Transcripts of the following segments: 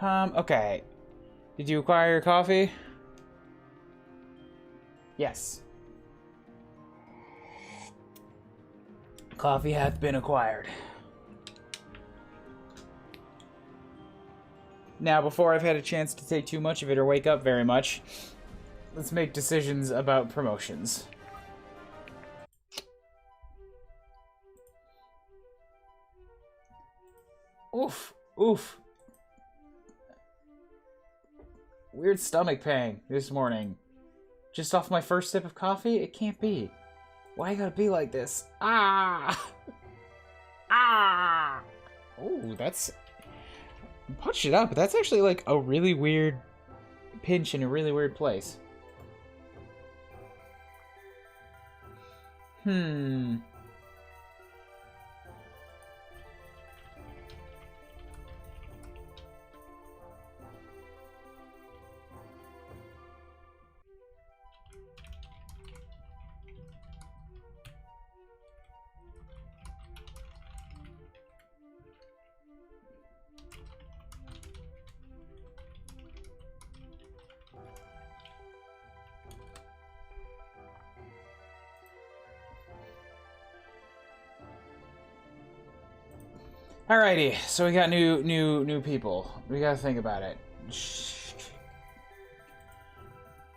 Okay. Did you acquire your coffee? Yes. Coffee hath been acquired. Now, before I've had a chance to take too much of it or wake up very much, let's make decisions about promotions. Oof. Oof. Weird stomach pain this morning. Just off my first sip of coffee? It can't be. Why you gotta be like this? Ah! Ah! Ooh, that's... Punched it up, but that's actually like a really weird pinch in a really weird place. Alrighty, so we got new people. We gotta think about it.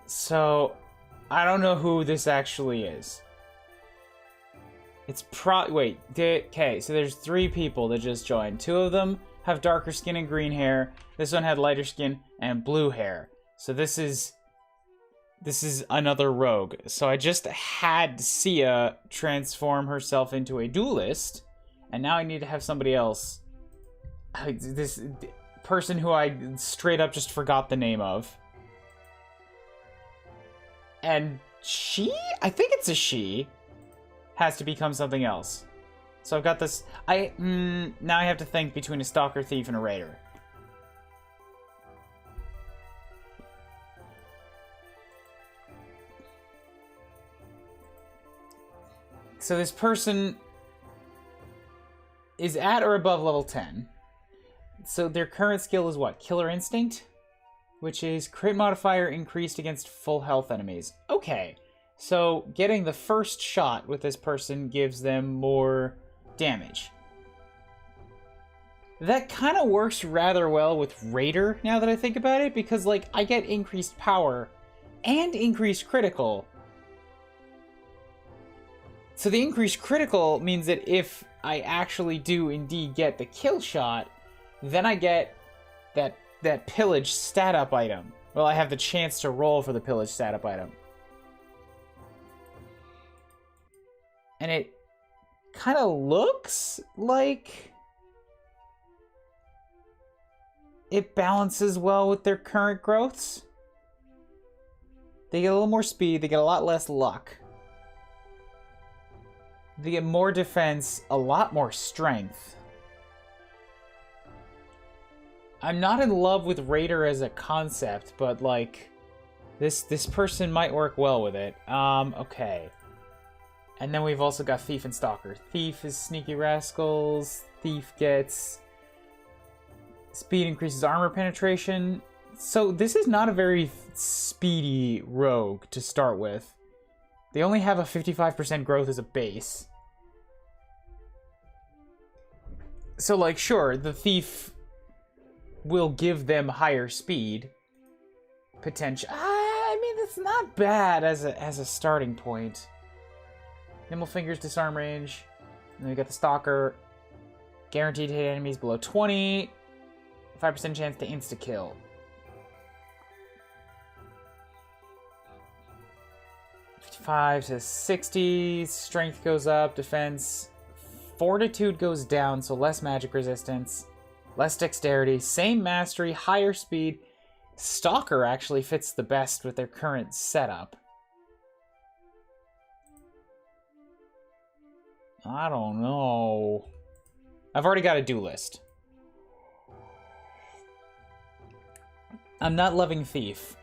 So, I don't know who this actually is. It's wait, okay, so there's 3 people that just joined. 2 of them have darker skin and green hair. This one had lighter skin and blue hair. So this is another rogue. So I just had Sia transform herself into a duelist. And now I need to have somebody else. This person who I straight up just forgot the name of. And she? I think it's a she. Has to become something else. So I've got this... now I have to think between a stalker, thief, and a raider. So this person... is at or above level 10. So their current skill is what? Killer Instinct? Which is crit modifier increased against full health enemies. Okay, so getting the first shot with this person gives them more damage. That kind of works rather well with Raider, now that I think about it, because, like, I get increased power and increased critical. So the increased critical means that if I actually do indeed get the kill shot, then I get that pillage stat up item. Well, I have the chance to roll for the pillage stat up item. And it kind of looks like it balances well with their current growths. They get a little more speed, they get a lot less luck. They get more defense, a lot more strength. I'm not in love with Raider as a concept, but, like, this person might work well with it. Okay. And then we've also got Thief and Stalker. Thief is Sneaky Rascals. Thief gets... speed increases armor penetration. So this is not a very speedy rogue to start with. They only have a 55% growth as a base. So, like, sure, the Thief will give them higher speed. Potential. I mean, that's not bad as a starting point. Nimble Fingers, disarm range. And then we got the Stalker. Guaranteed to hit enemies below 20. 5% chance to insta-kill. $55 to $60. Strength goes up. Defense. Fortitude goes down, so less magic resistance. Less dexterity. Same mastery. Higher speed. Stalker actually fits the best with their current setup. I don't know. I've already got a Duelist. I'm not loving Thief.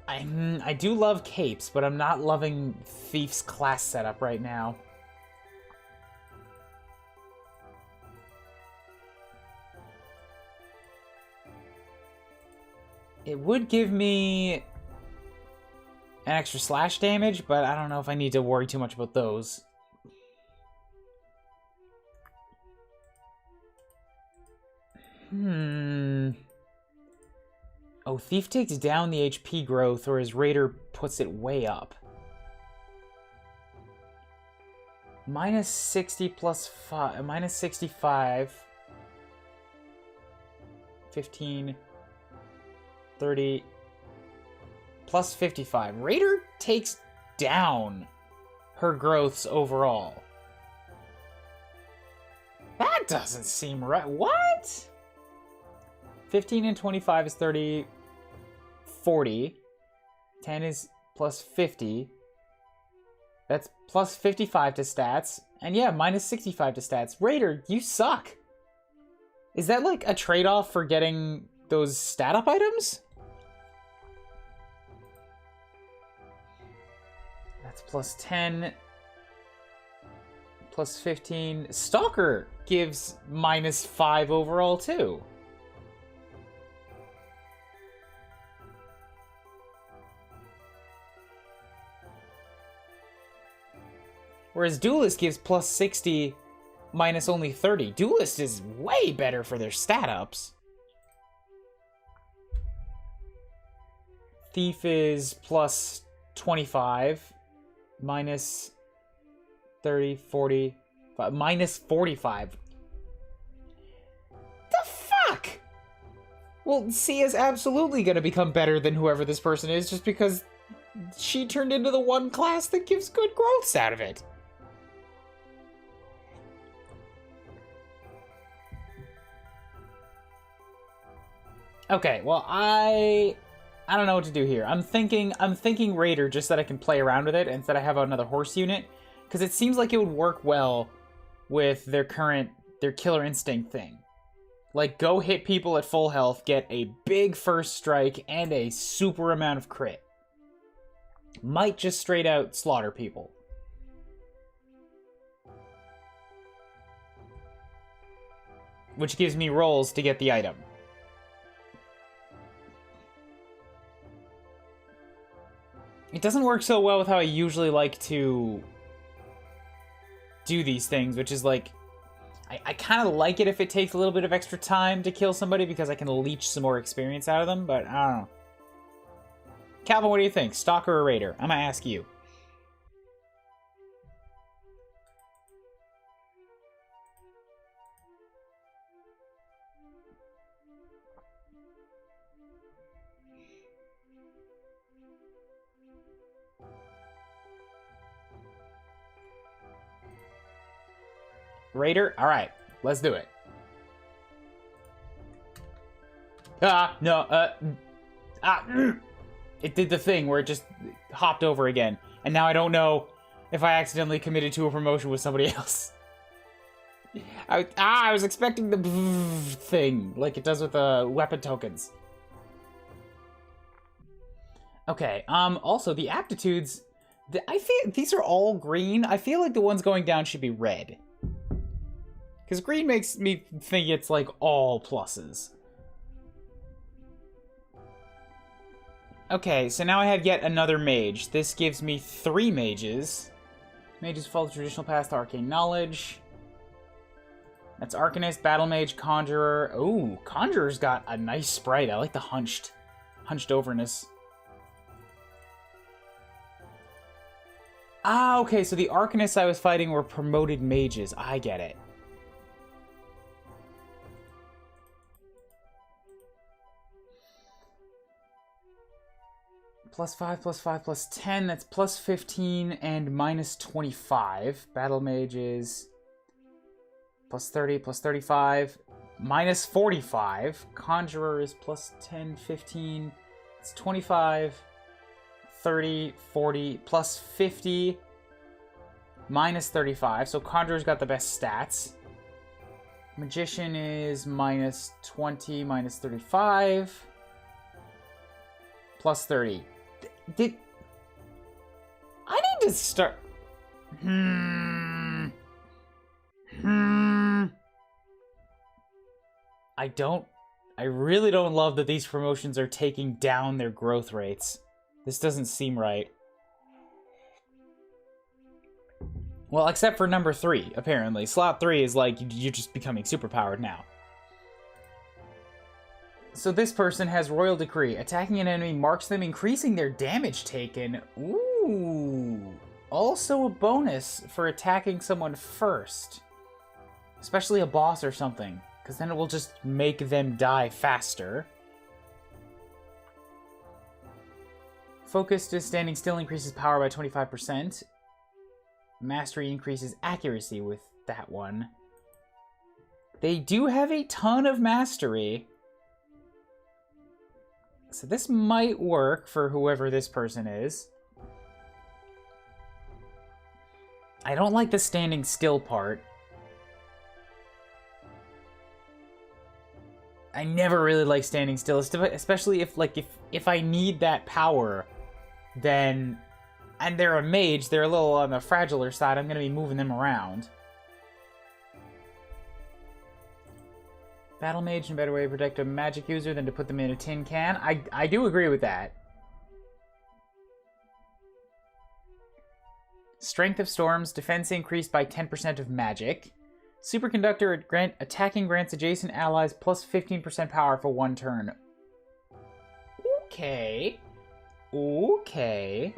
I do love capes, but I'm not loving Thief's class setup right now. It would give me an extra slash damage, but I don't know if I need to worry too much about those. Oh, Thief takes down the HP growth, or his Raider puts it way up. Minus 60 plus 5, minus 65. 15, 30, plus 55. Raider takes down her growths overall. That doesn't seem right. What? 15 and 25 is 30, 40. 10 is plus 50. That's plus 55 to stats. And yeah, minus 65 to stats. Raider, you suck. Is that like a trade-off for getting those stat up items? That's plus 10. Plus 15. Stalker gives minus 5 overall too. Whereas Duelist gives plus 60, minus only 30. Duelist is way better for their stat ups. Thief is plus 25, minus 30, 40, minus 45. The fuck? Well, C is absolutely going to become better than whoever this person is just because she turned into the one class that gives good growths out of it. Okay, well, I don't know what to do here. I'm thinking Raider just so that I can play around with it instead I have another horse unit, because it seems like it would work well with their killer instinct thing. Like, go hit people at full health, get a big first strike, and a super amount of crit. Might just straight out slaughter people. Which gives me rolls to get the item. It doesn't work so well with how I usually like to do these things, which is like, I kind of like it if it takes a little bit of extra time to kill somebody because I can leech some more experience out of them, but I don't know. Calvin, what do you think? Stalker or Raider? I'm gonna ask you. Raider? Alright, let's do it. It did the thing where it just hopped over again. And now I don't know if I accidentally committed to a promotion with somebody else. I was expecting the thing, like it does with the weapon tokens. Okay, also the aptitudes, I feel these are all green. I feel like the ones going down should be red. Because green makes me think it's like all pluses. Okay, so now I have yet another mage. This gives me 3 mages. Mages follow the traditional path to arcane knowledge. That's Arcanist, Battle Mage, Conjurer. Ooh, Conjurer's got a nice sprite. I like the hunched overness. Ah, okay, so the Arcanists I was fighting were promoted mages. I get it. Plus 5, plus 5, plus 10. That's plus 15 and minus 25. Battle Mage is plus 30, plus 35. Minus 45. Conjurer is plus 10, 15. It's 25. 30, 40, plus 50. Minus 35. So Conjurer's got the best stats. Magician is minus 20, minus 35. Plus 30. I need to start... I I really don't love that these promotions are taking down their growth rates. This doesn't seem right. Well, except for number 3, apparently. Slot 3 is like, you're just becoming superpowered now. So this person has Royal Decree. Attacking an enemy marks them, increasing their damage taken. Ooh. Also a bonus for attacking someone first. Especially a boss or something. Because then it will just make them die faster. Focused standing still increases power by 25%. Mastery increases accuracy with that one. They do have a ton of mastery. So this might work for whoever this person is. I don't like the standing still part. I never really like standing still, especially if I need that power, then, and they're a mage, they're a little on the fragiler side, I'm gonna be moving them around. Battle Mage, a better way to protect a magic user than to put them in a tin can. I do agree with that. Strength of Storms, defense increased by 10% of magic. Superconductor, attacking grants adjacent allies plus 15% power for 1 turn. Okay. Okay.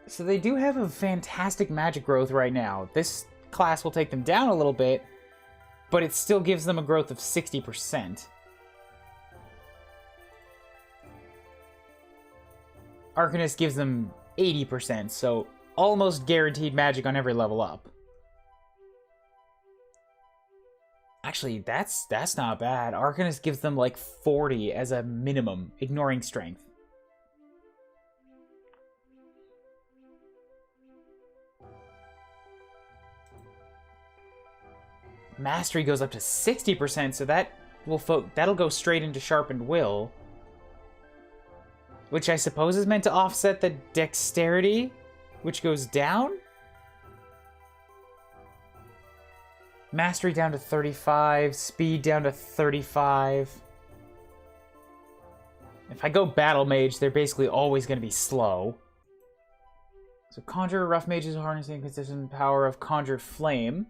So they do have a fantastic magic growth right now. This class will take them down a little bit, but it still gives them a growth of 60%. Arcanist gives them 80%, so almost guaranteed magic on every level up. Actually, that's not bad. Arcanist gives them like 40 as a minimum, ignoring strength. Mastery goes up to 60%, so that'll go straight into Sharpened Will. Which I suppose is meant to offset the Dexterity, which goes down? Mastery down to 35, Speed down to 35. If I go Battle Mage, they're basically always going to be slow. So Conjurer, Rough Mages harnessing consistent power of Conjured Flame.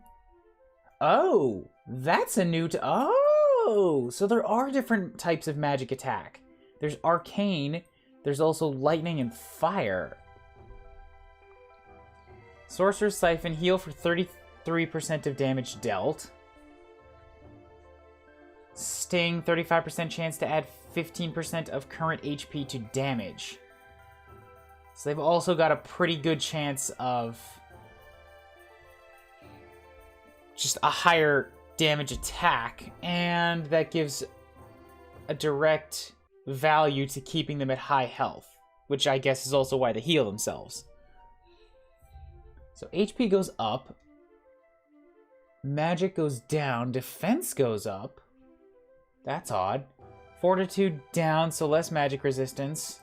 Oh, that's a new... Oh, so there are different types of magic attack. There's Arcane, there's also Lightning and Fire. Sorcerer's Siphon, heal for 33% of damage dealt. Sting, 35% chance to add 15% of current HP to damage. So they've also got a pretty good chance of just a higher damage attack, and that gives a direct value to keeping them at high health, which I guess is also why they heal themselves. So HP goes up, magic goes down, defense goes up. That's odd. Fortitude down, so less magic resistance.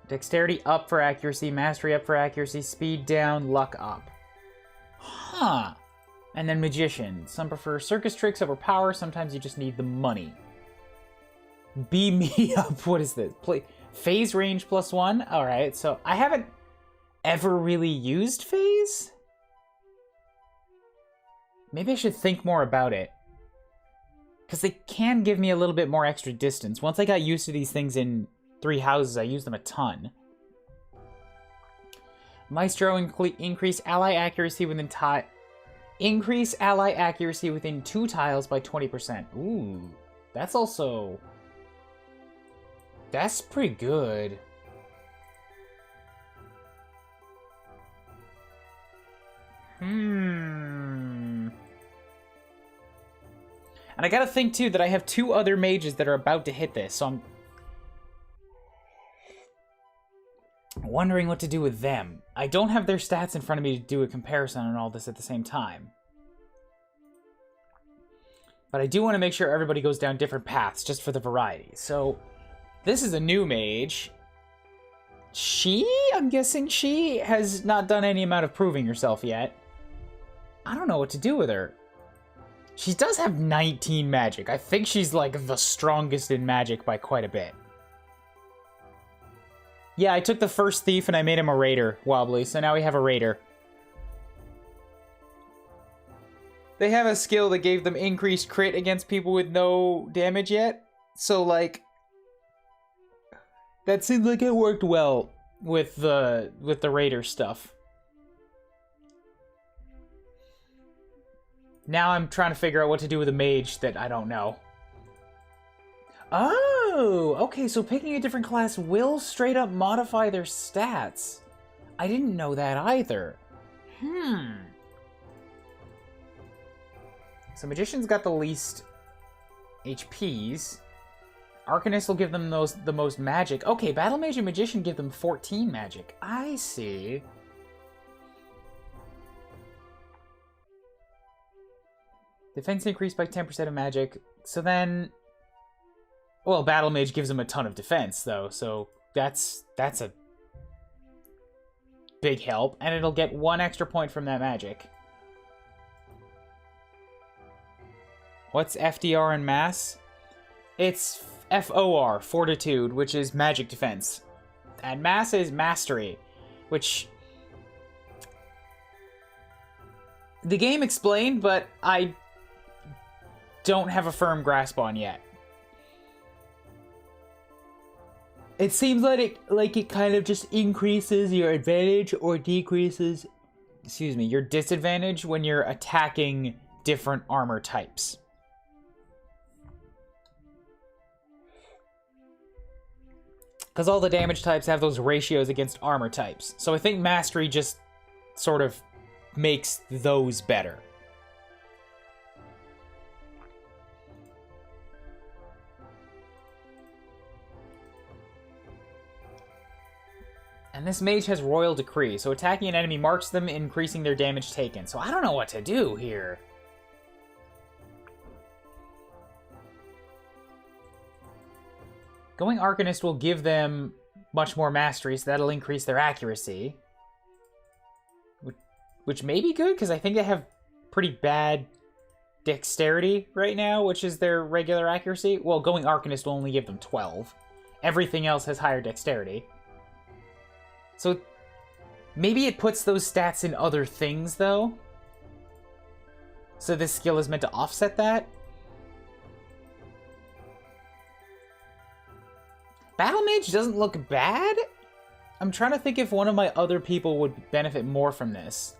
Dexterity up for accuracy, mastery up for accuracy, speed down, luck up. Huh. And then Magician. Some prefer circus tricks over power, sometimes you just need the money. Beam me up, what is this? Phase range +1? Alright, so I haven't ever really used phase? Maybe I should think more about it. Because they can give me a little bit more extra distance. Once I got used to these things in 3 houses, I use them a ton. Maestro, increase ally accuracy within increase ally accuracy within 2 tiles by 20%. Ooh, that's also... That's pretty good. And I gotta think, too, that I have 2 other mages that are about to hit this, so I'm wondering what to do with them. I don't have their stats in front of me to do a comparison on all this at the same time. But I do want to make sure everybody goes down different paths, just for the variety. So, this is a new mage. I'm guessing she has not done any amount of proving herself yet. I don't know what to do with her. She does have 19 magic. I think she's like the strongest in magic by quite a bit. Yeah, I took the first thief and I made him a raider, Wobbly, so now we have a raider. They have a skill that gave them increased crit against people with no damage yet. So, like, that seems like it worked well with the raider stuff. Now I'm trying to figure out what to do with a mage that I don't know. Oh, okay, so picking a different class will straight up modify their stats. I didn't know that either. So Magician's got the least HPs. Arcanist will give them the most magic. Okay, Battle Mage and Magician give them 14 magic. I see. Defense increased by 10% of magic. So then... Well, Battle Mage gives them a ton of defense, though, so that's a big help. And it'll get 1 extra point from that magic. What's FDR in Mass? It's FOR, Fortitude, which is magic defense. And Mass is Mastery, which... The game explained, but I don't have a firm grasp on yet. It seems like it kind of just increases your advantage or decreases, excuse me, your disadvantage when you're attacking different armor types. Because all the damage types have those ratios against armor types. So I think Mastery just sort of makes those better. And this mage has Royal Decree, so attacking an enemy marks them, increasing their damage taken. So I don't know what to do here. Going Arcanist will give them much more mastery, so that'll increase their accuracy. Which may be good, because I think they have pretty bad dexterity right now, which is their regular accuracy. Well, going Arcanist will only give them 12. Everything else has higher dexterity. So maybe it puts those stats in other things, though. So this skill is meant to offset that. Battle Mage doesn't look bad. I'm trying to think if one of my other people would benefit more from this.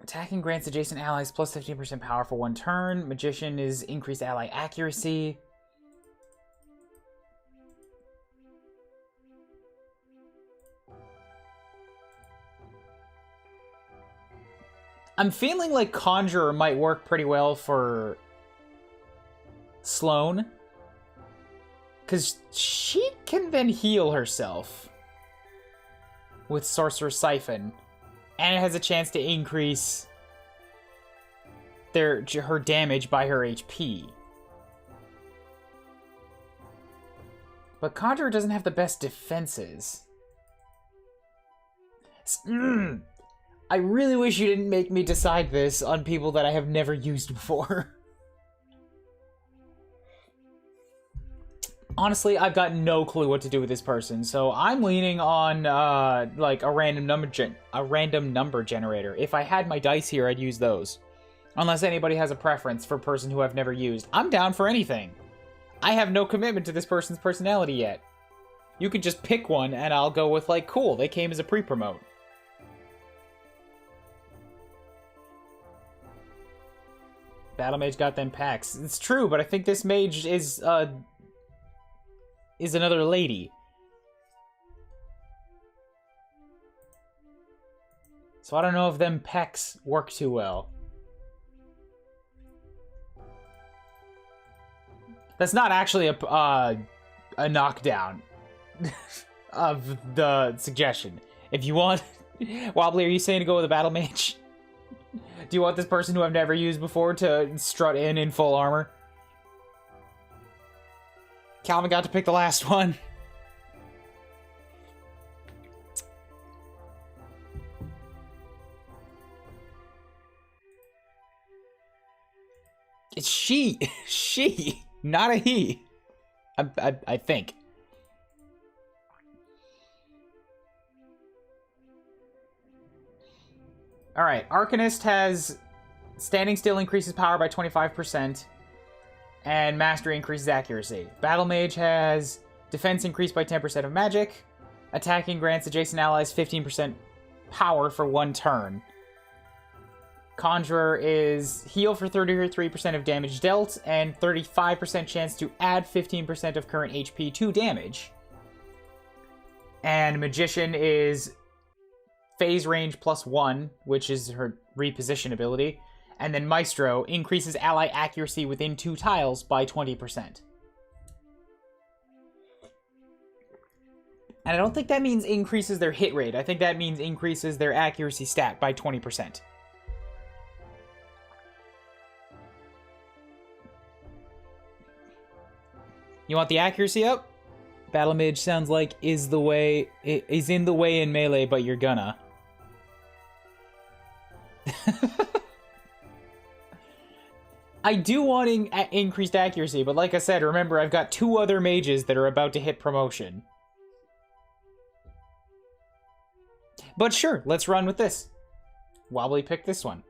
Attacking grants adjacent allies plus 15% power for 1 turn. Magician is increased ally accuracy. I'm feeling like Conjurer might work pretty well for Sloane. Because she can then heal herself with Sorcerer's Siphon. And it has a chance to increase her damage by her HP. But Conjurer doesn't have the best defenses. I really wish you didn't make me decide this on people that I have never used before. Honestly, I've got no clue what to do with this person, so I'm leaning on, like, a random number generator. If I had my dice here, I'd use those. Unless anybody has a preference for a person who I've never used. I'm down for anything. I have no commitment to this person's personality yet. You could just pick one, and I'll go with, like, cool, they came as a pre-promote. Battle Mage got them packs. It's true, but I think this mage is another lady. So I don't know if them pecs work too well. That's not actually a knockdown of the suggestion. If you want... Wobbly, are you saying to go with a Battle Mage? Do you want this person who I've never used before to strut in full armor? Calvin got to pick the last one. It's she. She, not a he. I think. All right, Arcanist has Standing Still increases power by 25%, and Mastery increases accuracy. Battle Mage has Defense increased by 10% of magic. Attacking grants adjacent allies 15% power for 1 turn. Conjurer is Heal for 33% of damage dealt, and 35% chance to add 15% of current HP to damage. And Magician is Phase range +1, which is her reposition ability. And then Maestro increases ally accuracy within 2 tiles by 20%. And I don't think that means increases their hit rate. I think that means increases their accuracy stat by 20%. You want the accuracy up? Battle Mage sounds like is in the way in melee, but you're gonna. I do want increased accuracy, but like I said, remember, I've got 2 other mages that are about to hit promotion. But sure, let's run with this. Wobbly picked this one.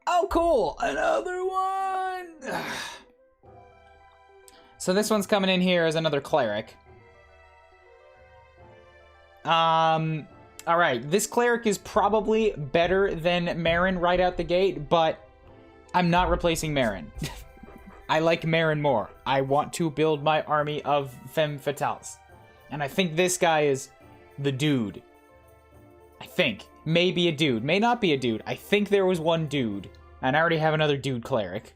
Oh, cool! Another one! So this one's coming in here as another cleric. Alright, this cleric is probably better than Marin right out the gate, but I'm not replacing Marin. I like Marin more. I want to build my army of femme fatales. And I think this guy is the dude. I think. May be a dude. May not be a dude. I think there was one dude. And I already have another dude cleric.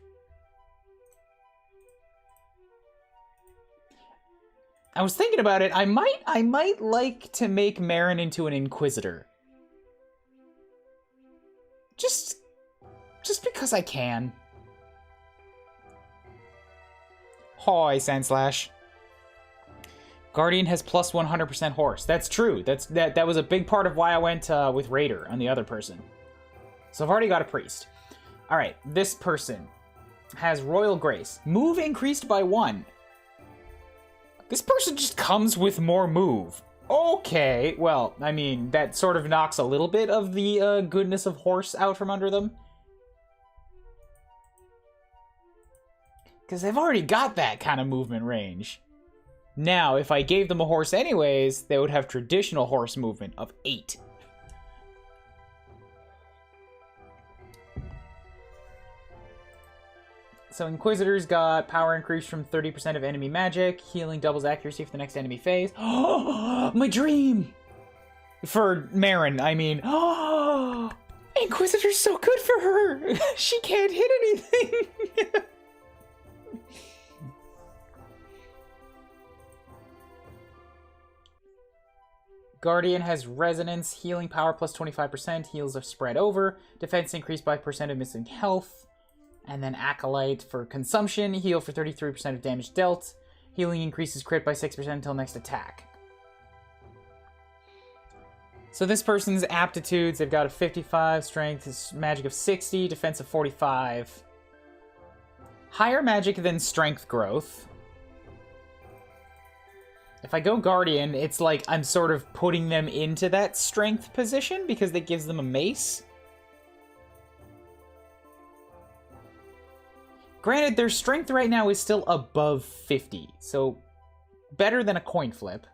I was thinking about it. I might like to make Marin into an Inquisitor. Just because I can. Hoy, Sandslash. Guardian has plus 100% horse. That's true. That was a big part of why I went with Raider on the other person. So I've already got a priest. All right, this person has Royal Grace. Move increased by 1. This person just comes with more move. Okay, well, I mean, that sort of knocks a little bit of the goodness of horse out from under them. Because they've already got that kind of movement range. Now, if I gave them a horse anyways, they would have traditional horse movement of 8. So Inquisitor's got power increase from 30% of enemy magic, healing doubles accuracy for the next enemy phase. Oh, my dream! For Marin, I mean. Oh, Inquisitor's so good for her! She can't hit anything! Guardian has Resonance, healing power plus 25%, heals are spread over, defense increased by % of missing health. And then Acolyte for consumption, heal for 33% of damage dealt. Healing increases crit by 6% until next attack. So this person's aptitudes, they've got a 55, strength, magic of 60, defense of 45. Higher magic than strength growth. If I go Guardian, it's like I'm sort of putting them into that strength position because that gives them a mace. Granted, their strength right now is still above 50, so better than a coin flip.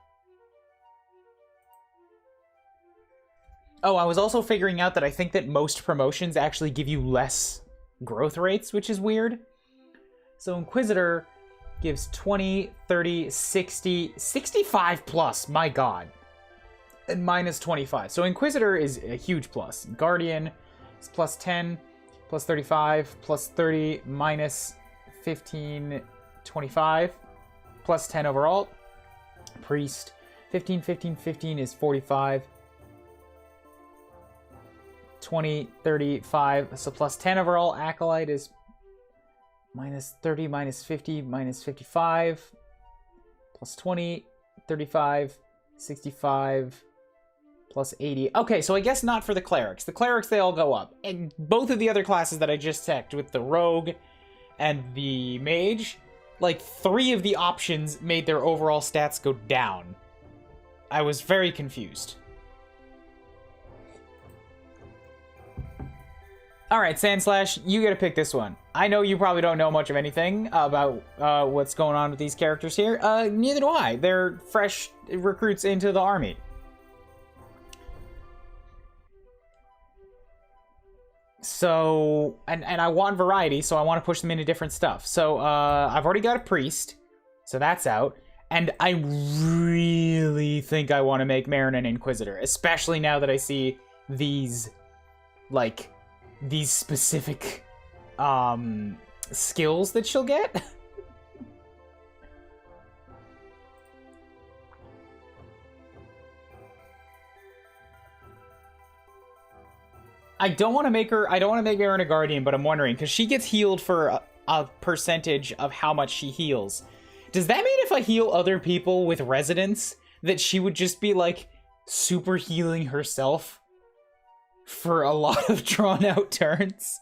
Oh, I was also figuring out that I think that most promotions actually give you less growth rates, which is weird. So Inquisitor gives 20, 30, 60, 65 plus, my god. And minus 25. So Inquisitor is a huge plus. Guardian is plus 10. Plus 35, plus 30, minus 15, 25, plus 10 overall. Priest, 15, 15, 15 is 45. 20, 35. So plus 10 overall. Acolyte is minus 30, minus 50, minus 55. Plus 20, 35, 65, plus 80. Okay, so I guess not for the clerics. The clerics, they all go up. And both of the other classes that I just checked with the rogue and the mage, like 3 of the options made their overall stats go down. I was very confused. Alright, Sandslash, you get to pick this one. I know you probably don't know much of anything about what's going on with these characters here. Neither do I. They're fresh recruits into the army. So, and I want variety, so I want to push them into different stuff. So, I've already got a priest, so that's out. And I really think I want to make Marin an Inquisitor, especially now that I see these, like, these specific, skills that she'll get. I don't want to make Marin a Guardian, but I'm wondering, because she gets healed for a percentage of how much she heals. Does that mean if I heal other people with Residence, that she would just be, like, super healing herself for a lot of drawn-out turns?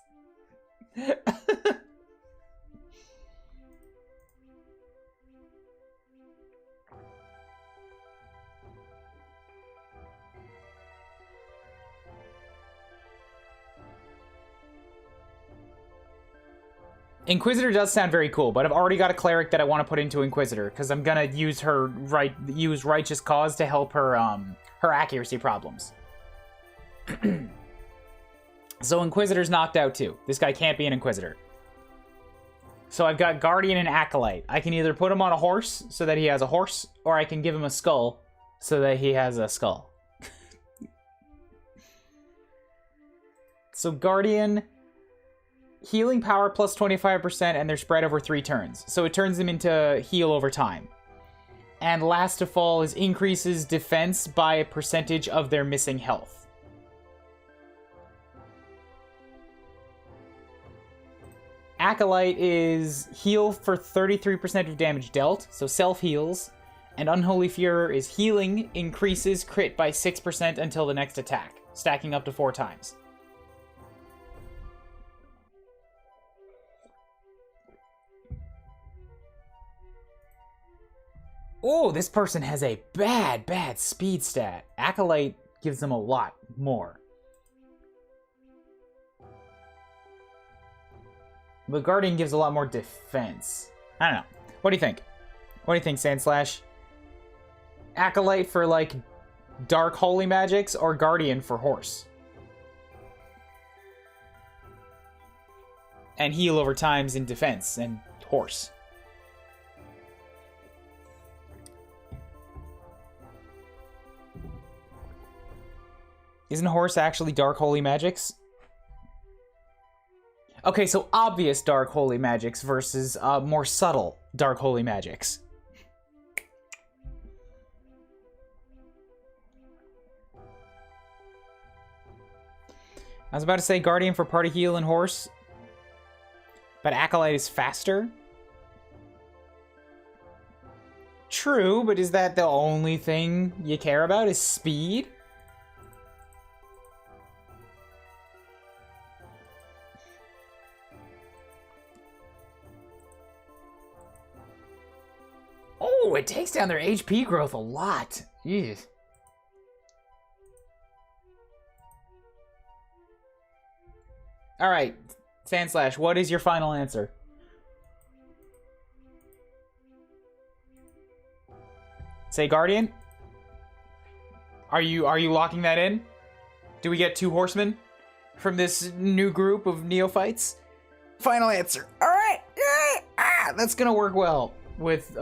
Inquisitor does sound very cool, but I've already got a cleric that I want to put into Inquisitor because I'm gonna use her use Righteous Cause to help her her accuracy problems. So Inquisitor's knocked out too. This guy can't be an Inquisitor. So I've got Guardian and Acolyte. I can either put him on a horse so that he has a horse, or I can give him a skull so that he has a skull. So Guardian, healing power plus 25%, and they're spread over 3 turns. So it turns them into heal over time. And last of all is increases defense by a percentage of their missing health. Acolyte is heal for 33% of damage dealt, so self-heals. And Unholy Furor is healing, increases crit by 6% until the next attack, stacking up to 4 times. Oh, this person has a bad speed stat. Acolyte gives them a lot more. But Guardian gives a lot more defense. I don't know. What do you think? What do you think, Sandslash? Acolyte for, like, dark holy magics, or Guardian for horse? And heal over times in defense and horse. Isn't horse actually dark holy magics? Okay, so obvious dark holy magics versus more subtle dark holy magics. I was about to say Guardian for party heal and horse, but Acolyte is faster. True, but is that the only thing you care about, is speed? Oh, it takes down their HP growth a lot. Jeez. Alright, Sandslash, what is your final answer? Say Guardian? Are you locking that in? Do we get 2 horsemen from this new group of neophytes? Final answer. Alright! That's gonna work well with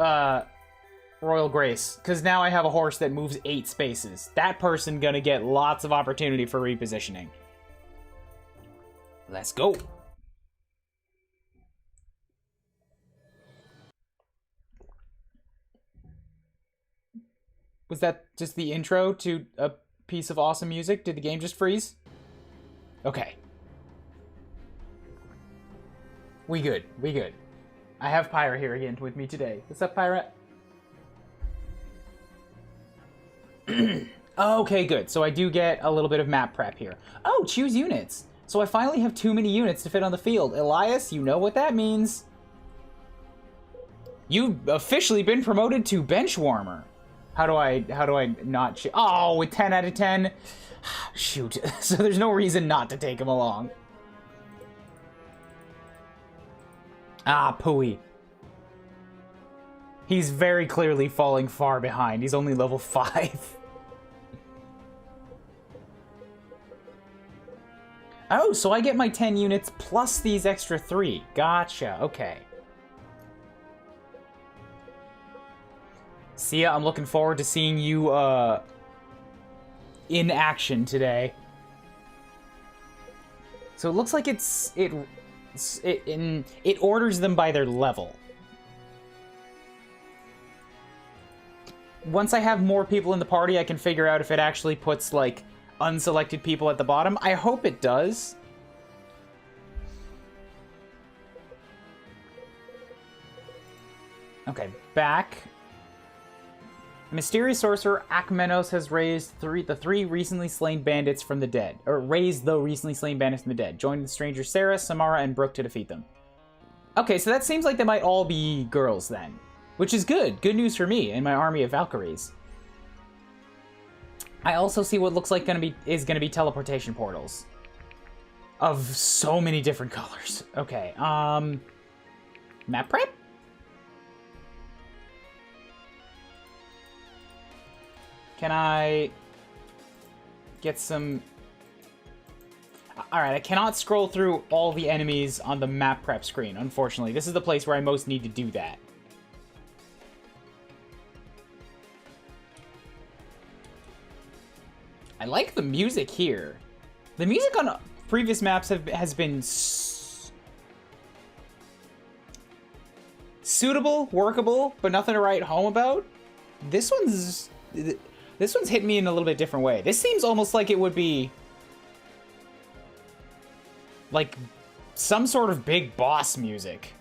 Royal Grace, because now I have a horse that moves 8 spaces. That person gonna get lots of opportunity for repositioning. Let's go. Was that just the intro to a piece of awesome music? Did the game just freeze? Okay. We good. We good. I have Pyra here again with me today. What's up, Pyra? Okay, good. So I do get a little bit of map prep here. Oh, choose units. So I finally have too many units to fit on the field. Elias, you know what that means. You've officially been promoted to bench warmer. How do I not oh, with 10 out of 10? Shoot. So there's no reason not to take him along. Ah, Pooey. He's very clearly falling far behind. He's only level 5. Oh, so I get my 10 units plus these extra 3. Gotcha, okay. Sia, I'm looking forward to seeing you, in action today. So it looks like it orders them by their level. Once I have more people in the party, I can figure out if it actually puts, like, unselected people at the bottom. I hope it does. Okay, back. Mysterious sorcerer Akmenos has raised the three recently slain bandits from the dead. Or raised the recently slain bandits from the dead. Join the stranger Sarah, Samara, and Brooke to defeat them. Okay, so that seems like they might all be girls then. Which is good. Good news for me and my army of Valkyries. I also see what looks like is gonna be teleportation portals. Of so many different colors. Okay, map prep? Can I get some... Alright, I cannot scroll through all the enemies on the map prep screen, unfortunately. This is the place where I most need to do that. I like the music here. The music on previous maps has been suitable, workable, but nothing to write home about. This one's hitting me in a little bit different way. This seems almost like it would be like some sort of big boss music.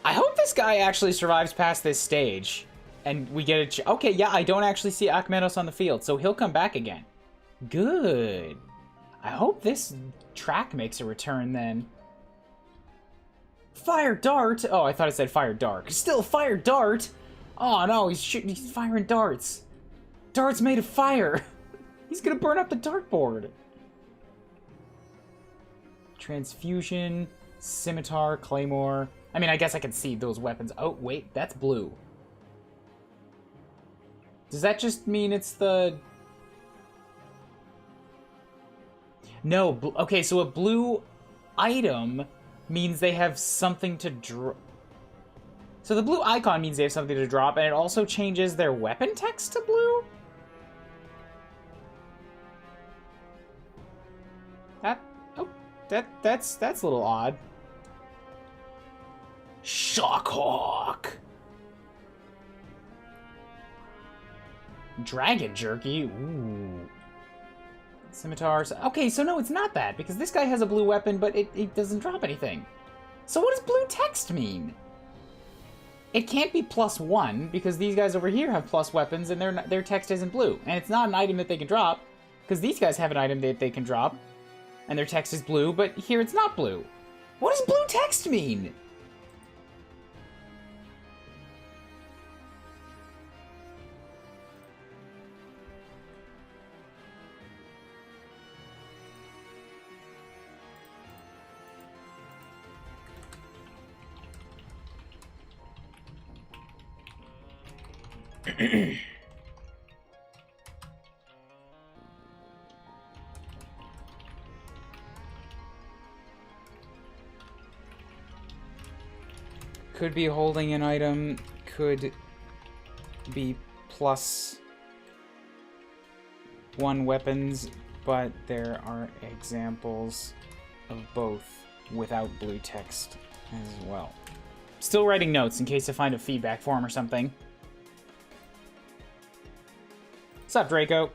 I hope this guy actually survives past this stage. And we get a... Okay, yeah, I don't actually see Akmenos on the field, so he'll come back again. Good. I hope this track makes a return, then. Fire dart! Oh, I thought it said fire dark. Still fire dart! Oh, no, he's firing darts. Darts made of fire. He's gonna burn up the dartboard. Transfusion, scimitar, claymore. I mean, I guess I can see those weapons. Oh, wait, that's blue. Does that just mean it's the... No, okay, so a blue item means they have something to drop. So the blue icon means they have something to drop, and it also changes their weapon text to blue? That's a little odd. Shockhawk! Dragon jerky? Ooh. Scimitars. Okay, so no, it's not that, because this guy has a blue weapon, but it doesn't drop anything. So what does blue text mean? It can't be +1, because these guys over here have plus weapons, and their text isn't blue. And it's not an item that they can drop, because these guys have an item that they can drop, and their text is blue, but here it's not blue. What does blue text mean? Could be holding an item, could be +1 weapons, but there are examples of both without blue text as well. Still writing notes in case I find a feedback form or something. What's up, Draco?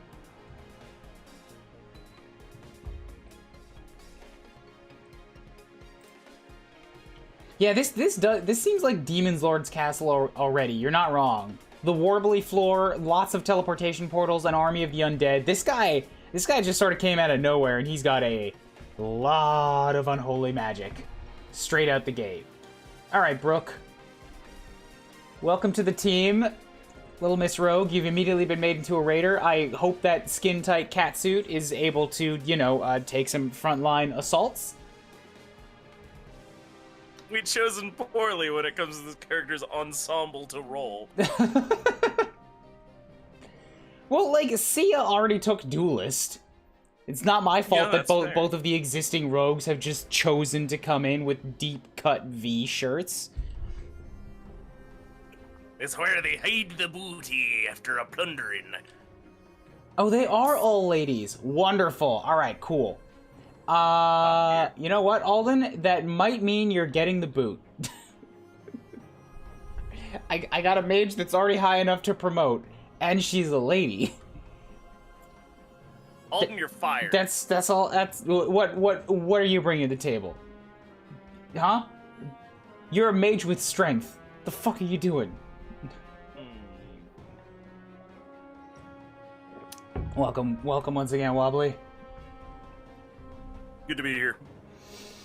Yeah, this seems like Demon's Lord's Castle already. You're not wrong. The warbly floor, lots of teleportation portals, an army of the undead. This guy just sort of came out of nowhere, and he's got a lot of unholy magic straight out the gate. All right, Brooke. Welcome to the team. Little Miss Rogue, you've immediately been made into a raider. I hope that skin-tight catsuit is able to, you know, take some frontline assaults. We've chosen poorly when it comes to this character's ensemble to roll. Well, like, Sia already took Duelist. It's not my fault that both of the existing rogues have just chosen to come in with deep-cut V shirts. It's where they hide the booty after a plundering. Oh, they are all ladies. Wonderful. All right, cool. You know what, Alden? That might mean you're getting the boot. I got a mage that's already high enough to promote, and she's a lady. Alden, you're fired. That's all. That's what are you bringing to the table? Huh? You're a mage with strength. The fuck are you doing? Welcome once again, Wobbly. Good to be here.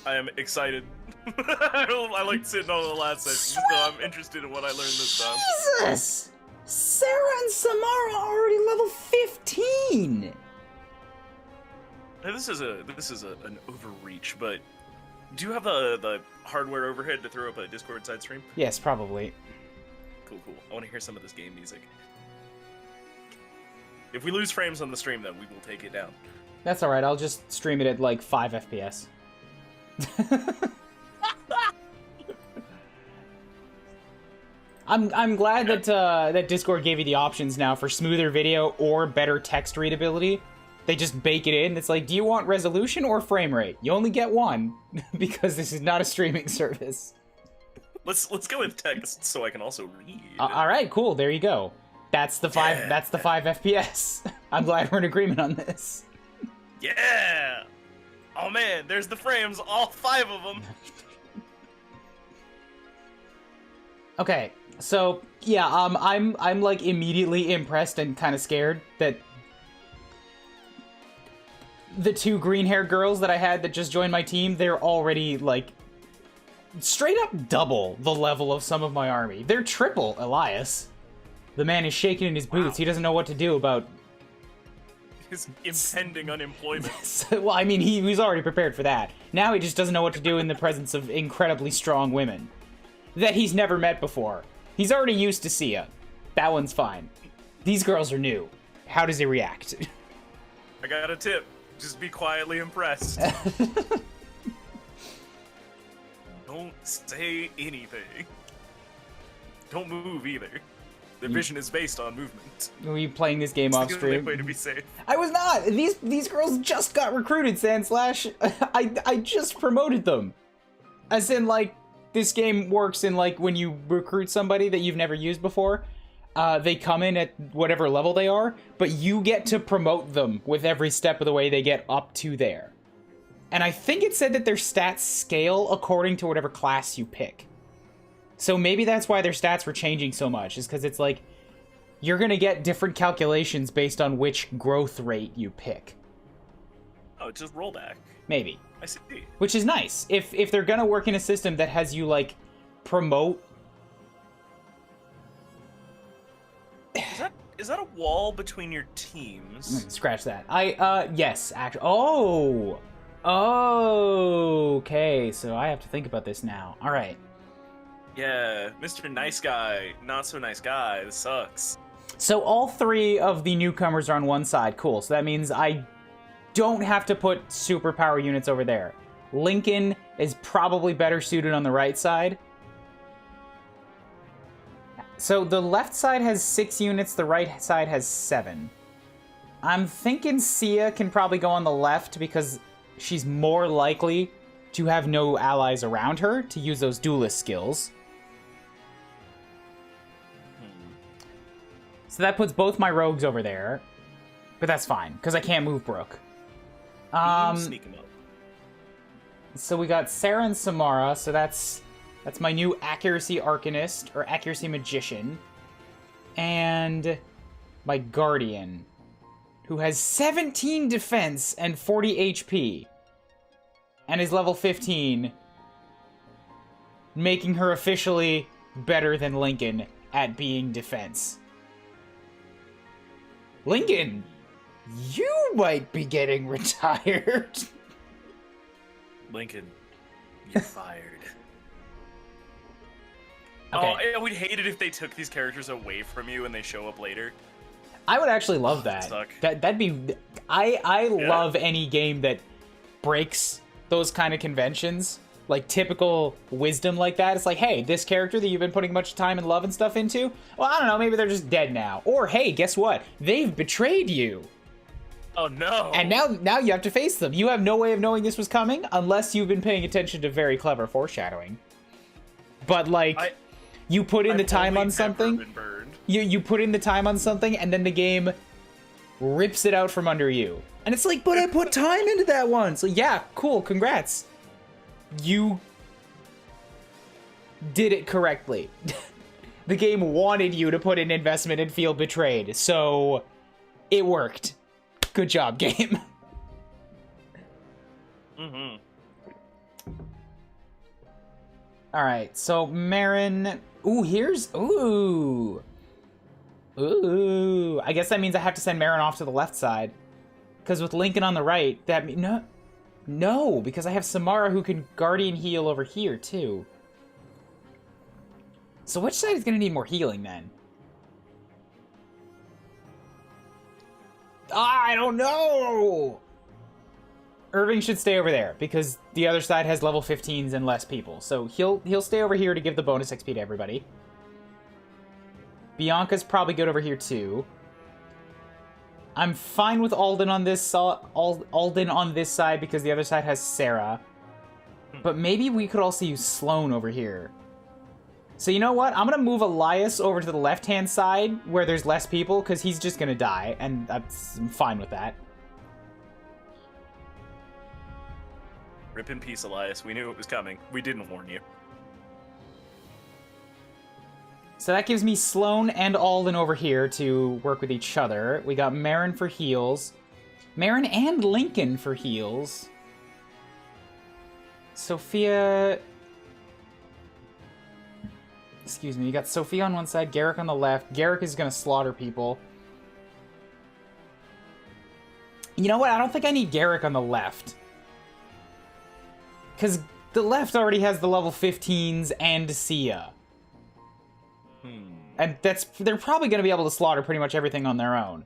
I am excited. I liked sitting on the last session, so I'm interested in what I learned this time. Jesus! Sarah and Samara are already level 15! Now, this is an overreach, but do you have the hardware overhead to throw up a Discord side stream? Yes, probably. Cool. I want to hear some of this game music. If we lose frames on the stream, then we will take it down. That's alright, I'll just stream it at like 5 FPS. I'm glad that that Discord gave you the options now for smoother video or better text readability. They just bake it in. It's like, do you want resolution or frame rate? You only get one because this is not a streaming service. Let's go with text so I can also read. All right, cool. There you go. That's the 5. Yeah. That's the 5 FPS. I'm glad we're in agreement on this. Yeah! Oh man, there's the frames, all 5 of them. Okay, so yeah, I'm like immediately impressed and kind of scared that the 2 green-haired girls that I had that just joined my team, they're already like straight up double the level of some of my army. They're triple Elias. The man is shaking in his boots. Wow. He doesn't know what to do about his impending unemployment. Well, I mean, he was already prepared for that. Now he just doesn't know what to do in the presence of incredibly strong women that he's never met before. He's already used to Sia. That one's fine. These girls are new. How does he react? I got a tip. Just be quietly impressed. Don't say anything. Don't move either. The vision is based on movement. Were you playing this game off stream? It's the only way to be safe. I was not! These girls just got recruited, Sandslash. I just promoted them. As in, like, this game works in, like, when you recruit somebody that you've never used before, they come in at whatever level they are, but you get to promote them with every step of the way they get up to there. And I think it said that their stats scale according to whatever class you pick. So maybe that's why their stats were changing so much, is because it's like, you're gonna get different calculations based on which growth rate you pick. Oh, just rollback. Maybe. I see. Which is nice. If they're gonna work in a system that has you, like, promote... Is that a wall between your teams? Scratch that. Yes, actually. Oh! Oh! Okay, so I have to think about this now. Alright. Yeah, Mr. Nice Guy, not so nice guy, this sucks. So all 3 of the newcomers are on one side, cool. So that means I don't have to put superpower units over there. Lincoln is probably better suited on the right side. So the left side has 6 units, the right side has 7. I'm thinking Sia can probably go on the left because she's more likely to have no allies around her to use those duelist skills. So that puts both my rogues over there. But that's fine, because I can't move Brooke. Sneak him up. So we got Sarah and Samara, so that's That's my new accuracy arcanist, or accuracy magician. And my guardian, who has 17 defense and 40 HP. And is level 15, making her officially better than Lincoln at being defense. Lincoln, you might be getting retired. Lincoln, you're fired. Okay. Oh, I would hate it if they took these characters away from you and they show up later. I would actually love that. That'd be... I love any game that breaks those kind of conventions. Like, typical wisdom like that. It's like, hey, this character that you've been putting much time and love and stuff into, well, I don't know, maybe they're just dead now. Or, hey, guess what? They've betrayed you. Oh, no. And now you have to face them. You have no way of knowing this was coming unless you've been paying attention to very clever foreshadowing. But, like, you put in the time on something... You put in the time on something, and then the game rips it out from under you. And it's like, but I put time into that one. So yeah, cool, congrats. You did it correctly. The game wanted you to put in investment and feel betrayed, so it worked. Good job, game. Mm-hmm. Alright, so Marin... Ooh, Ooh, I guess that means I have to send Marin off to the left side. Because with Lincoln on the right, that means... No, because I have Samara who can Guardian heal over here, too. So which side is going to need more healing, then? I don't know! Irving should stay over there, because the other side has level 15s and less people. So he'll stay over here to give the bonus XP to everybody. Bianca's probably good over here, too. I'm fine with Alden on this side because the other side has Sarah. But maybe we could also use Sloane over here. So you know what? I'm going to move Elias over to the left-hand side where there's less people because he's just going to die. And I'm fine with that. Rip in peace, Elias. We knew it was coming. We didn't warn you. So that gives me Sloane and Alden over here to work with each other. We got Marin for heals. Marin and Lincoln for heals. Sophia... Excuse me, you got Sophia on one side, Garrick on the left. Garrick is going to slaughter people. You know what? I don't think I need Garrick on the left. Because the left already has the level 15s and Sia. And they're probably going to be able to slaughter pretty much everything on their own.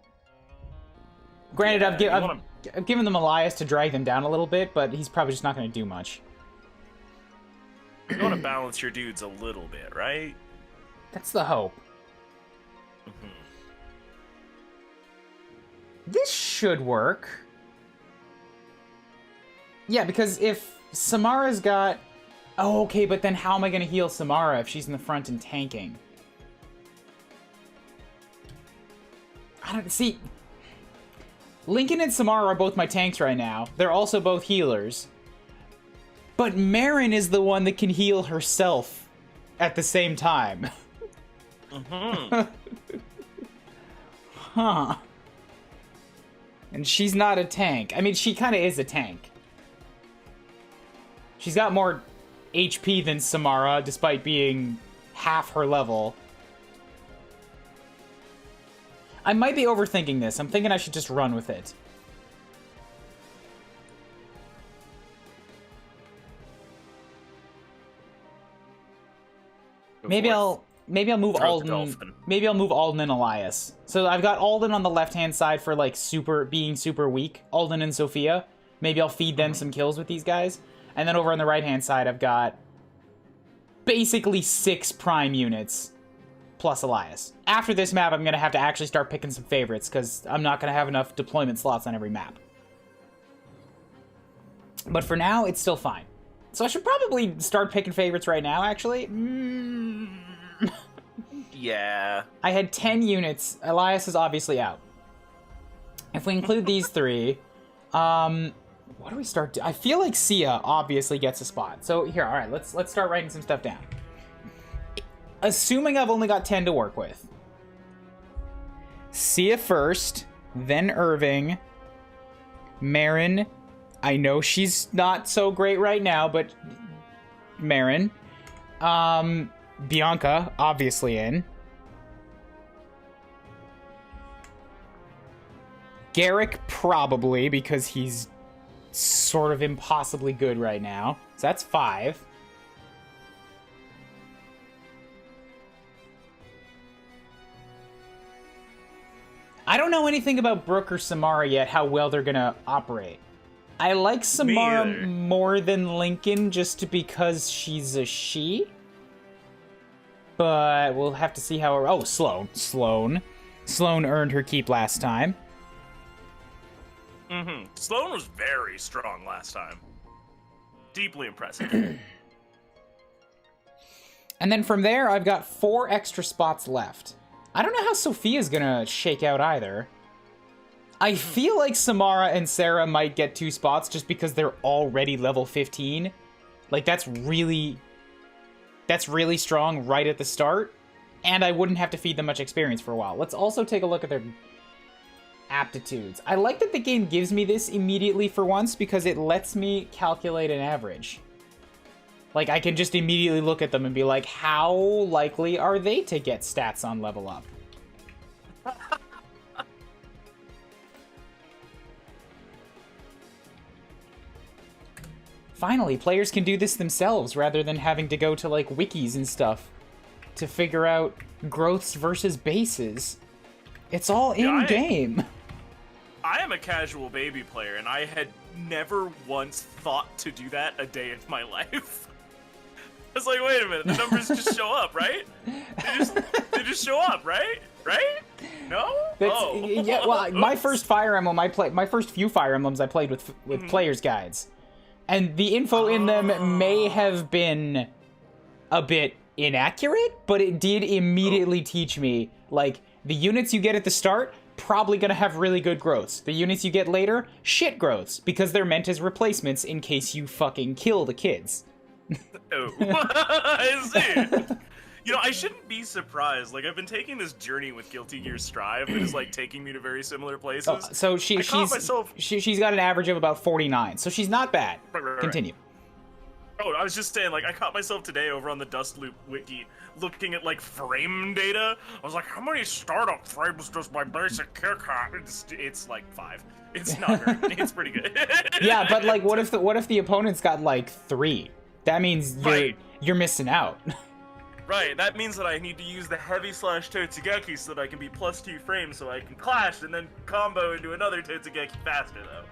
Granted, yeah, I've given them Elias to drag them down a little bit, but he's probably just not going to do much. You want to balance your dudes a little bit, right? That's the hope. Mm-hmm. This should work. Yeah, because if Samara's got... Oh, okay, but then how am I going to heal Samara if she's in the front and tanking? I don't... See... Lincoln and Samara are both my tanks right now. They're also both healers. But Marin is the one that can heal herself at the same time. Mm-hmm. Huh. And she's not a tank. I mean, she kind of is a tank. She's got more HP than Samara, despite being half her level. I might be overthinking this. I'm thinking I should just run with it. Maybe I'll move Alden. Maybe I'll move Alden and Elias. So I've got Alden on the left-hand side for like being super weak. Alden and Sophia. Maybe I'll feed them some kills with these guys. And then over on the right-hand side, I've got basically 6 prime units plus Elias. After this map, I'm going to have to actually start picking some favorites because I'm not going to have enough deployment slots on every map. But for now, it's still fine. So I should probably start picking favorites right now, actually. Yeah. I had 10 units. Elias is obviously out. If we include these 3, What do we start? I feel like Sia obviously gets a spot. So here, all right, let's start writing some stuff down. Assuming I've only got 10 to work with. Sia first, then Irving, Marin. I know she's not so great right now, but Marin. Bianca, obviously in. Garrick, probably, because he's sort of impossibly good right now. So that's 5. I don't know anything about Brooke or Samara yet, how well they're gonna operate. I like Samara more than Lincoln just because she's a she. But we'll have to see how... Oh, Sloane. Sloane earned her keep last time. Mm-hmm. Sloane was very strong last time. Deeply impressive. And then from there, I've got 4 extra spots left. I don't know how Sophia's gonna shake out either. I feel like Samara and Sarah might get 2 spots just because they're already level 15. Like, that's really strong right at the start. And I wouldn't have to feed them much experience for a while. Let's also take a look at their aptitudes. I like that the game gives me this immediately for once because it lets me calculate an average. Like, I can just immediately look at them and be like, how likely are they to get stats on level up? Finally, players can do this themselves rather than having to go to, like, wikis and stuff to figure out growths versus bases. It's all in-game. I am a casual baby player, and I had never once thought to do that a day of my life. I was like, wait a minute, the numbers just show up, right? They just show up, right? Right? No? Yeah, well, my first Fire Emblem my first few Fire Emblems I played with players' guides. And the info in them may have been a bit inaccurate, but it did immediately teach me, like, the units you get at the start, probably gonna have really good growths. The units you get later, shit growths, because they're meant as replacements in case you fucking kill the kids. Oh, I see. You know, I shouldn't be surprised. Like, I've been taking this journey with Guilty Gear Strive that is, like, taking me to very similar places. Oh, so she's got an average of about 49, so she's not bad. Right. Continue. Oh, I was just saying, like, I caught myself today over on the Dust Loop wiki looking at, like, frame data. I was like, how many startup frames does my basic kick have? It's like 5. It's not very, it's pretty good. Yeah, but, like, what if the opponent's got, like, 3? That means you're missing out. Right, that means that I need to use the heavy / Totsugeki so that I can be +2 frames so I can clash and then combo into another Totsugeki faster, though.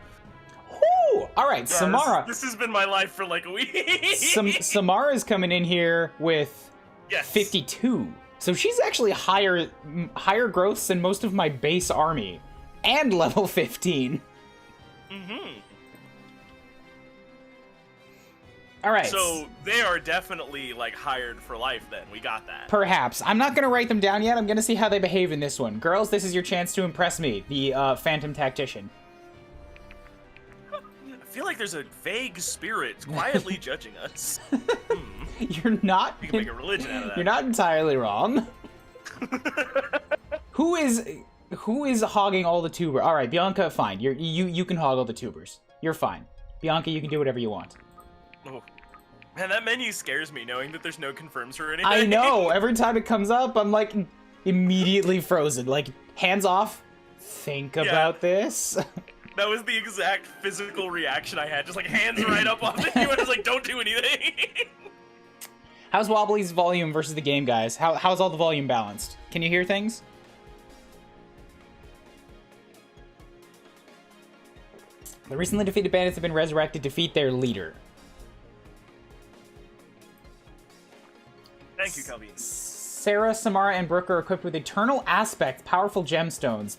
Whoo! Alright, yeah, Samara. This has been my life for like a week. Samara's coming in here with 52. So she's actually higher growths than most of my base army. And level 15. Mm-hmm. Alright. So they are definitely, like, hired for life then. We got that. Perhaps. I'm not going to write them down yet. I'm going to see how they behave in this one. Girls, this is your chance to impress me, the Phantom Tactician. I feel like there's a vague spirit quietly judging us. You're not... You can make a religion out of that. You're not entirely wrong. Who is hogging all the tubers? Alright, Bianca, fine. You can hog all the tubers. You're fine. Bianca, you can do whatever you want. Oh. Man, that menu scares me, knowing that there's no confirms or anything. I know! Every time it comes up, I'm, like, immediately frozen. Like, hands off. Think about this. That was the exact physical reaction I had. Just, like, hands right up on the menu. I was like, don't do anything. How's Wobbly's volume versus the game, guys? How's all the volume balanced? Can you hear things? The recently defeated bandits have been resurrected to defeat their leader. Thank you, Calvin. Sarah, Samara, and Brooke are equipped with Eternal Aspect, powerful gemstones.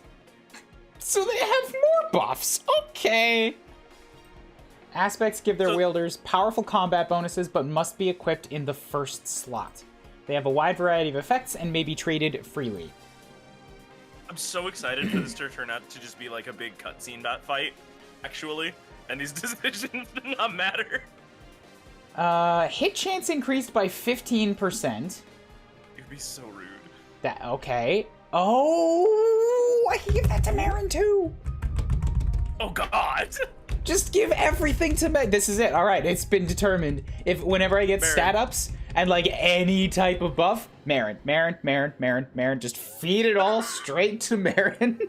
So they have more buffs. Okay. Aspects give their wielders powerful combat bonuses, but must be equipped in the first slot. They have a wide variety of effects and may be traded freely. I'm so excited for this to turn out to just be like a big cutscene fight, actually. and these decisions do not matter. Hit chance increased by 15%. It'd be so rude. That okay. Oh, I can give that to Marin too. Oh God! Just give everything to me. This is it. All right, it's been determined. If whenever I get Marin. stat ups and like any type of buff, Marin, just feed it all straight to Marin.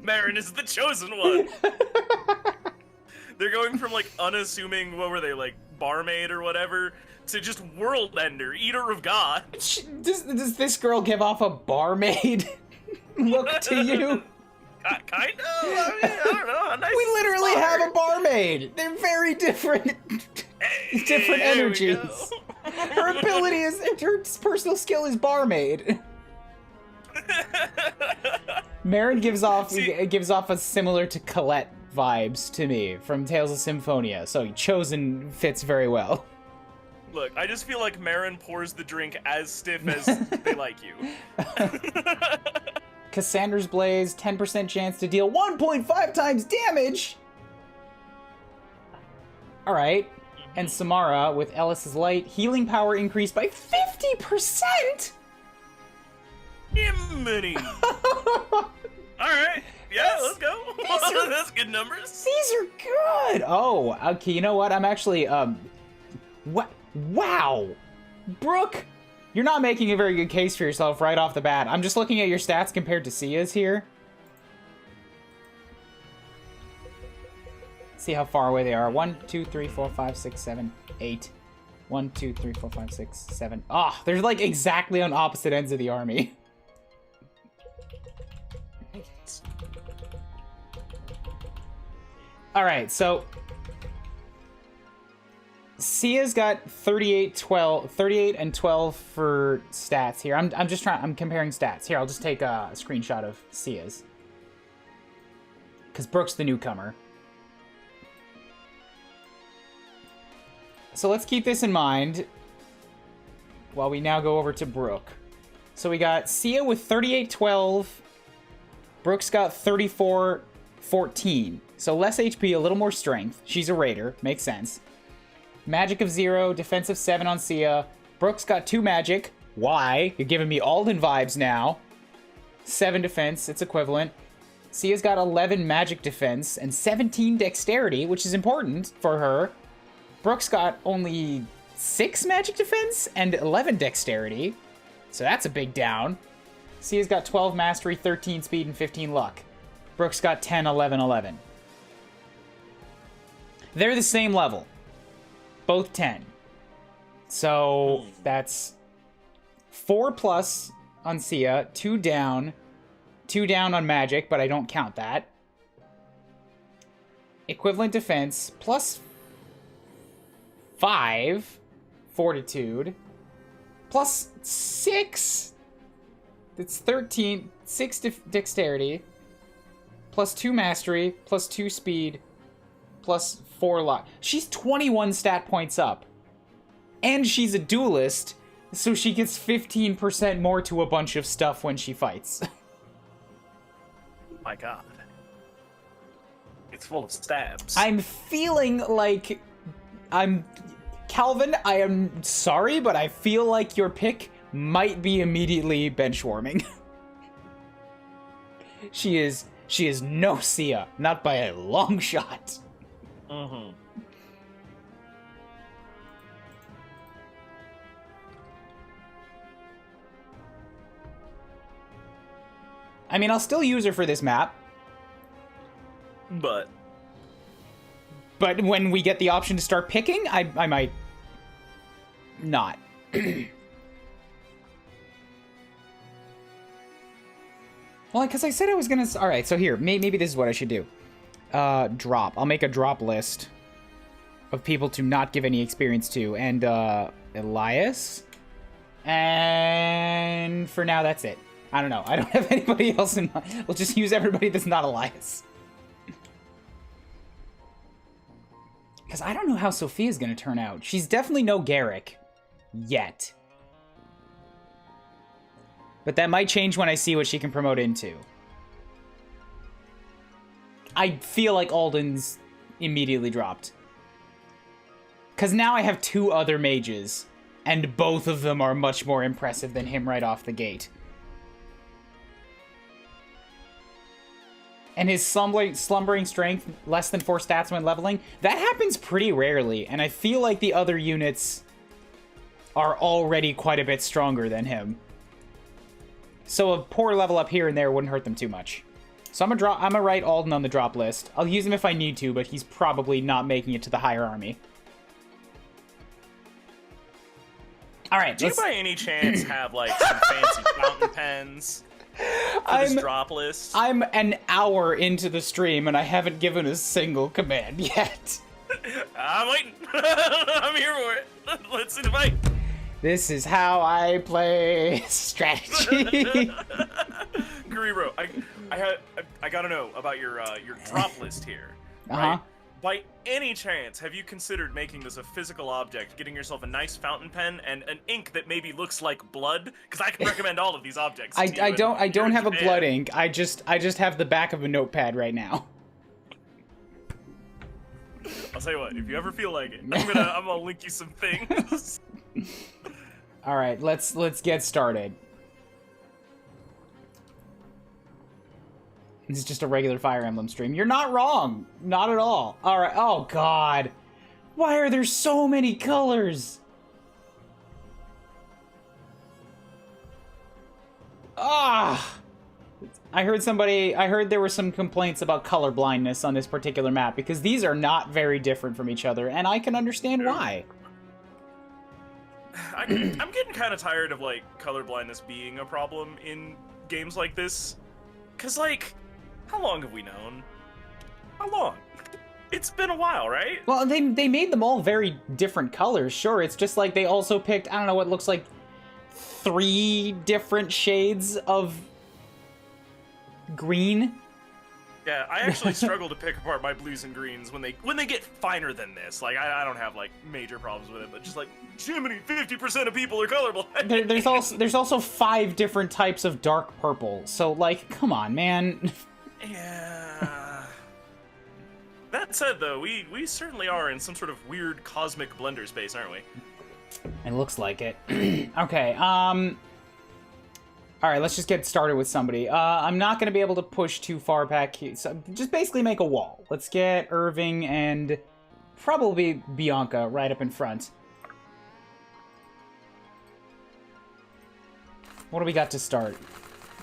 Marin is the chosen one. They're going from like unassuming, what were they, like barmaid or whatever, to just world ender, eater of God. Does this girl give off a barmaid look to you? Kind of. I mean, I don't know. A nice We literally spot. have a barmaid. They're very different, different There we energies. go. Her ability is, her personal skill is barmaid. Marin gives off a similar to Colette vibes to me from Tales of Symphonia, so Chosen fits very well. Look, I just feel like Marin pours the drink as stiff as they like you. Cassandra's Blaze, 10% chance to deal 1.5 times damage! Alright. And Samara with Ellis's Light, healing power increased by 50%! Yiminy! Alright, yeah, let's go. That's good numbers. These are good! Oh, okay, you know what? I'm actually, what? Wow! Brooke, you're not making a very good case for yourself right off the bat. I'm just looking at your stats compared to Sia's here. See how far away they are. 1, 2, 3, 4, 5, 6, 7, 8. 1, 2, 3, 4, 5, 6, 7. Ah, oh, they're like exactly on opposite ends of the army. Alright, so Sia's got 38 and 12 for stats here. I'm comparing stats. Here, I'll just take a screenshot of Sia's. Because Brooke's the newcomer. So let's keep this in mind while we now go over to Brooke. So we got Sia with 38-12. Brooke's got 34-14. So less HP, a little more strength. She's a raider. Makes sense. Magic of 0, defense of 7 on Sia. Brooke's got 2 magic. Why? You're giving me Alden vibes now. 7 defense, it's equivalent. Sia's got 11 magic defense and 17 dexterity, which is important for her. Brooke's got only 6 magic defense and 11 dexterity. So that's a big down. Sia's got 12 mastery, 13 speed, and 15 luck. Brooke's got 10, 11, 11. They're the same level. Both 10. So that's 4 plus on Sia, 2 down on magic, but I don't count that. Equivalent defense, plus 5 fortitude, plus 6, that's 13, 6 dexterity, plus 2 mastery, plus 2 speed, plus 4 luck. She's 21 stat points up. And she's a duelist, so she gets 15% more to a bunch of stuff when she fights. My God. It's full of stabs. I'm feeling like Calvin, I am sorry, but I feel like your pick might be immediately benchwarming. She is no Sia, not by a long shot. Mm-hmm. I mean, I'll still use her for this map. But when we get the option to start picking, I might not. Well, because I said I was gonna... Alright, so here, maybe this is what I should do. Drop. I'll make a drop list of people to not give any experience to. And, Elias. And for now, that's it. I don't know. I don't have anybody else in mind. We'll just use everybody that's not Elias. Because I don't know how Sophia's going to turn out. She's definitely no Garrick. Yet. But that might change when I see what she can promote into. I feel like Alden's immediately dropped. Because now I have 2 other mages, and both of them are much more impressive than him right off the gate. And his slumbering strength, less than 4 stats when leveling, that happens pretty rarely, and I feel like the other units are already quite a bit stronger than him. So a poor level up here and there wouldn't hurt them too much. So I'm gonna write Alden on the drop list. I'll use him if I need to, but he's probably not making it to the higher army. Alright, do you by any chance have, like, some fancy fountain pens for this drop list? I'm an hour into the stream, and I haven't given a single command yet. I'm waiting. I'm here for it. Let's invite. This is how I play strategy. Kuuribro, I gotta know about your drop list here. Right? By any chance, have you considered making this a physical object, getting yourself a nice fountain pen and an ink that maybe looks like blood? Because I can recommend all of these objects. I don't have a blood ink. I just have the back of a notepad right now. I'll tell you what, if you ever feel like it, I'm gonna link you some things. All right, let's get started. This is just a regular Fire Emblem stream. You're not wrong. Not at all. All right. Oh, God. Why are there so many colors? Ah. I heard there were some complaints about color blindness on this particular map because these are not very different from each other, and I can understand why. I'm getting kind of tired of, like, color blindness being a problem in games like this. Because, like, how long have we known? How long? It's been a while, right? Well, they made them all very different colors, sure. It's just like they also picked, I don't know, what looks like 3 different shades of green. Yeah, I actually struggle to pick apart my blues and greens when they get finer than this. Like, I don't have, like, major problems with it, but just like, Jiminy, 50% of people are colorblind. There's also 5 different types of dark purple, so, like, come on, man. Yeah. That said, though, we certainly are in some sort of weird cosmic blender space, aren't we? It looks like it. Okay, alright, let's just get started with somebody. I'm not going to be able to push too far back here, so just basically make a wall. Let's get Irving and probably Bianca right up in front. What do we got to start?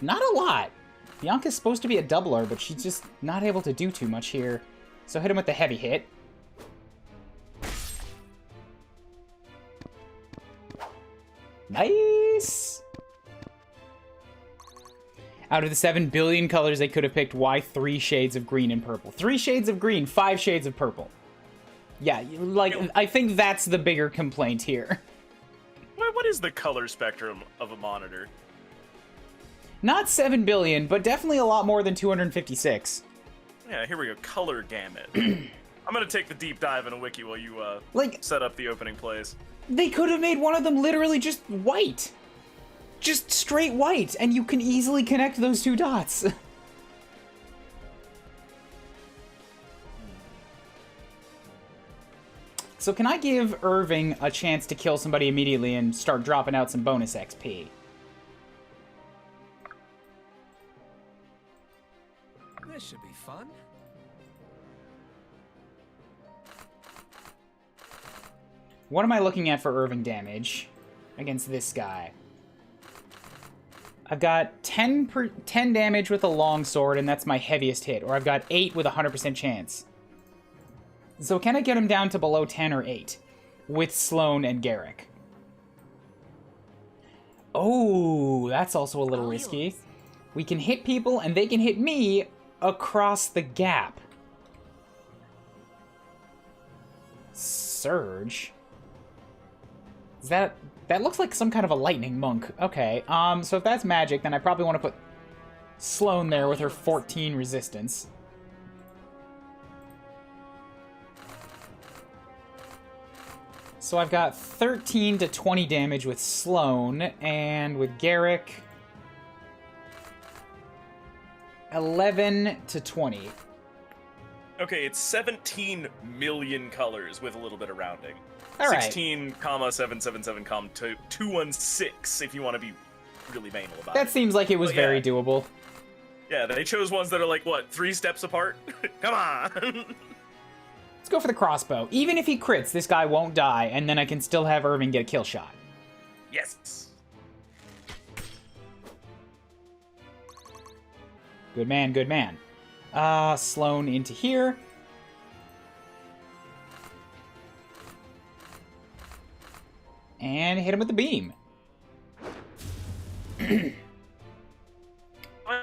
Not a lot. Bianca's supposed to be a doubler, but she's just not able to do too much here. So hit him with the heavy hit. Nice! Out of the 7 billion colors they could have picked, why 3 shades of green and purple? 3 shades of green, 5 shades of purple. Yeah, like, I think that's the bigger complaint here. What is the color spectrum of a monitor? Not 7 billion, but definitely a lot more than 256. Yeah, here we go. Color gamut. I'm gonna take the deep dive in a wiki while you set up the opening plays. They could have made one of them literally just white. Just straight white, and you can easily connect those 2 dots. So can I give Irving a chance to kill somebody immediately and start dropping out some bonus XP? This should be fun. What am I looking at for Irving damage against this guy? I've got 10 damage with a longsword, and that's my heaviest hit. Or I've got 8 with a 100% chance. So can I get him down to below 10 or 8? With Sloan and Garrick. Oh, that's also a little risky. We can hit people, and they can hit me across the gap. Surge? Is that looks like some kind of a lightning monk. Okay, so if that's magic, then I probably want to put Sloan there with her 14 resistance. So I've got 13 to 20 damage with Sloan, and with Garrick, 11 to 20. Okay, it's 17 million colors with a little bit of rounding. All right. 16,777, 216 if you want to be really banal about it. That seems like it was But yeah. very doable. Yeah, they chose ones that are like, what, 3 steps apart? Come on! Let's go for the crossbow. Even if he crits, this guy won't die, and then I can still have Irving get a kill shot. Yes! Good man, good man. Sloan into here. And hit him with the beam. I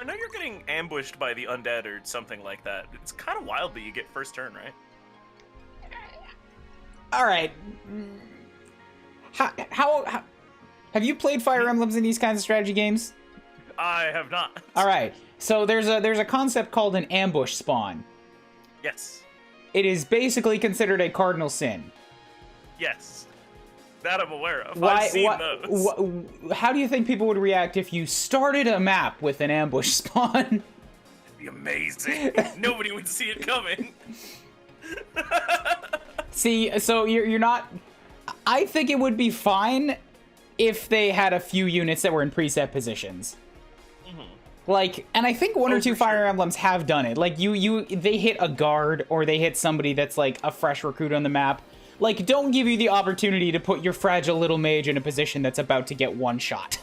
know you're getting ambushed by the undead or something like that. It's kind of wild that you get first turn, right? Alright. How have you played Fire Emblems in these kinds of strategy games? I have not. Alright. So there's a concept called an ambush spawn. Yes. It is basically considered a cardinal sin. Yes. That I'm aware of. I've seen those. How do you think people would react if you started a map with an ambush spawn? It'd be amazing. Nobody would see it coming. See, so you're not... I think it would be fine if they had a few units that were in preset positions. Like, and I think one or two Fire Emblems have done it. Like, they hit a guard, or they hit somebody that's, like, a fresh recruit on the map. Like, don't give you the opportunity to put your fragile little mage in a position that's about to get one shot.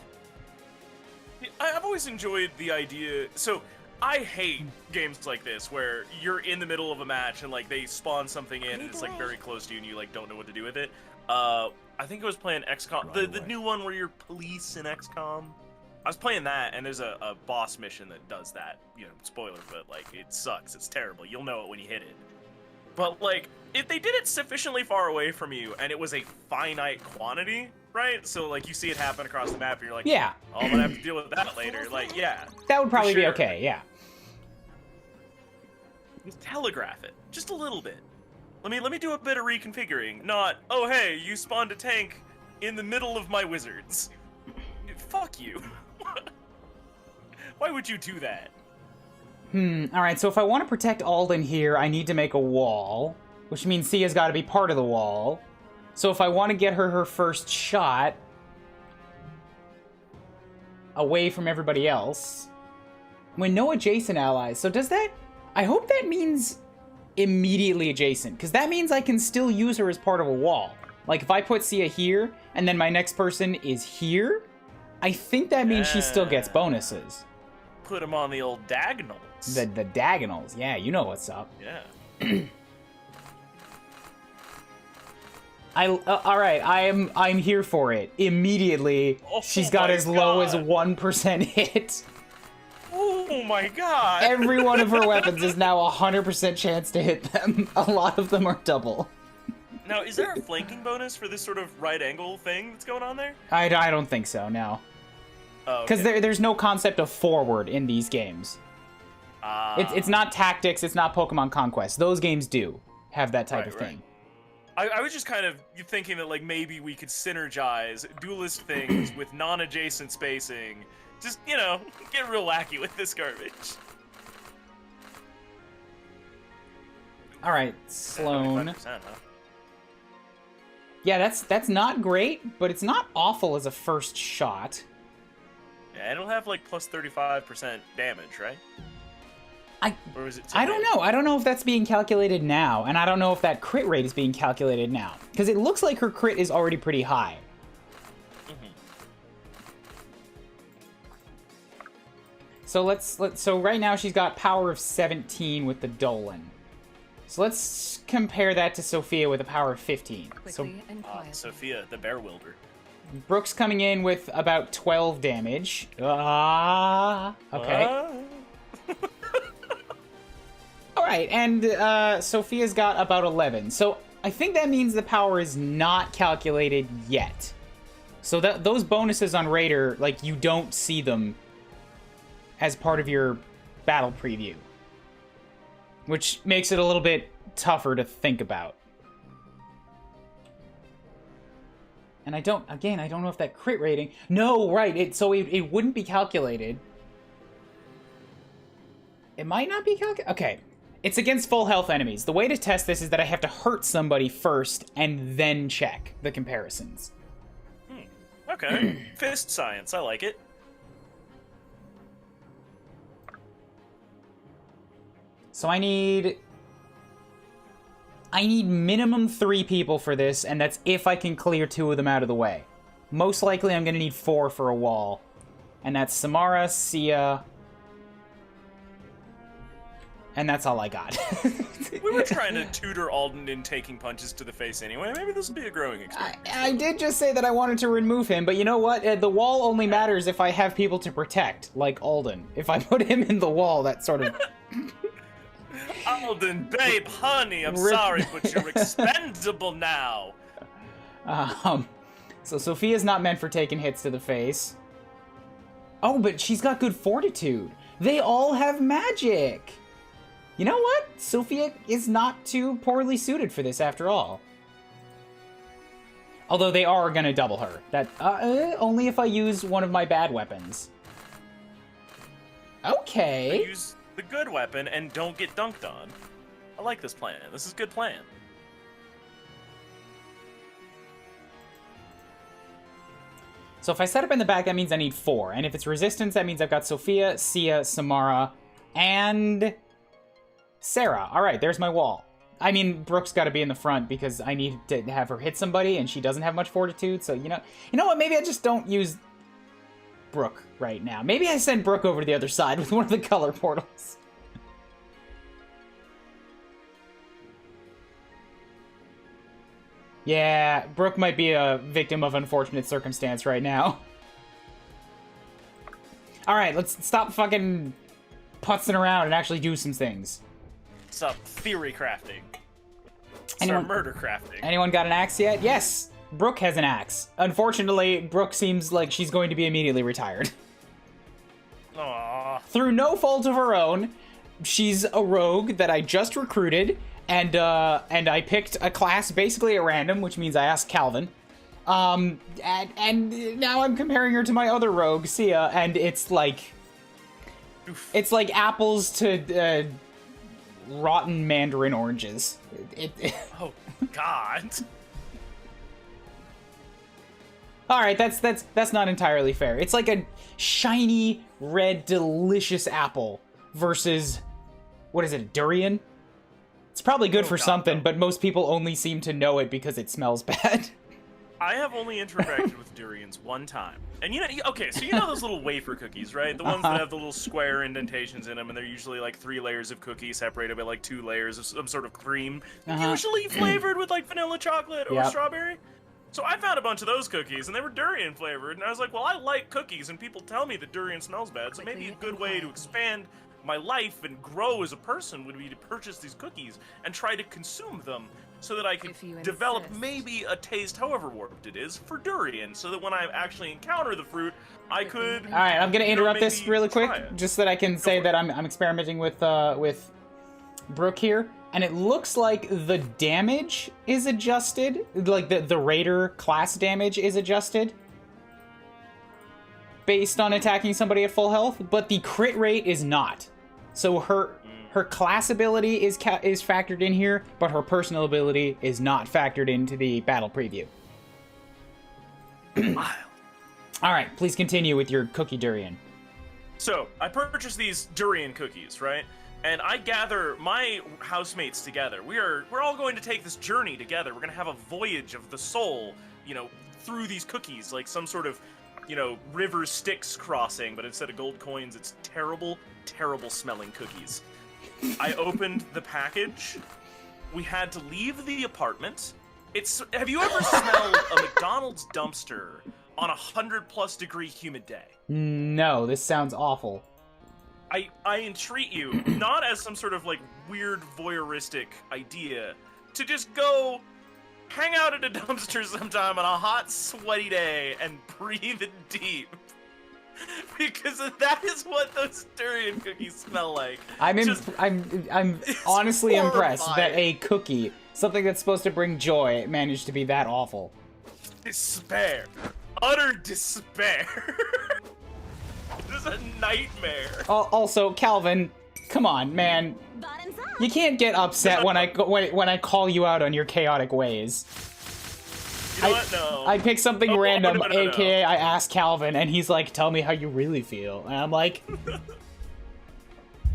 I've always enjoyed the idea... So, I hate games like this, where you're in the middle of a match, and, like, they spawn something in, and it's, like, very close to you, and you, like, don't know what to do with it. I think I was playing XCOM... The new one where you're police in XCOM... I was playing that, and there's a boss mission that does that. You know, spoiler, but, like, it sucks. It's terrible. You'll know it when you hit it. But, like, if they did it sufficiently far away from you, and it was a finite quantity, right? So, like, you see it happen across the map, and you're like, yeah. Oh, I'm gonna have to deal with that later. Like, yeah. That would probably be okay, yeah. Just telegraph it. Just a little bit. Let me do a bit of reconfiguring. Not, oh, hey, you spawned a tank in the middle of my wizards. Fuck you. Why would you do that? Alright, so if I want to protect Alden here, I need to make a wall, which means Sia's got to be part of the wall. So if I want to get her first shot away from everybody else, when no adjacent allies, so does that... I hope that means immediately adjacent, because that means I can still use her as part of a wall. Like, if I put Sia here, and then my next person is here, I think that means she still gets bonuses. Put him on the old diagonals. The diagonals, yeah, you know what's up. Yeah. All right, I'm here for it. Immediately, she's got as low as 1% hit. Oh my god! Every one of her weapons is now 100% chance to hit them. A lot of them are double. Now, is there a flanking bonus for this sort of right angle thing that's going on there? I don't think so, no. Because there's no concept of forward in these games. It's not tactics, it's not Pokemon Conquest. Those games do have that type of thing. I was just kind of thinking that, like, maybe we could synergize duelist things with non-adjacent spacing. Just, you know, get real wacky with this garbage. Alright, Sloan. 25%, huh? Yeah, that's not great, but it's not awful as a first shot. Yeah, it'll have, like, plus 35% damage, right? Or is it I don't know. I don't know if that's being calculated now, and I don't know if that crit rate is being calculated now. Because it looks like her crit is already pretty high. So so right now she's got power of 17 with the Dolan. So let's compare that to Sophia with a power of 15. Sophia, the bear wilder. Brooke's coming in with about 12 damage. Okay. Alright, and Sophia's got about 11. So I think that means the power is not calculated yet. So those bonuses on Raider, like, you don't see them as part of your battle preview. Which makes it a little bit tougher to think about. And I don't know if that crit rating... No, right, so it wouldn't be calculated. It might not be calculated? Okay. It's against full health enemies. The way to test this is that I have to hurt somebody first and then check the comparisons. Okay. Fist science, I like it. So I need minimum 3 people for this, and that's if I can clear 2 of them out of the way. Most likely I'm gonna need 4 for a wall. And that's Samara, Sia, and that's all I got. We were trying to tutor Alden in taking punches to the face anyway. Maybe this will be a growing experience. I did just say that I wanted to remove him, but you know what? The wall only matters if I have people to protect, like Alden. If I put him in the wall, that sort of... Alden, babe, honey, I'm sorry, but you're expendable now. So Sophia's not meant for taking hits to the face. Oh, but she's got good fortitude. They all have magic. You know what? Sophia is not too poorly suited for this after all. Although they are gonna double her. That only if I use one of my bad weapons. Okay. Use the good weapon and don't get dunked on. I like this plan. This is a good plan. So if I set up in the back, that means I need 4. And if it's resistance, that means I've got Sophia, Sia, Samara, and Sarah. All right, there's my wall. I mean, Brooke's got to be in the front because I need to have her hit somebody, and she doesn't have much fortitude. So, you know what? Maybe I just don't use Brooke right now. Maybe I send Brooke over to the other side with one of the color portals. Yeah, Brooke might be a victim of unfortunate circumstance right now. Alright, let's stop fucking putzing around and actually do some things. Stop theory crafting. Anyone, Start murder crafting. Anyone got an axe yet? Yes! Brooke has an axe. Unfortunately, Brooke seems like she's going to be immediately retired. Aww. Through no fault of her own, she's a rogue that I just recruited, and I picked a class basically at random, which means I asked Calvin. And now I'm comparing her to my other rogue, Sia, and it's like... Oof. It's like apples to rotten mandarin oranges. Oh, God. Alright, that's not entirely fair. It's like a shiny, red, delicious apple versus... What is it, a durian? It's probably good for something, but most people only seem to know it because it smells bad. I have only interacted with durians one time. And okay, so you know those little wafer cookies, right? The ones that have the little square indentations in them, and they're usually like 3 layers of cookie separated by like 2 layers of some sort of cream, usually flavored with like vanilla chocolate or strawberry. So I found a bunch of those cookies, and they were durian flavored, and I was like, well, I like cookies, and people tell me that durian smells bad, so maybe a good way to expand my life and grow as a person would be to purchase these cookies and try to consume them so that I could develop maybe a taste, however warped it is, for durian, so that when I actually encounter the fruit, I could... Alright, I'm gonna interrupt this really quick, just so that I can say that I'm experimenting with Brooke here, and it looks like the damage is adjusted, like the Raider class damage is adjusted based on attacking somebody at full health, but the crit rate is not. So her class ability is factored in here, but her personal ability is not factored into the battle preview. Alright, please continue with your cookie durian. So, I purchased these durian cookies, right? And I gather my housemates together. We're all going to take this journey together. We're going to have a voyage of the soul, through these cookies, like some sort of, river Styx crossing, but instead of gold coins, it's terrible, terrible smelling cookies. I opened the package. We had to leave the apartment. Have you ever smelled a McDonald's dumpster on 100+ degree humid day? No, this sounds awful. I entreat you, not as some sort of like weird voyeuristic idea, to just go hang out at a dumpster sometime on a hot, sweaty day and breathe it deep. Because that is what those durian cookies smell like. I'm honestly impressed that a cookie, something that's supposed to bring joy, managed to be that awful. Despair. Utter despair. This is a nightmare. Also, Calvin, Come on, man. You can't get upset when I call you out on your chaotic ways. You know what? No. I pick something Oh, random, no. aka I ask Calvin, and he's like, "Tell me how you really feel," and I'm like,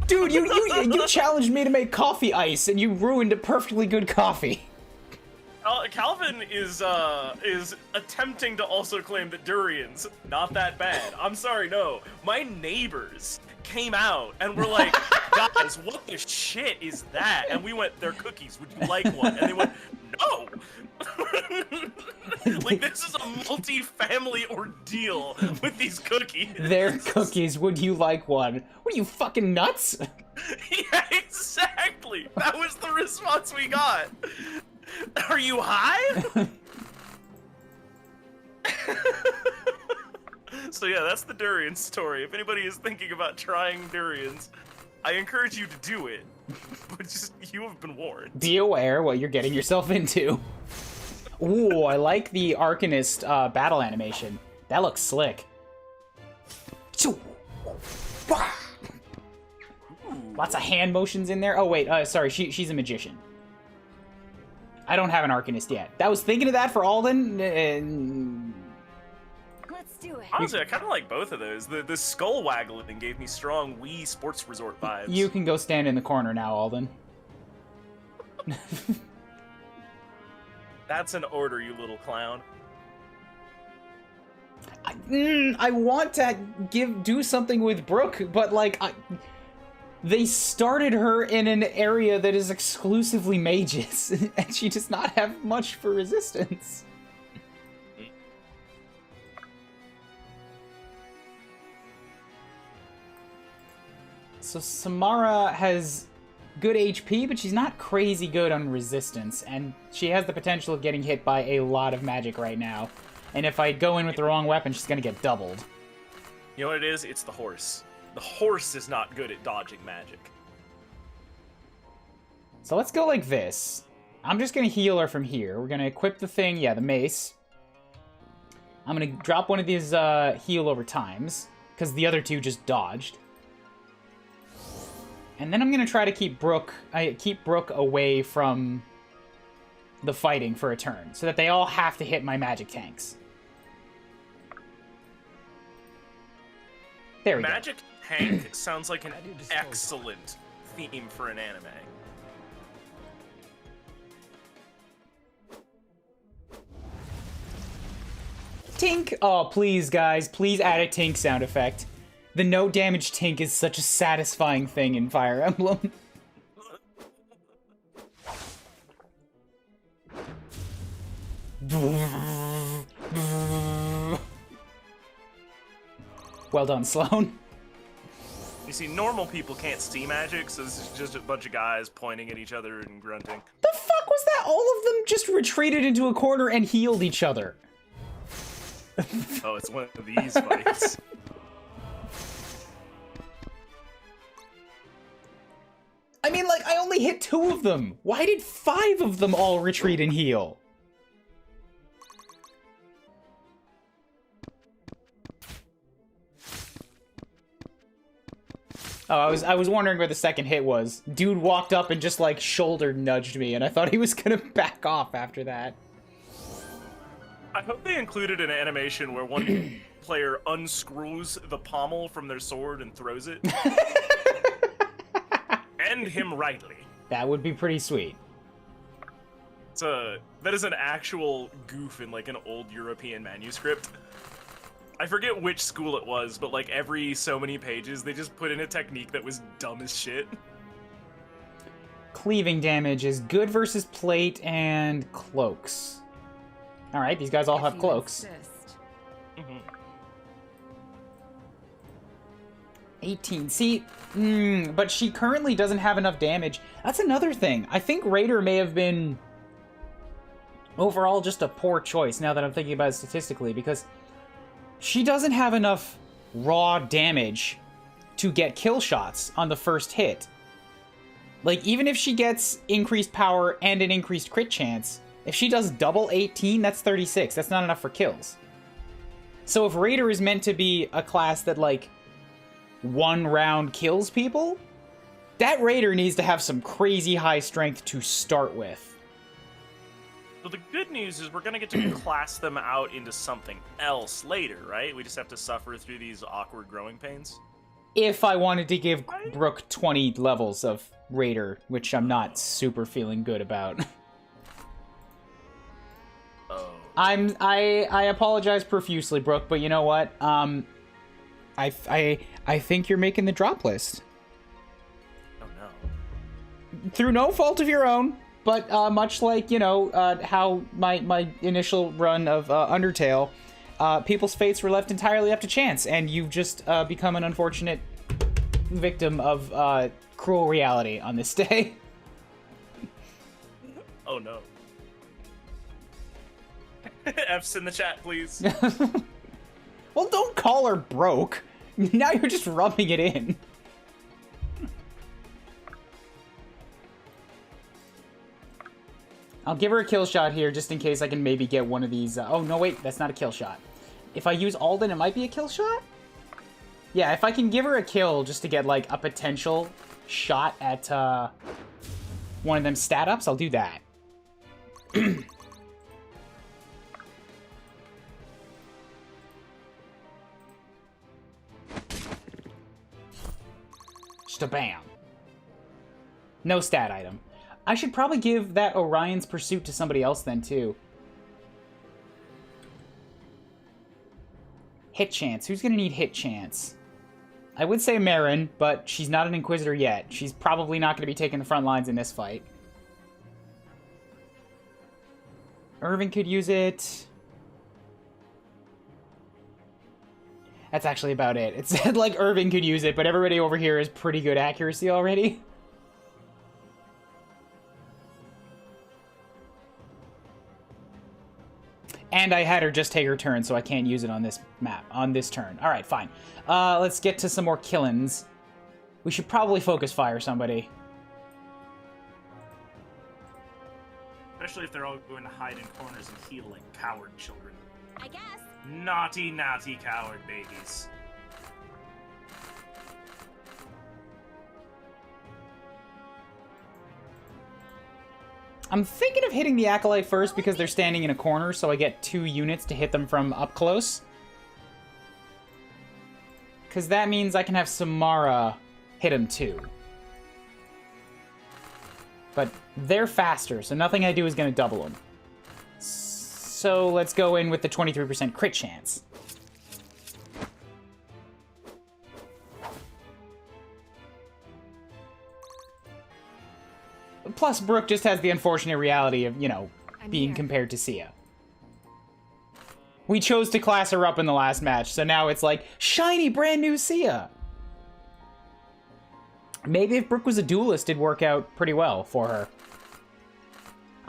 "Dude, you challenged me to make coffee ice, and you ruined a perfectly good coffee." Calvin is attempting to also claim that durians not that bad. I'm sorry, no. My neighbors came out and were like, "Guys, what the shit is that?" And we went, "They're cookies. Would you like one?" And they went, "No." Like, this is a multi-family ordeal with these cookies. They're cookies. Would you like one? What are you, fucking nuts? Yeah, exactly. That was the response we got. Are you high? So yeah, that's the durian story. If anybody is thinking about trying durians, I encourage you to do it. But just, you have been warned. Be aware what you're getting yourself into. Ooh, I like the Arcanist battle animation. That looks slick. Lots of hand motions in there. Oh wait, sorry, she's a magician. I don't have an Arcanist yet. I was thinking of that for Alden. Let's do it. Honestly, I kind of like both of those. The skull waggling gave me strong Wii Sports Resort vibes. You can go stand in the corner now, Alden. That's an order, you little clown. I want to do something with Brooke, but like, they started her in an area that is exclusively mages, and she does not have much for resistance. So Samara has good HP, but she's not crazy good on resistance, and she has the potential of getting hit by a lot of magic right now. And if I go in with the wrong weapon, she's gonna get doubled. You know what it is? It's the horse. The horse is not good at dodging magic. So let's go like this. I'm just gonna heal her from here. We're gonna equip the thing, yeah, the mace. I'm gonna drop one of these heal over times, because the other two just dodged. And then I'm gonna try to keep Brooke away from the fighting for a turn, so that they all have to hit my magic tanks. There we go. Magic tank sounds like an excellent theme for an anime. Tink! Oh, please, guys, please add a tink sound effect. The no damage tink is such a satisfying thing in Fire Emblem. Well done, Sloan. You see, normal people can't see magic, so this is just a bunch of guys pointing at each other and grunting. The fuck was that? All of them just retreated into a corner and healed each other. Oh, it's one of these fights. I mean, like, I only hit 2 of them. Why did 5 of them all retreat and heal? Oh, I was wondering where the second hit was. Dude walked up and just, like, shoulder nudged me, and I thought he was gonna back off after that. I hope they included an animation where one player unscrews the pommel from their sword and throws it. End him rightly. That would be pretty sweet. That is an actual goof in, like, an old European manuscript. I forget which school it was, but, like, every so many pages, they just put in a technique that was dumb as shit. Cleaving damage is good versus plate and cloaks. Alright, these guys all have cloaks. 18. See, but she currently doesn't have enough damage. That's another thing. I think Raider may have been overall just a poor choice now that I'm thinking about it statistically, because she doesn't have enough raw damage to get kill shots on the first hit. Like, even if she gets increased power and an increased crit chance, if she does double 18, that's 36. That's not enough for kills. So if Raider is meant to be a class that, like, one round kills people, That raider needs to have some crazy high strength to start with. So the good news is we're gonna get to class them out into something else later, right? We just have to suffer through these awkward growing pains. If I wanted to give Brooke 20 levels of raider, which I'm not super feeling good about. Oh. I apologize profusely, Brooke, but you know what? I think you're making the drop list. Oh no. Through no fault of your own, but much like, you know, how my initial run of Undertale, people's fates were left entirely up to chance, and you've just become an unfortunate victim of cruel reality on this day. Oh no. F's in the chat, please. Well, don't call her broke. Now you're just rubbing it in. I'll give her a kill shot here just in case I can maybe get one of these. Oh, no, wait, that's not a kill shot. If I use Alden, it might be a kill shot? Yeah, if I can give her a kill just to get, like, a potential shot at one of them stat ups, I'll do that. Just a bam. No stat item. I should probably give that Orion's Pursuit to somebody else then, too. Hit chance. Who's gonna need hit chance? I would say Marin, but she's not an Inquisitor yet. She's probably not gonna be taking the front lines in this fight. Irving could use it. That's actually about it. It said, like, Irving could use it, but everybody over here is pretty good accuracy already. And I had her just take her turn, so I can't use it on this map, on this turn. Alright, fine. Let's get to some more killings. We should probably focus fire somebody. Especially if they're all going to hide in corners and heal like coward children. I guess. Naughty, naughty coward babies. I'm thinking of hitting the Acolyte first because they're standing in a corner, so I get 2 units to hit them from up close. Because that means I can have Samara hit him too. But they're faster, so nothing I do is going to double them. So let's go in with the 23% crit chance. Plus, Brooke just has the unfortunate reality of, you know, being compared to Sia. We chose to class her up in the last match, so now it's like, shiny, brand new Sia! Maybe if Brooke was a duelist, it'd work out pretty well for her.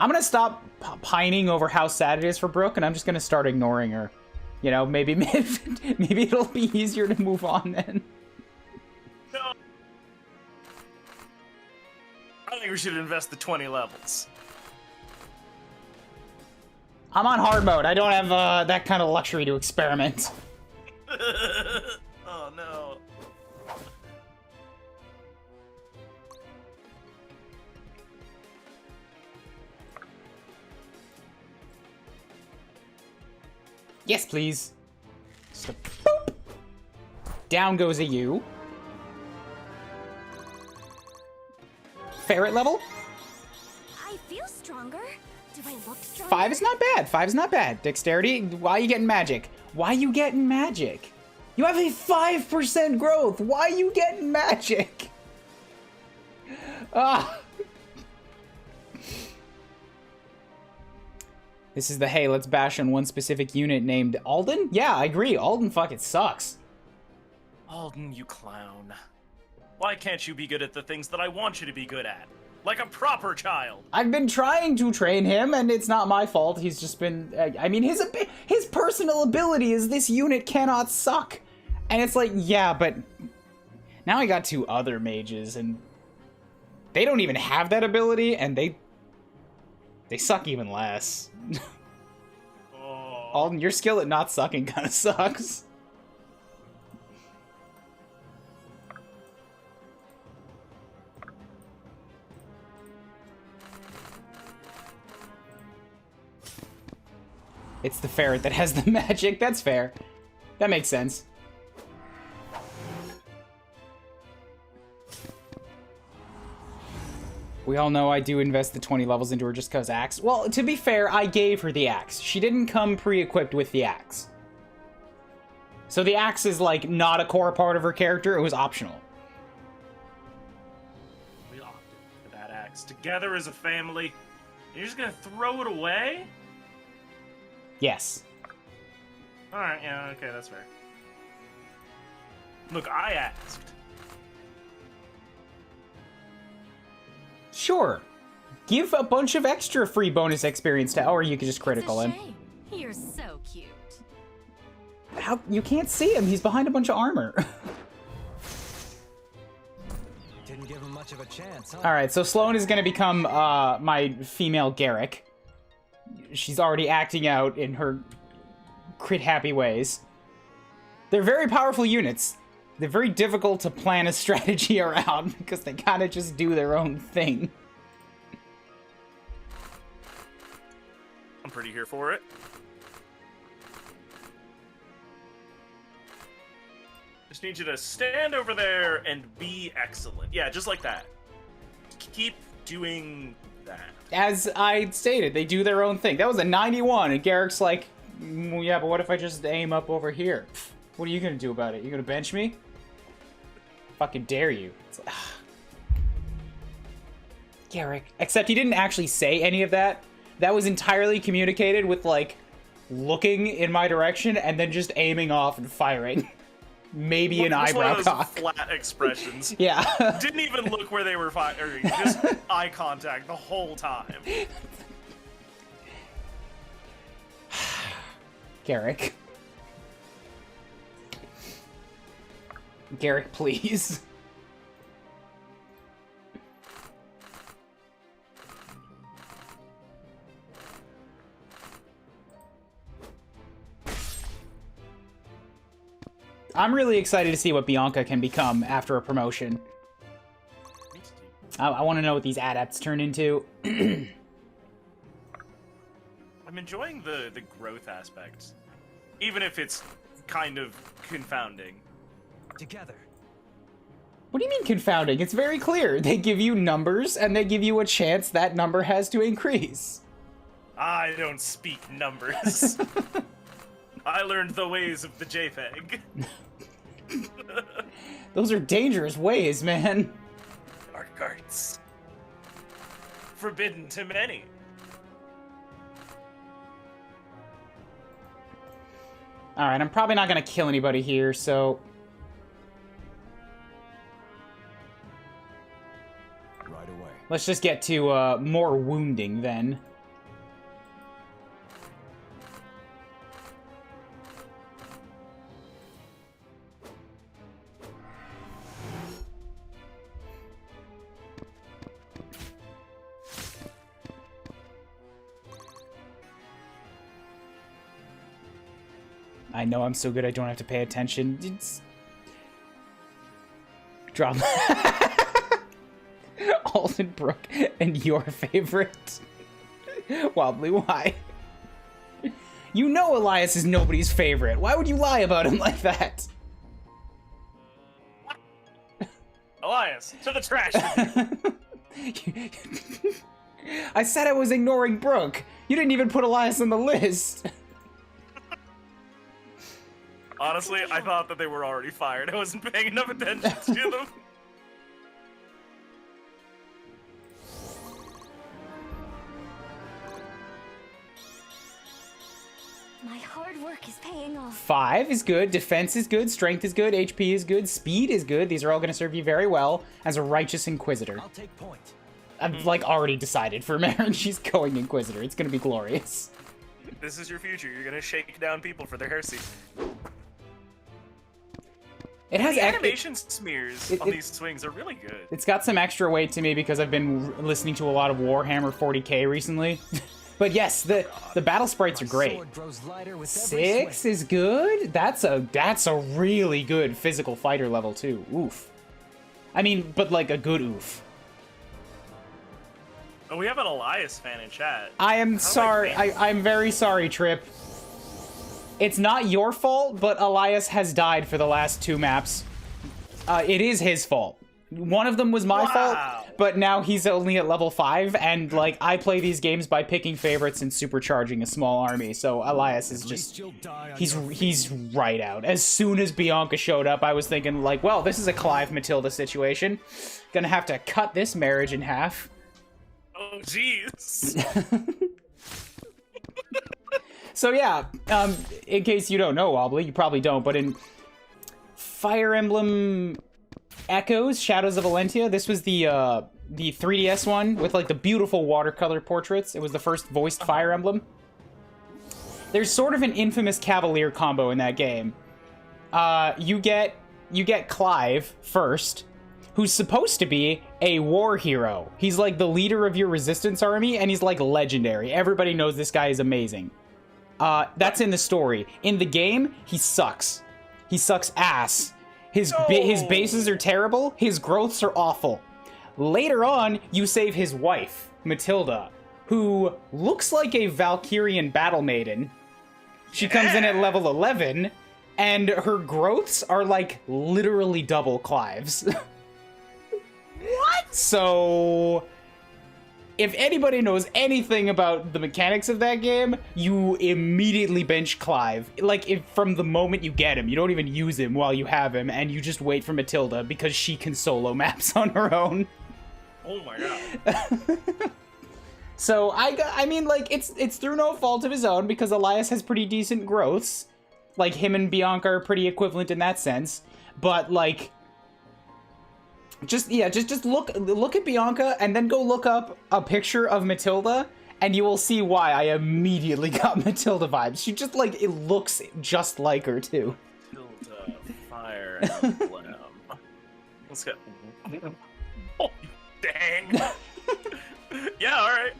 I'm gonna stop pining over how sad it is for Brooke, and I'm just gonna start ignoring her. You know, maybe it'll be easier to move on then. No. I think we should invest the 20 levels. I'm on hard mode. I don't have that kind of luxury to experiment. Oh no. Yes, please. Just a boop. Down goes a U. Ferret level? I feel stronger. Do I look stronger? 5 is not bad. 5 is not bad. Dexterity, why are you getting magic? Why you getting magic? You have a 5% growth. Why you getting magic? Ah. This is the, hey, let's bash on one specific unit named Alden? Yeah, I agree. Alden fucking sucks. Alden, you clown. Why can't you be good at the things that I want you to be good at? Like a proper child. I've been trying to train him, and it's not my fault. He's just been... I mean, his personal ability is this unit cannot suck. And it's like, yeah, but... Now I got 2 other mages, and... They don't even have that ability, and they suck even less. Oh. Alden, your skill at not sucking kind of sucks. It's the ferret that has the magic. That's fair. That makes sense. We all know I do invest the 20 levels into her just because axe. Well, to be fair, I gave her the axe. She didn't come pre-equipped with the axe. So the axe is, like, not a core part of her character. It was optional. We opted for that axe together as a family. You're just gonna throw it away? Yes. Alright, yeah, okay, that's fair. Look, I asked. Sure. Give a bunch of extra free bonus experience to, or you could just critical him. Shame. You're so cute. How, you can't see him. He's behind a bunch of armor. Didn't give him much of a chance, huh? All right, so Sloane is going to become my female Garrick. She's already acting out in her crit-happy ways. They're very powerful units. They're very difficult to plan a strategy around because they kind of just do their own thing. I'm pretty here for it. Just need you to stand over there and be excellent. Yeah, just like that. Keep doing that. As I stated, they do their own thing. That was a 91, and Garrick's like, yeah, but what if I just aim up over here? Pfft, what are you going to do about it? You going to bench me? Fucking dare you. It's like, Garrick. Except he didn't actually say any of that. That was entirely communicated with, like, looking in my direction and then just aiming off and firing. Maybe an eyebrow cock. Flat expressions. Yeah. Didn't even look where they were firing. Just eye contact the whole time. Garrick. Garrick, please. I'm really excited to see what Bianca can become after a promotion. I want to know what these adepts turn into. I'm enjoying the growth aspect. Even if it's kind of confounding. Together. What do you mean confounding? It's very clear. They give you numbers, and they give you a chance that number has to increase. I don't speak numbers. I learned the ways of the JPEG. Those are dangerous ways, man. Dark arts. Forbidden to many. Alright, I'm probably not gonna kill anybody here, so... Right away. let's just get to more wounding, then. I know I'm so good I don't have to pay attention. It's... Drop. Alden Brook and your favorite. Wobbly, why? You know Elias is nobody's favorite. Why would you lie about him like that? Elias, to the trash with you. I said I was ignoring Brooke. You didn't even put Elias on the list. Honestly, I thought that they were already fired. I wasn't paying enough attention to them. My hard work is paying off. 5 is good, defense is good, strength is good, HP is good, speed is good. These are all going to serve you very well as a righteous Inquisitor. I'll take point. I've, like, already decided for Marin. She's going Inquisitor. It's going to be glorious. This is your future. You're gonna shake down people for their hairsuit. It has The animation smears on it- these swings are really good. It's got some extra weight to me because I've been listening to a lot of Warhammer 40k recently. But yes, the battle sprites are great. Sword grows lighter with every 6 swing. is good. That's a really good physical fighter level too. Oof. I mean, but like a good oof. Oh, we have an Elias fan in chat. I am like sorry. fans. I'm very sorry, Trip. It's not your fault, but Elias has died for the last 2 maps. It is his fault. One of them was my fault, but now he's only at level 5, and, like, I play these games by picking favorites and supercharging a small army, so Elias is just... He's right out. As soon as Bianca showed up, I was thinking, like, well, this is a Clive-Matilda situation. Gonna have to cut this marriage in half. Oh, jeez. So, yeah, in case you don't know, Wobbly, you probably don't, but in Fire Emblem... Echoes, Shadows of Valentia. This was the 3DS one with like the beautiful watercolor portraits. It was the first voiced Fire Emblem. There's sort of an infamous Cavalier combo in that game. You get Clive first, who's supposed to be a war hero. He's like the leader of your resistance army, and he's like legendary. Everybody knows this guy is amazing. That's in the story. In the game, he sucks. He sucks ass. His bases are terrible. His growths are awful. Later on, you save his wife, Matilda, who looks like a Valkyrian battle maiden. She comes in at level 11, and her growths are like literally double Clive's. What? So... if anybody knows anything about the mechanics of that game, you immediately bench Clive. Like, from the moment you get him, you don't even use him while you have him, and you just wait for Matilda because she can solo maps on her own. Oh my god. So, I mean, like, it's through no fault of his own, because Elias has pretty decent growths. Like, him and Bianca are pretty equivalent in that sense. But, like... Just look at Bianca and then go look up a picture of Matilda, and you will see why I immediately got Matilda vibes. She just, like, it looks just like her, too. Matilda, Fire Emblem. Let's go. Oh, dang. Yeah, alright.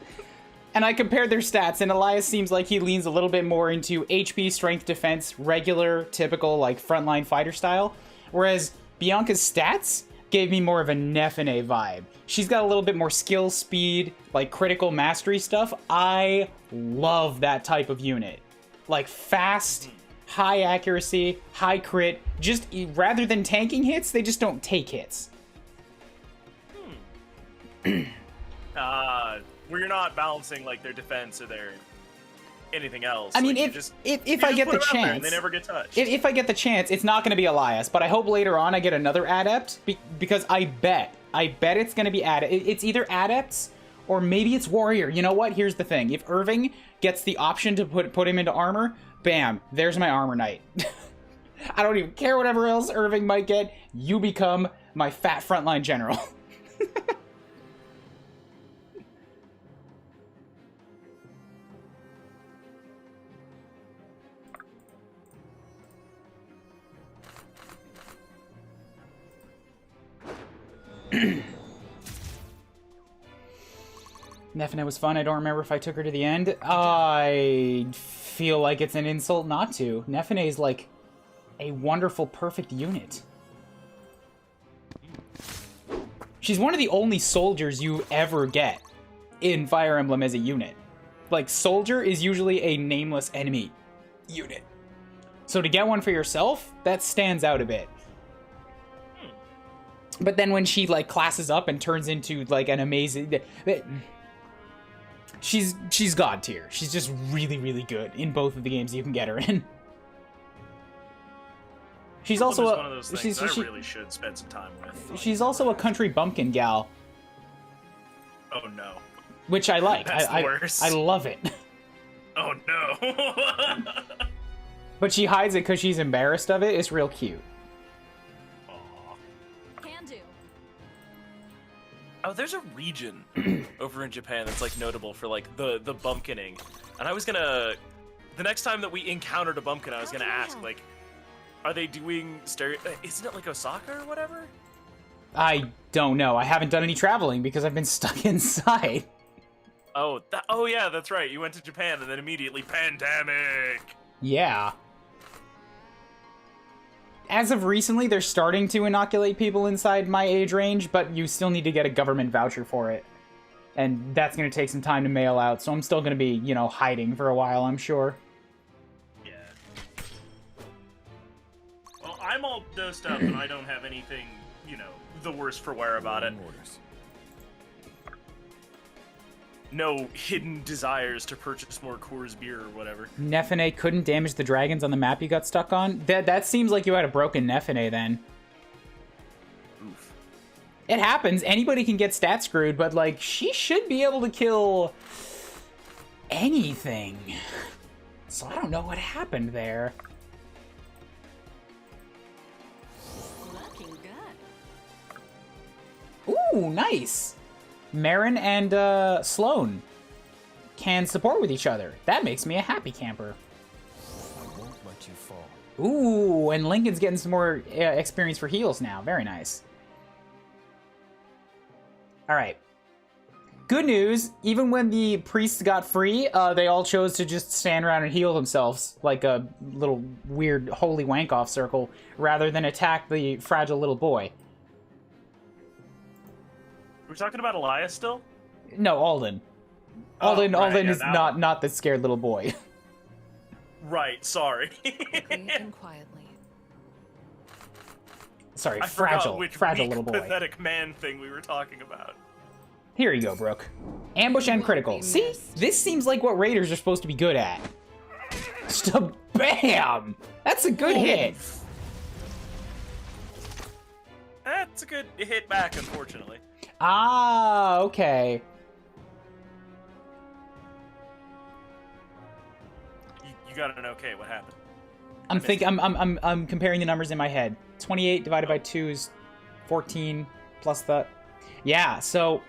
And I compared their stats, and Elias seems like he leans a little bit more into HP, strength, defense, regular, typical, like, frontline fighter style. Whereas Bianca's stats... gave me more of a Nefene vibe. She's got a little bit more skill, speed, like critical mastery stuff. I love that type of unit. Like fast, high accuracy, high crit. Just rather than tanking hits, they just don't take hits. Where you're not balancing like their defense or their anything else. I mean, like, if I get the chance, and they never get touched. If I get the chance, it's not going to be Elias, but I hope later on I get another adept because I bet it's going to be adept. It's either adepts or maybe it's warrior. You know what? Here's the thing: if Irving gets the option to put him into armor, bam, there's my armor knight. I don't even care whatever else Irving might get. You become my fat frontline general. Nefene was fun. I don't remember if I took her to the end. I feel like it's an insult not to. Nefene is like a wonderful, perfect unit. She's one of the only soldiers you ever get in Fire Emblem as a unit. Like, soldier is usually a nameless enemy unit. So to get one for yourself, that stands out a bit. But then when she, like, classes up and turns into, like, an amazing... She's god tier. She's just really, really good in both of the games you can get her in. She's also one of those things I really should spend some time with. She's also a country bumpkin gal. Oh no. Which I like. That's worse. I love it. Oh no. But she hides it because she's embarrassed of it. It's real cute. Can do. Oh, there's a region over in Japan that's like notable for like the bumpkining, and I was gonna, the next time that we encountered a bumpkin, I was gonna ask like, are they doing isn't it like Osaka or whatever? I don't know. I haven't done any traveling because I've been stuck inside. Oh, oh yeah, that's right. You went to Japan and then immediately pandemic. Yeah. As of recently, they're starting to inoculate people inside my age range, but you still need to get a government voucher for it. And that's going to take some time to mail out, so I'm still going to be, you know, hiding for a while, I'm sure. Yeah. dosed up, and I don't have anything, you know, the worse for wear about it. Orders. No hidden desires to purchase more Coors beer or whatever. Nefene couldn't damage the dragons on the map you got stuck on? That seems like you had a broken Nefene then. Oof. It happens. Anybody can get stat screwed, but, like, she should be able to kill anything. So I don't know what happened there. Looking good. Ooh, nice. Marin and Sloane can support with each other. That makes me a happy camper. I won't let you fall. Ooh, and Lincoln's getting some more experience for heals now. Very nice. All right. Good news, even when the priests got free, they all chose to just stand around and heal themselves like a little weird holy wank-off circle rather than attack the fragile little boy. We're talking about Elias still? No, Alden. Oh, Alden, right, Alden yeah, is that not the scared little boy. Right, sorry. Quickly and quietly. Sorry, I forgot fragile which fragile weak, little boy. pathetic man thing we were talking about. Here you go, Brooke. Ambush and Won't critical. be See? missed. This seems like what raiders are supposed to be good at. Just a bam! That's a good hit. That's a good hit back, unfortunately. Ah, okay. You got an okay. What happened? I'm comparing the numbers in my head. 28 divided by 2 is 14 plus the... Yeah, so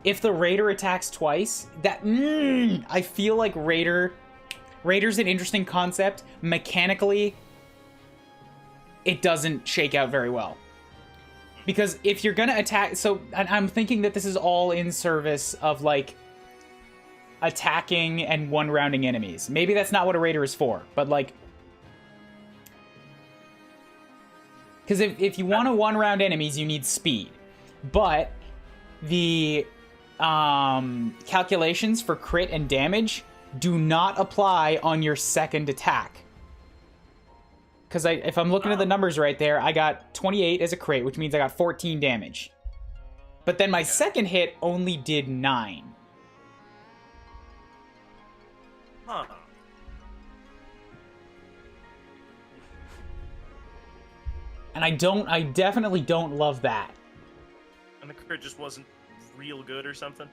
if the raider attacks twice, that... I feel like Raider's an interesting concept. Mechanically, it doesn't shake out very well. Because if you're gonna attack... So, I'm thinking that this is all in service of, like, attacking and one-rounding enemies. Maybe that's not what a raider is for, but, like... Because if you want to one-round enemies, you need speed. But the calculations for crit and damage do not apply on your second attack. Because if I'm looking at the numbers right there, I got 28 as a crit, which means I got 14 damage. But then my second hit only did 9. Huh. And I definitely don't love that. And the crit just wasn't real good or something?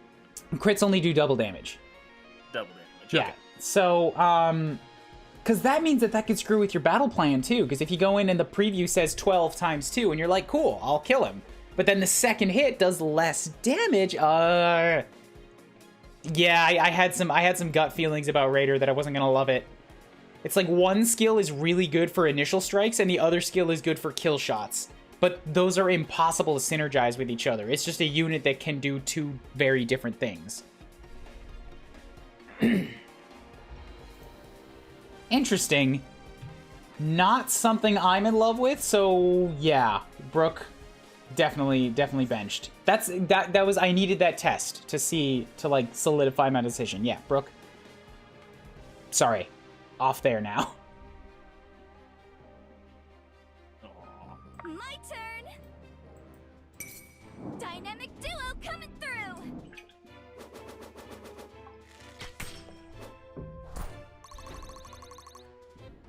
Crits only do double damage. Double damage. Yeah. Okay. So, because that means that could screw with your battle plan, too. Because if you go in and the preview says 12 times 2, and you're like, cool, I'll kill him. But then the second hit does less damage. Yeah, I had some gut feelings about Raider that I wasn't gonna love it. It's like one skill is really good for initial strikes, and the other skill is good for kill shots. But those are impossible to synergize with each other. It's just a unit that can do two very different things. Interesting. Not something I'm in love with, so yeah, Brooke definitely benched. That was I needed that test to like solidify my decision. Yeah, Brooke. Sorry. Off there now. My turn. Dynamic duo coming through.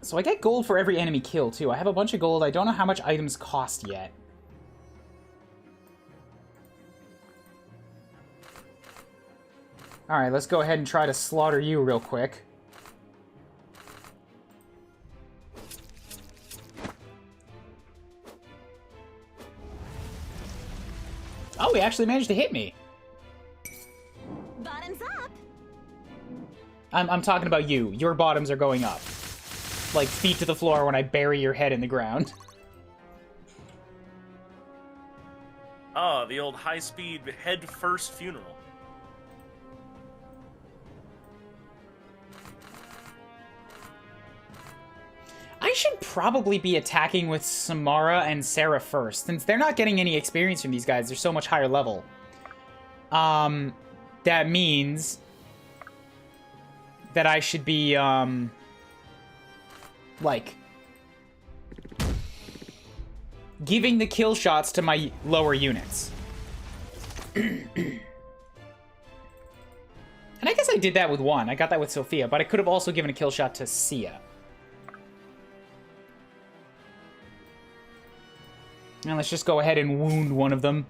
So I get gold for every enemy kill, too. I have a bunch of gold. I don't know how much items cost yet. Alright, let's go ahead and try to slaughter you real quick. Oh, he actually managed to hit me. Bottoms up. I'm talking about you. Your bottoms are going up. Like feet to the floor when I bury your head in the ground. Oh, the old high-speed head-first funeral. I should probably be attacking with Samara and Sarah first, since they're not getting any experience from these guys. They're so much higher level. That means that I should be, like... I should be, like, 100% giving the kill shots to my lower units. And I guess I did that with one. I got that with Sophia, but I could have also given a kill shot to Sia. And let's just go ahead and wound one of them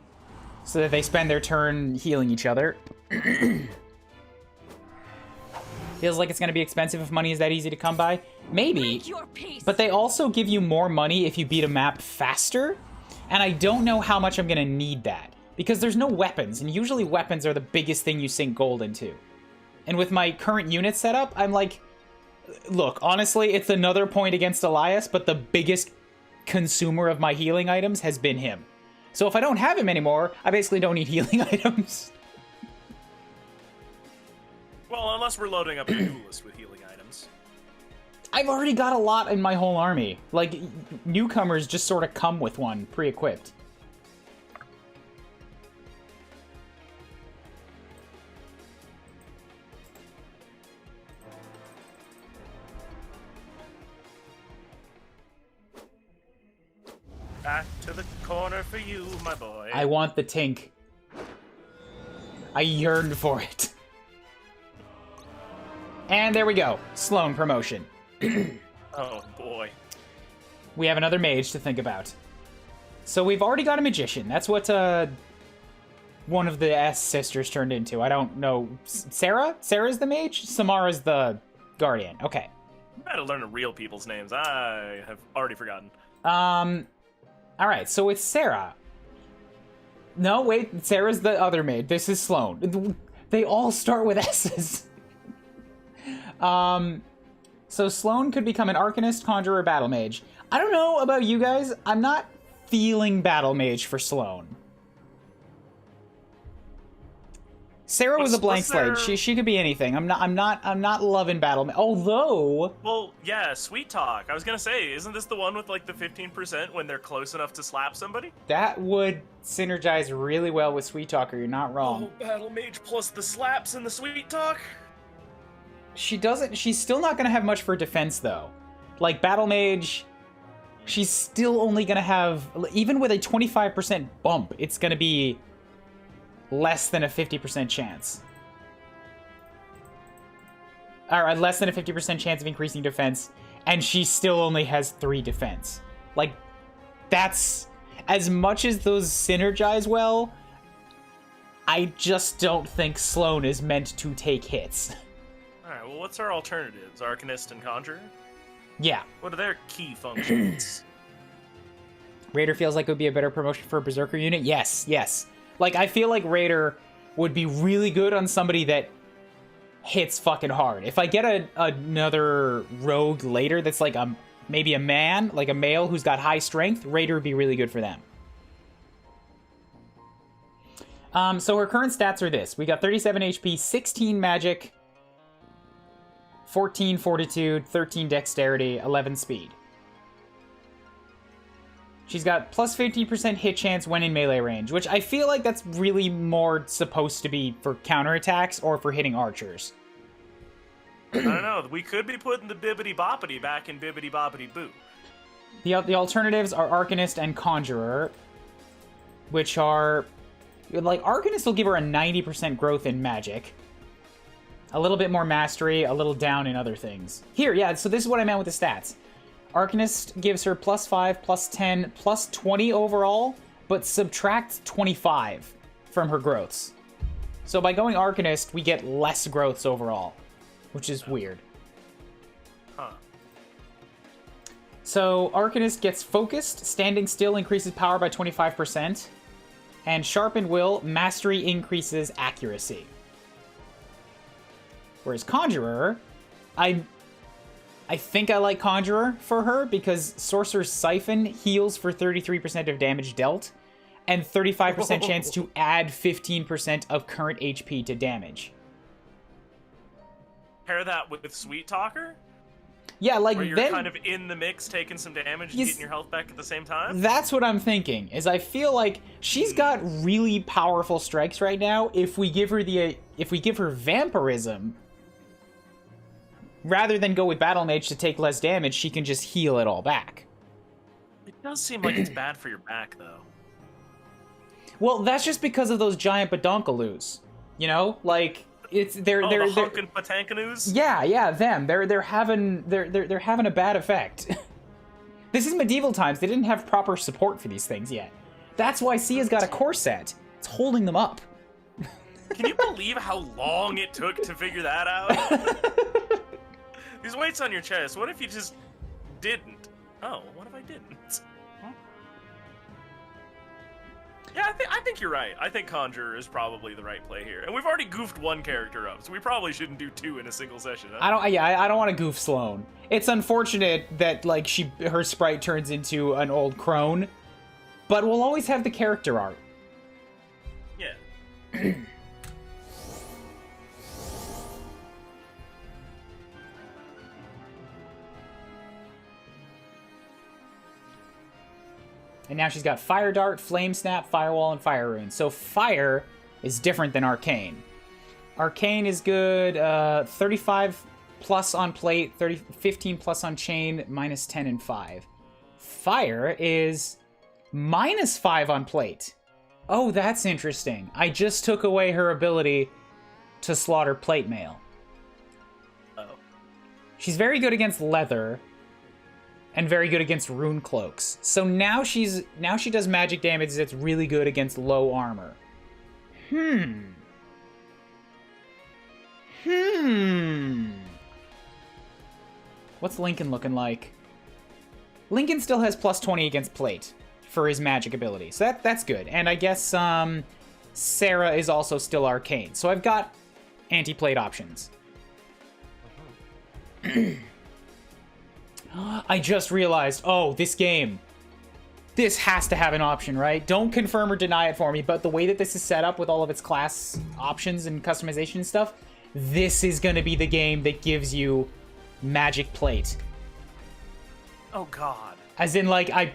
so that they spend their turn healing each other. Feels like it's going to be expensive if money is that easy to come by. Maybe, but they also give you more money if you beat a map faster, and I don't know how much I'm going to need that, because there's no weapons, and usually weapons are the biggest thing you sink gold into. And with my current unit setup, I'm like, look, honestly, it's another point against Elias, but the biggest consumer of my healing items has been him. So if I don't have him anymore, I basically don't need healing items. Well, unless we're loading up a Duelist with healing items. I've already got a lot in my whole army. Like, newcomers just sort of come with one pre-equipped. Back to the corner for you, my boy. I want the Tink. I yearn for it. And there we go. Sloan promotion. Oh, boy. We have another mage to think about. So we've already got a magician. That's what one of the S sisters turned into. I don't know. Sarah? Sarah's the mage? Samara's the guardian. Okay. I gotta learn the real people's names. I have already forgotten. Alright, so it's Sarah. No, wait. Sarah's the other maid. This is Sloan. They all start with S's. So Sloan could become an Arcanist, Conjurer, Battle Mage. I don't know about you guys. I'm not feeling Battle Mage for Sloan. Sarah was a blank slate. She could be anything. I'm not loving Battle Mage. Although, well, yeah, Sweet Talk. I was gonna say, isn't this the one with like the 15% when they're close enough to slap somebody? that would synergize really well with Sweet Talker. You're not wrong. Oh, Battle Mage plus the slaps and the Sweet Talk. She's still not gonna have much for defense though. Like Battle Mage, she's still only gonna have, even with a 25% bump, it's gonna be less than a 50% chance. Or less than a 50% chance of increasing defense, and she still only has 3 defense. Like, that's, as much as those synergize well, I just don't think Sloan is meant to take hits. Alright, well, what's our alternatives? Arcanist and Conjurer? Yeah. What are their key functions? Raider feels like it would be a better promotion for a Berserker unit? Yes, yes. Like, I feel like Raider would be really good on somebody that hits fucking hard. If I get another rogue later that's like maybe a man, like a male who's got high strength, Raider would be really good for them. So her current stats are this. We got 37 HP, 16 magic, 14 fortitude, 13 dexterity, 11 speed. She's got plus 50% hit chance when in melee range, which I feel like that's really more supposed to be for counterattacks or for hitting archers. I don't know. We could be putting the Bibbidi Boppity back in Bibbidi Boppity Boo. The alternatives are Arcanist and Conjurer, which are... Like, Arcanist will give her a 90% growth in magic. A little bit more mastery, a little down in other things. Here, yeah, so this is what I meant with the stats. Arcanist gives her plus 5, plus 10, plus 20 overall, but subtracts 25 from her growths. So by going Arcanist, we get less growths overall, which is weird. Huh. So Arcanist gets focused, standing still increases power by 25%, and sharpened will, mastery increases accuracy. Whereas Conjurer, I think I like Conjurer for her because Sorcerer's Siphon heals for 33% of damage dealt, and 35% chance to add 15% of current HP to damage. Pair that with Sweet Talker? Yeah, like where you're then, kind of in the mix, taking some damage and Yes. getting your health back at the same time? That's what I'm thinking, is I feel like she's got really powerful strikes right now. If we give her Vampirism, rather than go with Battle Mage to take less damage, she can just heal it all back. It does seem like it's bad for your back, though. Well, that's just because of those giant badonkaloos. You know, like it's they're Oh, they're the honkin' patankanoos? yeah, them. They're having a bad effect. This is medieval times. They didn't have proper support for these things yet. That's why Sia's got a corset. It's holding them up. Can you believe how long it took to figure that out? These weights on your chest, what if you just didn't? Oh, what if I didn't? Yeah, I think you're right. I think Conjurer is probably the right play here. And we've already goofed one character up, so we probably shouldn't do 2 in a single session. Huh? I don't want to goof Sloane. It's unfortunate that like her sprite turns into an old crone, but we'll always have the character art. Yeah. And now she's got Fire Dart, Flame Snap, Firewall, and Fire Rune. So Fire is different than Arcane. Arcane is good, 35 plus on plate, 15 plus on chain, minus 10 and 5. Fire is minus 5 on plate. Oh, that's interesting. I just took away her ability to slaughter plate mail. Oh. She's very good against leather. And very good against rune cloaks. So now she does magic damage that's really good against low armor. What's Lincoln looking like? Lincoln still has plus 20 against plate for his magic ability. So that's good. And I guess Sarah is also still arcane. So I've got anti-plate options. I just realized, oh, this has to have an option, right? Don't confirm or deny it for me, but the way that this is set up with all of its class options and customization and stuff, this is going to be the game that gives you magic plate. Oh, God. As in, like, I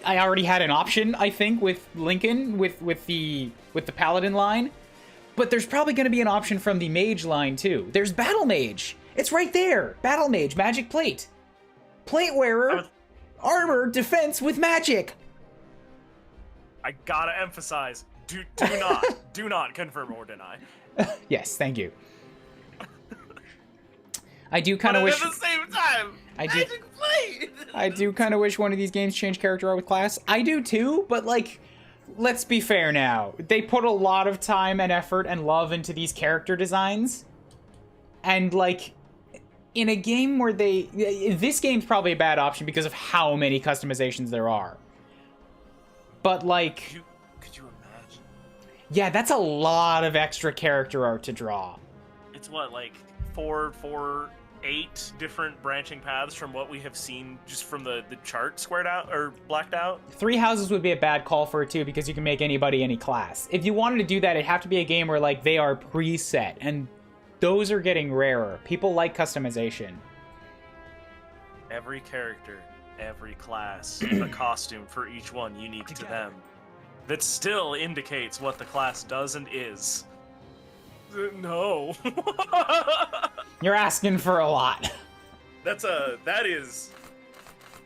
already had an option, I think, with Lincoln, with the Paladin line, but there's probably going to be an option from the Mage line, too. There's Battle Mage. It's right there. Battle Mage, magic plate. Plate wearer, armor, defense with magic. I gotta emphasize, do not confirm or deny. Yes, thank you. I do kind of wish. At the same time, magic plate. I do kind of wish one of these games changed character art with class. I do too, but like, let's be fair now. They put a lot of time and effort and love into these character designs, and like, in a game where this game's probably a bad option because of how many customizations there are. But like, could you imagine? Yeah, that's a lot of extra character art to draw. It's what, like 8 different branching paths from what we have seen just from the chart squared out or blacked out. 3 houses would be a bad call for it too, because you can make anybody any class. If you wanted to do that, it'd have to be a game where like they are preset, and those are getting rarer. People like customization. Every character, every class, a costume for each one unique to them. That still indicates what the class does and is. No. You're asking for a lot. That is...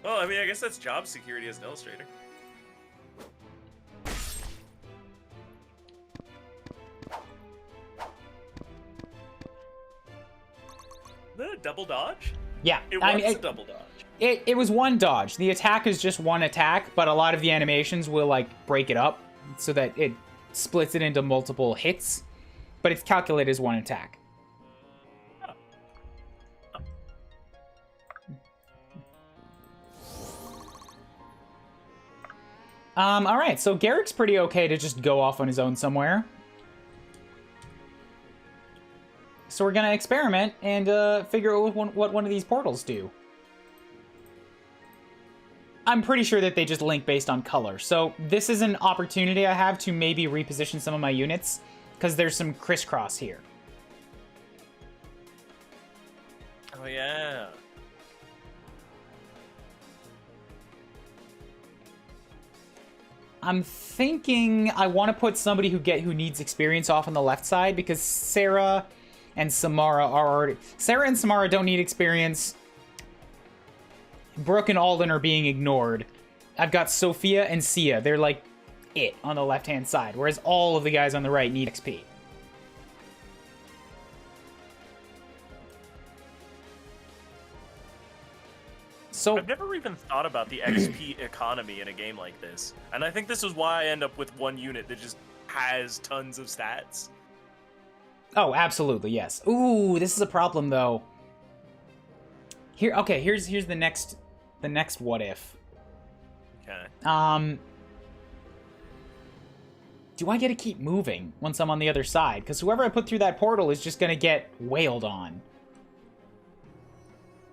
Well, I mean, I guess that's job security as an illustrator. The double dodge? Yeah. It was a double dodge. It was one dodge. The attack is just one attack, but a lot of the animations will like break it up so that it splits it into multiple hits, but it's calculated as one attack. Alright, so Garrick's pretty okay to just go off on his own somewhere. So we're gonna experiment and figure out what one of these portals do. I'm pretty sure that they just link based on color. So this is an opportunity I have to maybe reposition some of my units, because there's some crisscross here. Oh yeah. I'm thinking I want to put somebody who needs experience off on the left side, because Sarah and Samara are already... Sarah and Samara don't need experience. Brooke and Alden are being ignored. I've got Sophia and Sia. They're like it on the left-hand side, whereas all of the guys on the right need XP. So I've never even thought about the XP economy in a game like this. And I think this is why I end up with one unit that just has tons of stats. oh, absolutely, yes. Ooh, this is a problem though. Here's the next what if. Okay. Do I get to keep moving once I'm on the other side? Because whoever I put through that portal is just gonna get wailed on.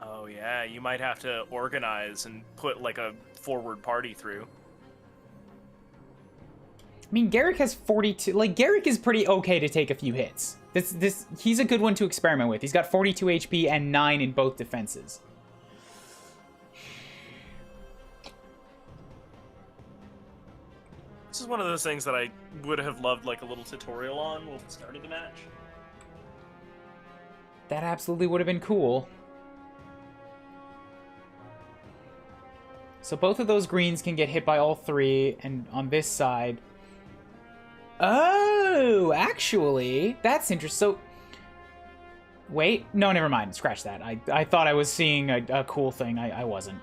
Oh yeah, you might have to organize and put like a forward party through. I mean, Garrick has 42. Like, Garrick is pretty okay to take a few hits. He's a good one to experiment with. He's got 42 HP and 9 in both defenses. This is one of those things that I would have loved like a little tutorial on when starting the match. That absolutely would have been cool. So both of those greens can get hit by all three, and on this side... Oh, actually, that's interesting. So, wait, no, never mind. Scratch that. I thought I was seeing a cool thing. I wasn't.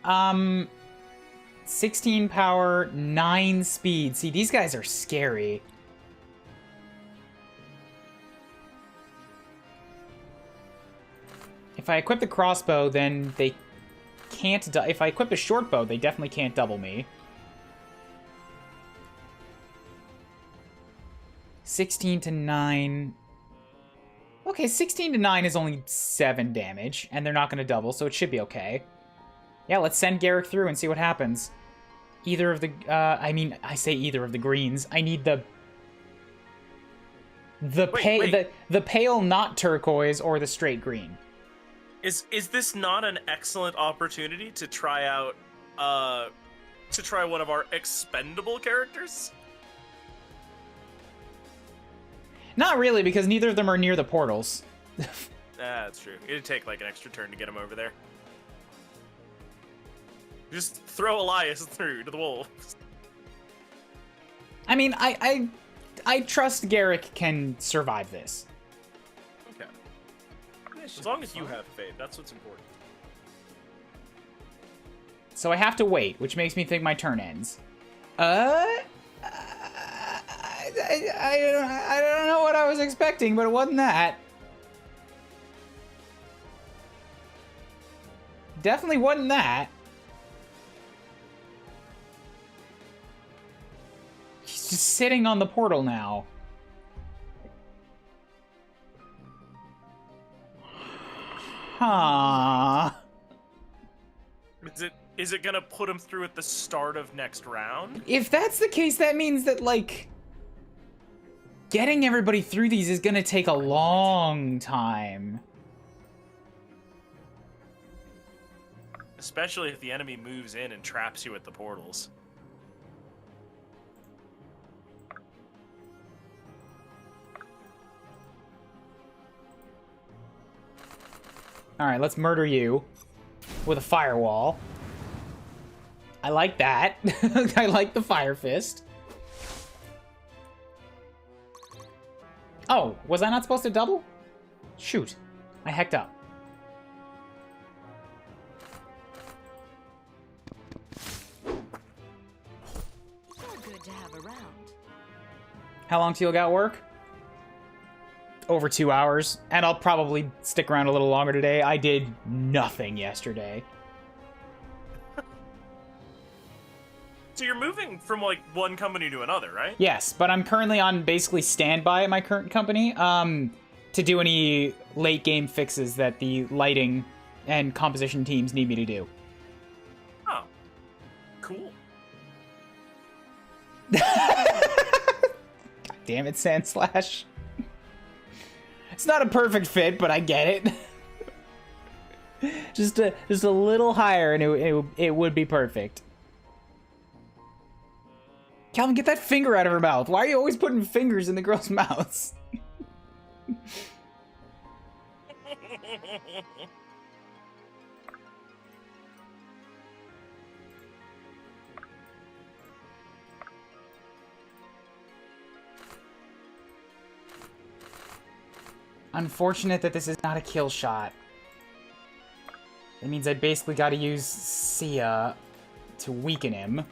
Hmm. 16 power, 9 speed. See, these guys are scary. If I equip the crossbow, then they can't... If I equip the short bow, they definitely can't double me. 16 to 9... Okay, 16 to 9 is only 7 damage, and they're not going to double, so it should be okay. Yeah, let's send Garrick through and see what happens. Either of the... I say either of the greens. I need the pale not turquoise or the straight green. Is this not an excellent opportunity to try out one of our expendable characters? Not really, because neither of them are near the portals. That's true. It'd take like an extra turn to get him over there. Just throw Elias through to the wolves. I mean, I trust Garrick can survive this. Okay. As long as you have faith, that's what's important. So I have to wait, which makes me think my turn ends. I don't know what I was expecting, but it wasn't that. Definitely wasn't that. He's just sitting on the portal now. Huh. Is it gonna put him through at the start of next round? If that's the case, that means that, like, getting everybody through these is gonna take a long time. Especially if the enemy moves in and traps you at the portals. Alright, let's murder you with a firewall. I like that. I like the fire fist. Oh, was I not supposed to double? Shoot. I hecked up. You're good to have around. How long till you got work? Over 2 hours, and I'll probably stick around a little longer today. I did nothing yesterday. So you're moving from like one company to another, right? Yes, but I'm currently on basically standby at my current company to do any late game fixes that the lighting and composition teams need me to do. Oh, cool. God damn it, Sandslash. It's not a perfect fit, but I get it. just a little higher, and it would be perfect. Calvin, get that finger out of her mouth. Why are you always putting fingers in the girls' mouths? Unfortunate that this is not a kill shot. That means I basically gotta use Sia to weaken him.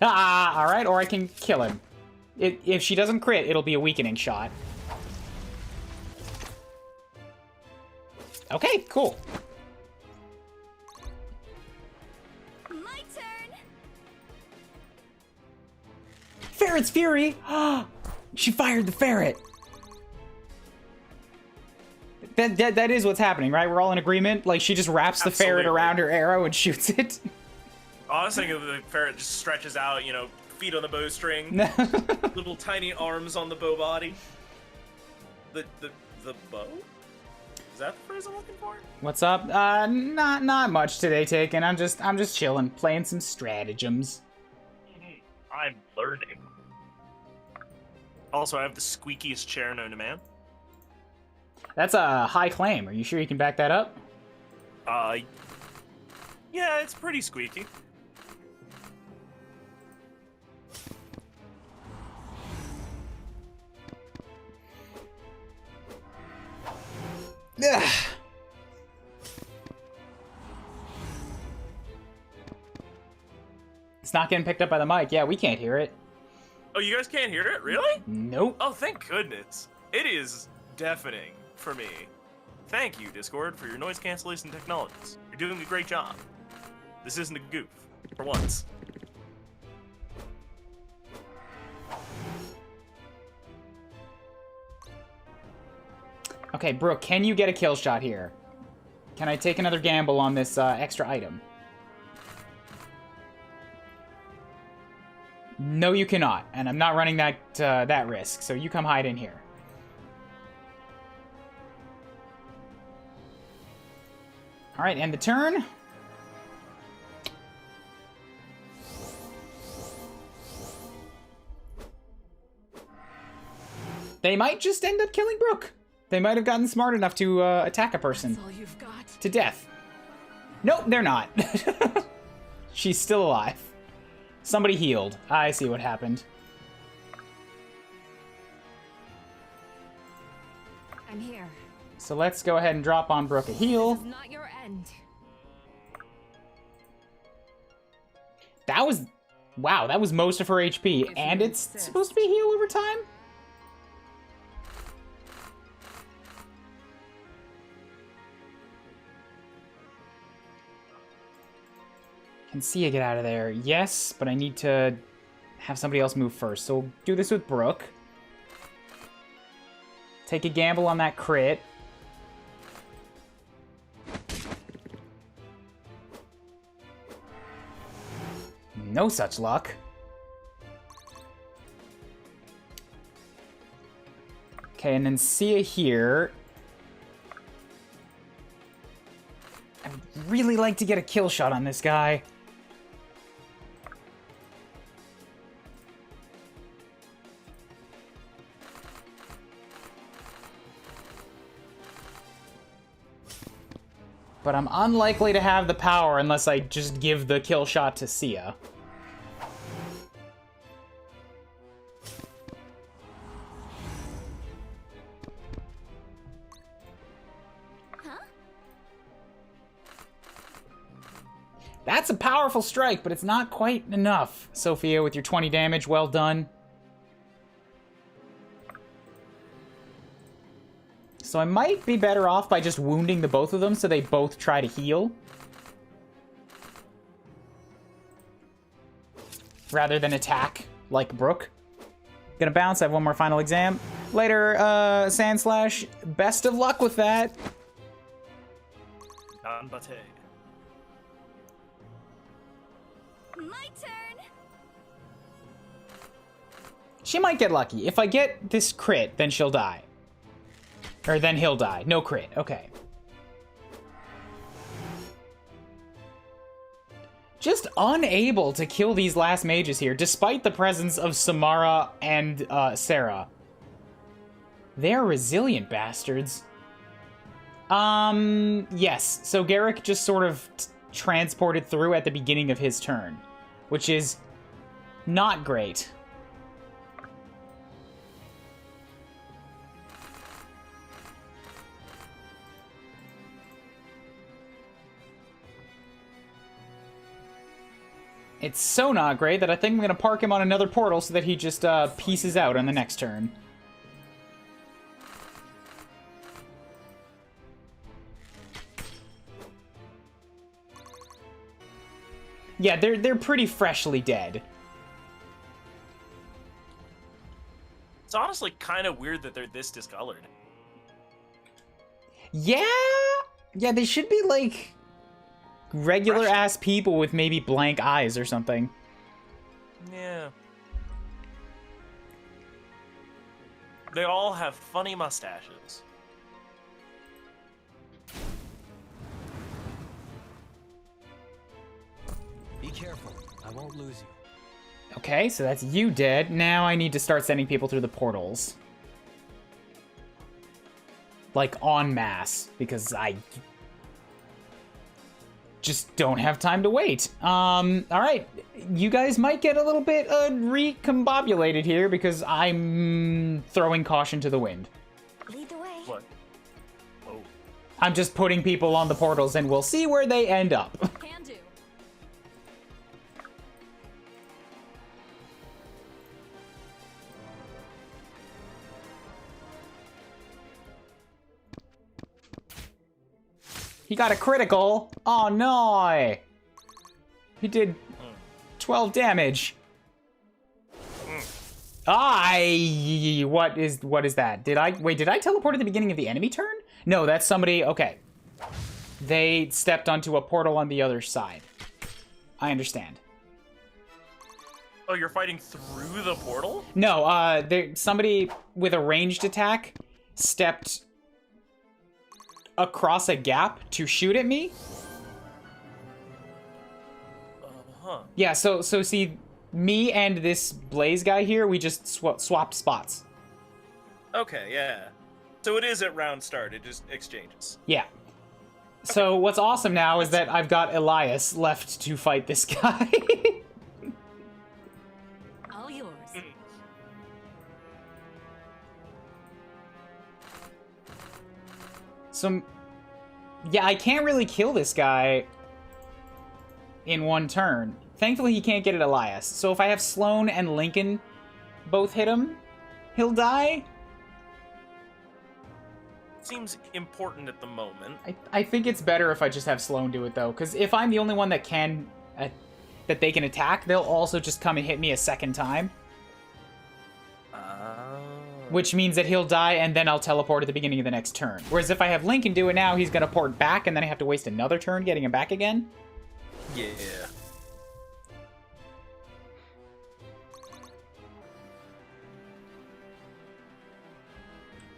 Ah, alright, or I can kill him. If she doesn't crit, it'll be a weakening shot. Okay, cool. My turn. Ferret's Fury! She fired the ferret! That is what's happening, right? We're all in agreement? Like, she just wraps the ferret around her arrow and shoots it? I was thinking the ferret just stretches out, you know, feet on the bowstring, little tiny arms on the bow body. The bow? Is that the phrase I'm looking for? What's up? Not much today, Taken. I'm just chilling, playing some stratagems. I'm learning. Also, I have the squeakiest chair known to man. That's a high claim. Are you sure you can back that up? Yeah, it's pretty squeaky. Ugh. It's not getting picked up by the mic. Yeah, we can't hear it. Oh, you guys can't hear it? Really? Nope. Oh, thank goodness. It is deafening for me. Thank you, Discord, for your noise cancellation technologies. You're doing a great job. This isn't a goof, for once. Okay, Brooke, can you get a kill shot here? Can I take another gamble on this extra item? No, you cannot, and I'm not running that risk, so you come hide in here. Alright, end the turn. They might just end up killing Brooke. They might have gotten smart enough to attack a person That's all you've got. to death. Nope, they're not. She's still alive. Somebody healed. I see what happened. I'm here. So let's go ahead and drop on Brooke a heal. This is not your end. That was... Wow, that was most of her HP. If And you it's insist. supposed to be heal over time? Can Sia get out of there? Yes, but I need to have somebody else move first. So we'll do this with Brooke. Take a gamble on that crit. No such luck. Okay, and then Sia here. I'd really like to get a kill shot on this guy. But I'm unlikely to have the power unless I just give the kill shot to Sia. That's a powerful strike, but it's not quite enough. Sophia, with your 20 damage, well done. So I might be better off by just wounding the both of them so they both try to heal. Rather than attack, like Brooke. Gonna bounce, I have one more final exam. Later, Sandslash, best of luck with that. Ganbate. My turn. She might get lucky. If I get this crit, then she'll die. Or then he'll die. No crit. Okay. just unable to kill these last mages here, despite the presence of Samara and Sarah. They're resilient bastards. Yes. So Garrick just sort of transported through at the beginning of his turn, which is not great. It's so not great that I think I'm going to park him on another portal so that he just pieces out on the next turn. Yeah, they're pretty freshly dead. It's honestly kind of weird that they're this discolored. Yeah? Yeah, they should be like regular-ass people with maybe blank eyes or something. Yeah. They all have funny mustaches. Be careful. I won't lose you. Okay, so that's you dead. Now I need to start sending people through the portals. Like, en masse, because I just don't have time to wait. Alright. You guys might get a little bit recombobulated here because I'm throwing caution to the wind. Lead the way. What? Oh. I'm just putting people on the portals and we'll see where they end up. Can do. He got a critical. Oh no! He did 12 damage. What is that? Did I teleport at the beginning of the enemy turn? No, that's somebody. Okay. They stepped onto a portal on the other side. I understand. Oh, you're fighting through the portal? No, somebody with a ranged attack stepped across a gap to shoot at me. Huh. Yeah, so see, me and this Blaze guy here, we just swapped spots. Okay, yeah. So it is at round start, it just exchanges. Yeah. So what's awesome now is that I've got Elias left to fight this guy. All yours. So, yeah, I can't really kill this guy in one turn. Thankfully, he can't get at Elias. So if I have Sloan and Lincoln both hit him, he'll die. Seems important at the moment. I think it's better if I just have Sloan do it, though. Because if I'm the only one that can... that they can attack, they'll also just come and hit me a second time. Which means that he'll die, and then I'll teleport at the beginning of the next turn. Whereas if I have Lincoln do it now, he's gonna port back, and then I have to waste another turn getting him back again. Yeah.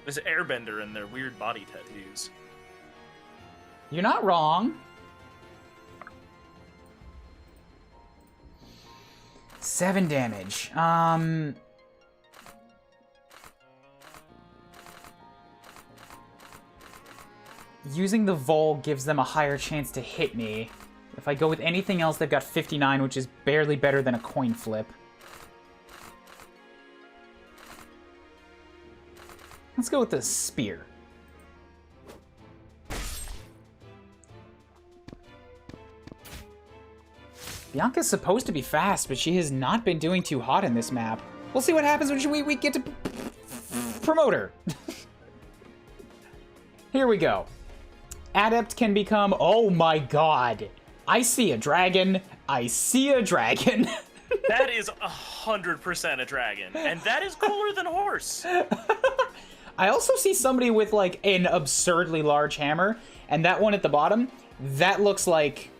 There's an airbender in their weird body tattoos. You're not wrong. 7 damage. Using the Vol gives them a higher chance to hit me. If I go with anything else, they've got 59, which is barely better than a coin flip. Let's go with the spear. Bianca's supposed to be fast, but she has not been doing too hot in this map. We'll see what happens when we get to promote her. Here we go. Adept can become... Oh my god. I see a dragon. I see a dragon. That is 100% a dragon. And that is cooler than horse. I also see somebody with, like, an absurdly large hammer. And that one at the bottom, that looks like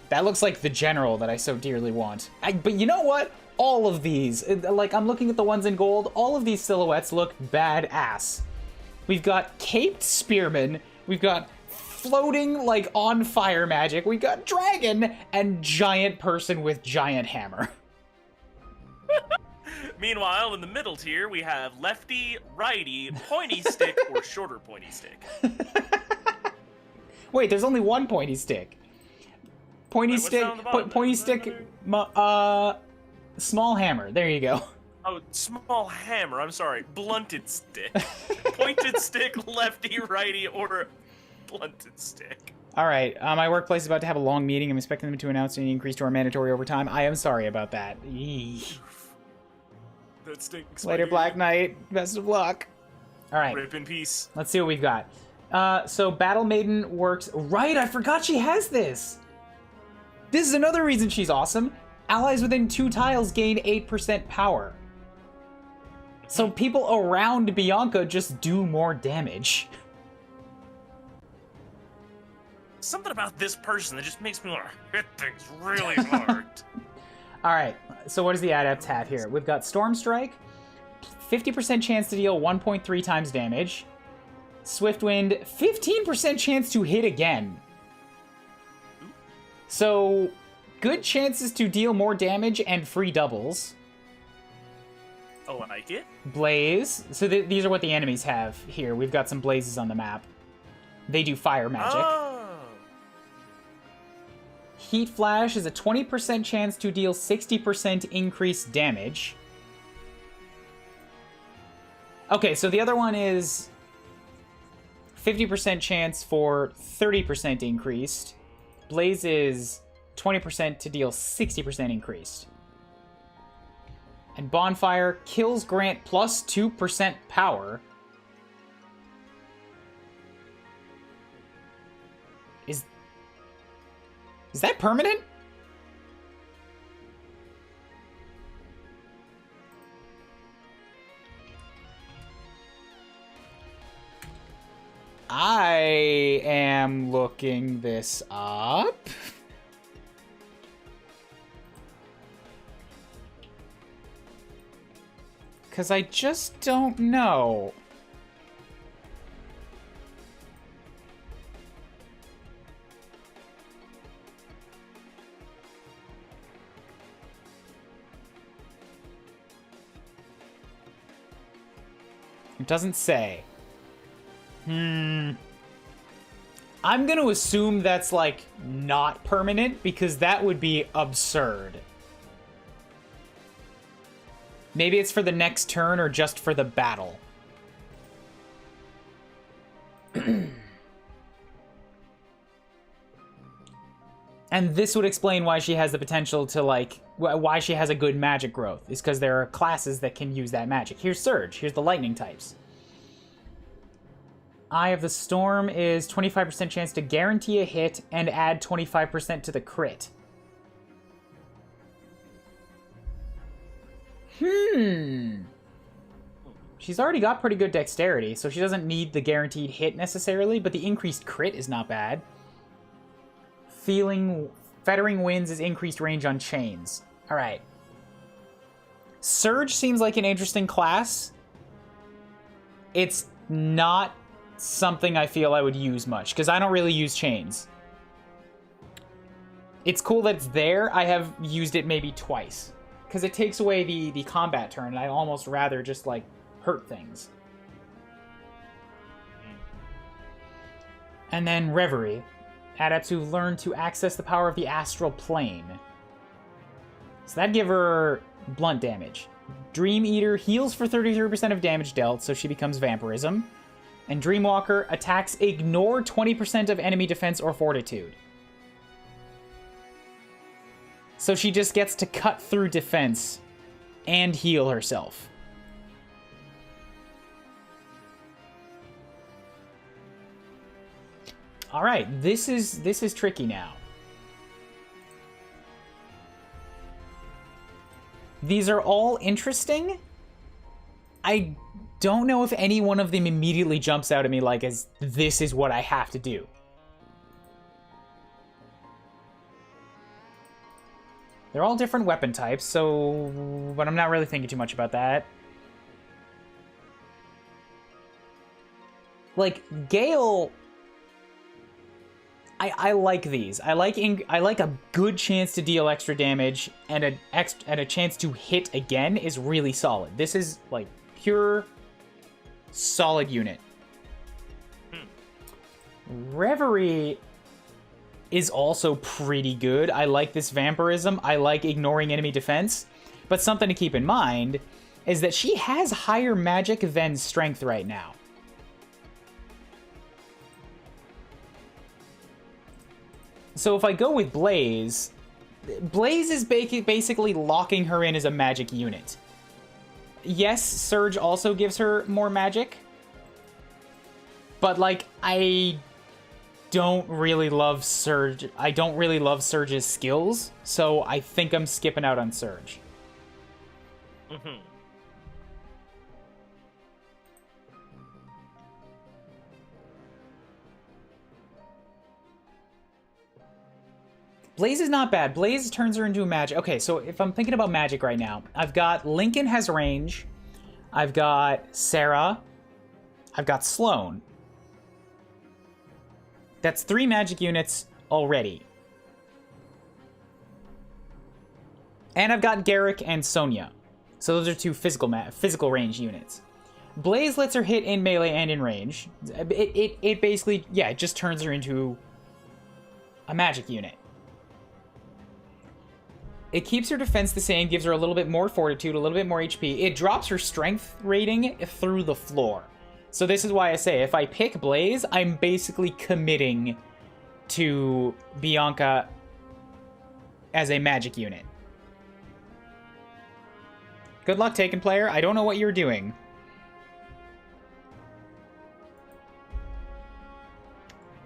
the general that I so dearly want. But you know what? All of these, like, I'm looking at the ones in gold. All of these silhouettes look badass. We've got caped spearmen. We've got floating, like, on fire magic. We got dragon and giant person with giant hammer. Meanwhile, in the middle tier, we have lefty, righty, pointy stick, or shorter pointy stick. Wait, there's only one pointy stick. Pointy stick, pointy stick, small hammer. There you go. Oh, small hammer. I'm sorry. Blunted stick. Pointed stick, lefty, righty, or blunted stick. All right. My workplace is about to have a long meeting. I'm expecting them to announce an increase to our mandatory overtime. I am sorry about that. Eesh. That stinks. Later, Black Knight. Best of luck. All right. Rip in peace. Let's see what we've got. So Battle Maiden works... Right, I forgot she has this! This is another reason she's awesome. Allies within 2 tiles gain 8% power. So people around Bianca just do more damage. Something about this person that just makes me want to hit things really hard. Alright, so what does the Adept have here? We've got Storm Strike, 50% chance to deal 1.3 times damage. Swift Wind, 15% chance to hit again. So, good chances to deal more damage and free doubles. Oh, I like it. Blaze. So these are what the enemies have here. We've got some blazes on the map. They do fire magic. Oh. Heat Flash is a 20% chance to deal 60% increased damage. Okay, so the other one is 50% chance for 30% increased. Blaze is 20% to deal 60% increased. And Bonfire kills Grant plus 2% power. Is that permanent? I am looking this up. Because I just don't know. It doesn't say. I'm gonna assume that's, like, not permanent, because that would be absurd. Maybe it's for the next turn or just for the battle. And this would explain why she has the potential to, like, why she has a good magic growth. Is because there are classes that can use that magic. Here's Surge. Here's the lightning types. Eye of the Storm is 25% chance to guarantee a hit and add 25% to the crit. She's already got pretty good dexterity, so she doesn't need the guaranteed hit necessarily, but the increased crit is not bad. Fettering Winds is increased range on chains. Alright. Surge seems like an interesting class. It's not something I feel I would use much, because I don't really use chains. It's cool that it's there. I have used it maybe twice. Because it takes away the combat turn, and I'd almost rather just, like, hurt things. And then Reverie. Adepts who learn to access the power of the astral plane. So that'd give her blunt damage. Dream Eater heals for 33% of damage dealt, so she becomes Vampirism. And Dreamwalker attacks ignore 20% of enemy defense or fortitude. So she just gets to cut through defense and heal herself. All right, this is tricky now. These are all interesting. I don't know if any one of them immediately jumps out at me like as this is what I have to do. They're all different weapon types, so... but I'm not really thinking too much about that. Like, Gale I like these. I like a good chance to deal extra damage, and a chance to hit again is really solid. This is like pure solid unit. Reverie is also pretty good. I like this vampirism. I like ignoring enemy defense. But something to keep in mind is that she has higher magic than strength right now. So if I go with Blaze, Blaze is basically locking her in as a magic unit. Yes, Surge also gives her more magic. But, like, I don't really love Surge. I don't really love Surge's skills, so I think I'm skipping out on Surge. Mm-hmm. Blaze is not bad. Blaze turns her into a magic. Okay, so if I'm thinking about magic right now, I've got Lincoln has range. I've got Sarah. I've got Sloane. That's 3 magic units already. And I've got Garrick and Sonya. So those are 2 physical range units. Blaze lets her hit in melee and in range. It basically, yeah, it just turns her into a magic unit. It keeps her defense the same, gives her a little bit more fortitude, a little bit more HP. It drops her strength rating through the floor. So this is why I say, if I pick Blaze, I'm basically committing to Bianca as a magic unit. Good luck, Taken player. I don't know what you're doing.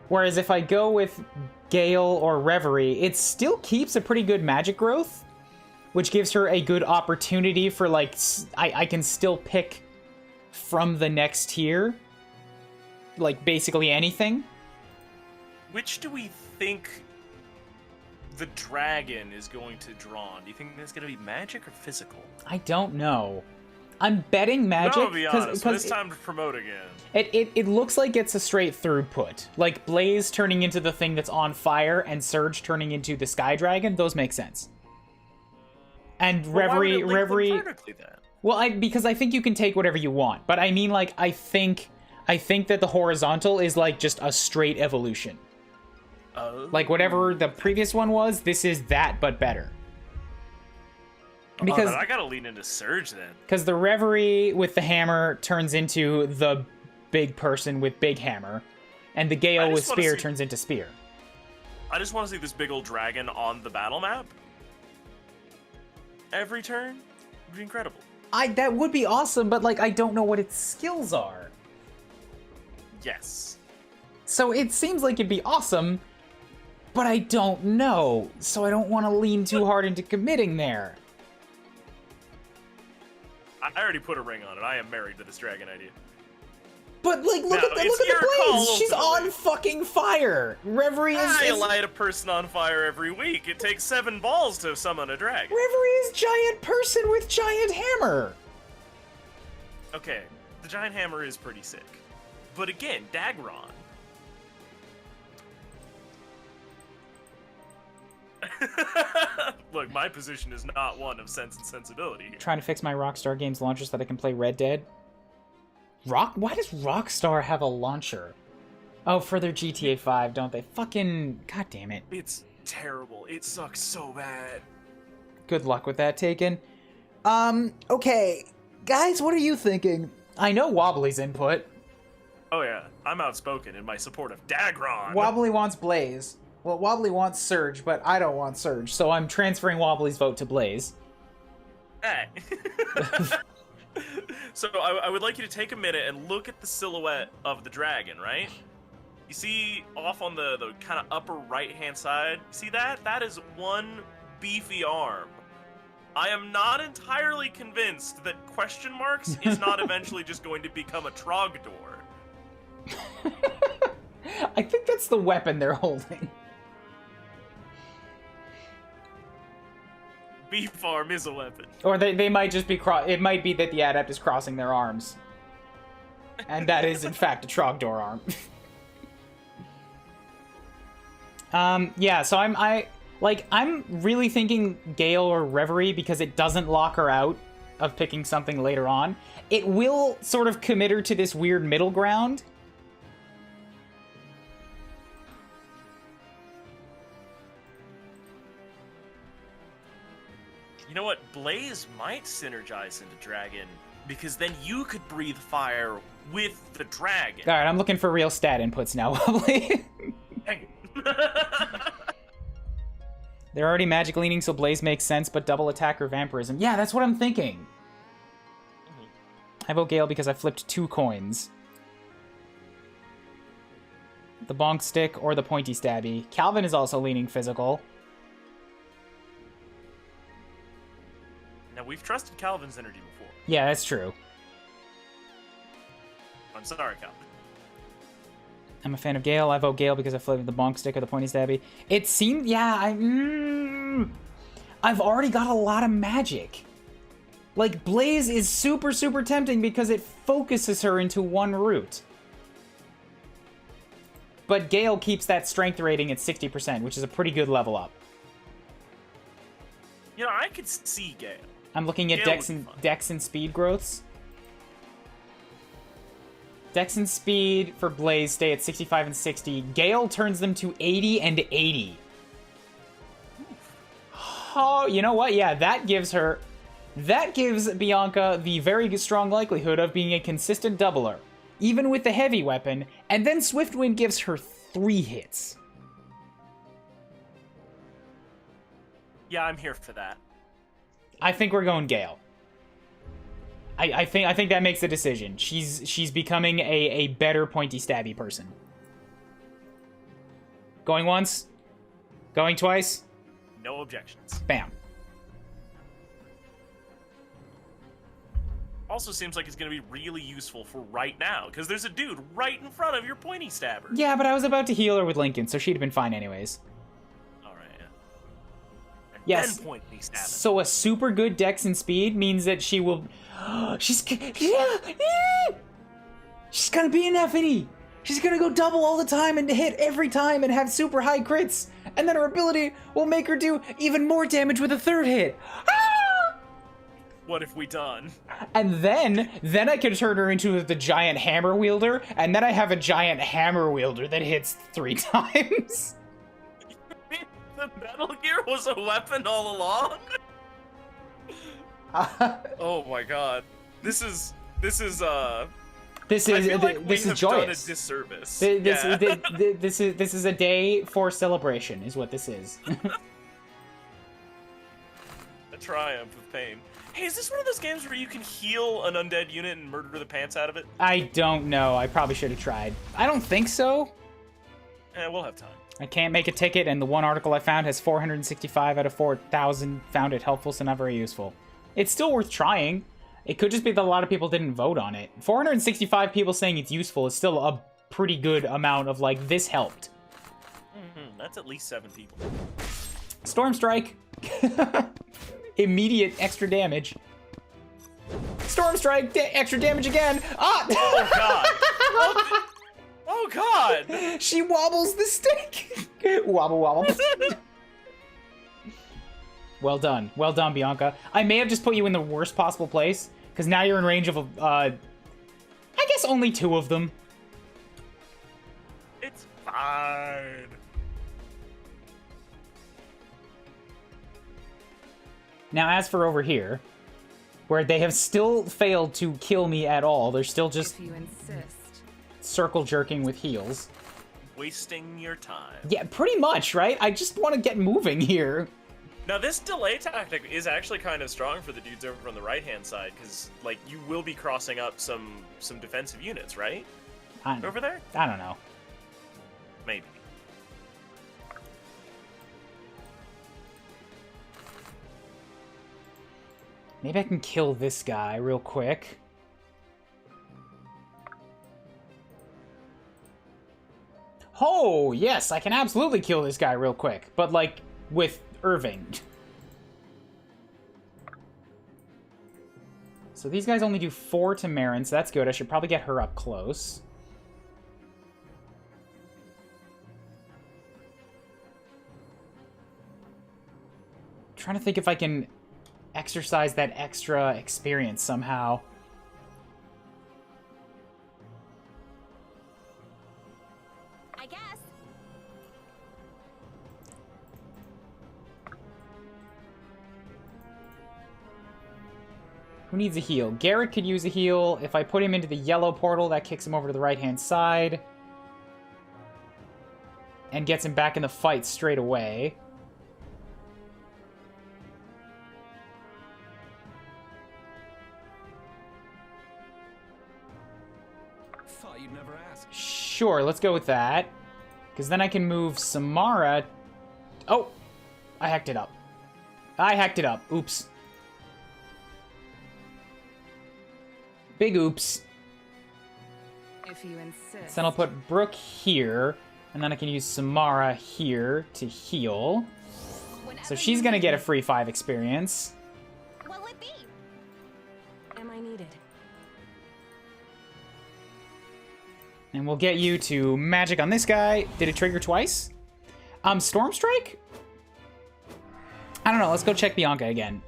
Whereas if I go with Gale or Reverie, it still keeps a pretty good magic growth, which gives her a good opportunity for, like, I can still pick from the next tier, like, basically anything. Which do we think the dragon is going to draw on? Do you think it's going to be magic or physical? I don't know. I'm betting magic. No, be honest. When it's time to promote again. It looks like it's a straight throughput. Like Blaze turning into the thing that's on fire and Surge turning into the Sky Dragon. Those make sense. And Reverie. Vertically, then? Well, because I think you can take whatever you want. But I mean, like, I think that the horizontal is like just a straight evolution. Like whatever the previous one was, this is that but better. Because I gotta lean into Surge then. Because the Reverie with the hammer turns into the big person with big hammer, and the Gale with spear turns into spear. I just want to see this big old dragon on the battle map. Every turn would be incredible. That would be awesome, but like I don't know what its skills are. Yes. So it seems like it'd be awesome, but I don't know. So I don't want to lean too hard into committing there. I already put a ring on it. I am married to this dragon idea. But like, look at the blaze. She's on fucking fire. Reverie is. I light a person on fire every week. It takes 7 balls to summon a dragon. Reverie is giant person with giant hammer. Okay, the giant hammer is pretty sick, but again, Dagron. Look, my position is not one of sense and sensibility here. Trying to fix my Rockstar Games launcher so that I can play Red Dead. Why does Rockstar have a launcher? Oh, for their GTA 5, don't they? Fucking... God damn it. It's terrible. It sucks so bad. Good luck with that, Taken. Okay. Guys, what are you thinking? I know Wobbly's input. Oh yeah, I'm outspoken in my support of Dagron. Wobbly wants Blaze. Well, Wobbly wants Surge, but I don't want Surge, so I'm transferring Wobbly's vote to Blaze. Hey. So I would like you to take a minute and look at the silhouette of the dragon, right? You see off on the kind of upper right-hand side, see that? That is one beefy arm. I am not entirely convinced that question marks is not eventually just going to become a Trogdor. I think that's the weapon they're holding. Beef arm is a weapon. Or they might just be it might be that the adept is crossing their arms. And that is in fact a Trogdor arm. Yeah, so I'm really thinking Gale or Reverie because it doesn't lock her out of picking something later on. It will sort of commit her to this weird middle ground. You know what? Blaze might synergize into Dragon, because then you could breathe fire with the dragon. Alright, I'm looking for real stat inputs now, Wobbly. Dang it. They're already magic leaning, so Blaze makes sense, but double attack or vampirism. Yeah, that's what I'm thinking. I vote Gale because I flipped 2 coins. The bonk stick or the pointy stabby. Calvin is also leaning physical. Now, we've trusted Calvin's energy before. Yeah, that's true. I'm sorry, Calvin. I'm a fan of Gale. I vote Gale because I flipped the bonk stick or the pointy stabby. It seemed, yeah, I've already got a lot of magic. Like, Blaze is super, super tempting because it focuses her into one route. But Gale keeps that strength rating at 60%, which is a pretty good level up. You know, I could see Gale. I'm looking at Gale Dex and speed growths. Dex and speed for Blaze stay at 65 and 60. Gale turns them to 80 and 80. Oh, you know what? Yeah, that gives Bianca the very strong likelihood of being a consistent doubler, even with the heavy weapon, and then Swiftwind gives her 3 hits. Yeah, I'm here for that. I think we're going Gale. I think that makes the decision. She's becoming a better pointy stabby person. Going once? Going twice? No objections. Bam. Also seems like it's going to be really useful for right now, because there's a dude right in front of your pointy stabber. Yeah, but I was about to heal her with Lincoln, so she'd have been fine anyways. Alright, yeah. And Yes. then pointy stabbing. So a super good dex and speed means that she will... She's gonna be an FNE! She's gonna go double all the time and hit every time and have super high crits! And then her ability will make her do even more damage with a 3rd hit! What have we done? And then I can turn her into the giant hammer wielder, and then I have a giant hammer wielder that hits 3 times. The Metal Gear was a weapon all along? Oh my god. This is This is I feel like we have done a joyous. disservice. This is a day for celebration, is what this is. A triumph of pain. Hey, is this one of those games where you can heal an undead unit and murder the pants out of it? I don't know. I probably should have tried. I don't think so. We'll have time. I can't make a ticket, and the one article I found has 465 out of 4,000 found it helpful, so not very useful. It's still worth trying. It could just be that a lot of people didn't vote on it. 465 people saying it's useful is still a pretty good amount of, like, this helped. That's at least 7 people. Storm Strike. Immediate extra damage. Storm Strike, extra damage again. Ah! Oh god! Oh god! She wobbles the stick. Wobble, wobble. Well done, Bianca. I may have just put you in the worst possible place because now you're in range of I guess only 2 of them. It's fine. Now, as for over here, where they have still failed to kill me at all, they're still just If you insist. circle jerking with heals. Wasting your time. Yeah, pretty much, right? I just want to get moving here. Now, this delay tactic is actually kind of strong for the dudes over on the right-hand side, because, like, you will be crossing up some defensive units, right? Over there? I don't know. Maybe. Maybe I can kill this guy real quick. Oh, yes, I can absolutely kill this guy real quick. But, like, with Irving. So these guys only do 4 to Marin, so that's good. I should probably get her up close. trying to think if I can exercise that extra experience somehow. I guess. Who needs a heal? Garrett could use a heal. If I put him into the yellow portal, that kicks him over to the right-hand side. And gets him back in the fight straight away. Thought you'd never ask. Sure, let's go with that. Because then I can move Samara... Oh! I hacked it up. I hacked it up. Oops. Big oops. If you insist. So then I'll put Brooke here, and then I can use Samara here to heal. So she's gonna get a free 5 experience. What would be? Am I needed? And we'll get you to magic on this guy. Did it trigger twice? Storm Strike? I don't know, let's go check Bianca again.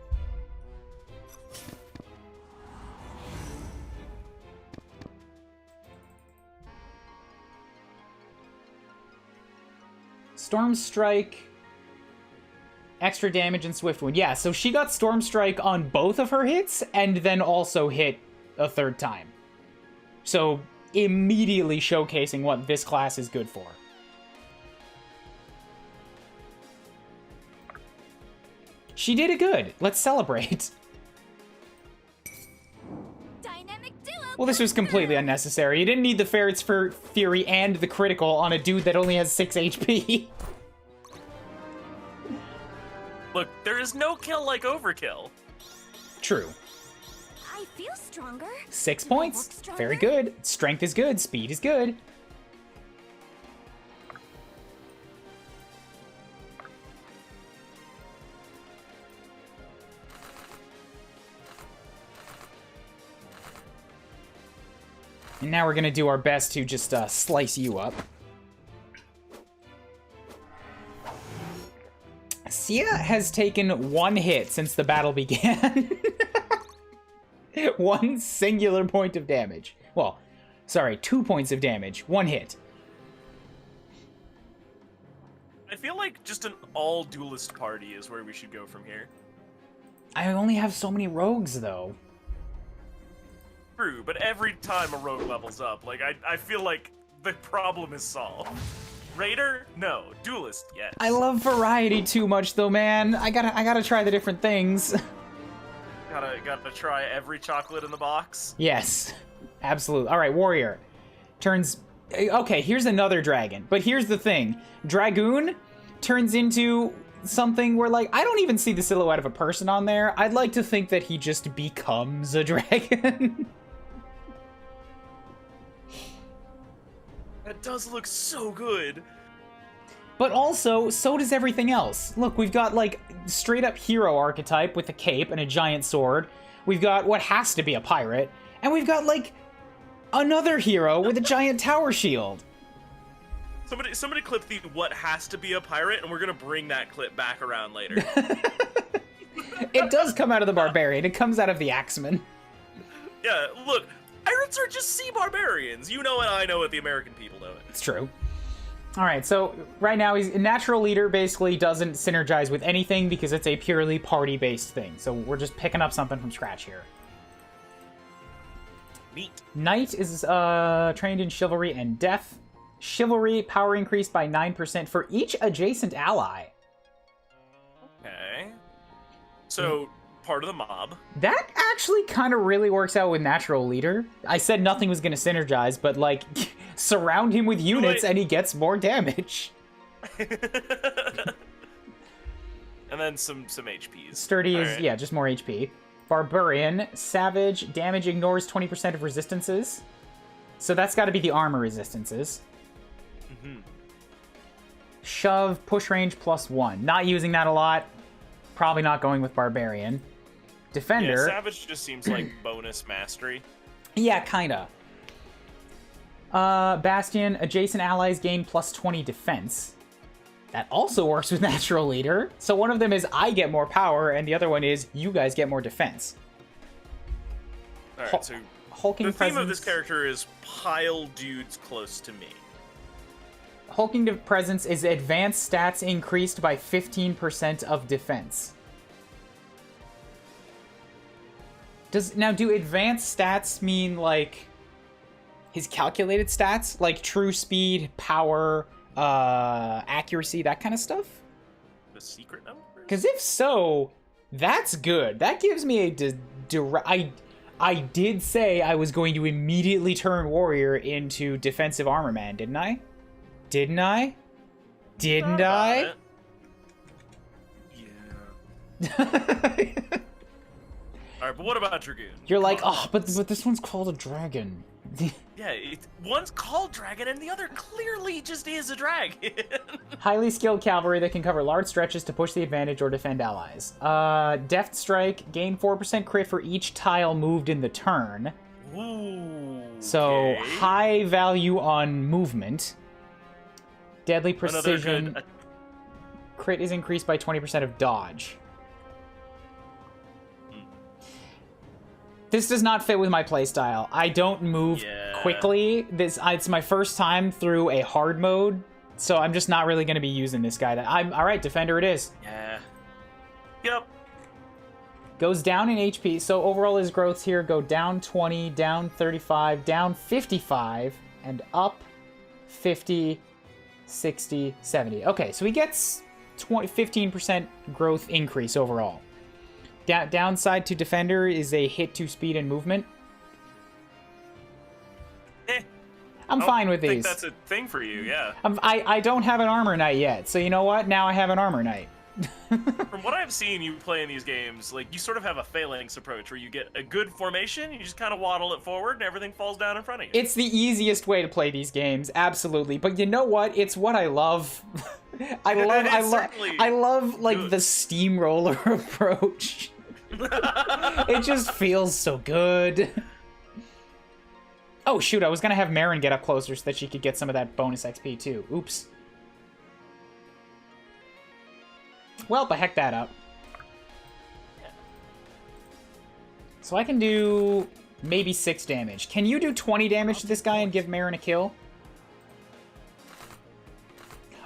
Storm Strike, extra damage, and Swift Wind. Yeah, so she got Storm Strike on both of her hits, and then also hit a third time. So, immediately showcasing what this class is good for. She did it good. Let's celebrate. Dynamic duo. Well, this was completely unnecessary. You didn't need the Ferret's Fury and the critical on a dude that only has 6 HP. Look, there is no kill like overkill. True. I feel stronger. 6 Do I points. look stronger? Very good. Strength is good. Speed is good. And now we're going to do our best to just slice you up. Sia has taken 1 hit since the battle began. 1 singular point of damage. Well, sorry, 2 points of damage. 1 hit. I feel like just an all duelist party is where we should go from here. I only have so many rogues, though. True, but every time a rogue levels up, like I feel like the problem is solved. Raider? No. Duelist? Yes. I love variety too much, though, man. I gotta try the different things. Gotta try every chocolate in the box. Yes, absolutely. All right, warrior turns. Okay, here's another dragon. But here's the thing: Dragoon turns into something where, like, I don't even see the silhouette of a person on there. I'd like to think that he just becomes a dragon. That does look so good. But also, so does everything else. Look, we've got, like, straight-up hero archetype with a cape and a giant sword. We've got what has to be a pirate. And we've got, like, another hero with a giant tower shield. Somebody clip the what has to be a pirate, and we're gonna bring that clip back around later. It does come out of the barbarian. It comes out of the axeman. Yeah, look, pirates are just sea barbarians. You know it, I know it, the American people know it. It's true. All right, so right now he's a natural leader. Basically doesn't synergize with anything because it's a purely party-based thing. So we're just picking up something from scratch here. Neat. Knight is trained in chivalry and death. Chivalry power increased by 9% for each adjacent ally. Okay. So, part of the mob. That actually kind of really works out with natural leader. I said nothing was going to synergize, but, like, surround him with units and he gets more damage. And then some HPs. Sturdy is, right. yeah, just more HP. Barbarian, savage, damage ignores 20% of resistances. So that's got to be the armor resistances. Mm-hmm. Shove, push range +1. Not using that a lot. Probably not going with Barbarian. Defender. Yeah, savage just seems like bonus mastery. Yeah, kinda. Bastion, adjacent allies gain +20 defense. That also works with Natural Leader. So one of them is I get more power, and the other one is you guys get more defense. Alright, so Hulking the presence. theme of this character is pile dudes close to me. Hulking presence is advanced stats increased by 15% of defense. Do advanced stats mean like his calculated stats, like true speed, power, accuracy, that kind of stuff? The secret numbers? Because if so, that's good. That gives me I did say I was going to immediately turn warrior into defensive armor man, didn't I? Didn't I? Didn't I? Yeah. Alright, but what about Dragoon? You're like, oh, but this one's called a dragon. Yeah, one's called Dragon and the other clearly just is a dragon. Highly skilled cavalry that can cover large stretches to push the advantage or defend allies. Deft Strike, gain 4% crit for each tile moved in the turn. Ooh. So, okay. high value on movement. Deadly Precision. Another good... Crit is increased by 20% of dodge. This does not fit with my playstyle. I don't move quickly. It's my first time through a hard mode, so I'm just not really going to be using this guy. All right, Defender it is. Yeah. Yep. Goes down in HP, so overall his growths here go down 20, down 35, down 55, and up 50, 60, 70. Okay, so he gets 15% growth increase overall. Downside to Defender is a hit to speed and movement. I'm fine with these. I think that's a thing for you, yeah. I don't have an Armor Knight yet, so you know what? Now I have an Armor Knight. From what I've seen you play in these games, like, you sort of have a phalanx approach where you get a good formation, you just kind of waddle it forward, and everything falls down in front of you. It's the easiest way to play these games, absolutely. But you know what? It's what I love. I love like good. the steamroller approach. It just feels so good. Oh shoot, I was gonna have Marin get up closer so that she could get some of that bonus XP too. Oops. Well, I hecked that up. So I can do maybe 6 damage. Can you do 20 damage to this guy and give Marin a kill?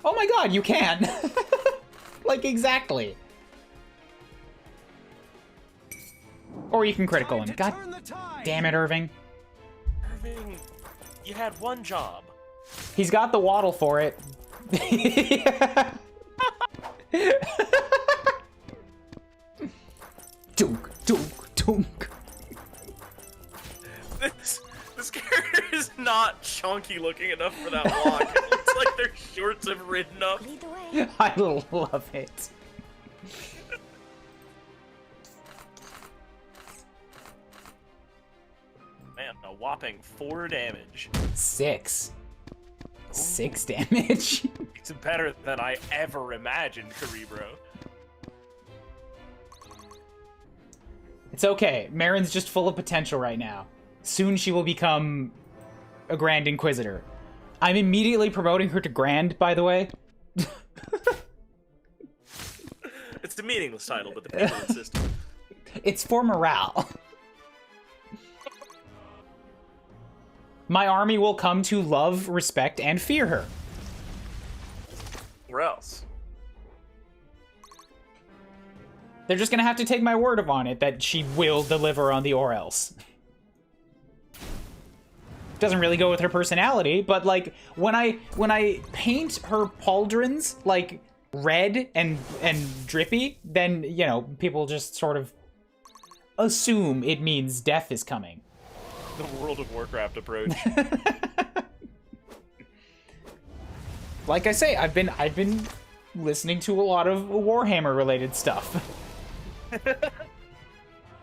Oh my god, you can! Like, exactly. Or you can critical him. God damn it, Irving. Irving, you had one job. He's got the waddle for it. Dunk, dunk, dunk. This character is not chunky looking enough for that walk. It looks like their shorts have ridden up. Lead the way. I love it. Man, a whopping 4 damage. 6. 6 damage. It's better than I ever imagined, Kuuribro. It's okay. Marin's just full of potential right now. Soon she will become a Grand Inquisitor. I'm immediately promoting her to Grand, by the way. It's a meaningless title, but the people insist. It's for morale. My army will come to love, respect, and fear her. Or else. They're just gonna have to take my word on it that she will deliver on the or else. Doesn't really go with her personality, but like when I paint her pauldrons like red and drippy, then you know people just sort of assume it means death is coming. The World of Warcraft approach. Like I say, I've been listening to a lot of Warhammer related stuff.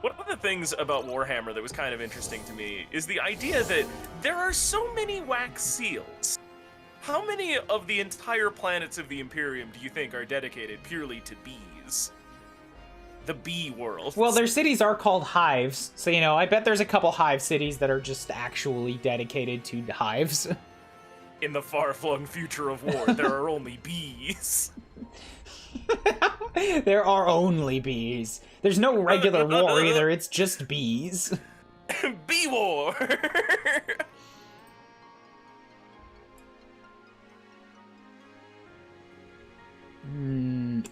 One of the things about Warhammer that was kind of interesting to me is the idea that there are so many wax seals. How many of the entire planets of the Imperium do you think are dedicated purely to bees? The bee world. Well, their cities are called hives, so you know, I bet there's a couple hive cities that are just actually dedicated to hives. In the far-flung future of war, there are only bees. There are only bees. There's no regular war either, it's just bees. Bee war!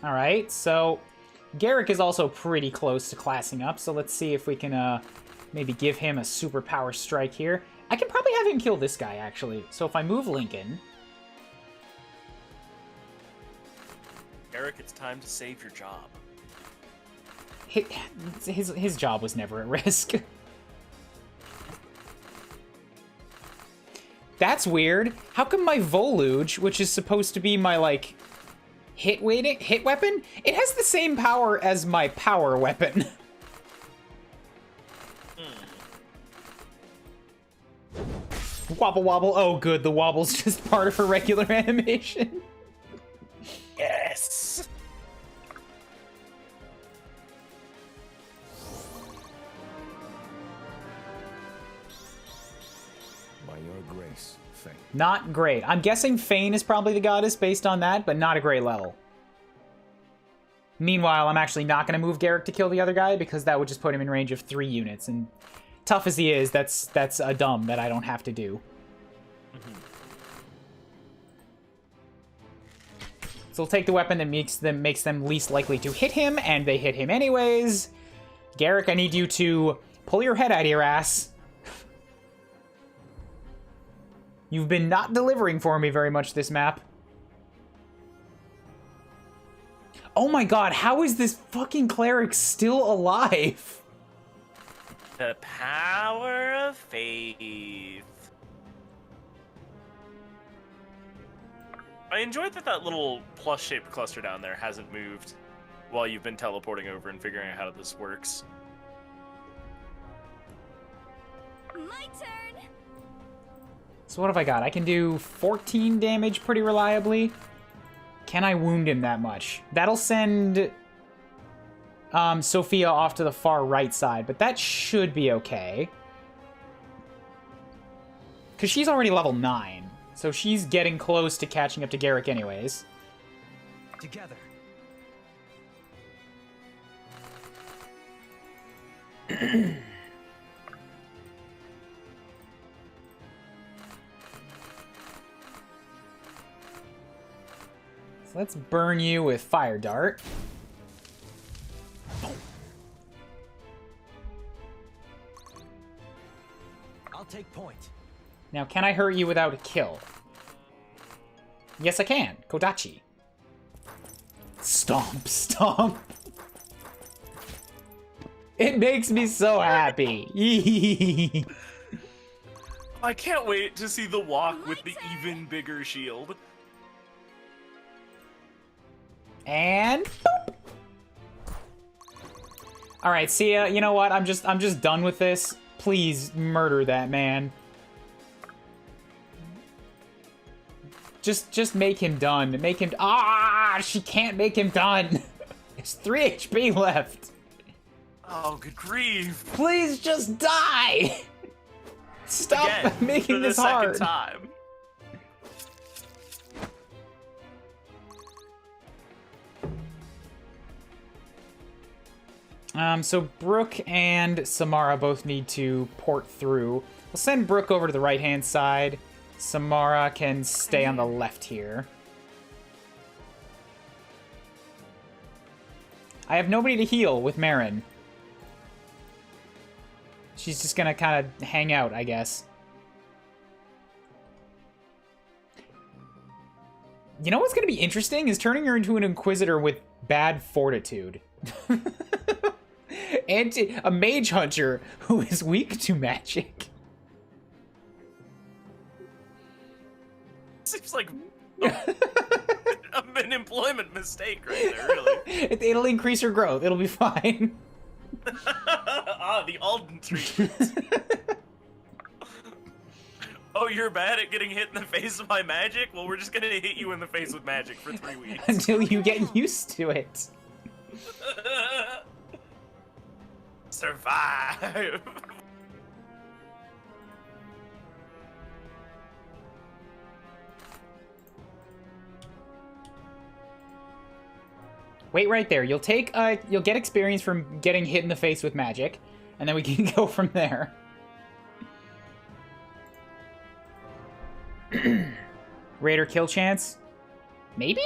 Alright, so Garrick is also pretty close to classing up, so let's see if we can maybe give him a superpower strike here. I can probably have him kill this guy, actually. So if I move Lincoln... Eric, it's time to save your job. His job was never at risk. That's weird. How come my Voluge, which is supposed to be my, like, hit weapon, it has the same power as my power weapon? Wobble wobble. Oh, good. The wobble's just part of her regular animation. Yes! By your grace, Fane. Not great. I'm guessing Fane is probably the goddess based on that, but not a great level. Meanwhile, I'm actually not going to move Garrick to kill the other guy because that would just put him in range of 3 units, and tough as he is, that's a dumb that I don't have to do. So we'll take the weapon that makes them least likely to hit him, and they hit him anyways. Garrick, I need you to pull your head out of your ass. You've been not delivering for me very much this map. Oh my god, how is this fucking cleric still alive? The power of faith. I enjoyed that little plus-shaped cluster down there hasn't moved while you've been teleporting over and figuring out how this works. My turn. So what have I got? I can do 14 damage pretty reliably. Can I wound him that much? That'll send Sophia off to the far right side, but that should be okay. Because she's already level 9. So she's getting close to catching up to Garrick anyways. Together. So let's burn you with Fire Dart. I'll take point. Now, can I hurt you without a kill? Yes, I can. Kodachi. Stomp, stomp. It makes me so happy. I can't wait to see the walk with the even bigger shield. And boop. All right, see ya. You know what? I'm just done with this. Please murder that man. Just make him done. Make him. Ah, she can't make him done. There's 3 HP left. Oh, good grief! Please just die. Stop Again, making for the this hard. second time. So Brooke and Samara both need to port through. We'll send Brooke over to the right-hand side. Samara can stay on the left here. I have nobody to heal with Marin. She's just gonna kind of hang out, I guess. You know what's gonna be interesting is turning her into an Inquisitor with bad fortitude. And a mage hunter who is weak to magic. Seems like an employment mistake right there, really. It'll increase her growth. It'll be fine. Ah, the Alden treatment. Oh, you're bad at getting hit in the face by magic? Well, we're just gonna hit you in the face with magic for 3 weeks. Until you get used to it. Survive. Alright, Wait right there. You'll take, you'll get experience from getting hit in the face with magic, and then we can go from there. Raider kill chance? Maybe?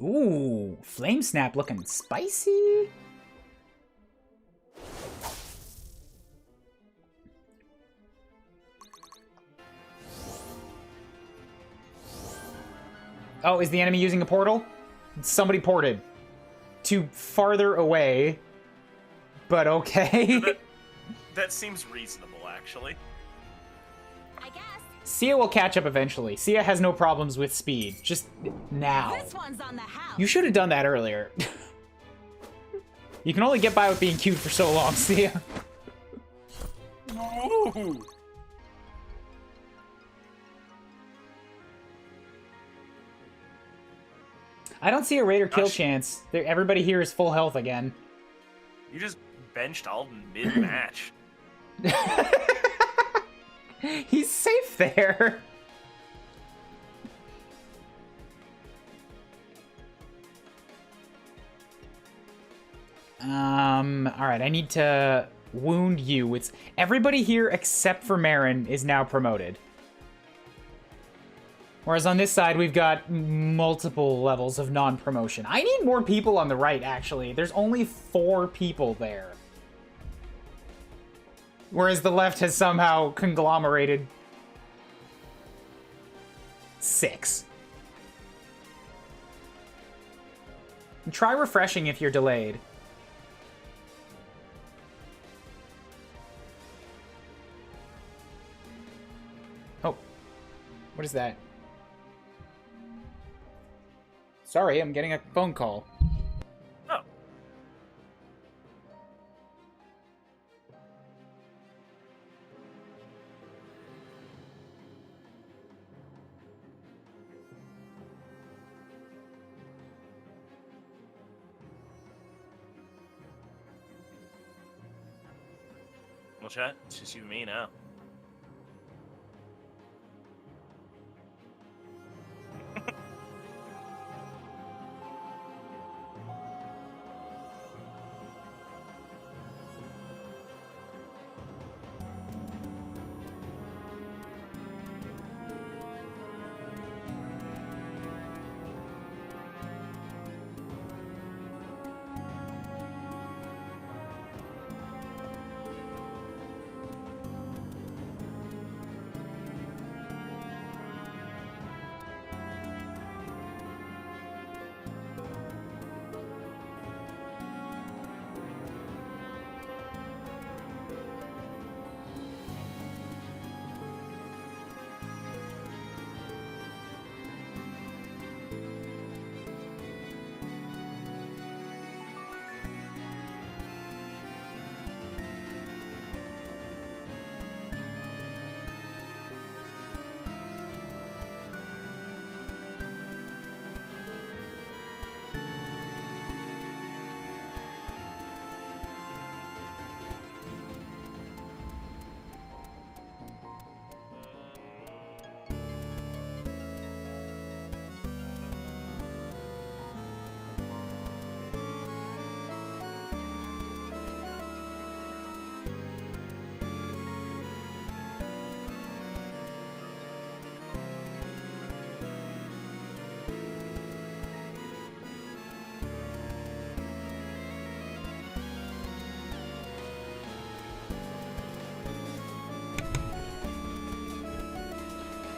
Ooh, Flame Snap looking spicy. Oh, is the enemy using a portal? Somebody ported. To farther away. But okay. That seems reasonable, actually. I guess. Sia will catch up eventually. Sia has no problems with speed. Just now. This one's on the house. You should have done that earlier. You can only get by with being cute for so long, Sia. Ooh. I don't see a Raider kill Gosh. chance. Everybody here is full health again. You just benched Alden mid-match. He's safe there. Alright, I need to wound you. It's everybody here except for Marin is now promoted. Whereas on this side, we've got multiple levels of non-promotion. I need more people on the right, actually. There's only 4 people there. Whereas the left has somehow conglomerated 6. Try refreshing if you're delayed. Oh. What is that? Sorry, I'm getting a phone call. Oh. Well, chat, it's just you and me now.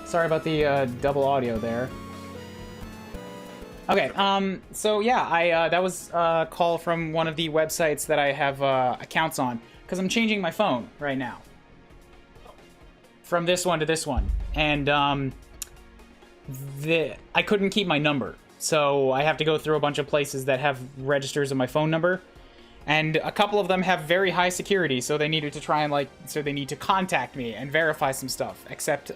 Sorry about the double audio there. Okay, so yeah, that was a call from one of the websites that I have accounts on, because I'm changing my phone right now. From this one to this one. And I couldn't keep my number, so I have to go through a bunch of places that have registers of my phone number. And a couple of them have very high security, so they needed to try and, so they need to contact me and verify some stuff. Except,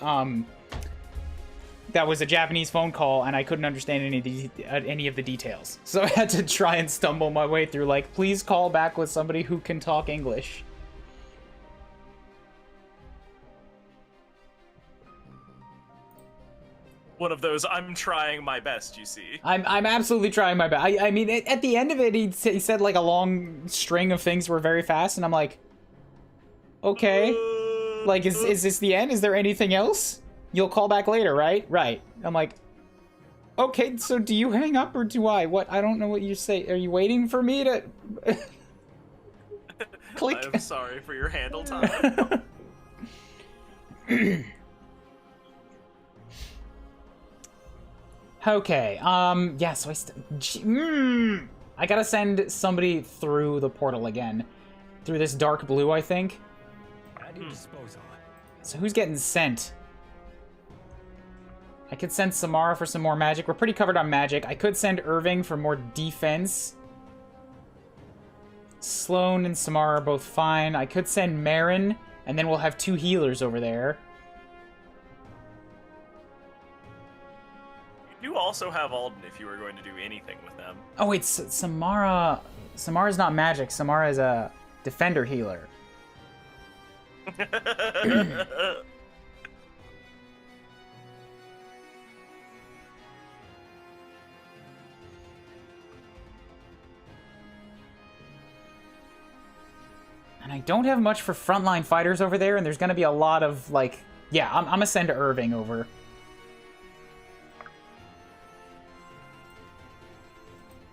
that was a Japanese phone call, and I couldn't understand any of the details. So I had to try and stumble my way through, please call back with somebody who can talk English. one of those I'm trying my best, you see. I'm absolutely trying my best. I mean, at the end of it, he said like a long string of things were very fast, and I'm like, okay. Like, is this the end? Is there anything else? You'll call back later, right? Right. I'm like, okay, so do you hang up or do I? What? I don't know what you say. Are you waiting for me to... Click. I'm sorry for your handle time. Okay, yeah, so I gotta send somebody through the portal again. Through this dark blue, I think. At your disposal. So who's getting sent? I could send Samara for some more magic. We're pretty covered on magic. I could send Irving for more defense. Sloane and Samara are both fine. I could send Marin, and then we'll have 2 healers over there. You do also have Alden if you were going to do anything with them. Oh wait, Samara... Samara's not magic. Samara is a defender healer. And I don't have much for frontline fighters over there, and there's going to be a lot of, like... Yeah, I'm going to send Irving over.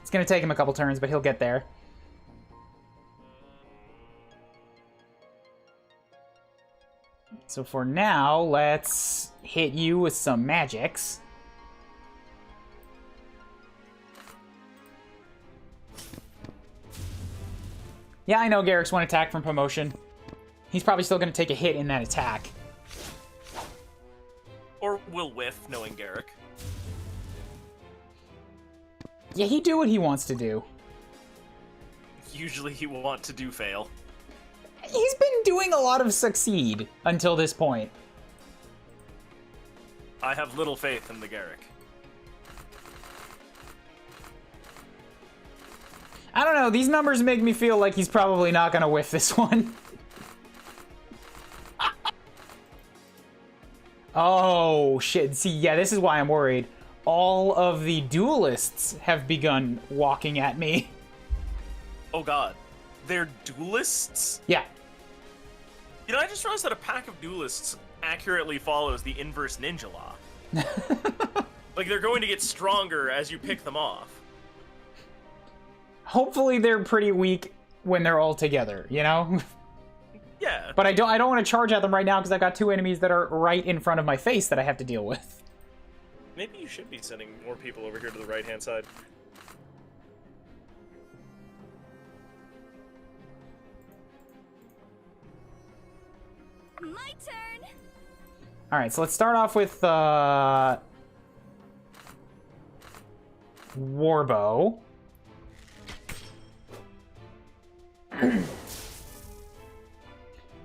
It's going to take him a couple turns, but he'll get there. So for now, let's hit you with some magics. Yeah, I know Garrick's 1 attack from promotion. He's probably still going to take a hit in that attack. Or will whiff, knowing Garrick. Yeah, he do what he wants to do. Usually he will want to do fail. He's been doing a lot of succeed until this point. I have little faith in the Garrick. I don't know, these numbers make me feel like he's probably not going to whiff this one. Oh, shit. See, yeah, this is why I'm worried. All of the duelists have begun walking at me. Oh god. They're duelists? Yeah. You know, I just realized that a pack of duelists accurately follows the inverse ninja law. Like, they're going to get stronger as you pick them off. Hopefully they're pretty weak when they're all together, you know? Yeah. But I don't want to charge at them right now because I've got 2 enemies that are right in front of my face that I have to deal with. Maybe you should be sending more people over here to the right-hand side. My turn. All right, so let's start off with Warbow.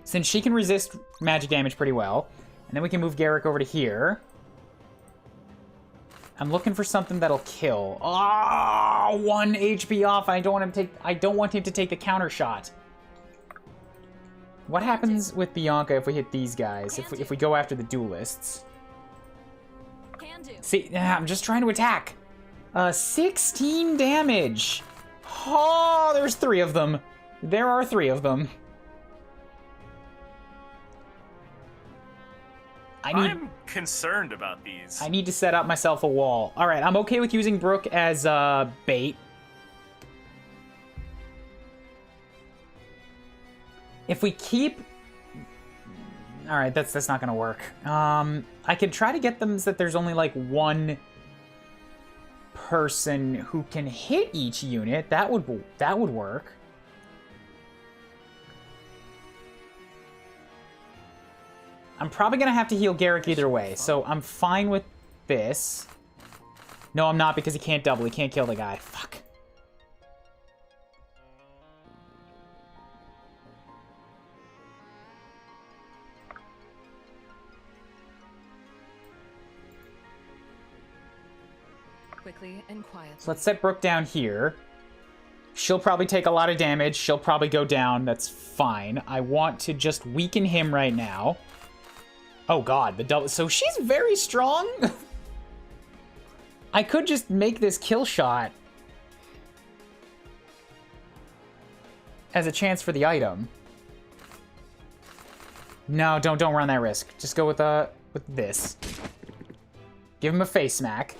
Since she can resist magic damage pretty well, and then we can move Garrick over to here. I'm looking for something that'll kill. Oh, 1 HP off. I don't want him to take. I don't want him to take the counter shot. What happens with Bianca if we hit these guys? If we go after the duelists? Can do. See, I'm just trying to attack. 16 damage. Oh, there's 3 of them. There are 3 of them. I'm concerned about these. I need to set up myself a wall. All right, I'm okay with using Brooke as bait. If we keep... All right, that's not gonna work. I could try to get them so that there's only like 1 person who can hit each unit. That would work. I'm probably gonna have to heal Garrick either way, so I'm fine with this. No, I'm not, because he can't double. He can't kill the guy. Fuck. Quickly and quietly. So let's set Brooke down here. She'll probably take a lot of damage. She'll probably go down. That's fine. I want to just weaken him right now. Oh god, the double. So she's very strong. I could just make this kill shot as a chance for the item. No, don't run that risk. Just go with this. Give him a face smack.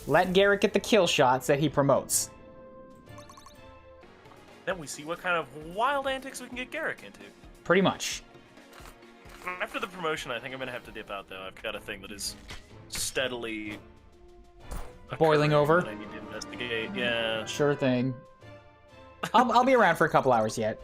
Let Garrett get the kill shots that he promotes. Then we see what kind of wild antics we can get Garrick into. Pretty much. After the promotion, I think I'm gonna have to dip out though. I've got a thing that is steadily boiling over. that I need to investigate. Yeah. Sure thing. I'll be around for a couple hours yet.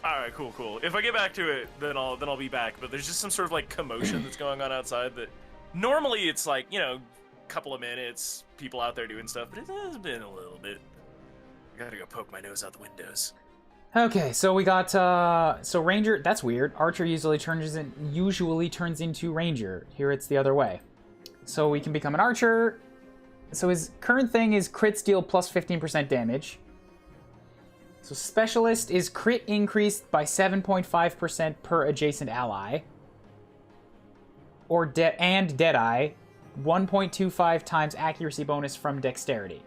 All right, cool. If I get back to it, then I'll be back. But there's just some sort of like commotion that's going on outside that normally it's like, you know, a couple of minutes, people out there doing stuff, but it has been a little bit. I gotta go poke my nose out the windows. Okay, so we got so Ranger. That's weird. Archer usually turns into Ranger. Here it's the other way. So we can become an Archer. So his current thing is crits deal plus 15% damage. So Specialist is crit increased by 7.5% per adjacent ally. Or Deadeye, 1.25 times accuracy bonus from Dexterity.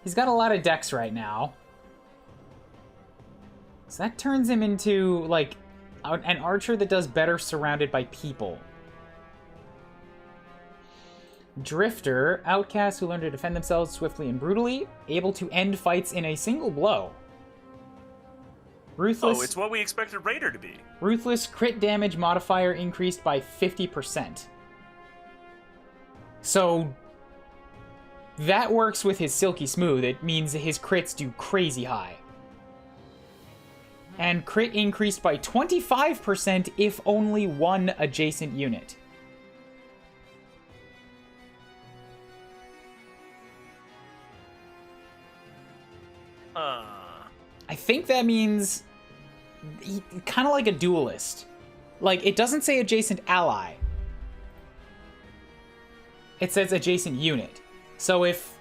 He's got a lot of dex right now. So that turns him into, like, an archer that does better surrounded by people. Drifter, outcasts who learn to defend themselves swiftly and brutally, able to end fights in a single blow. Ruthless. Oh, it's what we expected Raider to be. Ruthless crit damage modifier increased by 50%. So that works with his Silky Smooth. It means his crits do crazy high. And crit increased by 25% if only one adjacent unit. I think that means kind of like a duelist. Like, it doesn't say adjacent ally. It says adjacent unit. So if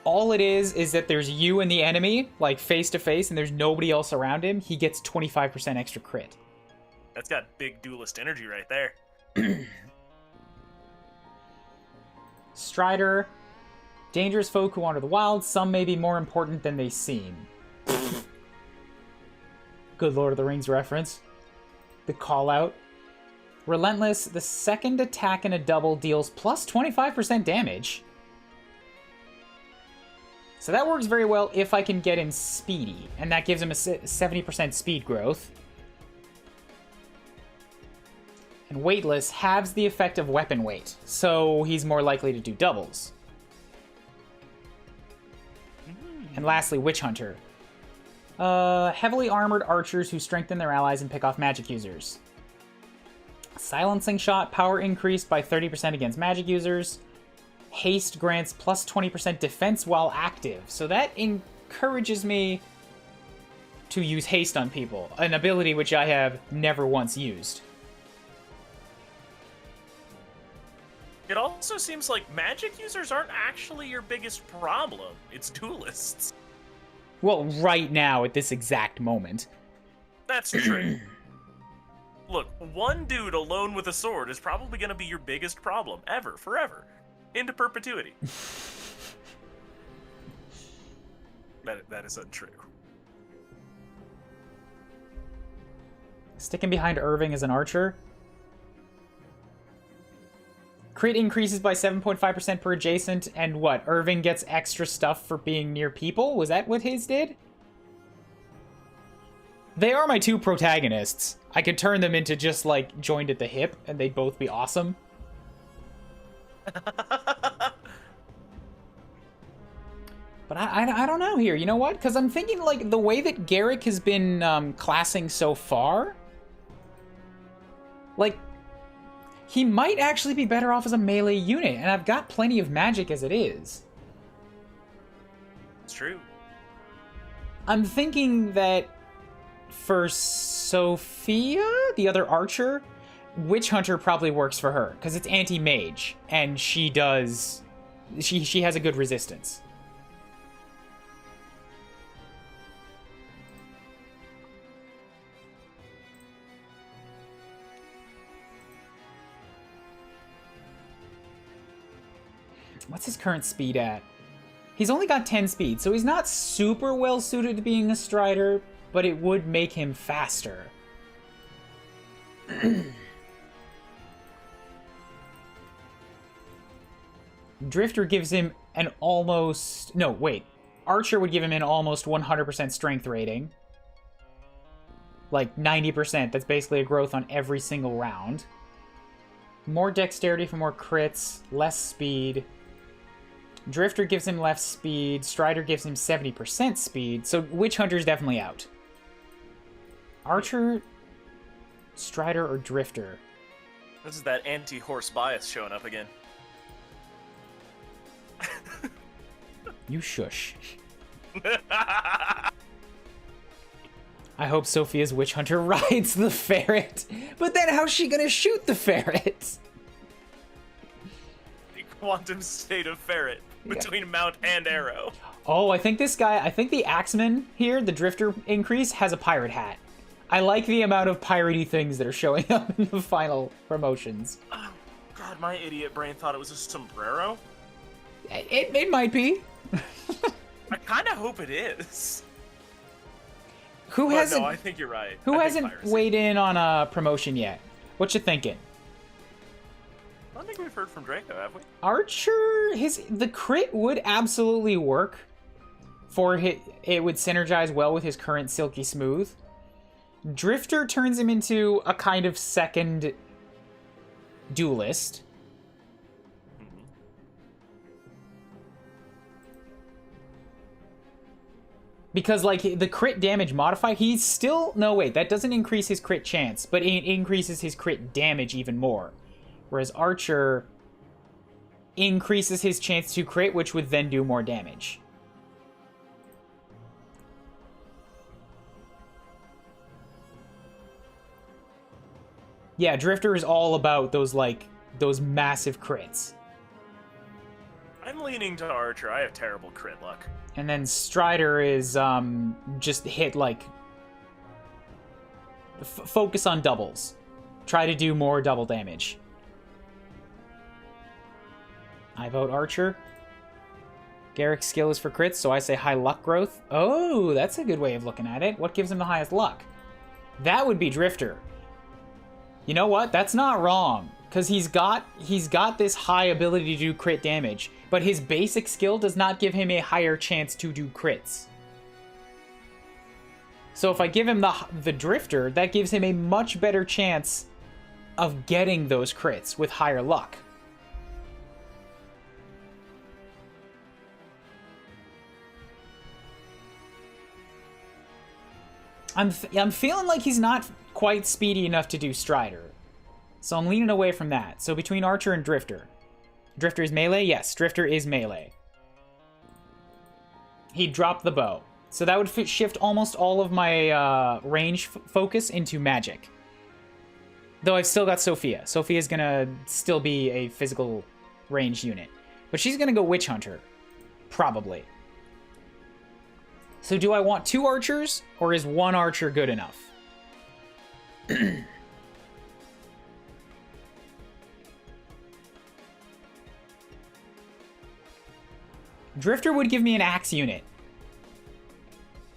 all it is that there's you and the enemy, like face to face, and there's nobody else around him, he gets 25% extra crit. That's got big duelist energy right there. Strider. Dangerous folk who wander the wild. Some may be more important than they seem. Good Lord of the Rings reference. The call out. Relentless. The second attack in a double deals plus 25% damage. So that works very well if I can get him speedy. And that gives him a 70% speed growth. And weightless halves the effect of weapon weight. So he's more likely to do doubles. And lastly, Witch Hunter. Heavily armored archers who strengthen their allies and pick off magic users. Silencing shot, power increased by 30% against magic users. Haste grants plus 20% defense while active. So that encourages me to use haste on people, an ability which I have never once used. It also seems like magic users aren't actually your biggest problem. It's duelists. Well, right now, at this exact moment. That's true. Look, one dude alone with a sword is probably going to be your biggest problem, ever, forever. Into perpetuity. That is untrue. Sticking behind Irving as an archer. Crit increases by 7.5% per adjacent, and what? Irving gets extra stuff for being near people? Was that what his did? They are my two protagonists. I could turn them into just, like, joined at the hip, and they'd both be awesome. But I don't know here. You know what? Because I'm thinking, like, the way that Garrick has been classing so far, like, he might actually be better off as a melee unit, and I've got plenty of magic as it is. It's true. I'm thinking that for Sophia, the other archer, Witch Hunter probably works for her, because it's anti-mage, and she has a good resistance. What's his current speed at? He's only got 10 speed, so he's not super well suited to being a Strider, but it would make him faster. Drifter gives him an almost... No, wait. Archer would give him an almost 100% strength rating. Like 90%. That's basically a growth on every single round. More dexterity for more crits. Less speed. Drifter gives him less speed. Strider gives him 70% speed. So Witch Hunter's definitely out. Archer, Strider, or Drifter? This is that anti-horse bias showing up again. You shush. I hope Sophia's Witch Hunter rides the ferret. But then how's she gonna shoot the ferret? The quantum state of ferret between mount and arrow. Oh, I think the Axeman here, the Drifter increase, has a pirate hat. I like the amount of piratey things that are showing up in the final promotions. Oh, God, my idiot brain thought it was a sombrero. It might be. I kind of hope it is. Who But hasn't? no, I think you're right. Who I think hasn't piracy. weighed in on a promotion yet? What you thinking? I don't think we've heard from Draco, have we? Archer, the crit would absolutely work. It would synergize well with his current Silky Smooth. Drifter turns him into a kind of second Duelist. Because, like, the crit damage modifier, he's still... No, wait, that doesn't increase his crit chance, but it increases his crit damage even more. Whereas Archer increases his chance to crit, which would then do more damage. Yeah, Drifter is all about those massive crits. I'm leaning to Archer. I have terrible crit luck. And then Strider is just hit focus on doubles. Try to do more double damage. I vote Archer. Garrick's skill is for crits, so I say high luck growth. Oh, that's a good way of looking at it. What gives him the highest luck? That would be Drifter. You know what? That's not wrong. Because he's got this high ability to do crit damage, but his basic skill does not give him a higher chance to do crits. So if I give him the Drifter, that gives him a much better chance of getting those crits with higher luck. I'm feeling like he's not quite speedy enough to do Strider. So I'm leaning away from that. So between Archer and Drifter. Drifter is melee? Yes, Drifter is melee. He dropped the bow. So that would shift almost all of my range focus into magic. Though I've still got Sophia. Sophia's gonna still be a physical range unit. But she's gonna go Witch Hunter. Probably. So do I want 2 archers, or is 1 archer good enough? Drifter would give me an axe unit.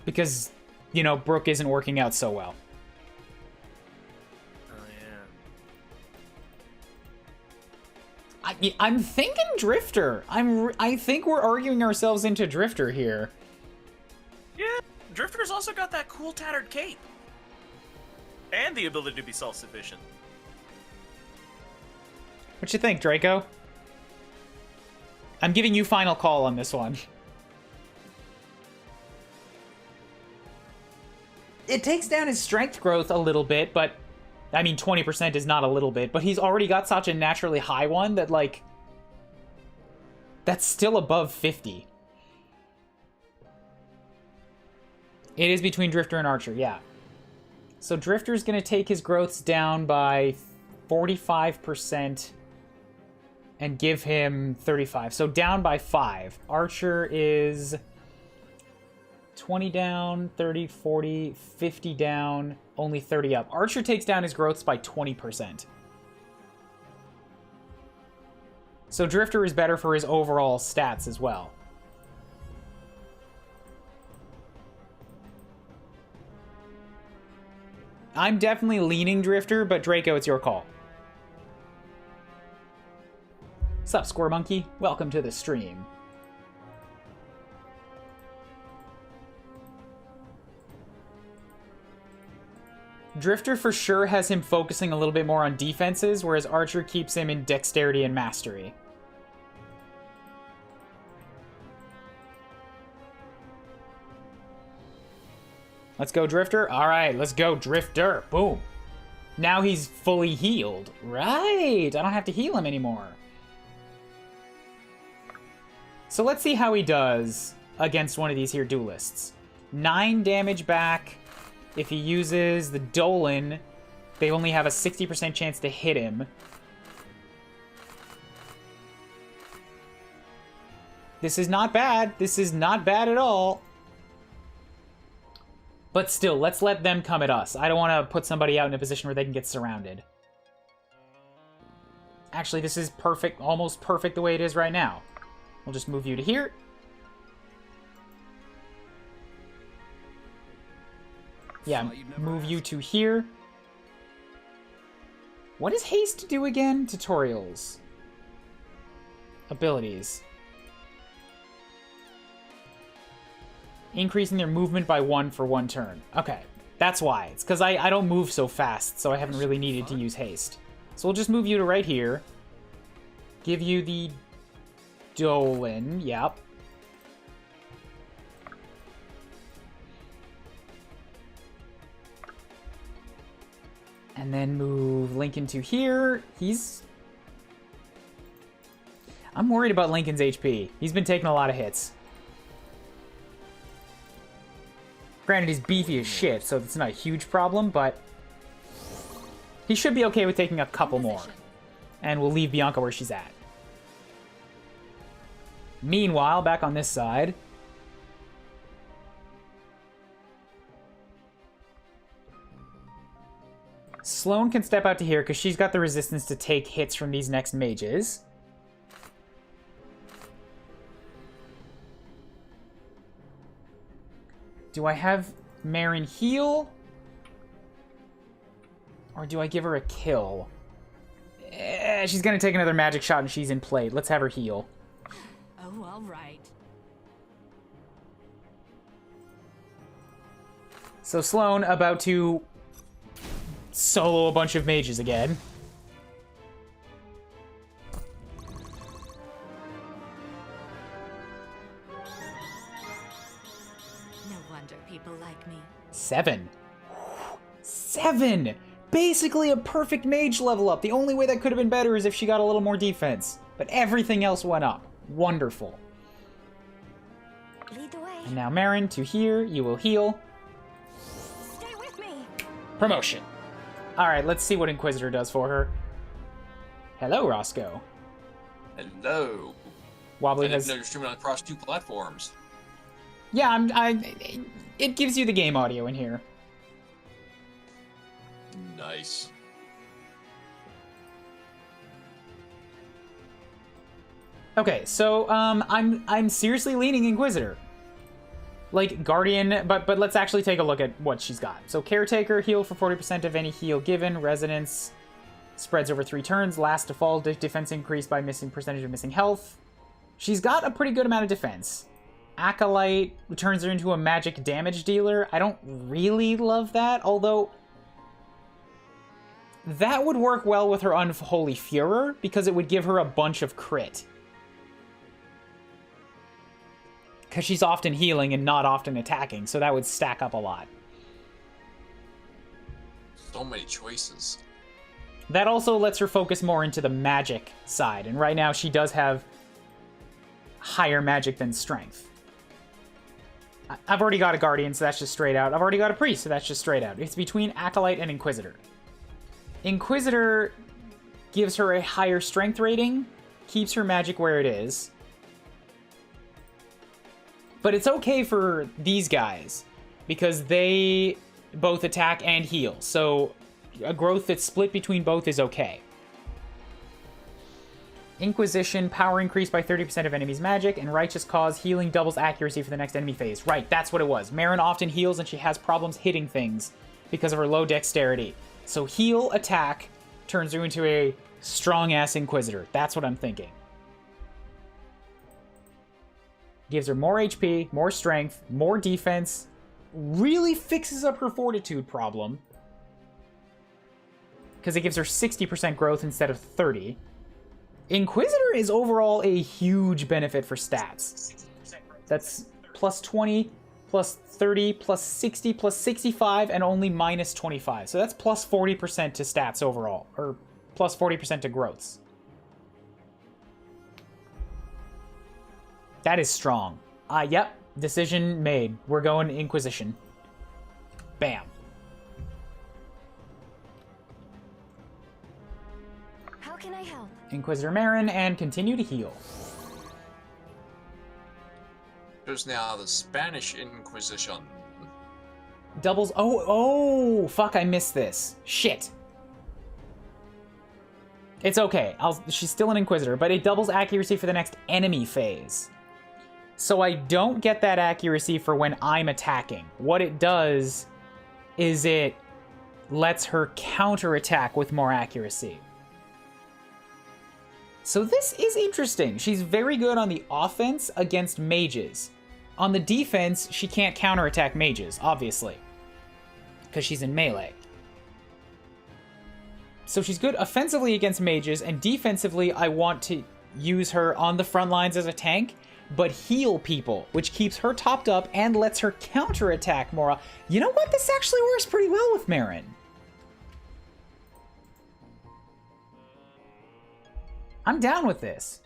Because, you know, Brooke isn't working out so well. Oh, yeah. I'm thinking Drifter. I think we're arguing ourselves into Drifter here. Yeah, Drifter's also got that cool tattered cape. And the ability to be self-sufficient. What you think, Draco? I'm giving you final call on this one. It takes down his strength growth a little bit, but... I mean, 20% is not a little bit, but he's already got such a naturally high one that, like... That's still above 50. It is between Drifter and Archer, yeah. So Drifter's gonna take his growths down by 45%... and give him 35. So down by 5. Archer is 20 down, 30, 40, 50 down, only 30 up. Archer takes down his growths by 20%. So Drifter is better for his overall stats as well. I'm definitely leaning Drifter, but Draco, it's your call. Sup, Square Monkey? Welcome to the stream. Drifter for sure has him focusing a little bit more on defenses, whereas Archer keeps him in dexterity and mastery. Let's go, Drifter. All right, let's go, Drifter. Boom. Now he's fully healed. Right. I don't have to heal him anymore. So let's see how he does against one of these here duelists. 9 damage back. If he uses the Dolan, they only have a 60% chance to hit him. This is not bad. This is not bad at all. But still, let's let them come at us. I don't want to put somebody out in a position where they can get surrounded. Actually, this is perfect, almost perfect the way it is right now. We'll just move you to here. Yeah, move you to here. What does haste do again? Tutorials. Abilities. Increasing their movement by 1 for 1 turn. Okay, that's why. It's because I don't move so fast, so I haven't really needed to use haste. So we'll just move you to right here. Give you the Dolan, yep. And then move Lincoln to here. I'm worried about Lincoln's HP. He's been taking a lot of hits. Granted, he's beefy as shit, so it's not a huge problem, but he should be okay with taking a couple more. And we'll leave Bianca where she's at. Meanwhile, back on this side. Sloane can step out to here because she's got the resistance to take hits from these next mages. Do I have Marin heal? Or do I give her a kill? She's going to take another magic shot and she's in play. Let's have her heal. Oh, all right. So Sloane about to solo a bunch of mages again. No wonder people like me. 7. 7! Basically a perfect mage level up. The only way that could have been better is if she got a little more defense. But everything else went up. Wonderful. Lead the way. And now Marin, to here. You will heal. Stay with me. Promotion. Alright, let's see what Inquisitor does for her. Hello, Roscoe. Hello. Wobbly I didn't has... know you're streaming across 2 platforms. Yeah, it gives you the game audio in here. Nice. Okay, so I'm seriously leaning Inquisitor. Like Guardian, but let's actually take a look at what she's got. So Caretaker, heal for 40% of any heal given. Resonance spreads over 3 turns. Last to fall, defense increased by percentage of missing health. She's got a pretty good amount of defense. Acolyte turns her into a magic damage dealer. I don't really love that, although that would work well with her Unholy Furor because it would give her a bunch of crit. Because she's often healing and not often attacking, so that would stack up a lot. So many choices. That also lets her focus more into the magic side, and right now she does have higher magic than strength. I've already got a Guardian, so that's just straight out. I've already got a Priest, so that's just straight out. It's between Acolyte and Inquisitor. Inquisitor gives her a higher strength rating, keeps her magic where it is. But it's okay for these guys, because they both attack and heal. So a growth that's split between both is okay. Inquisition, power increase by 30% of enemies' magic, and Righteous Cause, healing doubles accuracy for the next enemy phase. Right, that's what it was. Marin often heals and she has problems hitting things because of her low dexterity. So heal, attack, turns her into a strong-ass Inquisitor. That's what I'm thinking. Gives her more HP, more strength, more defense, really fixes up her fortitude problem, because it gives her 60% growth instead of 30. Inquisitor is overall a huge benefit for stats. That's plus 20, plus 30, plus 60, plus 65, and only minus 25. So that's plus 40% to stats overall, or plus 40% to growths. That is strong. Yep, decision made. We're going Inquisition. Bam. How can I help? Inquisitor Marin, and continue to heal. There's now the Spanish Inquisition. Doubles. Oh, fuck, I missed this. Shit. It's okay. She's still an Inquisitor, but it doubles accuracy for the next enemy phase. So I don't get that accuracy for when I'm attacking. What it does is it lets her counterattack with more accuracy. So this is interesting. She's very good on the offense against mages. On the defense, she can't counterattack mages, obviously, because she's in melee. So she's good offensively against mages, and defensively, I want to use her on the front lines as a tank, but heal people, which keeps her topped up and lets her counterattack more. You know what? This actually works pretty well with Marin. I'm down with this.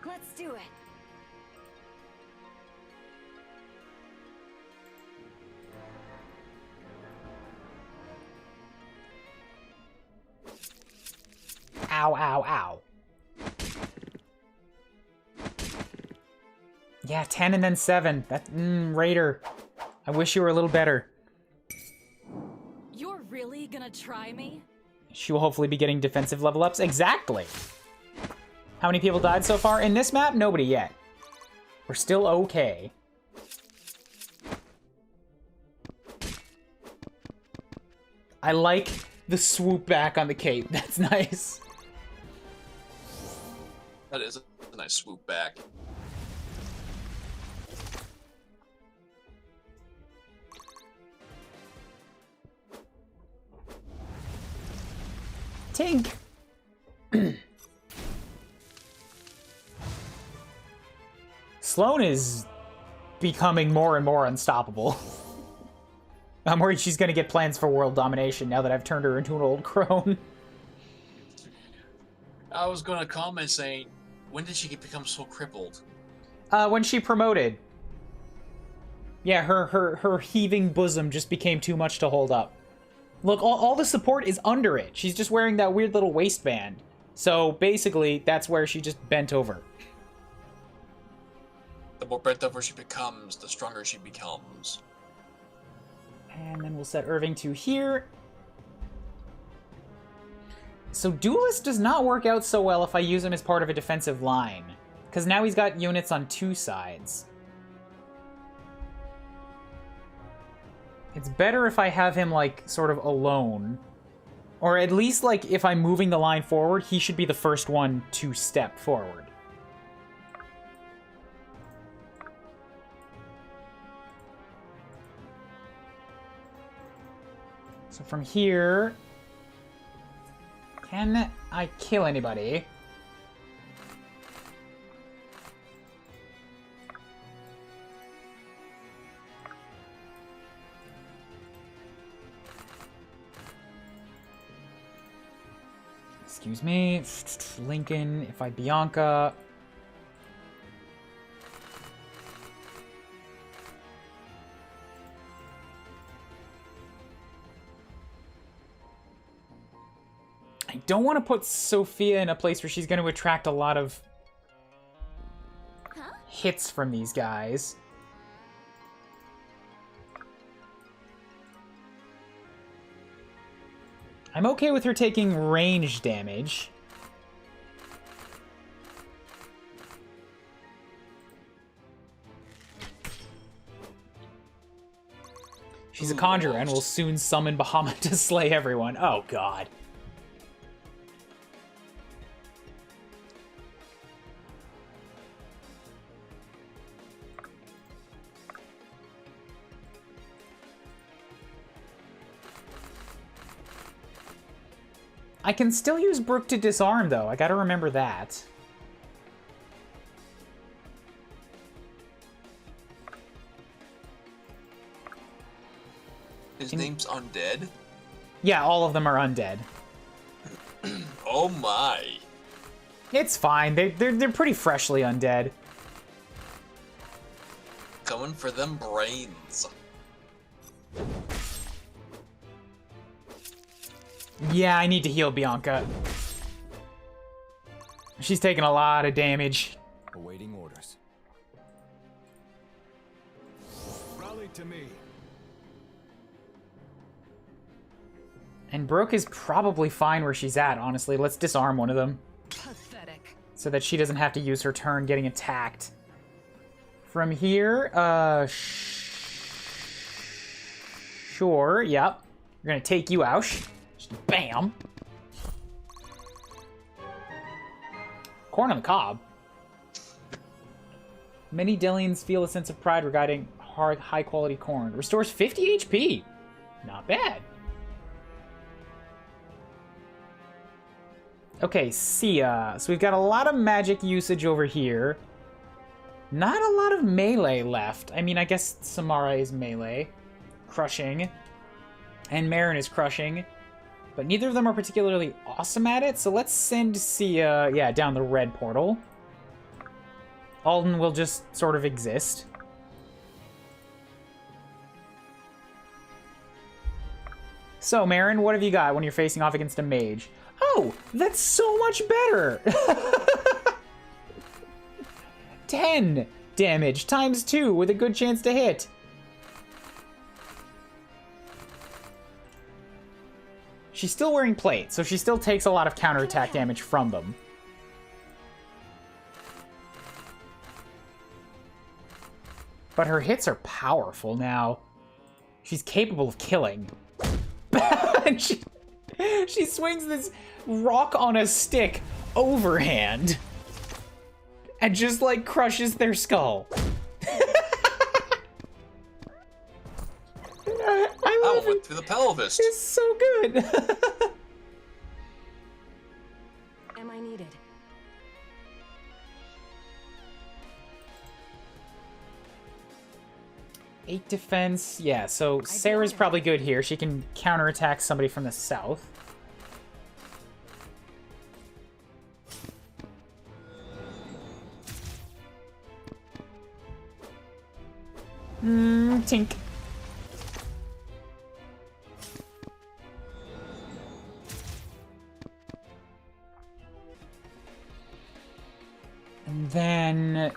Let's do it. Ow, ow, ow. Yeah, 10 and then 7. That, Raider. I wish you were a little better. You're really gonna try me? She will hopefully be getting defensive level ups. Exactly. How many people died so far? In this map, nobody yet. We're still okay. I like the swoop back on the cape. That's nice. That is a nice swoop back. Tink. Sloane is becoming more and more unstoppable. I'm worried she's gonna get plans for world domination now that I've turned her into an old crone. I was gonna comment saying, when did she become so crippled? When she promoted. Yeah, her heaving bosom just became too much to hold up. Look, all the support is under it. She's just wearing that weird little waistband. So basically, that's where she just bent over. The more bent over she becomes, the stronger she becomes. And then we'll set Irving to here. So Duelist does not work out so well if I use him as part of a defensive line, because now he's got units on two sides. It's better if I have him, like, sort of alone. Or at least, like, if I'm moving the line forward, he should be the first one to step forward. So from here... Can I kill anybody? Excuse me. Lincoln, if I Bianca. I don't want to put Sophia in a place where she's going to attract a lot of hits from these guys. I'm okay with her taking range damage. She's a conjurer and will soon summon Bahamut to slay everyone. Oh, God. I can still use Brook to disarm, though. I gotta remember that. His name's Undead? Yeah, all of them are undead. Oh my. It's fine. They're pretty freshly undead. Coming for them brains. Yeah, I need to heal Bianca. She's taking a lot of damage. Awaiting orders. Rally to me. And Brooke is probably fine where she's at, honestly. Let's disarm one of them. Pathetic. So that she doesn't have to use her turn getting attacked. From here, sure, yep. We're gonna take you out. Just bam. Corn on the cob. Many Delians feel a sense of pride regarding high-quality corn. Restores 50 HP. Not bad. Okay, Sia. So we've got a lot of magic usage over here. Not a lot of melee left. I mean, I guess Samara is melee. Crushing. And Marin is crushing. But neither of them are particularly awesome at it, so let's send Sia, yeah, down the red portal. Alden will just sort of exist. So, Marin, what have you got when you're facing off against a mage? Oh, that's so much better! 10 damage times 2 with a good chance to hit. She's still wearing plate, so she still takes a lot of counterattack damage from them. But her hits are powerful now. She's capable of killing. And she swings this rock on a stick overhand and just, like, crushes their skull. I love went it. through the pelvis. It's so good. Am I needed? Eight defense. Yeah, so Sarah's probably good here. She can counterattack somebody from the south. Tink. And then...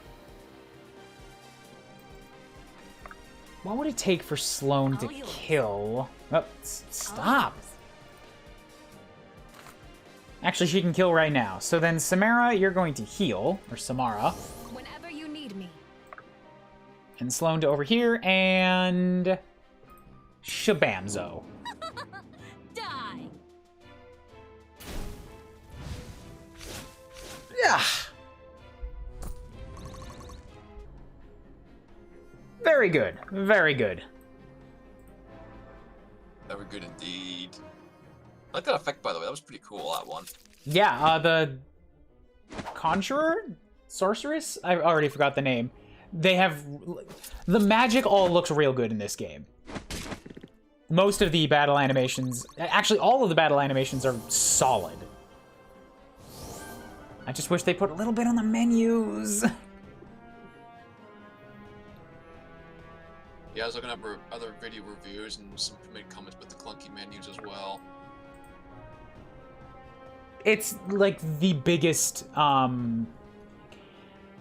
what would it take for Sloane to kill? Oh, stop! Actually, she can kill right now. So then, Samara, you're going to heal. Or Samara. Whenever you need me. And Sloane to over here, and... Shabamzo. Die. Yeah. Very good. Very good. Very good indeed. I like that effect, by the way. That was pretty cool, that one. Yeah, the... Conjurer? Sorceress? I already forgot the name. They have... the magic all looks real good in this game. Most of the battle animations... actually, all of the battle animations are solid. I just wish they put a little bit on the menus. Yeah, I was looking at other video reviews and some made comments about the clunky menus as well. It's like the biggest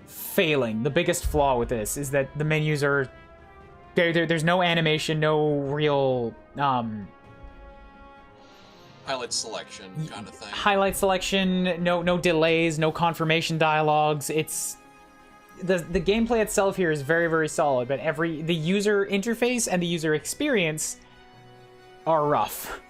failing, the biggest flaw with this is that the menus are there's no animation, no real highlight selection kind of thing. Highlight selection, no delays, no confirmation dialogues. It's the gameplay itself here is very, very solid, but the user interface and the user experience are rough.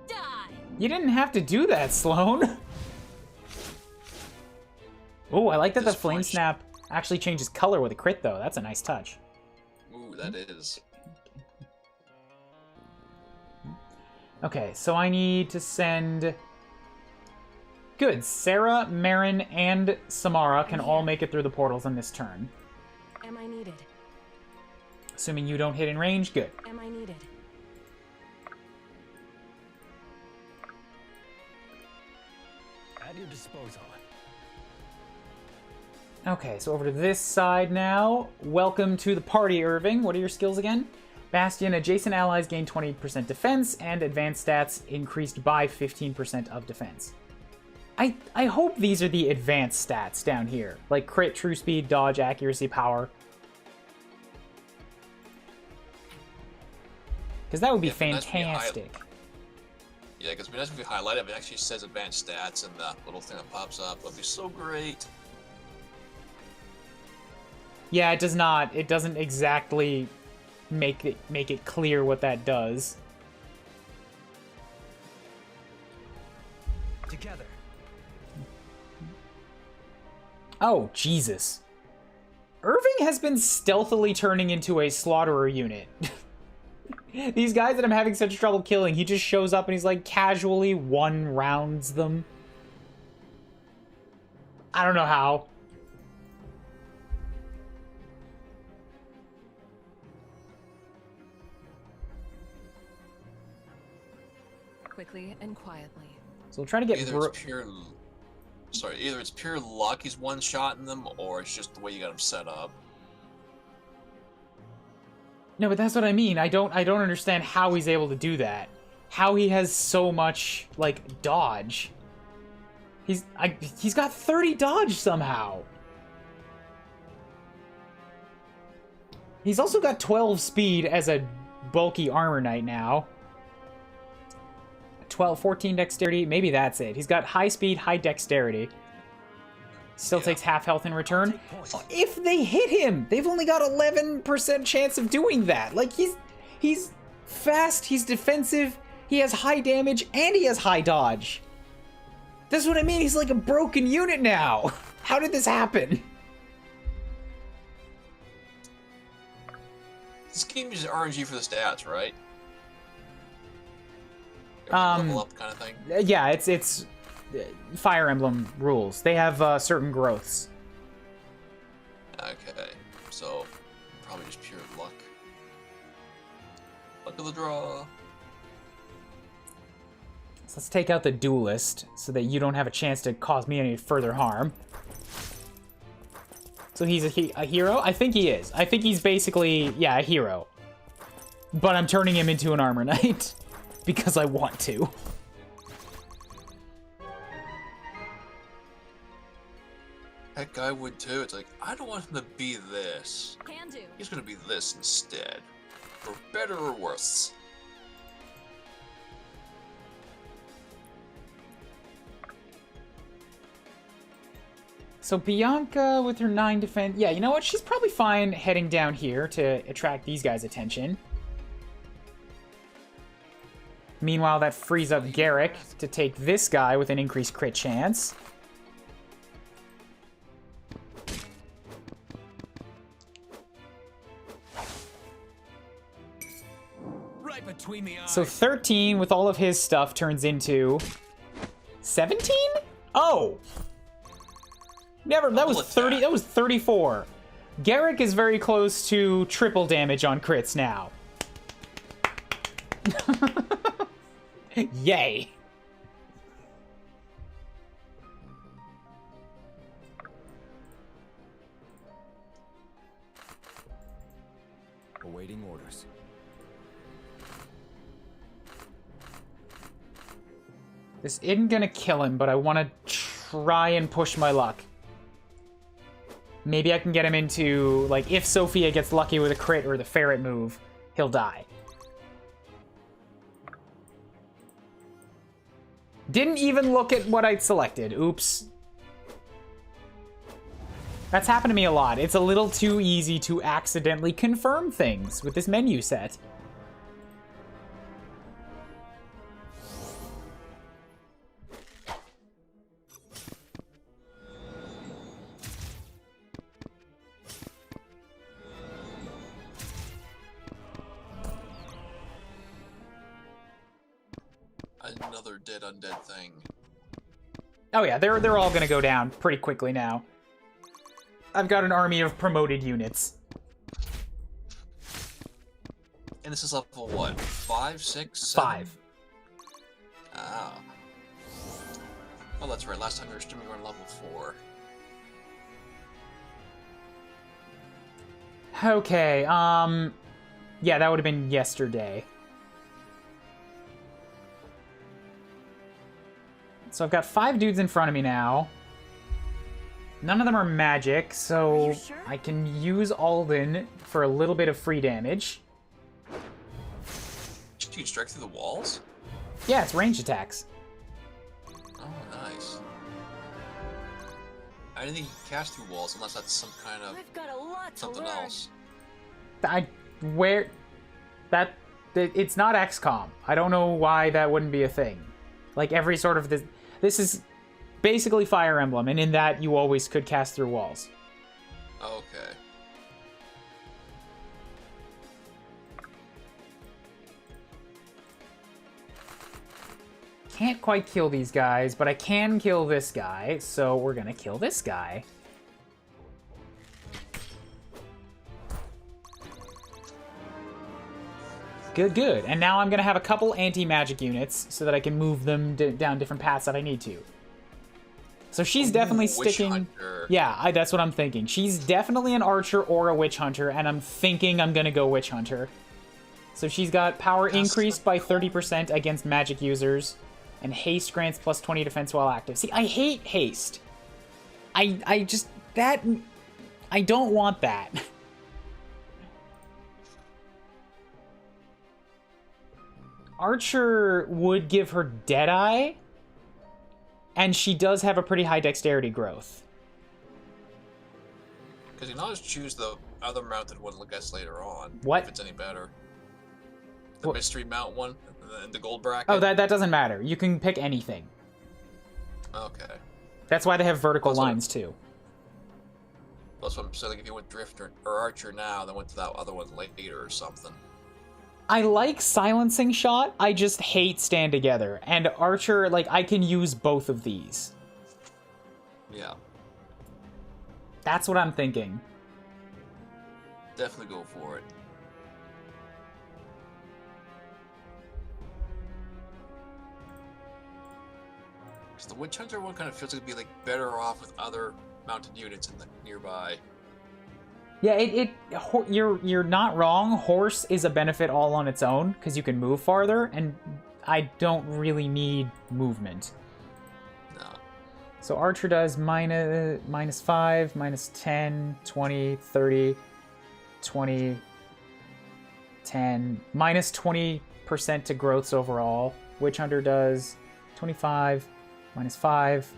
Die. You didn't have to do that, Sloan. Oh, I like that the This flame punch. snap actually changes color with a crit, though. That's a nice touch. Ooh, that is. Okay, so I need to send... Good. Sarah, Marin, and Samara can all make it through the portals on this turn. Am I needed? Assuming you don't hit in range, good. Am I needed? At your disposal. Okay, so over to this side now. Welcome to the party, Irving. What are your skills again? Bastion, adjacent allies gain 20% defense, and advanced stats increased by 15% of defense. I hope these are the advanced stats down here, like crit, true speed, dodge, accuracy, power. Because that would be Yeah, but that's when you fantastic. Yeah, because when we highlight it, it actually says advanced stats and the little thing that pops up. That'd be so great. Yeah, it does not. It doesn't exactly make it clear what that does. Together. Oh, Jesus. Irving has been stealthily turning into a slaughterer unit. These guys that I'm having such trouble killing, he just shows up and he's like casually one rounds them. I don't know how. Quickly and quietly. So we'll try to get Either it's pure luck he's one-shotting them, or it's just the way you got him set up. No, but that's what I mean. I don't understand how he's able to do that. How he has so much like dodge. He's got 30 dodge somehow. He's also got 12 speed as a bulky armor knight now. 14 dexterity, maybe that's it. He's got high speed, high dexterity. Still takes half health in return. If they hit him, they've only got 11% chance of doing that. Like, he's fast, he's defensive, he has high damage, and he has high dodge. That's what I mean, he's like a broken unit now. How did this happen? This game uses RNG for the stats, right? Um, Level up kind of thing. Yeah, it's Fire Emblem rules. They have certain growths. Okay, so probably just pure luck. Luck of the draw. So let's take out the Duelist so that you don't have a chance to cause me any further harm. So he's a hero? I think he is. I think he's basically, yeah, a hero. But I'm turning him into an armor knight because I want to. Heck, I would too. It's like, I don't want him to be this. Can do. He's gonna be this instead. For better or worse. So Bianca with her 9 defense. Yeah, you know what? She's probably fine heading down here to attract these guys' attention. Meanwhile, that frees up Garrick to take this guy with an increased crit chance. Right between the eyes. So 13 with all of his stuff turns into 17? Oh! Never, that was 30, that was 34. Garrick is very close to triple damage on crits now. Yay. Awaiting orders. This isn't gonna kill him, but I want to try and push my luck. Maybe I can get him into, like, if Sophia gets lucky with a crit or the ferret move, he'll die. Didn't even look at what I'd selected. Oops. That's happened to me a lot. It's a little too easy to accidentally confirm things with this menu set. Another dead undead thing. Oh yeah, they're all gonna go down pretty quickly now. I've got an army of promoted units. And this is level what? 5, 6, 7? 5. Ah. Oh, that's right. Last time we were streaming, we were on level 4. Okay, yeah, that would have been yesterday. So I've got 5 dudes in front of me now. None of them are magic, so sure? I can use Alden for a little bit of free damage. You can strike through the walls? Yeah, it's ranged attacks. Oh, nice. I didn't think you could cast through walls unless that's some kind of I've got a lot to something learn. else. It's not XCOM. I don't know why that wouldn't be a thing. Like every sort of this is basically Fire Emblem, and in that you always could cast through walls. Okay. Can't quite kill these guys, but I can kill this guy, so we're gonna kill this guy. Good, good. And now I'm gonna have a couple anti-magic units so that I can move them down different paths that I need to. So she's definitely sticking... Hunter. Yeah, that's what I'm thinking. She's definitely an archer or a witch hunter, and I'm thinking I'm gonna go witch hunter. So she's got power increased by 30% against magic users, and haste grants plus 20 defense while active. See, I hate haste. I just... I don't want that. Archer would give her Deadeye, and she does have a pretty high dexterity growth. Because you can always choose the other mounted one, I guess, later on. What? If it's any better. The What? mystery mount one, and the gold bracket. Oh, that doesn't matter. You can pick anything. Okay. That's why they have vertical That's what- lines, too. Plus, what I'm saying, like, if you went Drifter or Archer now, then went to that other one later or something. I like Silencing Shot, I just hate Stand Together. And Archer, like, I can use both of these. Yeah. That's what I'm thinking. Definitely go for it. Because the Witch Hunter one kind of feels like it'd be, like, better off with other mounted units in the nearby. Yeah, you're not wrong. Horse is a benefit all on its own, because you can move farther, and I don't really need movement. No. So Archer does minus 5, minus 10, 20, 30, 20, 10, minus 20% to growths overall. Witch Hunter does 25, minus 5,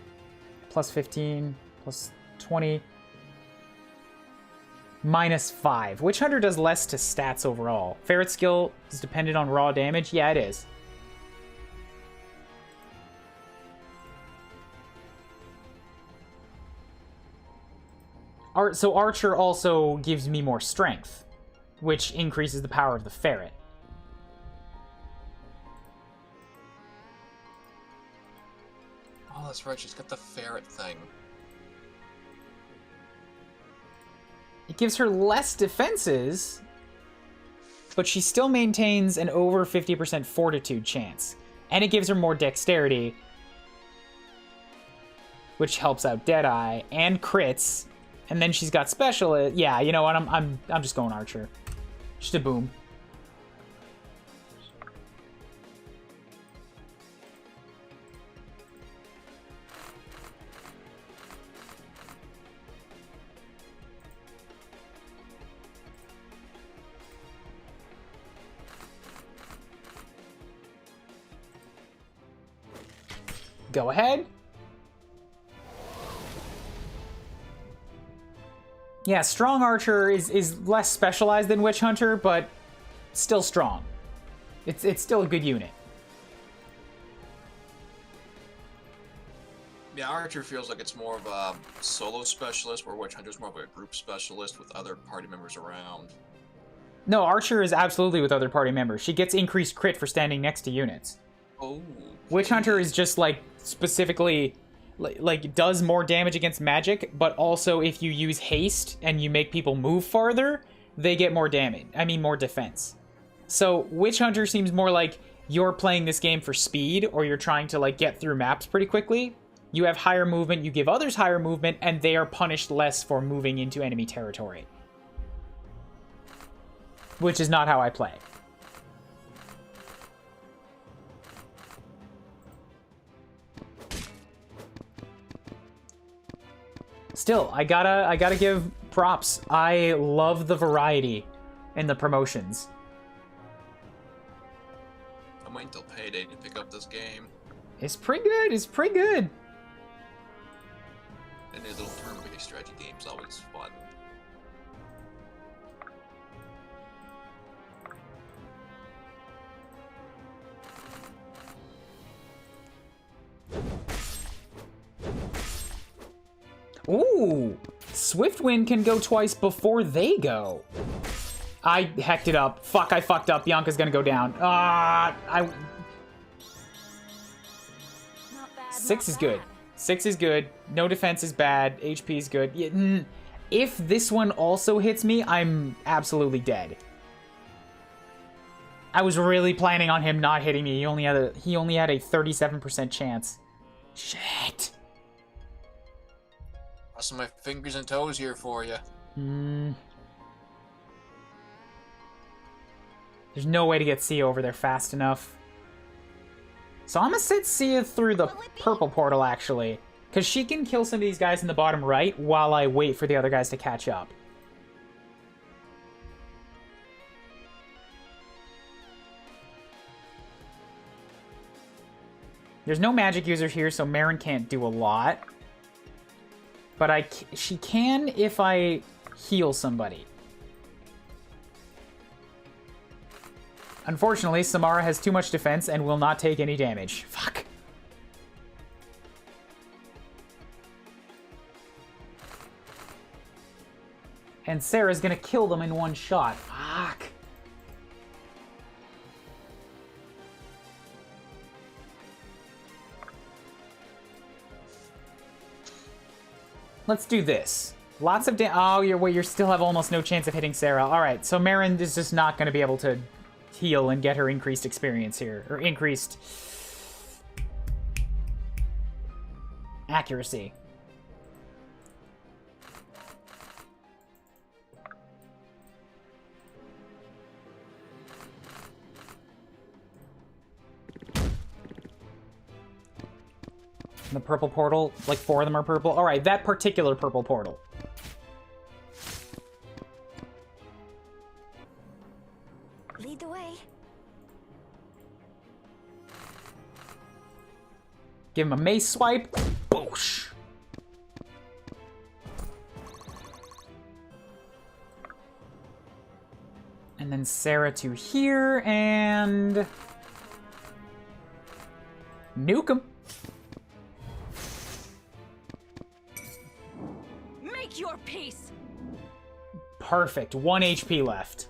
plus 15, plus 20, minus 5. Witch Hunter does less to stats overall. Ferret skill is dependent on raw damage. Yeah, it is. So Archer also gives me more strength, which increases the power of the ferret. Oh, that's right, she's got the ferret thing. It gives her less defenses, but she still maintains an over 50% fortitude chance. And it gives her more dexterity, which helps out Deadeye, and crits. And then she's got special. Yeah, you know what? I'm just going Archer. Just a boom. Go ahead. Yeah, Strong Archer is less specialized than Witch Hunter, but still strong. It's still a good unit. Yeah, Archer feels like it's more of a solo specialist, where Witch Hunter's more of a group specialist with other party members around. No, Archer is absolutely with other party members. She gets increased crit for standing next to units. Oh. Witch Hunter is just, like, specifically, like, does more damage against magic, but also if you use haste and you make people move farther, they get more damage. I mean, more defense. So, Witch Hunter seems more like you're playing this game for speed, or you're trying to, like, get through maps pretty quickly. You have higher movement, you give others higher movement, and they are punished less for moving into enemy territory. Which is not how I play. Still, I gotta give props. I love the variety in the promotions. I'm waiting until payday to pick up this game. It's pretty good. It's pretty good. And these little turn-based strategy games always fun. Ooh, Swiftwind can go twice before they go. I hecked it up. Fuck, I fucked up. Bianca's gonna go down. Not bad, 6 not is good. bad. 6 is good. No defense is bad. HP is good. Yeah, if this one also hits me, I'm absolutely dead. I was really planning on him not hitting me. He only had a 37% chance. Shit. Crossing my fingers and toes here for you. There's no way to get Sia over there fast enough. So I'm gonna sit Sia through the purple portal, actually. Because she can kill some of these guys in the bottom right while I wait for the other guys to catch up. There's no magic user here, so Marin can't do a lot. But she can if I heal somebody. Unfortunately, Samara has too much defense and will not take any damage. Fuck. And Sarah's gonna kill them in one shot. Fuck. Let's do this. Lots of oh, you still have almost no chance of hitting Sarah. Alright, so Marin is just not gonna be able to heal and get her increased experience here. Or increased accuracy. The purple portal, like 4 of them are purple. Alright, that particular purple portal. Lead the way. Give him a mace swipe. Boosh. And then Sarah to here, and nuke him. Make your peace. Perfect. 1 HP left.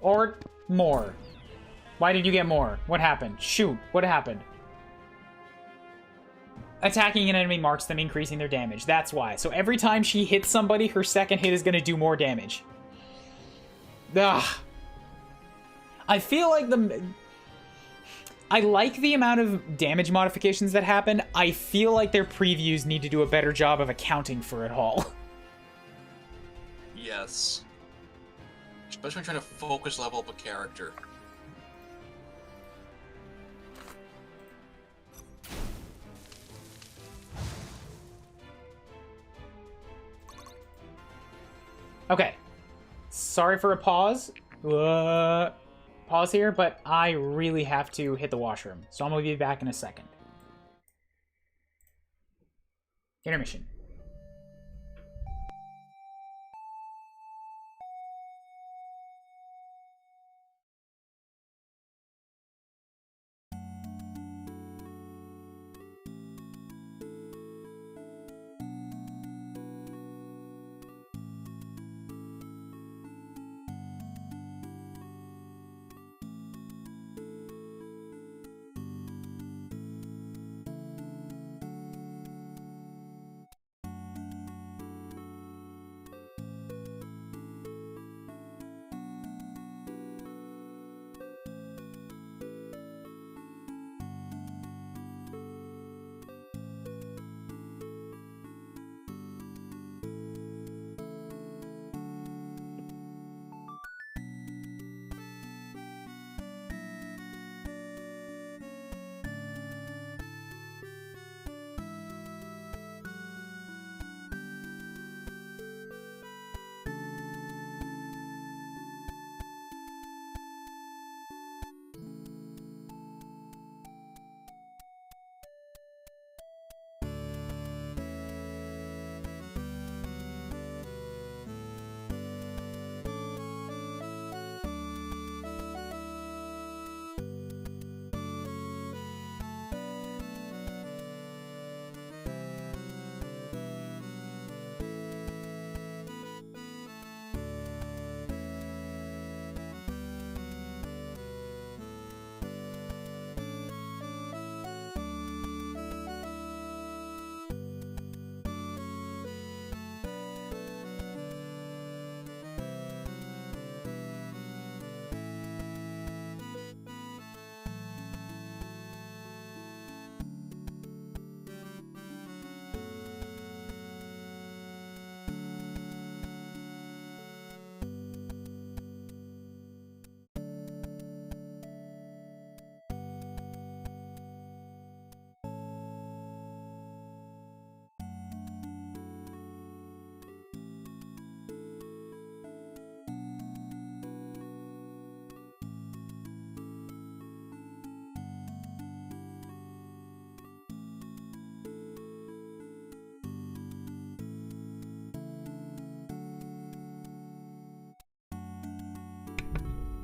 Or more. Why did you get more? What happened? Shoot. What happened? Attacking an enemy marks them, increasing their damage. That's why. So every time she hits somebody, her second hit is going to do more damage. Ugh. I feel like I like the amount of damage modifications that happen. I feel like their previews need to do a better job of accounting for it all. Yes. Especially when trying to focus level up a character. Okay. Sorry for a pause. Pause here, but I really have to hit the washroom. So I'm going to be back in a second. Intermission.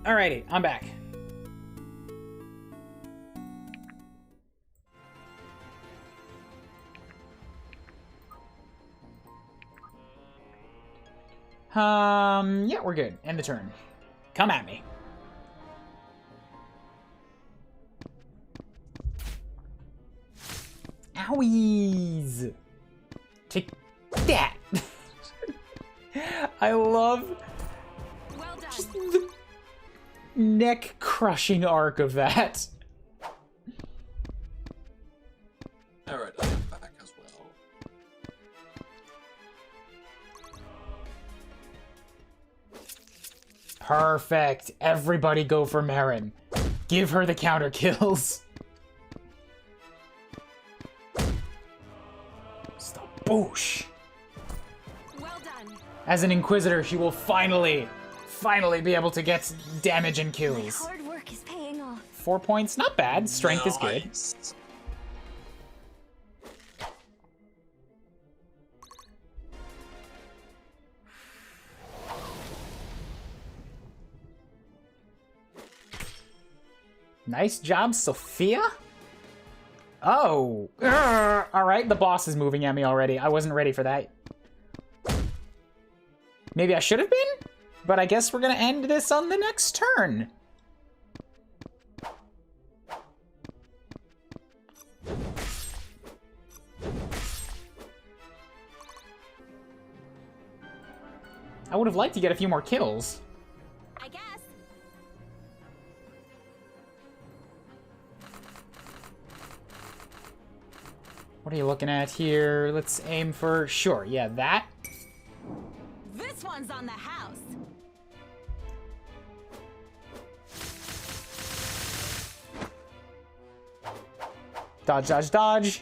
Alrighty, I'm back. Yeah, we're good. End the turn. Come at me. Owies! Take that! I love Well done. just the neck-crushing arc of that. Alright, I am back as well. Perfect. Everybody go for Marin. Give her the counter kills. Boosh. Well done. As an Inquisitor, she will finally be able to get damage and My kills. hard work is paying off. 4 points, not bad. Strength is good. Nice. Nice job, Sophia. Oh. Alright, the boss is moving at me already. I wasn't ready for that. Maybe I should have been? But I guess we're gonna end this on the next turn. I would have liked to get a few more kills. I guess. What are you looking at here? Let's aim for... Sure, yeah, that. This one's on the house. Dodge, dodge, dodge.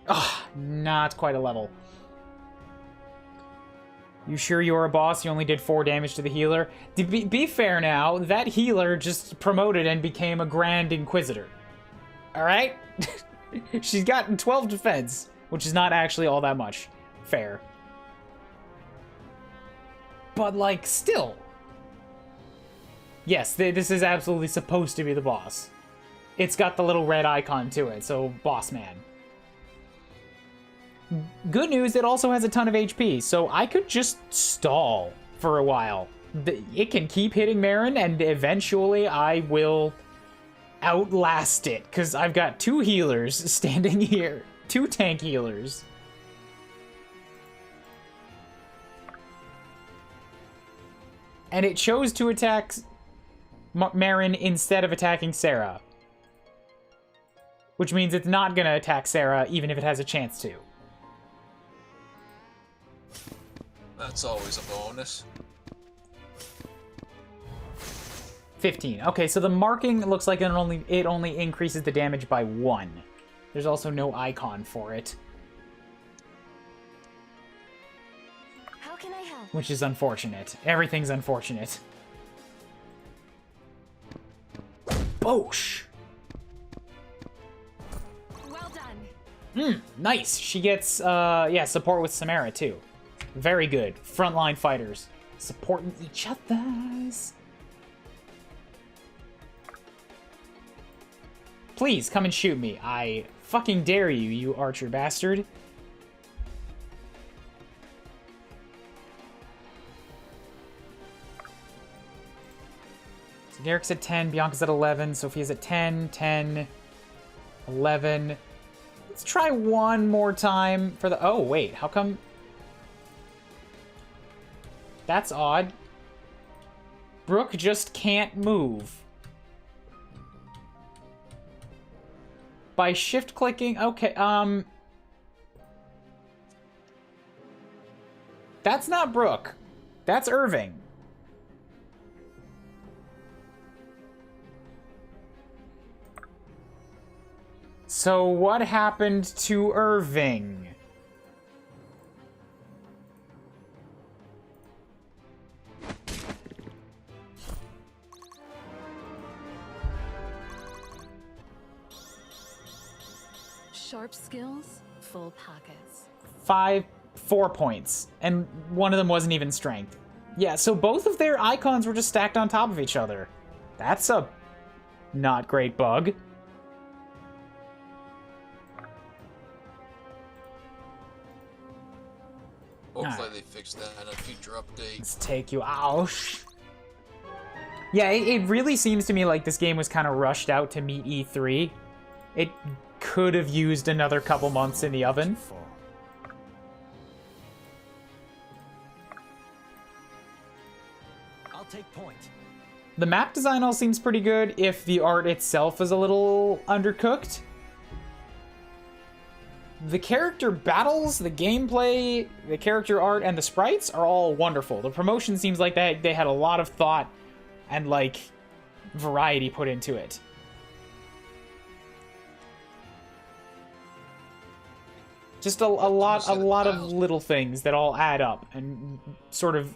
Ah, not quite a level. You sure you're a boss? You only did 4 damage to the healer? To be fair now, that healer just promoted and became a Grand Inquisitor. Alright? She's gotten 12 defense, which is not actually all that much. Fair. But, like, still. Yes, this is absolutely supposed to be the boss. It's got the little red icon to it, so boss man. Good news, it also has a ton of HP, so I could just stall for a while. It can keep hitting Marin, and eventually I will outlast it, because I've got 2 healers standing here. 2 tank healers. And it chose to attack Marin instead of attacking Sarah. Which means it's not gonna attack Sarah, even if it has a chance to. That's always a bonus. 15. Okay, so the marking looks like it only increases the damage by 1. There's also no icon for it. How can I help? Which is unfortunate. Everything's unfortunate. Bosh! Well done. Nice! She gets, yeah, support with Samara, too. Very good. Frontline fighters. Supporting each other's. Please, come and shoot me. I fucking dare you, you archer bastard. So Derek's at 10, Bianca's at 11, Sophia's at 10, 10, 11. Let's try one more time for the... Oh, wait, how come... That's odd. Brooke just can't move. By shift-clicking... Okay, That's not Brooke. That's Irving. So what happened to Irving? Sharp skills, full pockets. 4 points, and one of them wasn't even strength. Yeah, so both of their icons were just stacked on top of each other. That's a not great bug. Hopefully they fix that in a future update. Let's take you out. Yeah, it really seems to me like this game was kind of rushed out to meet E3. It could have used another couple months in the oven. I'll take point. The map design all seems pretty good if the art itself is a little undercooked. The character battles, the gameplay, the character art, and the sprites are all wonderful. The promotion seems like they had a lot of thought and, like, variety put into it. Just a lot of little things that all add up and sort of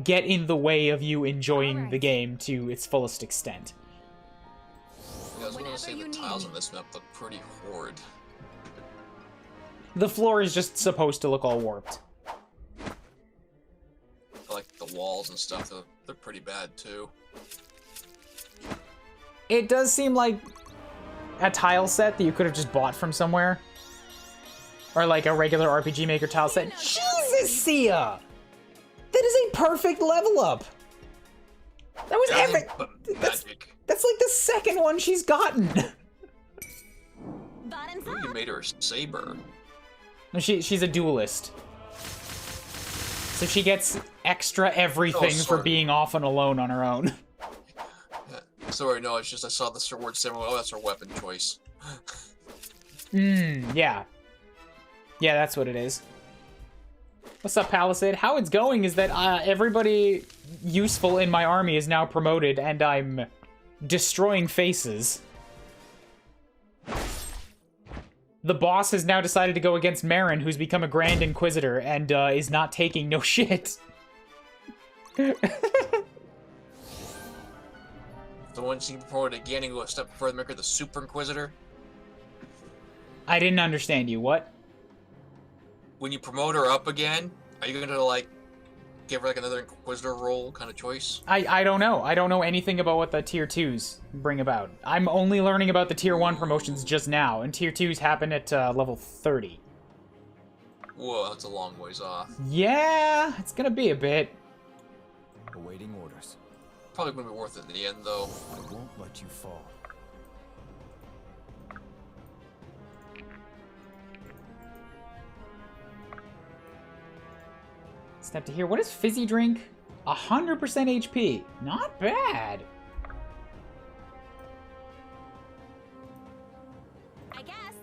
get in the way of you enjoying the game to its fullest extent. Yeah, I was gonna say the tiles on this map look pretty horrid. The floor is just supposed to look all warped. Like the walls and stuff, they're pretty bad too. It does seem like a tile set that you could have just bought from somewhere. Or like a regular RPG Maker tile set. Jesus, Sia! That is a perfect level up! That was epic! That's like the second one she's gotten! Bottoms You up. made her a saber. No, she's a duelist. So she gets extra everything for being off and alone on her own. Yeah. Sorry, no, it's just I saw the word saber. Oh, that's her weapon choice. Yeah. Yeah, that's what it is. What's up, Palisade? How it's going is that everybody useful in my army is now promoted, and I'm destroying faces. The boss has now decided to go against Marin, who's become a Grand Inquisitor, and is not taking no shit. The one she promoted again and go a step further, make her the Super Inquisitor. I didn't understand you. What? When you promote her up again, are you gonna like give her like another Inquisitor role kind of choice? I don't know. I don't know anything about what the tier 2s bring about. I'm only learning about the tier 1 promotions just now, and tier 2s happen at level 30. Whoa, that's a long ways off. Yeah, it's gonna be a bit. Awaiting orders. Probably gonna be worth it in the end, though. I won't let you fall. Step to here. What is fizzy drink? 100% HP. Not bad. I guess.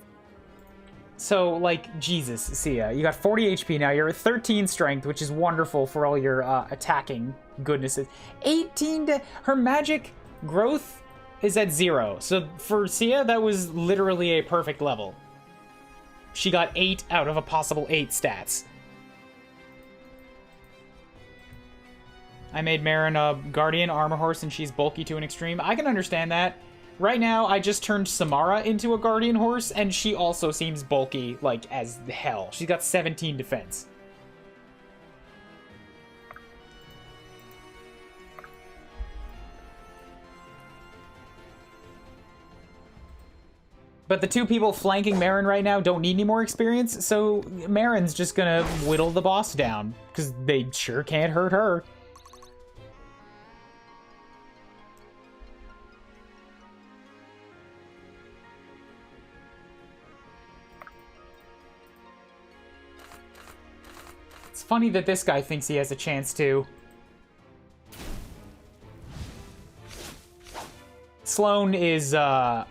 So, like, Jesus, Sia, you got 40 HP now. You're at 13 strength, which is wonderful for all your attacking goodnesses. 18 to... Her magic growth is at 0. So, for Sia, that was literally a perfect level. She got 8 out of a possible 8 stats. I made Marin a Guardian Armor Horse, and she's bulky to an extreme. I can understand that. Right now, I just turned Samara into a Guardian Horse, and she also seems bulky, like, as hell. She's got 17 defense. But the two people flanking Marin right now don't need any more experience, so Marin's just gonna whittle the boss down, because they sure can't hurt her. It's funny that this guy thinks he has a chance to. Sloan is a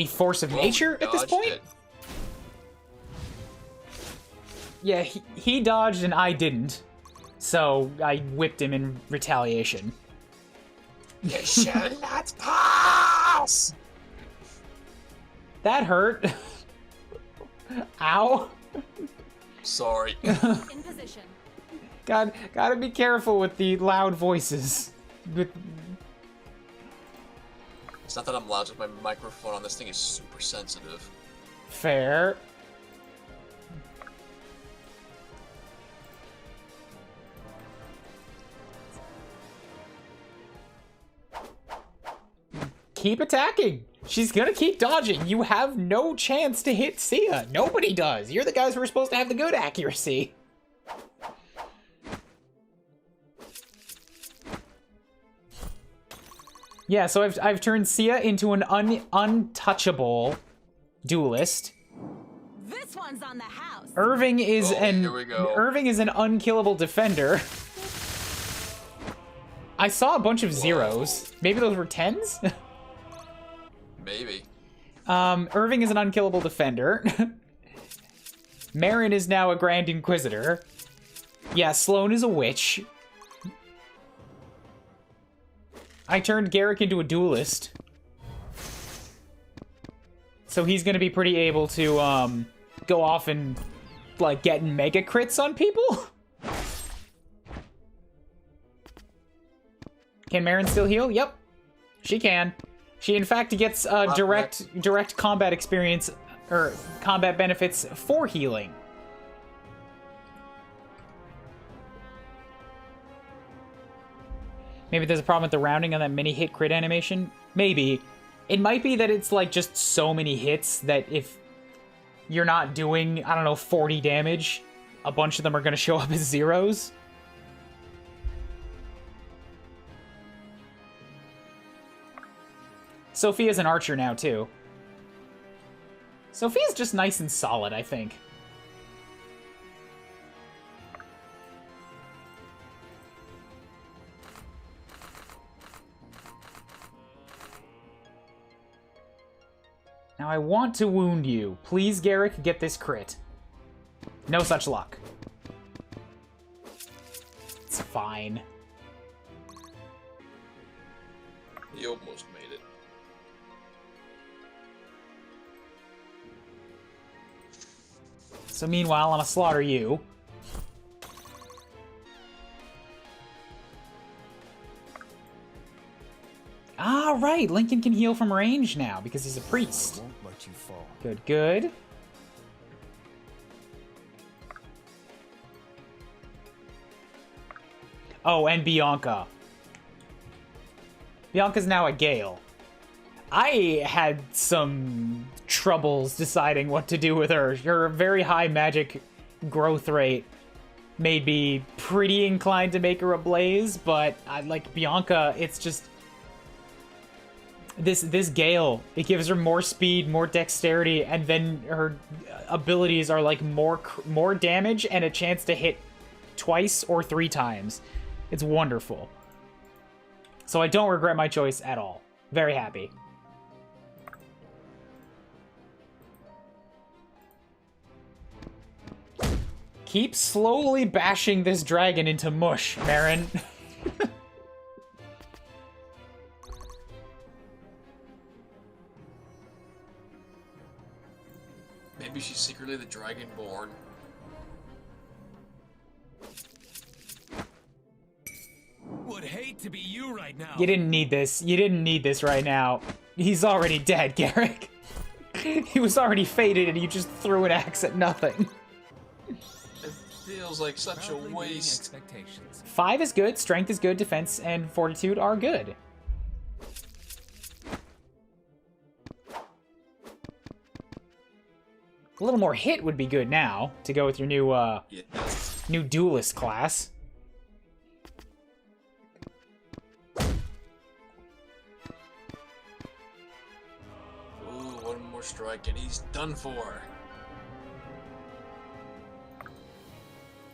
force of nature at this point. Yeah, he dodged and I didn't. So I whipped him in retaliation. You shall not pass! That hurt. Ow. Sorry. In position. Gotta be careful with the loud voices. It's not that I'm loud, just my microphone on this thing is super sensitive. Fair. Keep attacking. She's gonna keep dodging. You have no chance to hit Sia. Nobody does. You're the guys who are supposed to have the good accuracy. Yeah, so I've turned Sia into an untouchable duelist. This one's on the house. Irving is here we go. Irving is an unkillable defender. I saw a bunch of zeros. Maybe those were 10s? Maybe. Irving is an unkillable defender. Marin is now a Grand Inquisitor. Yeah, Sloan is a witch. I turned Garrick into a duelist. So he's gonna be pretty able to, go off and, like, get mega crits on people? Can Marin still heal? Yep. She can. She, in fact, gets, direct combat experience, or combat benefits for healing. Maybe there's a problem with the rounding on that mini hit crit animation. Maybe. It might be that it's like just so many hits that if you're not doing, I don't know, 40 damage, a bunch of them are going to show up as zeros. Sophia's an archer now, too. Sophia's just nice and solid, I think. Now I want to wound you. Please, Garrick, get this crit. No such luck. It's fine. He almost made it. So meanwhile, I'm gonna slaughter you. Ah, right. Lincoln can heal from range now because he's a priest. Won't let you fall. Good, good. Oh, and Bianca. Bianca's now a Gale. I had some troubles deciding what to do with her. Her very high magic growth rate made me pretty inclined to make her a Blaze, but I like Bianca. It's just this Gale. It gives her more speed, more dexterity, and then her abilities are like more damage and a chance to hit twice or 3 times. It's wonderful. So I don't regret my choice at all. Very happy. Keep slowly bashing this dragon into mush, Marin. Maybe she's secretly the Dragonborn. Would hate to be you right now. You didn't need this. You didn't need this right now. He's already dead, Garrick. He was already fated and you just threw an axe at nothing. It feels like such a waste. 5 is good, strength is good, defense and fortitude are good. A little more hit would be good now to go with your new new duelist class. Ooh, one more strike and he's done for.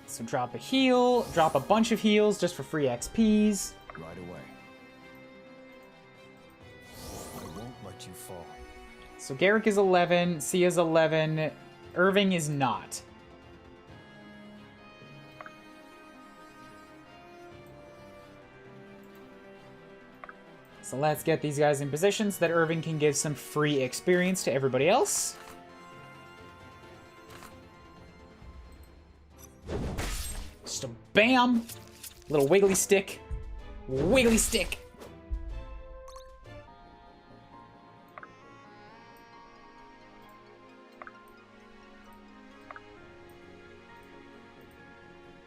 So drop a heal, drop a bunch of heals just for free XPs. Right away. I won't let you fall. So Garrick is 11, Sia's 11, Irving is not. So let's get these guys in position so that Irving can give some free experience to everybody else. Just a bam! Little wiggly stick. Wiggly stick!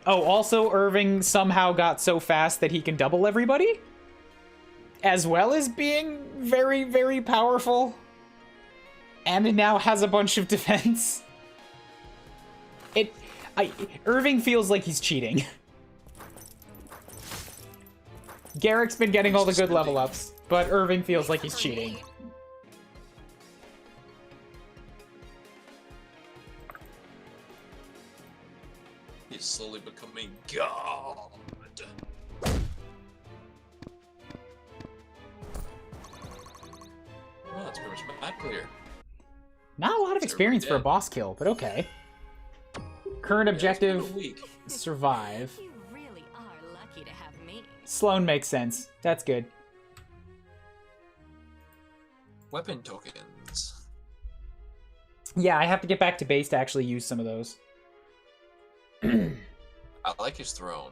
Oh, also Irving somehow got so fast that he can double everybody? As well as being very, very powerful. And now has a bunch of defense. Irving feels like he's cheating. Garrick's been getting all the good level ups, but Irving feels like he's cheating. He's slowly becoming God. Well, that's pretty much map clear. Not a lot of experience for a boss kill, but okay. Current objective, survive. You really are lucky to have me. Sloan makes sense. That's good. Weapon tokens. Yeah, I have to get back to base to actually use some of those. I like his throne.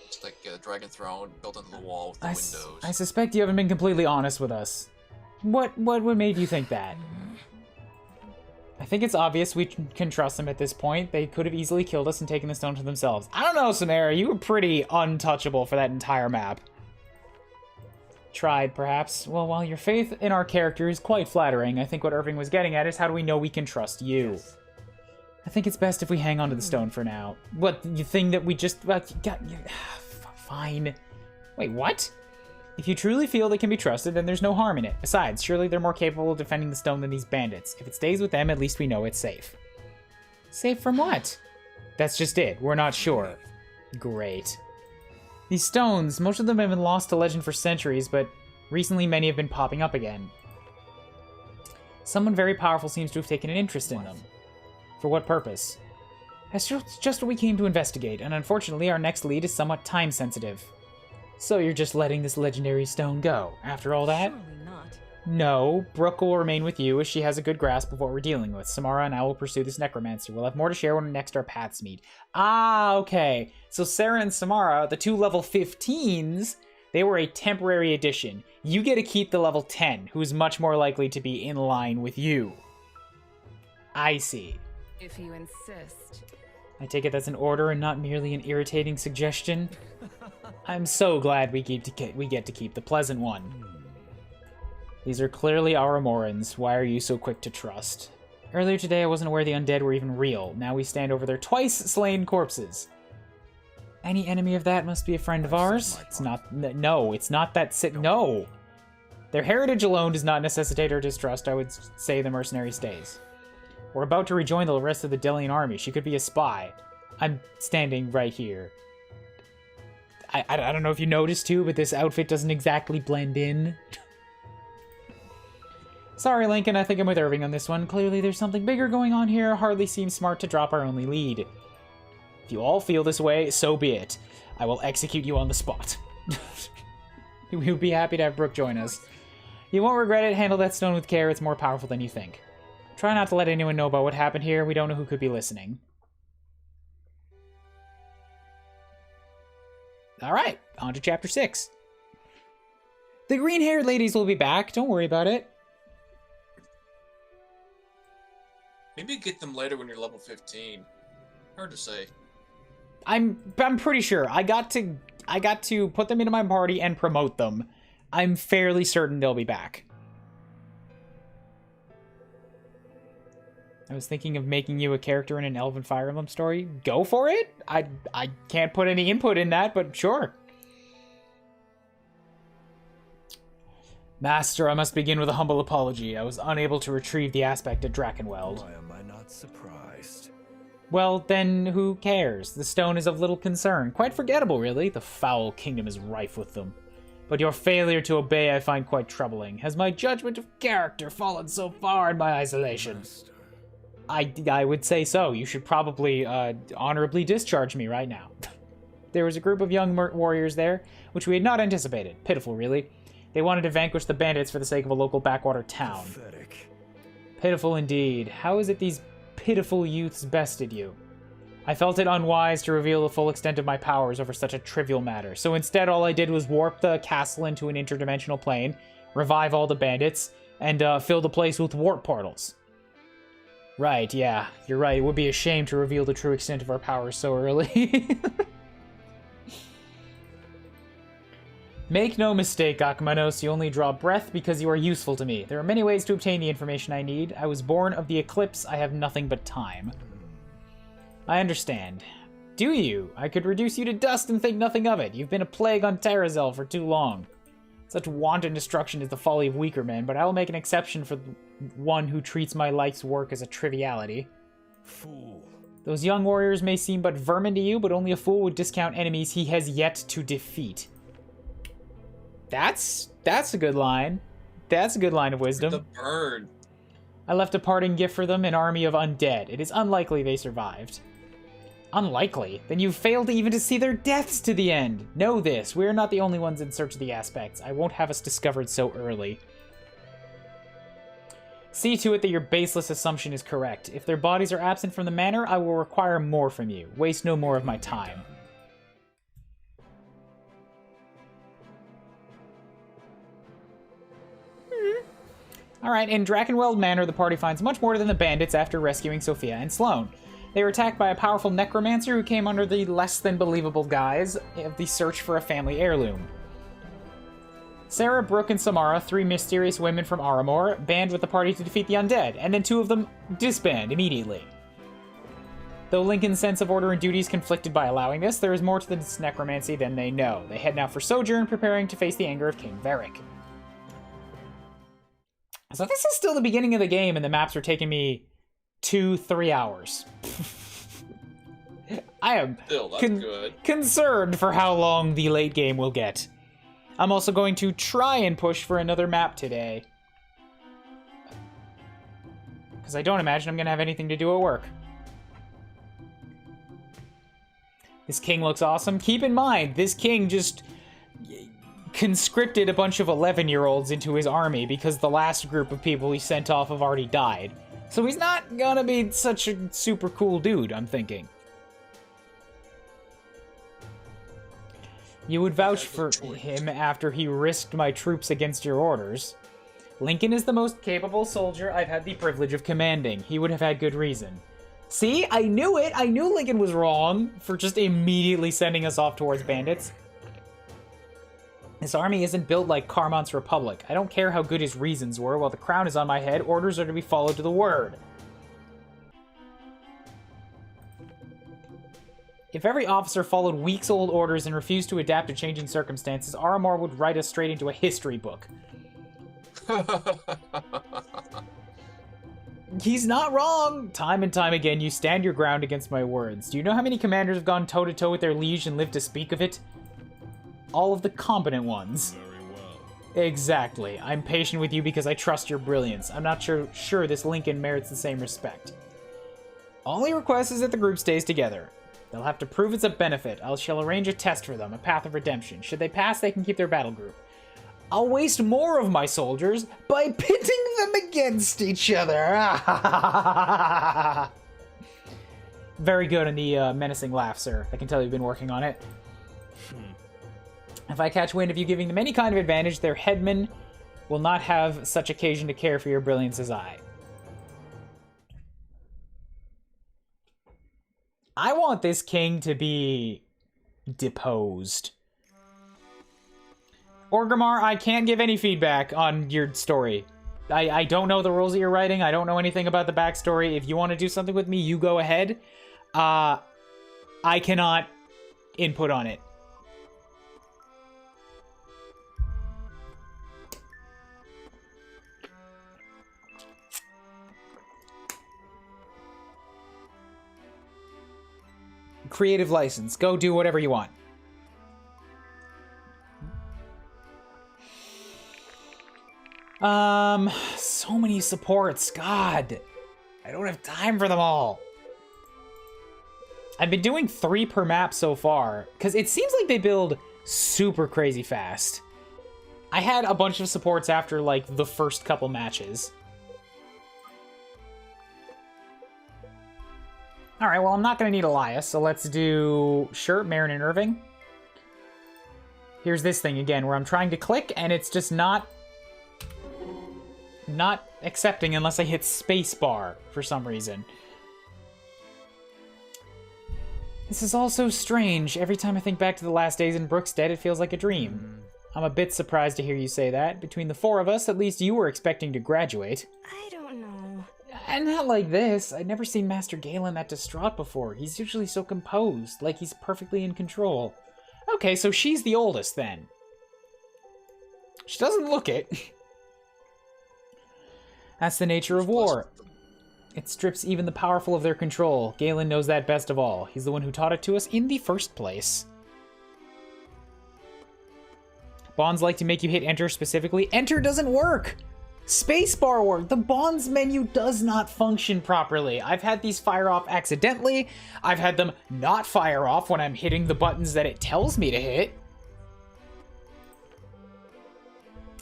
It's like a dragon throne built into the wall with the windows. I suspect you haven't been completely honest with us. What made you think that? I think it's obvious we can trust them at this point. They could have easily killed us and taken the stone to themselves. I don't know, Samara. You were pretty untouchable for that entire map. Tried, perhaps. Well, while your faith in our character is quite flattering, I think what Irving was getting at is how do we know we can trust you? I think it's best if we hang on to the stone for now. What, you think that we just... Fine. Wait, what? If you truly feel they can be trusted, then there's no harm in it. Besides, surely they're more capable of defending the stone than these bandits. If it stays with them, at least we know it's safe. Safe from what? That's just it. We're not sure. Great. These stones, most of them have been lost to legend for centuries, but recently many have been popping up again. Someone very powerful seems to have taken an interest in them. For what purpose? That's just what we came to investigate, and unfortunately our next lead is somewhat time-sensitive. So you're just letting this legendary stone go, after all that? Surely not. No, Brooke will remain with you as she has a good grasp of what we're dealing with. Samara and I will pursue this necromancer. We'll have more to share when next our paths meet. Ah, okay. So Sarah and Samara, the 2 level 15s, they were a temporary addition. You get to keep the level 10, who is much more likely to be in line with you. I see. If you insist. I take it that's an order and not merely an irritating suggestion. I'm so glad we get to keep the pleasant one. These are clearly Aramorans. Why are you so quick to trust? Earlier today, I wasn't aware the undead were even real. Now we stand over their twice-slain corpses. Any enemy of that must be a friend of ours? It's not... No, it's not that... No! Their heritage alone does not necessitate our distrust. I would say the mercenary stays. We're about to rejoin the rest of the Delian army. She could be a spy. I'm standing right here. I don't know if you noticed too, but this outfit doesn't exactly blend in. Sorry, Lincoln, I think I'm with Irving on this one. Clearly there's something bigger going on here. Hardly seems smart to drop our only lead. If you all feel this way, so be it. I will execute you on the spot. We'll be happy to have Brooke join us. You won't regret it. Handle that stone with care. It's more powerful than you think. Try not to let anyone know about what happened here. We don't know who could be listening. Alright, on to chapter 6. The green-haired ladies will be back. Don't worry about it. Maybe get them later when you're level 15. Hard to say. I'm pretty sure. I got to put them into my party and promote them. I'm fairly certain they'll be back. I was thinking of making you a character in an Elven Fire Emblem story. Go for it? I can't put any input in that, but sure. Master, I must begin with a humble apology. I was unable to retrieve the aspect at Drakenweld. Why am I not surprised? Well, then who cares? The stone is of little concern. Quite forgettable, really. The foul kingdom is rife with them. But your failure to obey I find quite troubling. Has my judgment of character fallen so far in my isolation? Master. I would say so. You should probably honorably discharge me right now. There was a group of young warriors there, which we had not anticipated. Pitiful, really. They wanted to vanquish the bandits for the sake of a local backwater town. Pathetic. Pitiful indeed. How is it these pitiful youths bested you? I felt it unwise to reveal the full extent of my powers over such a trivial matter, so instead all I did was warp the castle into an interdimensional plane, revive all the bandits, and fill the place with warp portals. Right, yeah, you're right. It would be a shame to reveal the true extent of our powers so early. Make no mistake, Akmanos, you only draw breath because you are useful to me. There are many ways to obtain the information I need. I was born of the eclipse. I have nothing but time. I understand. Do you? I could reduce you to dust and think nothing of it. You've been a plague on Terrazel for too long. Such wanton destruction is the folly of weaker men, but I will make an exception for one who treats my life's work as a triviality. Fool. Those young warriors may seem but vermin to you, but only a fool would discount enemies he has yet to defeat. That's a good line. That's a good line of wisdom. The bird. I left a parting gift for them, an army of undead. It is unlikely they survived. Unlikely? Then you failed even to see their deaths to the end. Know this, we are not the only ones in search of the aspects. I won't have us discovered so early. See to it that your baseless assumption is correct. If their bodies are absent from the manor, I will require more from you. Waste no more of my time. Alright, in Drakenweld Manor, the party finds much more than the bandits after rescuing Sophia and Sloane. They were attacked by a powerful necromancer who came under the less than believable guise of the search for a family heirloom. Sarah, Brooke, and Samara, 3 mysterious women from Aramor, band with the party to defeat the undead, and then 2 of them disband immediately. Though Lincoln's sense of order and duty is conflicted by allowing this, there is more to this necromancy than they know. They head now for Sojourn, preparing to face the anger of King Varric. So this is still the beginning of the game, and the maps are taking me 2-3 hours. I am Still, that's good. concerned for how long the late game will get. I'm also going to try and push for another map today. Because I don't imagine I'm going to have anything to do at work. This king looks awesome. Keep in mind, this king just conscripted a bunch of 11-year-olds into his army because the last group of people he sent off have already died. So he's not gonna be such a super cool dude, I'm thinking. You would vouch for him after he risked my troops against your orders. Lincoln is the most capable soldier I've had the privilege of commanding. He would have had good reason. See, I knew it. I knew Lincoln was wrong for just immediately sending us off towards bandits. This army isn't built like Carmont's Republic. I don't care how good his reasons were. While the crown is on my head, orders are to be followed to the word. If every officer followed weeks-old orders and refused to adapt to changing circumstances, Aramar would write us straight into a history book. He's not wrong! Time and time again, you stand your ground against my words. Do you know how many commanders have gone toe-to-toe with their liege and lived to speak of it? All of the competent ones. Very well. Exactly. I'm patient with you because I trust your brilliance. I'm not sure this Lincoln merits the same respect. All he requests is that the group stays together. They'll have to prove it's a benefit. I shall arrange a test for them, a path of redemption. Should they pass, they can keep their battle group. I'll waste more of my soldiers by pitting them against each other. Very good in the menacing laugh, sir. I can tell you've been working on it. If I catch wind of you giving them any kind of advantage, their headmen will not have such occasion to care for your brilliance as I. I want this king to be deposed. Orgrimmar, I can't give any feedback on your story. I don't know the rules that you're writing. I don't know anything about the backstory. If you want to do something with me, you go ahead. I cannot input on it. Creative license. Go do whatever you want. So many supports. God. I don't have time for them all. I've been doing 3 per map so far, because it seems like they build super crazy fast. I had a bunch of supports after, like, the first couple matches. Alright, well, I'm not going to need Elias, so let's do... Sure, Marin and Irving. Here's this thing again, where I'm trying to click, and it's just not accepting unless I hit spacebar for some reason. This is all so strange. Every time I think back to the last days in Brookstead, it feels like a dream. I'm a bit surprised to hear you say that. Between the 4 of us, at least you were expecting to graduate. I don't know. And not like this. I'd never seen Master Galen that distraught before. He's usually so composed, like he's perfectly in control. Okay, so she's the oldest then. She doesn't look it. That's the nature of war. It strips even the powerful of their control. Galen knows that best of all. He's the one who taught it to us in the first place. Bonds like to make you hit enter specifically. Enter doesn't work! Spacebar work. The bonds menu does not function properly. I've had these fire off accidentally. I've had them not fire off when I'm hitting the buttons that it tells me to hit.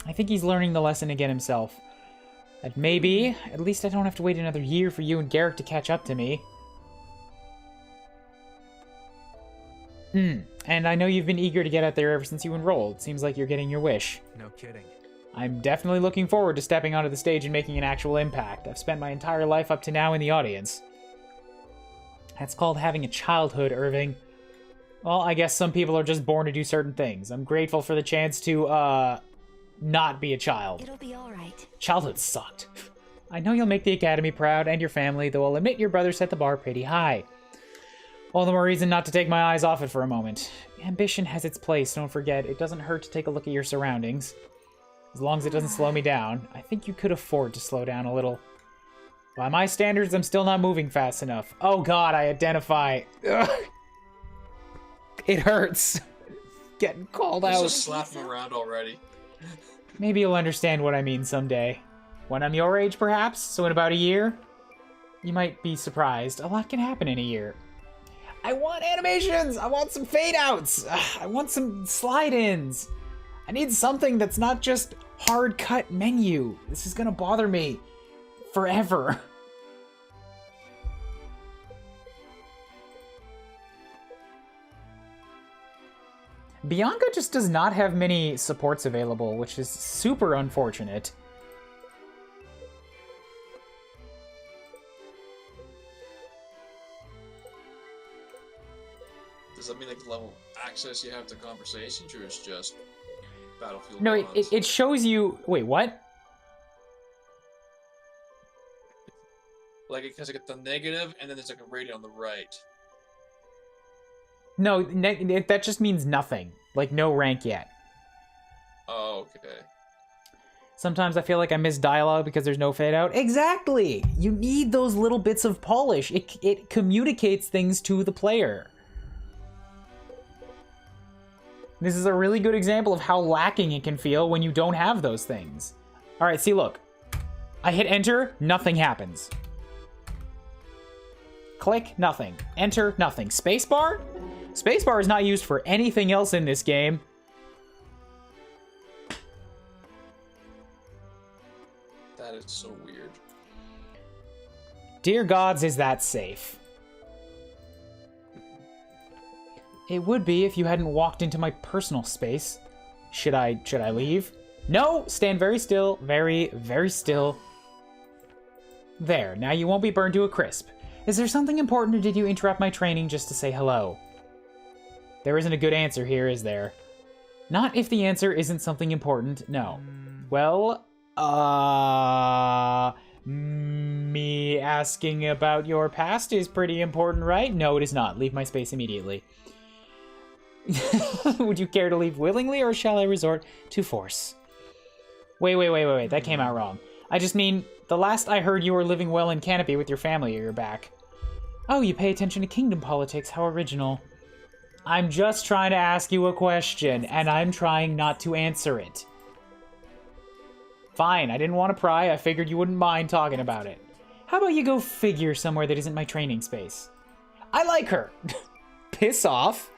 I think he's learning the lesson again himself. That maybe, at least I don't have to wait another year for you and Garrick to catch up to me. And I know you've been eager to get out there ever since you enrolled. Seems like you're getting your wish. No kidding. I'm definitely looking forward to stepping onto the stage and making an actual impact. I've spent my entire life up to now in the audience. That's called having a childhood, Irving. Well, I guess some people are just born to do certain things. I'm grateful for the chance to, not be a child. It'll be all right. Childhood sucked. I know you'll make the Academy proud and your family, though I'll admit your brother set the bar pretty high. All the more reason not to take my eyes off it for a moment. Ambition has its place, don't forget. It doesn't hurt to take a look at your surroundings. As long as it doesn't slow me down. I think you could afford to slow down a little. By my standards, I'm still not moving fast enough. Oh god, I identify. Ugh. It hurts. Getting called out. Just slapping around already. Maybe you'll understand what I mean someday. When I'm your age, perhaps? So in about a year? You might be surprised. A lot can happen in a year. I want animations! I want some fade-outs! I want some slide-ins! I need something that's not just hard-cut menu. This is gonna bother me forever. Bianca just does not have many supports available, which is super unfortunate. Does that mean like level access you have to conversations, or it's just Battlefield? No, bonds? it shows you. Wait, what? Like, because I get the negative, and then there's like a rating on the right. No, that just means nothing. Like, no rank yet. Oh, okay. Sometimes I feel like I miss dialogue because there's no fade out. Exactly! You need those little bits of polish. It communicates things to the player. This is a really good example of how lacking it can feel when you don't have those things. Alright, see, look. I hit enter, nothing happens. Click, nothing. Enter, nothing. Spacebar? Spacebar is not used for anything else in this game. That is so weird. Dear gods, is that safe? It would be if you hadn't walked into my personal space. Should I leave? No! Stand very still. Very, very still. There, now you won't be burned to a crisp. Is there something important, or did you interrupt my training just to say hello? There isn't a good answer here, is there? Not if the answer isn't something important, no. Well, me asking about your past is pretty important, right? No, it is not. Leave my space immediately. Would you care to leave willingly, or shall I resort to force? Wait, that came out wrong. I just mean, the last I heard you were living well in Canopy with your family at your back. Oh, you pay attention to kingdom politics, how original. I'm just trying to ask you a question, and I'm trying not to answer it. Fine, I didn't want to pry, I figured you wouldn't mind talking about it. How about you go figure somewhere that isn't my training space? I like her! Piss off!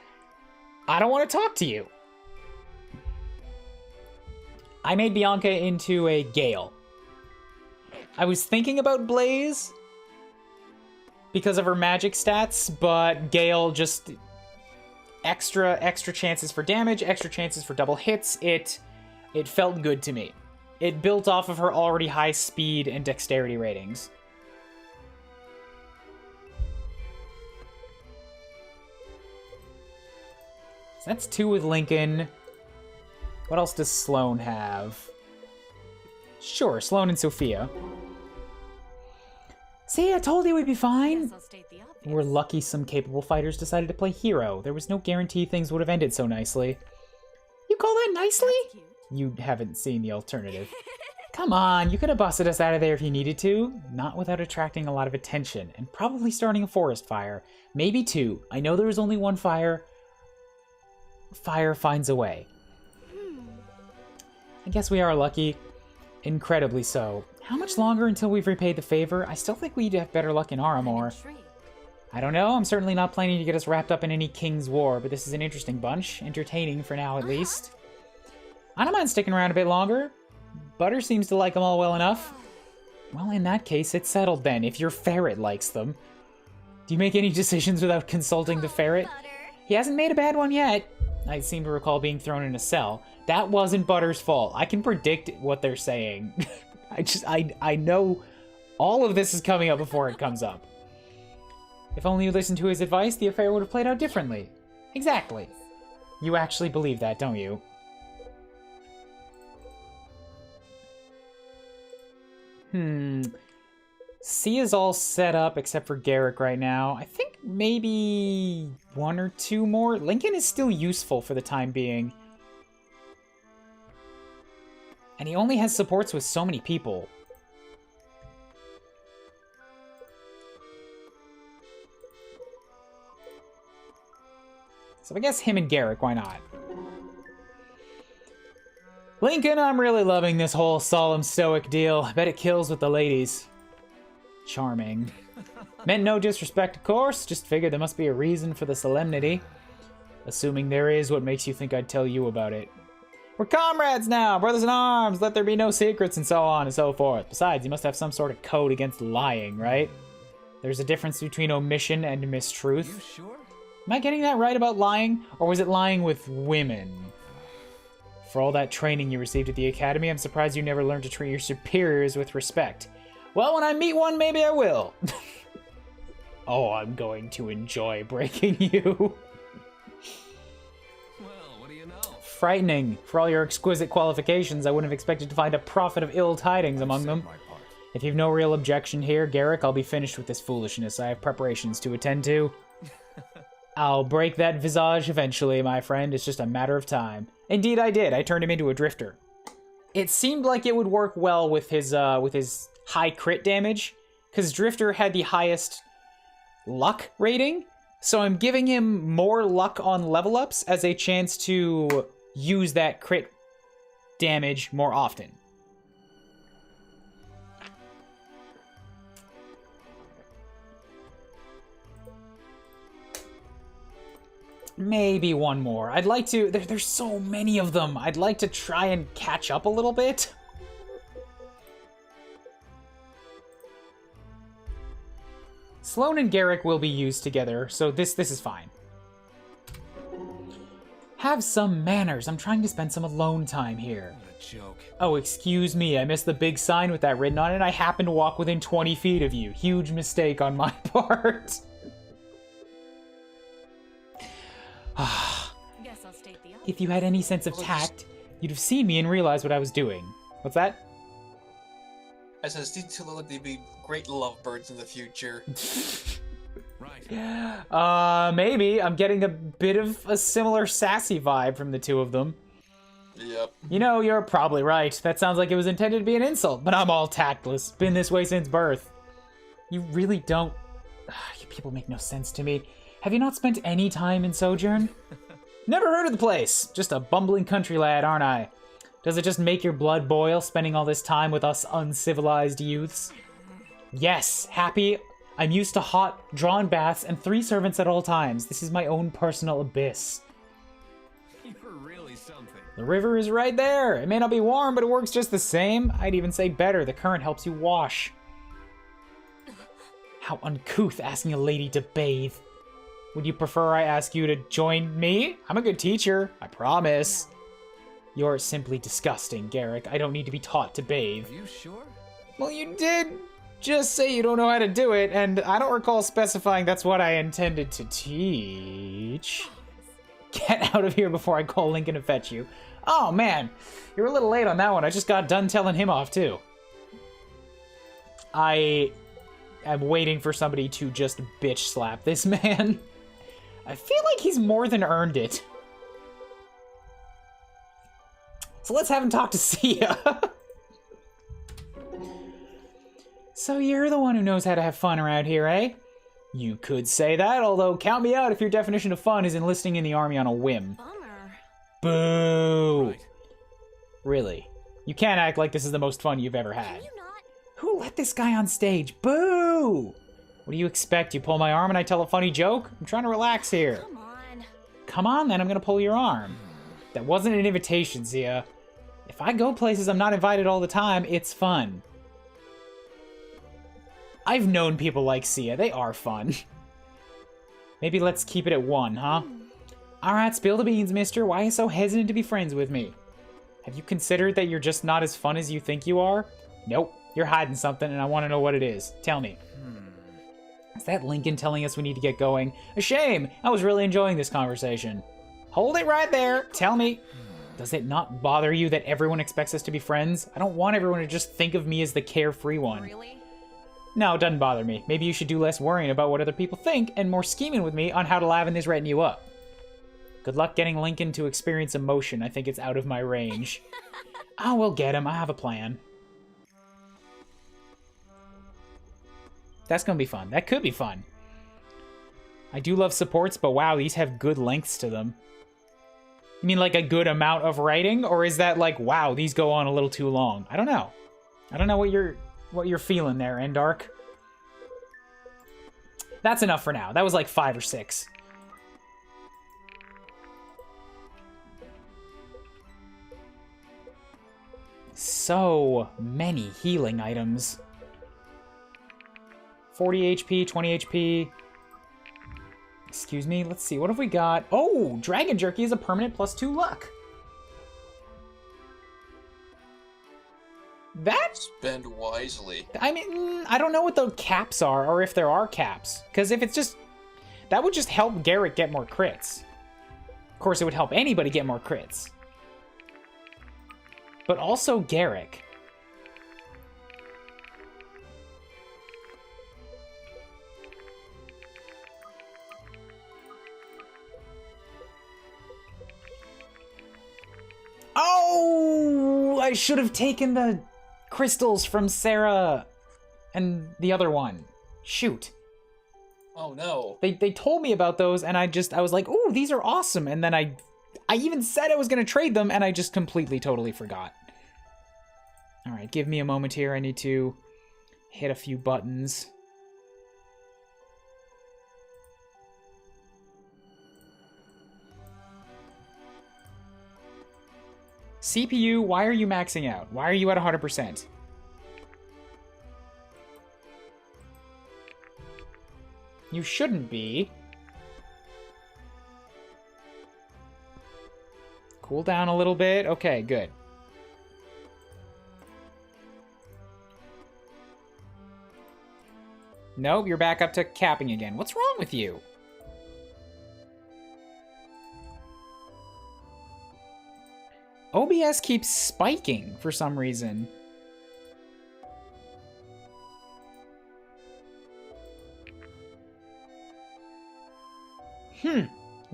I don't want to talk to you! I made Bianca into a Gale. I was thinking about Blaze because of her magic stats, but Gale just extra chances for damage, extra chances for double hits. It felt good to me. It built off of her already high speed and dexterity ratings. So that's 2 with Lincoln. What else does Sloane have? Sure, Sloane and Sophia. See, I told you we'd be fine. Guess I'll state the obvious. We're lucky some capable fighters decided to play hero. There was no guarantee things would have ended so nicely. You call that nicely? That's cute. You haven't seen the alternative. Come on, you could have busted us out of there if you needed to. Not without attracting a lot of attention, and probably starting a forest fire. Maybe 2. I know there was only 1 fire. Fire finds a way. I guess we are lucky. Incredibly so. How much longer until we've repaid the favor? I still think we'd have better luck in Aramor. Intrigued. I don't know, I'm certainly not planning to get us wrapped up in any King's War, but this is an interesting bunch. Entertaining for now, at least. I don't mind sticking around a bit longer. Butter seems to like them all well enough. Well, in that case, it's settled then, if your ferret likes them. Do you make any decisions without consulting the ferret? Butter. He hasn't made a bad one yet. I seem to recall being thrown in a cell. That wasn't Butter's fault. I can predict what they're saying. I know all of this is coming up before it comes up. If only you listened to his advice, the affair would have played out differently. Exactly. You actually believe that, don't you? C is all set up except for Garrick right now. I think maybe 1 or 2 more. Lincoln is still useful for the time being. And he only has supports with so many people. So I guess him and Garrick, why not? Lincoln, I'm really loving this whole solemn stoic deal. I bet it kills with the ladies. Charming. Meant no disrespect, of course. Just figured there must be a reason for the solemnity. Assuming there is, what makes you think I'd tell you about it? We're comrades now, brothers in arms, let there be no secrets, and so on and so forth. Besides, you must have some sort of code against lying, right? There's a difference between omission and mistruth. You sure? Am I getting that right about lying? Or was it lying with women? For all that training you received at the academy, I'm surprised you never learned to treat your superiors with respect. Well, when I meet one, maybe I will. Oh, I'm going to enjoy breaking you. frightening. For all your exquisite qualifications, I wouldn't have expected to find a prophet of ill tidings among them. My part. If you've no real objection here, Garrick, I'll be finished with this foolishness. I have preparations to attend to. I'll break that visage eventually, my friend. It's just a matter of time. Indeed, I did. I turned him into a drifter. It seemed like it would work well with his high crit damage, because drifter had the highest luck rating. So I'm giving him more luck on level ups as a chance to use that crit damage more often. Maybe one more. I'd like to... There's so many of them. I'd like to try and catch up a little bit. Sloane and Garrick will be used together, so this is fine. Have some manners. I'm trying to spend some alone time here. What a joke. Oh, excuse me. I missed the big sign with that written on it. I happened to walk within 20 feet of you. Huge mistake on my part. Guess I'll state the obvious. If you had any sense of tact, you'd have seen me and realized what I was doing. What's that? I said, these two look like they'd be great lovebirds in the future. Right. Maybe. I'm getting a bit of a similar sassy vibe from the two of them. Yep. You know, you're probably right. That sounds like it was intended to be an insult, but I'm all tactless. Been this way since birth. You really don't... You people make no sense to me. Have you not spent any time in Sojourn? Never heard of the place. Just a bumbling country lad, aren't I? Does it just make your blood boil, spending all this time with us uncivilized youths? Yes, happy. I'm used to hot, drawn baths and 3 servants at all times. This is my own personal abyss. You're really something. The river is right there. It may not be warm, but it works just the same. I'd even say better. The current helps you wash. How uncouth asking a lady to bathe. Would you prefer I ask you to join me? I'm a good teacher, I promise. You're simply disgusting, Garrick. I don't need to be taught to bathe. Are you sure? Well, you did just say you don't know how to do it, and I don't recall specifying that's what I intended to teach. Get out of here before I call Lincoln to fetch you. Oh, man. You're a little late on that one. I just got done telling him off, too. I am waiting for somebody to just bitch slap this man. I feel like he's more than earned it. So let's have him talk to Sia. So you're the one who knows how to have fun around here, eh? You could say that, although count me out if your definition of fun is enlisting in the army on a whim. Bummer. Boo! Right. Really? You can't act like this is the most fun you've ever had. Can you not? Who let this guy on stage? Boo! What do you expect? You pull my arm and I tell a funny joke? I'm trying to relax here. Come on. Come on, then I'm gonna pull your arm. That wasn't an invitation, Sia. If I go places I'm not invited all the time, it's fun. I've known people like Sia. They are fun. Maybe let's keep it at 1, huh? Alright, spill the beans, mister. Why are you so hesitant to be friends with me? Have you considered that you're just not as fun as you think you are? Nope. You're hiding something, and I want to know what it is. Tell me. Is that Lincoln telling us we need to get going? A shame! I was really enjoying this conversation. Hold it right there! Tell me. Does it not bother you that everyone expects us to be friends? I don't want everyone to just think of me as the carefree one. Really? No, it doesn't bother me. Maybe you should do less worrying about what other people think and more scheming with me on how to liven this retinue up. Good luck getting Lincoln to experience emotion. I think it's out of my range. Oh, we'll get him. I have a plan. That's gonna be fun. That could be fun. I do love supports, but wow, these have good lengths to them. You mean like a good amount of writing? Or is that like, wow, these go on a little too long? I don't know. I don't know what you're feeling there, Endark. That's enough for now. That was like 5 or 6. So many healing items. 40 HP, 20 HP. Excuse me, let's see, what have we got? Oh, Dragon Jerky is a permanent +2 luck. That's... Spend wisely. I mean, I don't know what the caps are, or if there are caps. Because if it's just... That would just help Garrett get more crits. Of course, it would help anybody get more crits. but also Garrick. Oh, I should have taken the crystals from Sarah and the other one. Shoot. Oh no. They told me about those, and I was like, ooh, these are awesome. And then I even said I was going to trade them, and I just completely, totally forgot. All right, give me a moment here. I need to hit a few buttons. CPU, why are you maxing out? Why are you at 100%? You shouldn't be. Cool down a little bit. Okay, good. Nope, you're back up to capping again. What's wrong with you? OBS keeps spiking for some reason.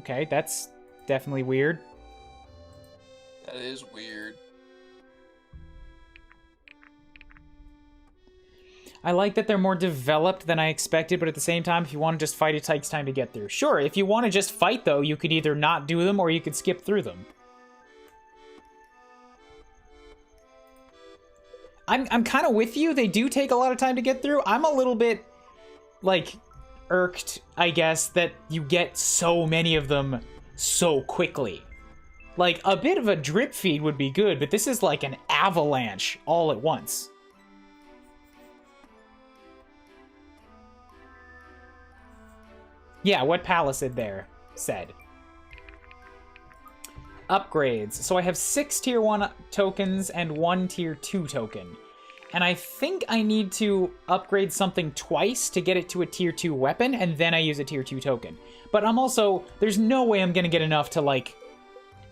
Okay, that's definitely weird. That is weird. I like that they're more developed than I expected, but at the same time, if you want to just fight, it takes time to get through. Sure, if you want to just fight, though, you could either not do them or you could skip through them. I'm kind of with you. They do take a lot of time to get through. I'm a little bit, like, irked, I guess, that you get so many of them so quickly. Like, a bit of a drip feed would be good, but this is like an avalanche all at once. Yeah, what Palisade there said. Upgrades. So I have 6 tier 1 tokens and 1 tier 2 token. And I think I need to upgrade something twice to get it to a tier 2 weapon, and then I use a tier 2 token. But I'm also, there's no way I'm gonna get enough to, like,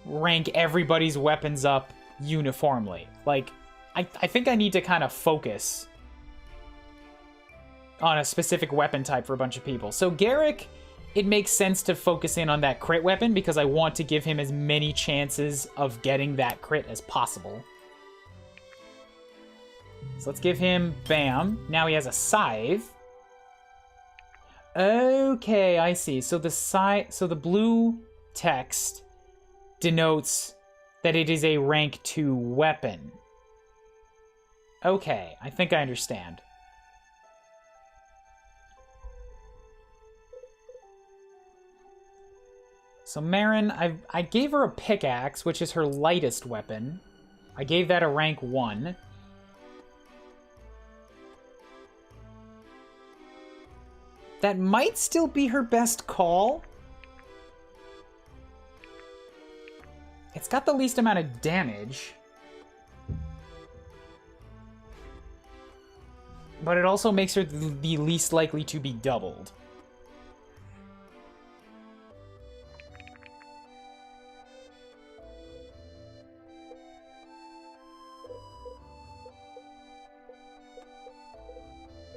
rank everybody's weapons up uniformly. Like, I think I need to kind of focus on a specific weapon type for a bunch of people. So Garrick, it makes sense to focus in on that crit weapon because I want to give him as many chances of getting that crit as possible. So let's give him, bam. Now he has a scythe. Okay, I see. So the blue text denotes that it is a rank 2 weapon. Okay, I think I understand. So Marin, I gave her a pickaxe, which is her lightest weapon. I gave that a rank 1. That might still be her best call. It's got the least amount of damage. But it also makes her the least likely to be doubled.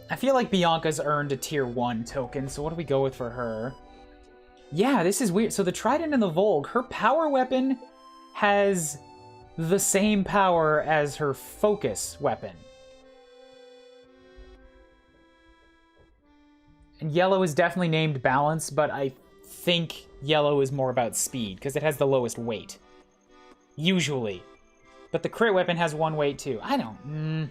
I feel like Bianca's earned a tier 1 token, so what do we go with for her? Yeah, this is weird. So the Trident and the Volg, her power weapon has the same power as her focus weapon. And yellow is definitely named balance, but I think yellow is more about speed, because it has the lowest weight. Usually. But the crit weapon has 1 weight too. I don't...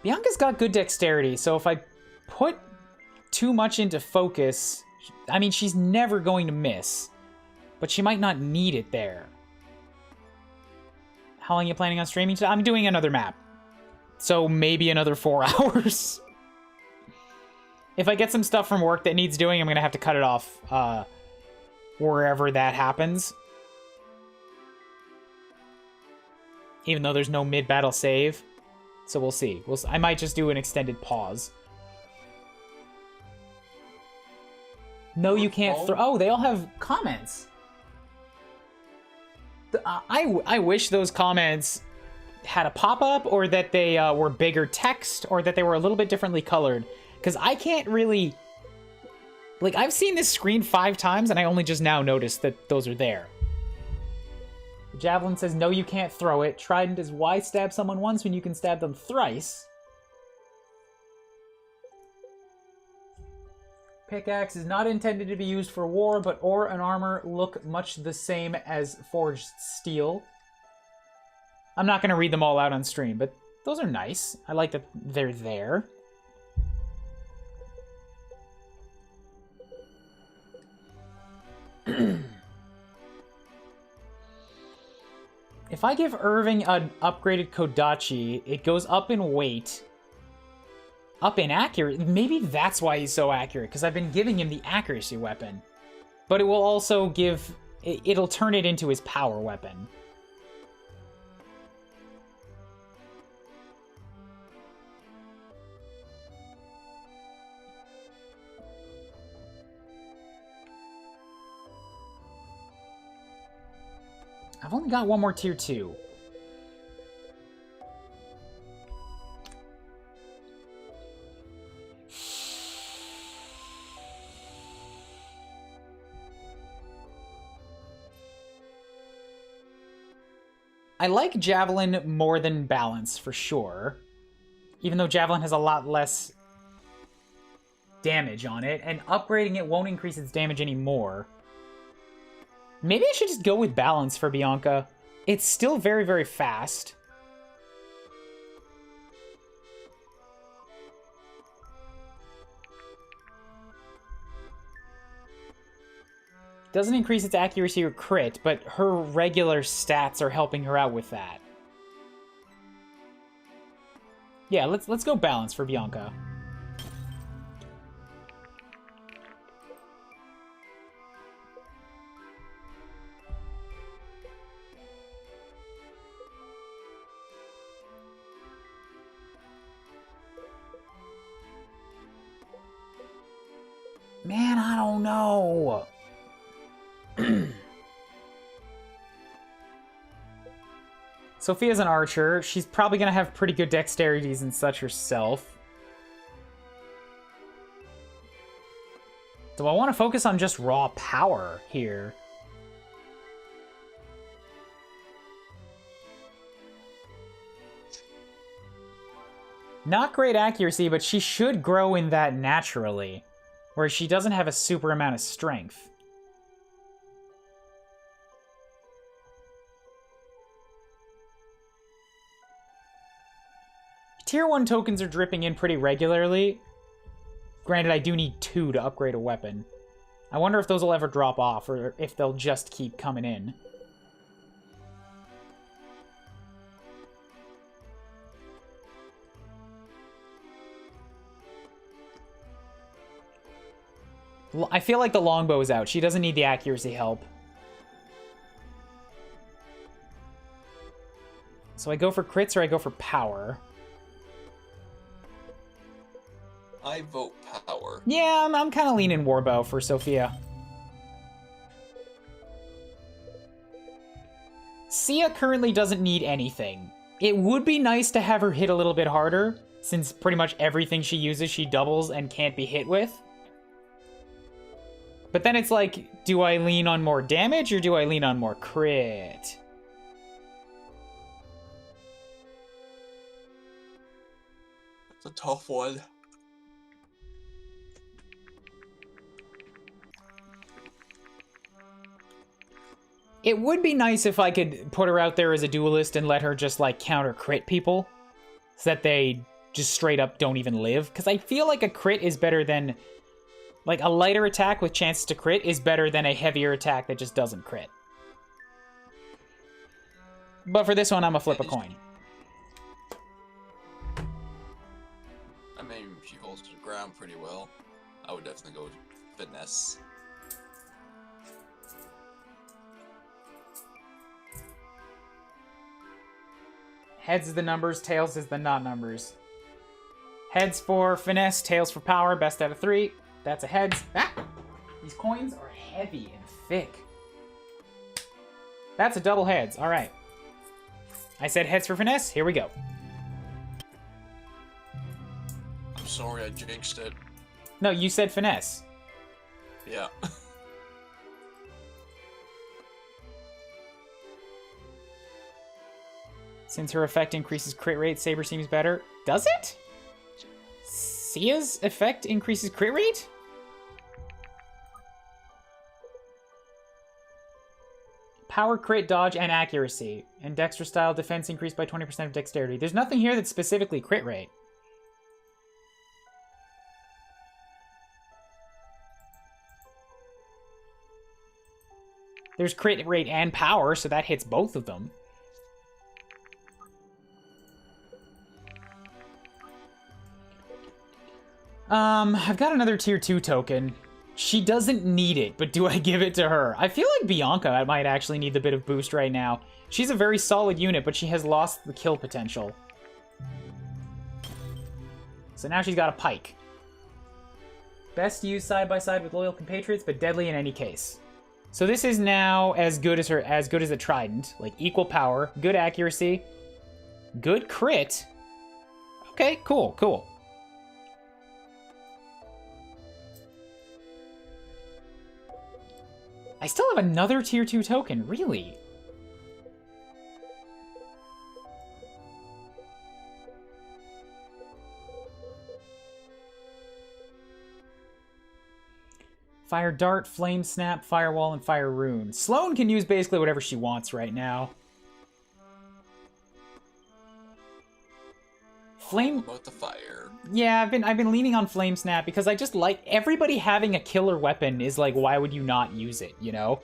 Bianca's got good dexterity, so if I put too much into focus, I mean, she's never going to miss, but she might not need it there. How long are you planning on streaming today? I'm doing another map, so maybe another 4 hours. If I get some stuff from work that needs doing, I'm gonna have to cut it off wherever that happens. Even though there's no mid-battle save. So we'll see. I might just do an extended pause. No, you can't throw. Oh, they all have comments. I wish those comments had a pop-up, or that they were bigger text, or that they were a little bit differently colored. Because I can't really... Like, I've seen this screen 5 times, and I only just now noticed that those are there. Javelin says, no, you can't throw it. Trident is, why stab someone once when you can stab them thrice? Pickaxe is not intended to be used for war, but ore and armor look much the same as forged steel. I'm not going to read them all out on stream, but those are nice. I like that they're there. If I give Irving an upgraded Kodachi, it goes up in weight. Up in accurate. Maybe that's why he's so accurate, because I've been giving him the accuracy weapon. But it will also give... It'll turn it into his power weapon. I've only got one more tier 2. I like Javelin more than Balance, for sure. Even though Javelin has a lot less damage on it, and upgrading it won't increase its damage anymore. Maybe I should just go with Balance for Bianca. It's still very, very fast. Doesn't increase its accuracy or crit, but her regular stats are helping her out with that. Yeah, let's go Balance for Bianca. Man, I don't know. Sophia's an archer. She's probably going to have pretty good dexterities and such herself. Do I want to focus on just raw power here? Not great accuracy, but she should grow in that naturally, where she doesn't have a super amount of strength. Tier 1 tokens are dripping in pretty regularly. Granted, I do need 2 to upgrade a weapon. I wonder if those will ever drop off, or if they'll just keep coming in. I feel like the longbow is out. She doesn't need the accuracy help. So I go for crits or I go for power? I vote power. Yeah, I'm kind of leaning warbow for Sophia. Sia currently doesn't need anything. It would be nice to have her hit a little bit harder, since pretty much everything she uses she doubles and can't be hit with. But then it's like, do I lean on more damage or do I lean on more crit? It's a tough one. It would be nice if I could put her out there as a duelist and let her just, like, counter crit people. So that they just straight up don't even live. Because I feel like a crit is better than... Like, a lighter attack with chances to crit is better than a heavier attack that just doesn't crit. But for this one, I'm gonna flip a coin. I mean, she holds the ground pretty well. I would definitely go with finesse. Heads is the numbers, tails is the not numbers. Heads for finesse, tails for power, best out of 3. That's a heads. Ah! These coins are heavy and thick. That's a double heads. All right. I said heads for finesse. Here we go. I'm sorry I jinxed it. No, you said finesse. Yeah. Since her effect increases crit rate, Saber seems better. Does it? Sia's effect increases crit rate? Power, crit, dodge, and accuracy. And Dexter style defense increased by 20% of dexterity. There's nothing here that's specifically crit rate. There's crit rate and power, so that hits both of them. I've got another tier 2 token. She doesn't need it, but do I give it to her? I feel like Bianca might actually need the bit of boost right now. She's a very solid unit, but she has lost the kill potential. So now she's got a pike. Best used side by side with loyal compatriots, but deadly in any case. So this is now as good as a trident, like equal power, good accuracy, good crit. Okay, cool, cool. I still have another tier 2 token, really? Fire Dart, Flame Snap, Firewall, and Fire Rune. Sloane can use basically whatever she wants right now. Flame... About the fire. Yeah, I've been leaning on Flame Snap because I just like everybody having a killer weapon is like, why would you not use it, you know?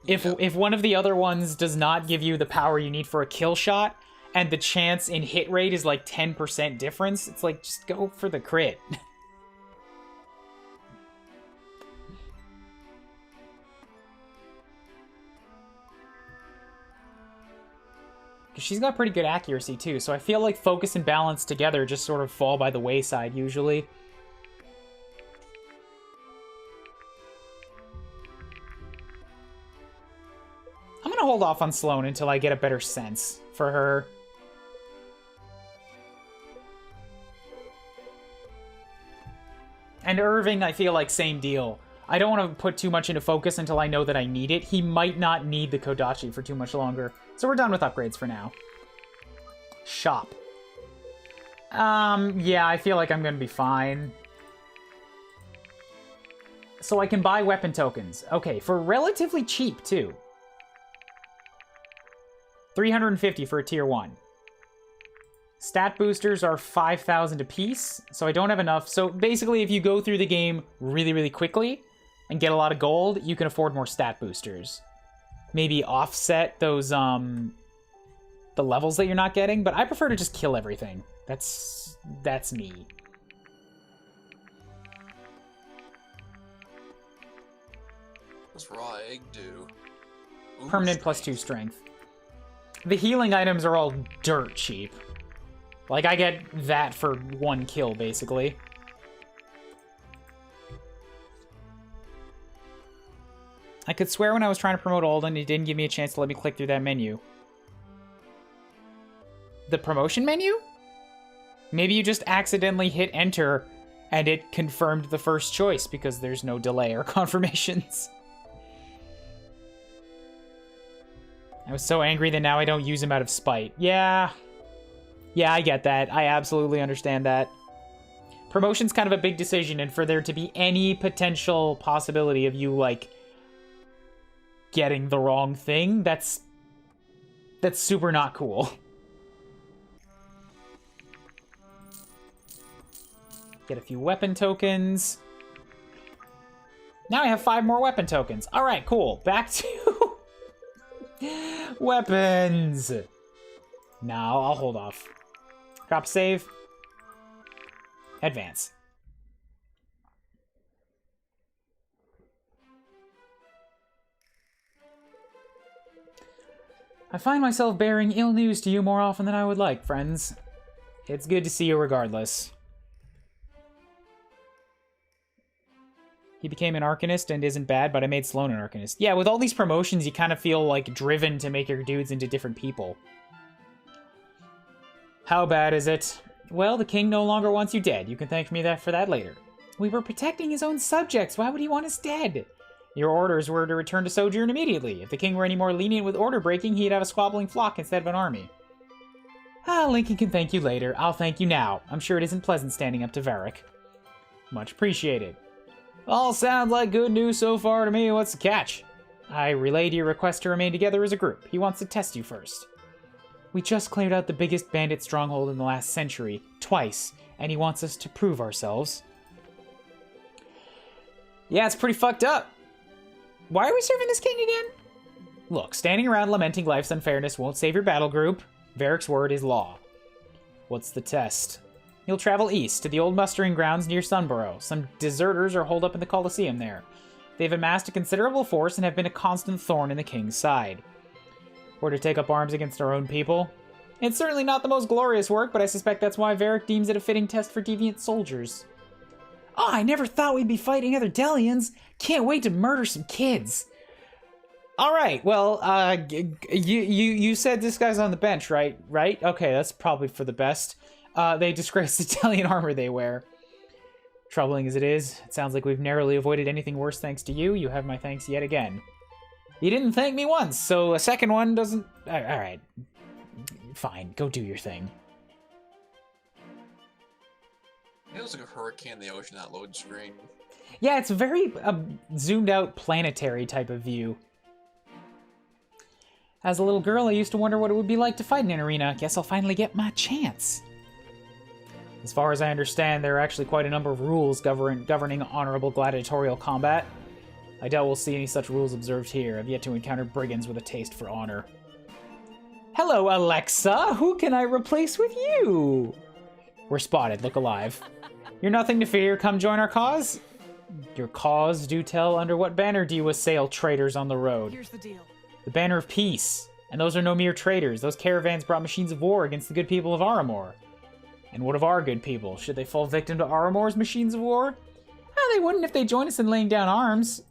If one of the other ones does not give you the power you need for a kill shot and the chance in hit rate is like 10% difference, it's like just go for the crit. She's got pretty good accuracy too, so I feel like focus and balance together just sort of fall by the wayside usually. I'm gonna hold off on Sloane until I get a better sense for her. And Irving, I feel like same deal. I don't want to put too much into focus until I know that I need it. He might not need the Kodachi for too much longer. So we're done with upgrades for now. Shop. Yeah, I feel like I'm gonna be fine. So I can buy weapon tokens. Okay, for relatively cheap, too. 350 for a tier 1. Stat boosters are 5,000 apiece, so I don't have enough. So basically, if you go through the game really, really quickly and get a lot of gold, you can afford more stat boosters. Maybe offset those, the levels that you're not getting, but I prefer to just kill everything. That's me. What's raw egg do? Ooh, Permanent strength. +2 strength. The healing items are all dirt cheap. Like, I get that for 1 kill, basically. I could swear when I was trying to promote Alden, it didn't give me a chance to let me click through that menu. The promotion menu? Maybe you just accidentally hit enter and it confirmed the first choice because there's no delay or confirmations. I was so angry that now I don't use him out of spite. Yeah, I get that. I absolutely understand that. Promotion's kind of a big decision, and for there to be any potential possibility of you, like, getting the wrong thing, that's super not cool. Get a few weapon tokens. Now I have 5 more weapon tokens. All right, cool. Back to weapons. No, I'll hold off. Drop save. Advance. I find myself bearing ill news to you more often than I would like, friends. It's good to see you regardless. He became an Arcanist and isn't bad, but I made Sloan an Arcanist. Yeah, with all these promotions, you kind of feel, like, driven to make your dudes into different people. How bad is it? Well, the king no longer wants you dead. You can thank me for that later. We were protecting his own subjects. Why would he want us dead? Your orders were to return to Sojourn immediately. If the king were any more lenient with order breaking, he'd have a squabbling flock instead of an army. Ah, Lincoln can thank you later. I'll thank you now. I'm sure it isn't pleasant standing up to Varric. Much appreciated. All sounds like good news so far to me. What's the catch? I relayed your request to remain together as a group. He wants to test you first. We just cleared out the biggest bandit stronghold in the last century, twice, and he wants us to prove ourselves. Yeah, it's pretty fucked up. Why are we serving this king again? Look, standing around lamenting life's unfairness won't save your battle group. Varric's word is law. What's the test? You'll travel east to the old mustering grounds near Sunborough. Some deserters are holed up in the Colosseum there. They've amassed a considerable force and have been a constant thorn in the king's side. Or to take up arms against our own people? It's certainly not the most glorious work, but I suspect that's why Varric deems it a fitting test for deviant soldiers. Oh, I never thought we'd be fighting other Delians. Can't wait to murder some kids. All right, well, you said this guy's on the bench, right? Right? Okay, that's probably for the best. They disgrace the Delian armor they wear. Troubling as it is, it sounds like we've narrowly avoided anything worse thanks to you. You have my thanks yet again. You didn't thank me once, so a second one doesn't... All right. Fine, go do your thing. It looks like a hurricane in the ocean, that load screen. Yeah, it's a very zoomed out planetary type of view. As a little girl, I used to wonder what it would be like to fight in an arena. Guess I'll finally get my chance. As far as I understand, there are actually quite a number of rules governing honorable gladiatorial combat. I doubt we'll see any such rules observed here. I've yet to encounter brigands with a taste for honor. Hello, Alexa! Who can I replace with you? We're spotted. Look alive. You're nothing to fear. Come join our cause? Your cause, do tell. Under what banner do you assail traitors on the road? Here's the deal. The banner of peace. And those are no mere traitors. Those caravans brought machines of war against the good people of Aramor. And what of our good people? Should they fall victim to Aramor's machines of war? Oh, they wouldn't if they joined us in laying down arms.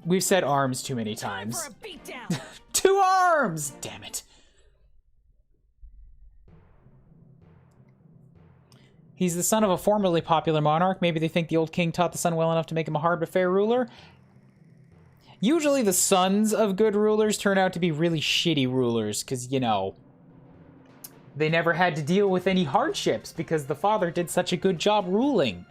We've said arms too many times. Time for a beatdown. 2 arms! Damn it. He's the son of a formerly popular monarch. Maybe they think the old king taught the son well enough to make him a hard but fair ruler. Usually the sons of good rulers turn out to be really shitty rulers, because, you know, they never had to deal with any hardships because the father did such a good job ruling.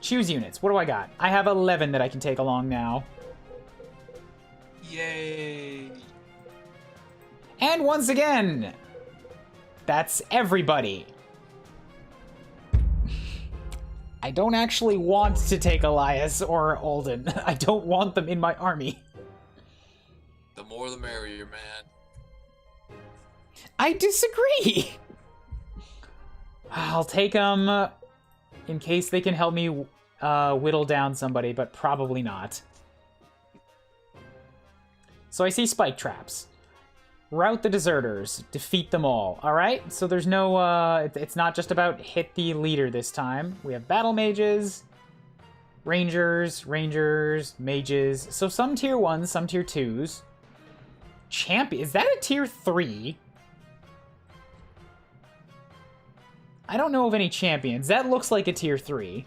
Choose units. What do I got? I have 11 that I can take along now. Yay! And once again, that's everybody. I don't actually want to take Elias or Alden. I don't want them in my army. The more the merrier, man. I disagree. I'll take them in case they can help me whittle down somebody, but probably not. So I see spike traps. Rout the deserters. Defeat them all. Alright? So there's no, it's not just about hit the leader this time. We have battle mages, rangers, mages. So some tier 1s, some tier 2s. Champion. Is that a tier 3? I don't know of any champions. That looks like a tier 3.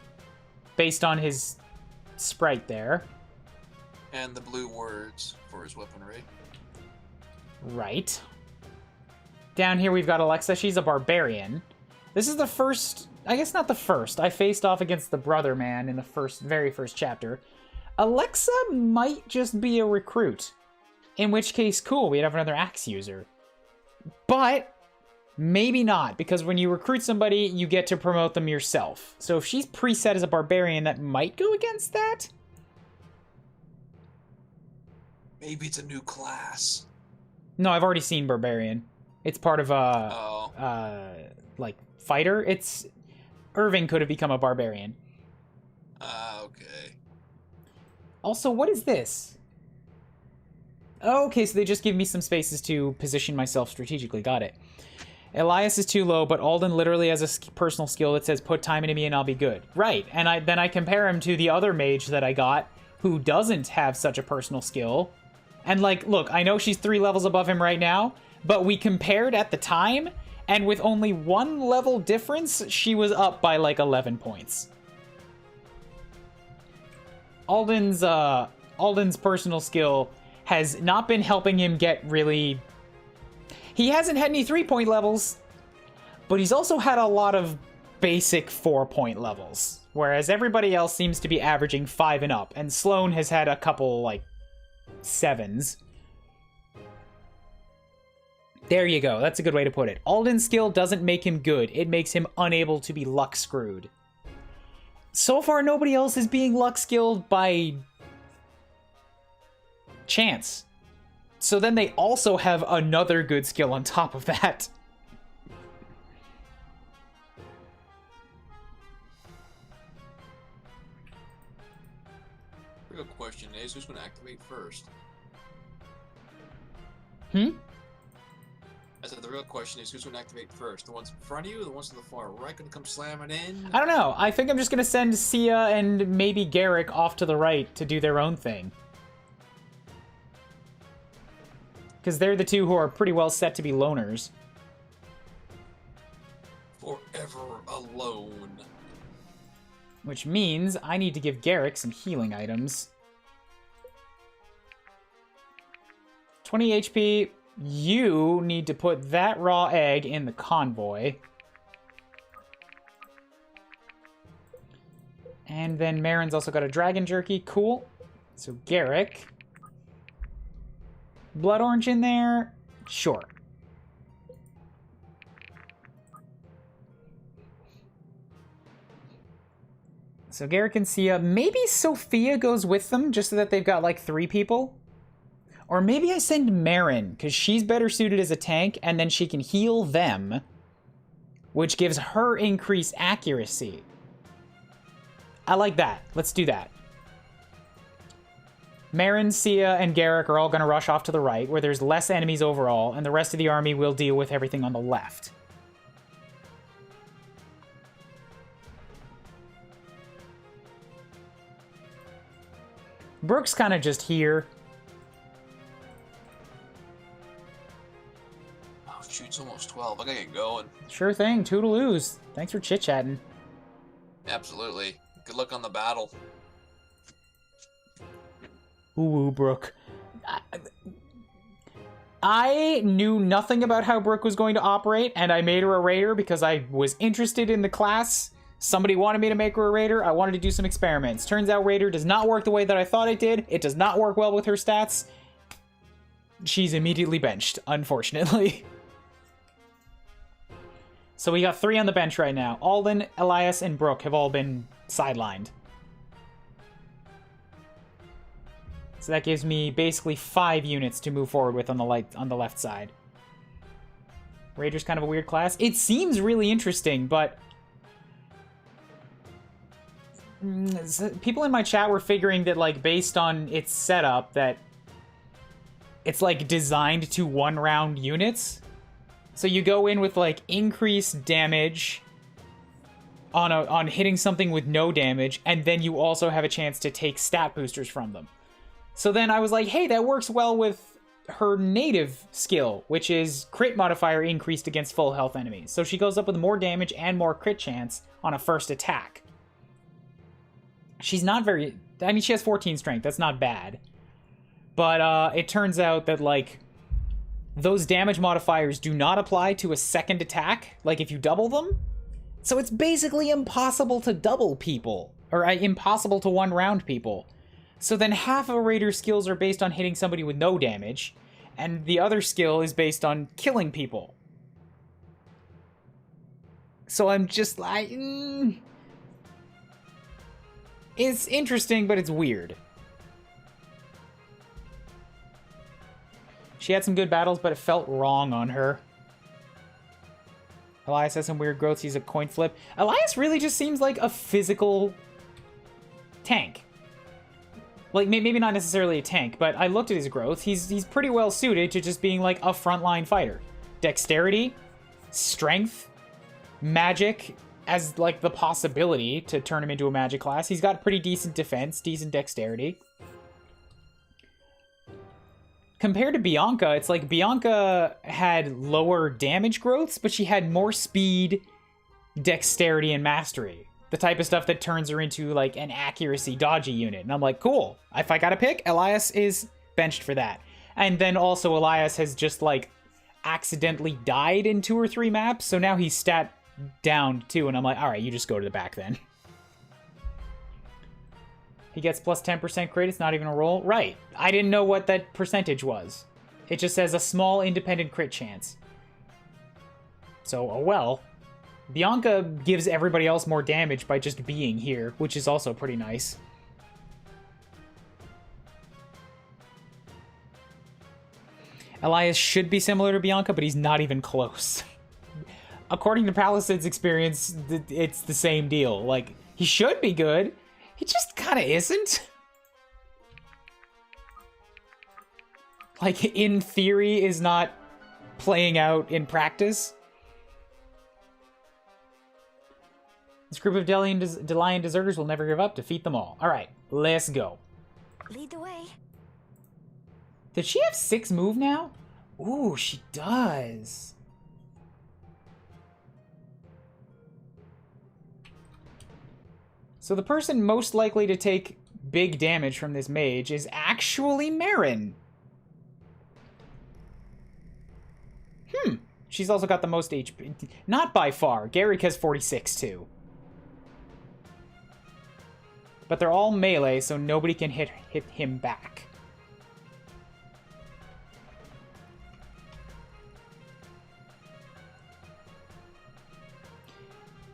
Based on his sprite there. And the blue words for his weaponry. Right. Down here we've got Alexa. She's a barbarian. This is the first... I guess not the first. I faced off against the brother man in the very first chapter. Alexa might just be a recruit. In which case, cool, we'd have another axe user. But... maybe not, because when you recruit somebody, you get to promote them yourself. So if she's preset as a barbarian, that might go against that? Maybe it's a new class. No, I've already seen barbarian. It's part of like, fighter. It's... Irving could have become a barbarian. Okay. Also, what is this? Okay, so they just give me some spaces to position myself strategically. Got it. Elias is too low, but Alden literally has a personal skill that says put time into me and I'll be good. Right, and then I compare him to the other mage that I got who doesn't have such a personal skill. And like, look, I know she's 3 levels above him right now, but we compared at the time, and with only 1 level difference, she was up by like 11 points. Alden's personal skill has not been helping him get really... He hasn't had any 3-point levels, but he's also had a lot of basic 4-point levels, whereas everybody else seems to be averaging 5 and up, and Sloan has had a couple, like, 7s. There you go, that's a good way to put it. Alden's skill doesn't make him good, it makes him unable to be luck screwed. So far, nobody else is being luck skilled by chance. So then they also have another good skill on top of that. The real question is, who's going to activate first? Hmm? I said the real question is, who's going to activate first? The ones in front of you or the ones to the far right going to come slamming in? I don't know. I think I'm just going to send Sia and maybe Garrick off to the right to do their own thing. Because they're the two who are pretty well set to be loners. Forever alone. Which means I need to give Garrick some healing items. 20 HP. You need to put that raw egg in the convoy. And then Marin's also got a dragon jerky. Cool. So Garrick... Blood orange in there? Sure. So Garrick and Sia. Maybe Sophia goes with them just so that they've got like 3 people. Or maybe I send Marin because she's better suited as a tank and then she can heal them, which gives her increased accuracy. I like that. Let's do that. Marin, Sia, and Garrick are all going to rush off to the right, where there's less enemies overall, and the rest of the army will deal with everything on the left. Brooke's kind of just here. Oh, shoot, it's almost 12. I gotta get going. Sure thing, toodaloos. Thanks for chit-chatting. Absolutely. Good luck on the battle. Ooh, Brooke. I knew nothing about how Brooke was going to operate, and I made her a raider because I was interested in the class. Somebody wanted me to make her a raider. I wanted to do some experiments. Turns out raider does not work the way that I thought it did. It does not work well with her stats. She's immediately benched, unfortunately. So we got 3 on the bench right now. Alden, Elias, and Brooke have all been sidelined. So that gives me basically 5 units to move forward with on the left side. Raider's kind of a weird class. It seems really interesting, but people in my chat were figuring that, like, based on its setup, that it's like designed to 1-round units. So you go in with like increased damage on hitting something with no damage, and then you also have a chance to take stat boosters from them. So then I was like, hey, that works well with her native skill, which is crit modifier increased against full health enemies. So she goes up with more damage and more crit chance on a first attack. She's not very... I mean, she has 14 strength. That's not bad. But it turns out that, like, those damage modifiers do not apply to a second attack, like if you double them. So it's basically impossible to double people, or impossible to 1-round people. So then half of a raider's skills are based on hitting somebody with no damage, and the other skill is based on killing people. So I'm just like... It's interesting, but it's weird. She had some good battles, but it felt wrong on her. Elias has some weird growths. He's a coin flip. Elias really just seems like a physical tank. Like, maybe not necessarily a tank, but I looked at his growth. He's pretty well suited to just being, like, a frontline fighter. Dexterity, strength, magic as, like, the possibility to turn him into a magic class. He's got pretty decent defense, decent dexterity. Compared to Bianca, it's like Bianca had lower damage growths, but she had more speed, dexterity, and mastery. The type of stuff that turns her into, like, an accuracy dodgy unit. And I'm like, cool. If I gotta pick, Elias is benched for that. And then also Elias has just, like, accidentally died in 2 or 3 maps, so now he's stat down too, and I'm like, alright, you just go to the back then. He gets plus 10% crit, it's not even a roll. Right. I didn't know what that percentage was. It just says a small independent crit chance. So, oh well. Bianca gives everybody else more damage by just being here, which is also pretty nice. Elias should be similar to Bianca, but he's not even close. According to Palisades experience, it's the same deal. Like, he should be good. He just kind of isn't. Like, in theory, is not playing out in practice. This group of Delian deserters will never give up. Defeat them all. Alright, let's go. Lead the way. Did she have 6 move now? Ooh, she does. So the person most likely to take big damage from this mage is actually Marin. She's also got the most HP. Not by far. Garrick has 46 too. But they're all melee, so nobody can hit him back.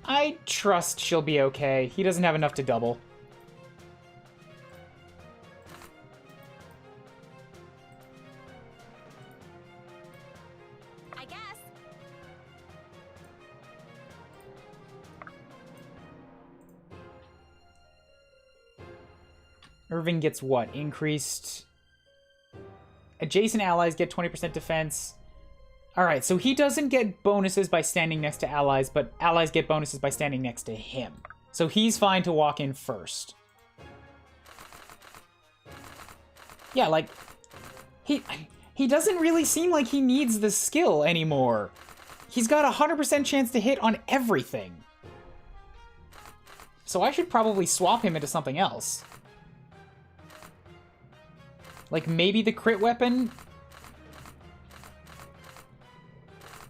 I trust she'll be okay. He doesn't have enough to double. I guess. Irving gets what? Increased... Adjacent allies get 20% defense. Alright, so he doesn't get bonuses by standing next to allies, but allies get bonuses by standing next to him. So he's fine to walk in first. Yeah, like... He doesn't really seem like he needs the skill anymore. He's got a 100% chance to hit on everything. So I should probably swap him into something else. Like, maybe the crit weapon...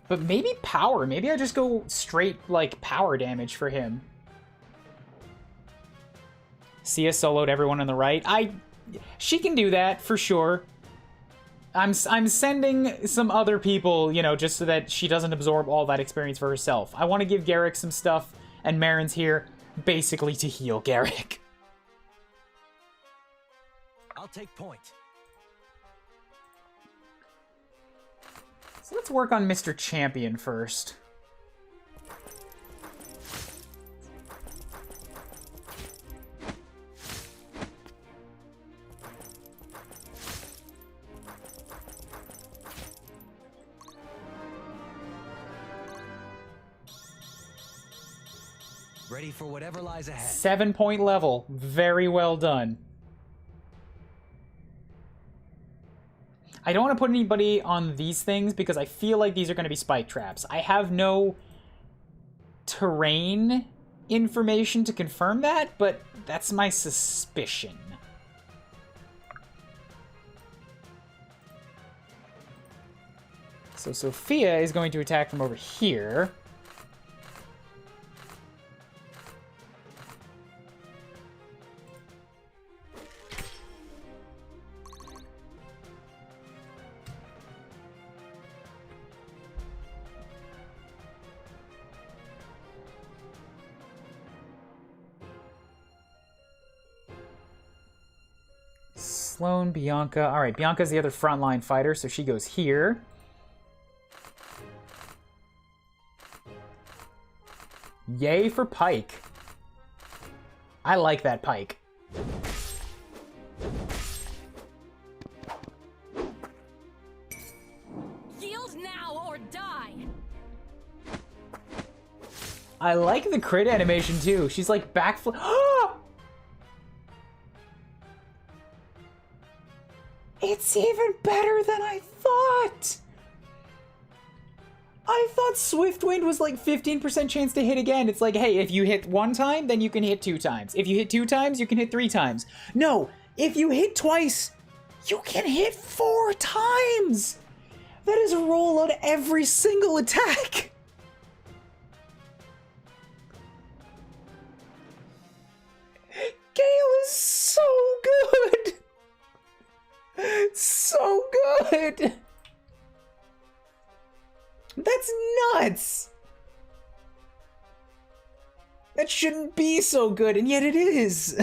But maybe power. Maybe I just go straight, like, power damage for him. Sia soloed everyone on the right. She can do that, for sure. I'm sending some other people, you know, just so that she doesn't absorb all that experience for herself. I want to give Garrick some stuff, and Marin's here basically to heal Garrick. I'll take point. So let's work on Mr. Champion first. Ready for whatever lies ahead. 7-point level. Very well done. I don't want to put anybody on these things because I feel like these are going to be spike traps. I have no terrain information to confirm that, but that's my suspicion. So Sophia is going to attack from over here. Sloane, Bianca. All right, Bianca's the other frontline fighter, so she goes here. Yay for Pike. I like that Pike. I like the crit animation too. She's like backflip. It's even better than I thought. I thought Swift Wind was like 15% chance to hit again. It's like, hey, if you hit 1 time, then you can hit 2 times. If you hit 2 times, you can hit 3 times. No, if you hit twice, you can hit 4 times. That is a roll on every single attack. Gale is so good. So good. That's nuts! That shouldn't be so good, and yet it is!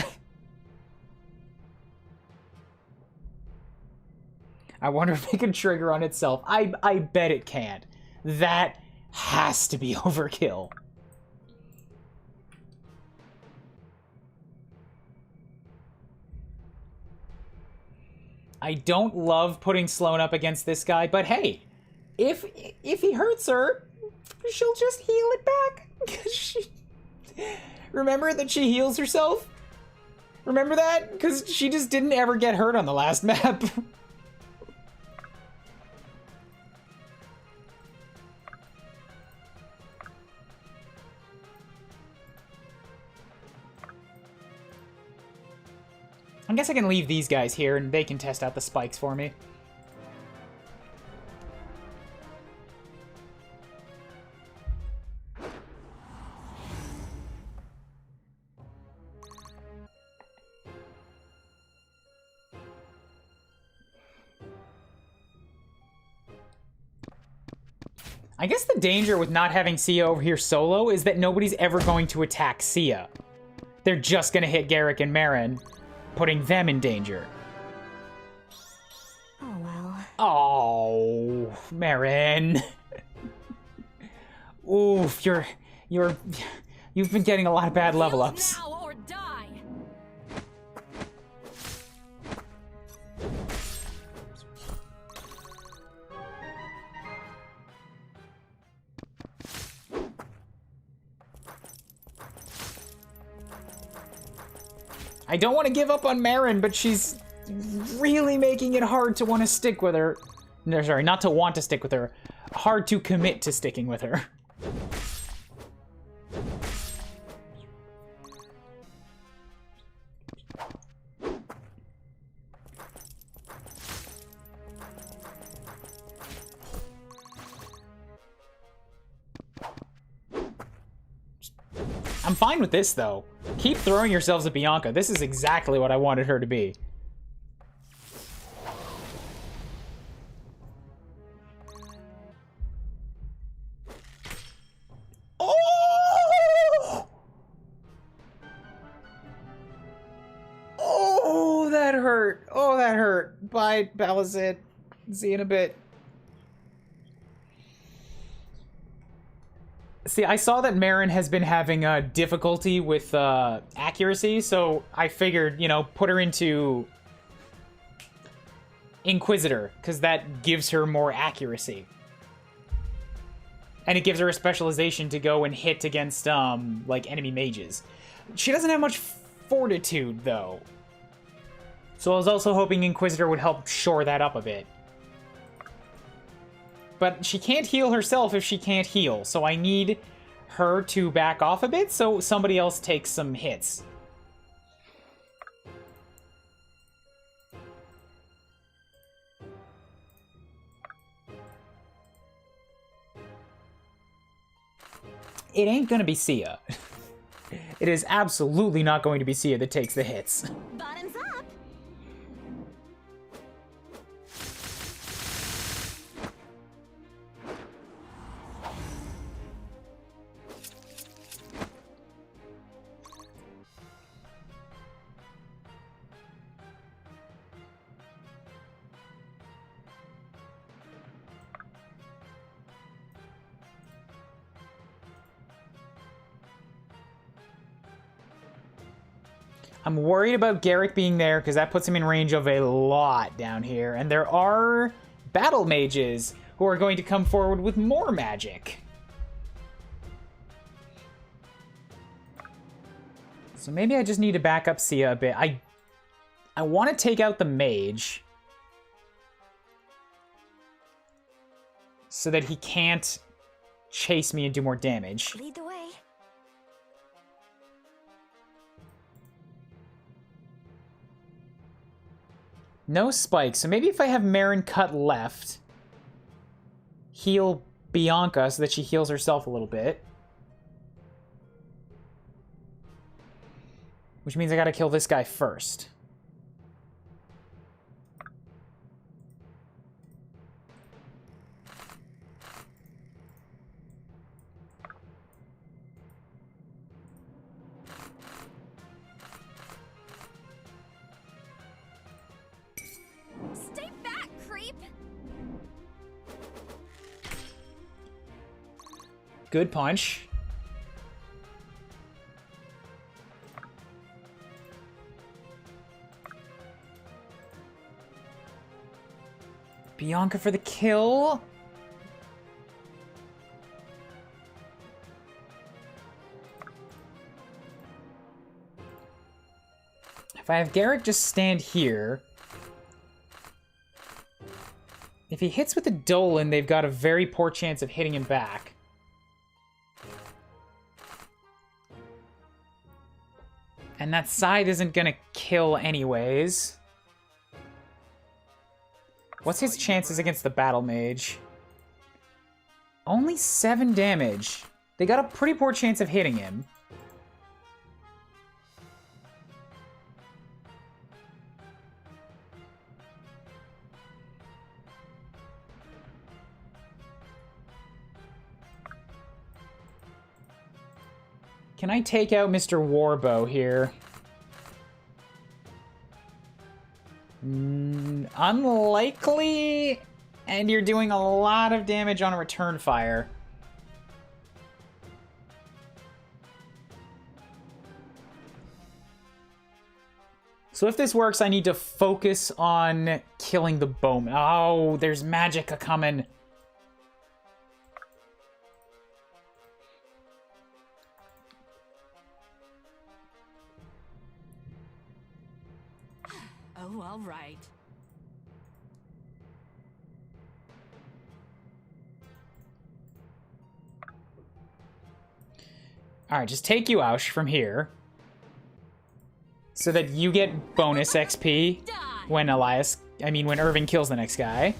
I wonder if it can trigger on itself. I bet it can't. That has to be overkill. I don't love putting Sloane up against this guy, but hey, if he hurts her, she'll just heal it back. Remember that she heals herself? Remember that? Because she just didn't ever get hurt on the last map. I guess I can leave these guys here and they can test out the spikes for me. I guess the danger with not having Sia over here solo is that nobody's ever going to attack Sia. They're just gonna hit Garrick and Marin, putting them in danger. Oh well. Oh, Marin. Oof, you've been getting a lot of bad level ups. Now or die. I don't want to give up on Marin, but she's really making it hard to want to stick with her. No, sorry, not to want to stick with her. Hard to commit to sticking with her. I'm fine with this, though. Keep throwing yourselves at Bianca. This is exactly what I wanted her to be. Oh! Oh, that hurt. Oh, that hurt. Bye, Balizit. See you in a bit. See, I saw that Marin has been having difficulty with accuracy, so I figured, you know, put her into Inquisitor, because that gives her more accuracy. And it gives her a specialization to go and hit against, like, enemy mages. She doesn't have much fortitude, though. So I was also hoping Inquisitor would help shore that up a bit. But she can't heal herself if she can't heal, so I need her to back off a bit so somebody else takes some hits. It ain't gonna be Sia. It is absolutely not going to be Sia that takes the hits. Bottoms up. I'm worried about Garrick being there because that puts him in range of a lot down here. And there are battle mages who are going to come forward with more magic. So maybe I just need to back up Sia a bit. I want to take out the mage so that he can't chase me and do more damage. Lead the way. No spike, so maybe if I have Marin cut left, heal Bianca so that she heals herself a little bit. Which means I gotta kill this guy first. Stay back, creep. Good punch. Bianca for the kill. If I have Garrick just stand here, if he hits with the Dolan, they've got a very poor chance of hitting him back. And that side isn't gonna kill anyways. What's his chances against the Battle Mage? Only 7 damage. They got a pretty poor chance of hitting him. Can I take out Mr. Warbow here? Unlikely, and you're doing a lot of damage on a return fire. So if this works, I need to focus on killing the bowman. Oh, there's magic a-coming. Oh, all right. Alright, just take you out from here. So that you get bonus XP when when Irving kills the next guy.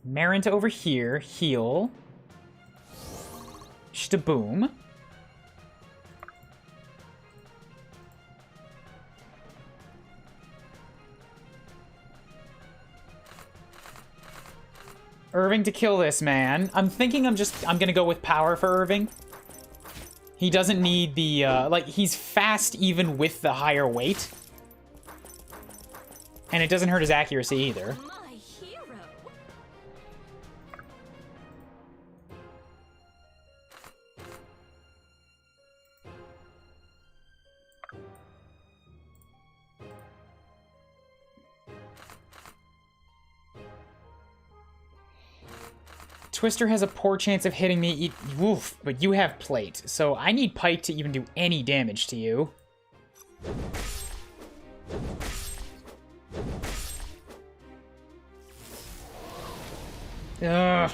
Marin to over here, heal. Shtaboom. Irving to kill this man. I'm thinking I'm gonna go with power for Irving. He doesn't need the, he's fast even with the higher weight. And it doesn't hurt his accuracy either. My hero. Twister has a poor chance of hitting me, woof, but you have plate, so I need Pike to even do any damage to you. Ugh.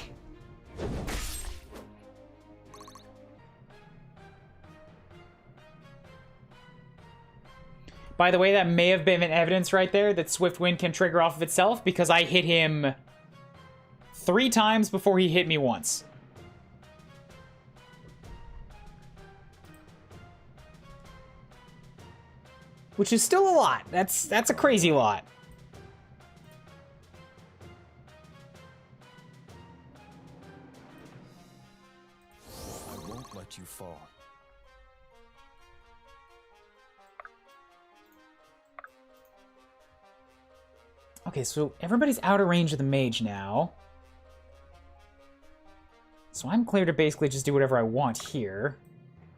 By the way, that may have been evidence right there that Swift Wind can trigger off of itself because I hit him 3 times before he hit me once. Which is still a lot. That's a crazy lot. I won't let you fall. Okay, so everybody's out of range of the mage now. So I'm clear to basically just do whatever I want here.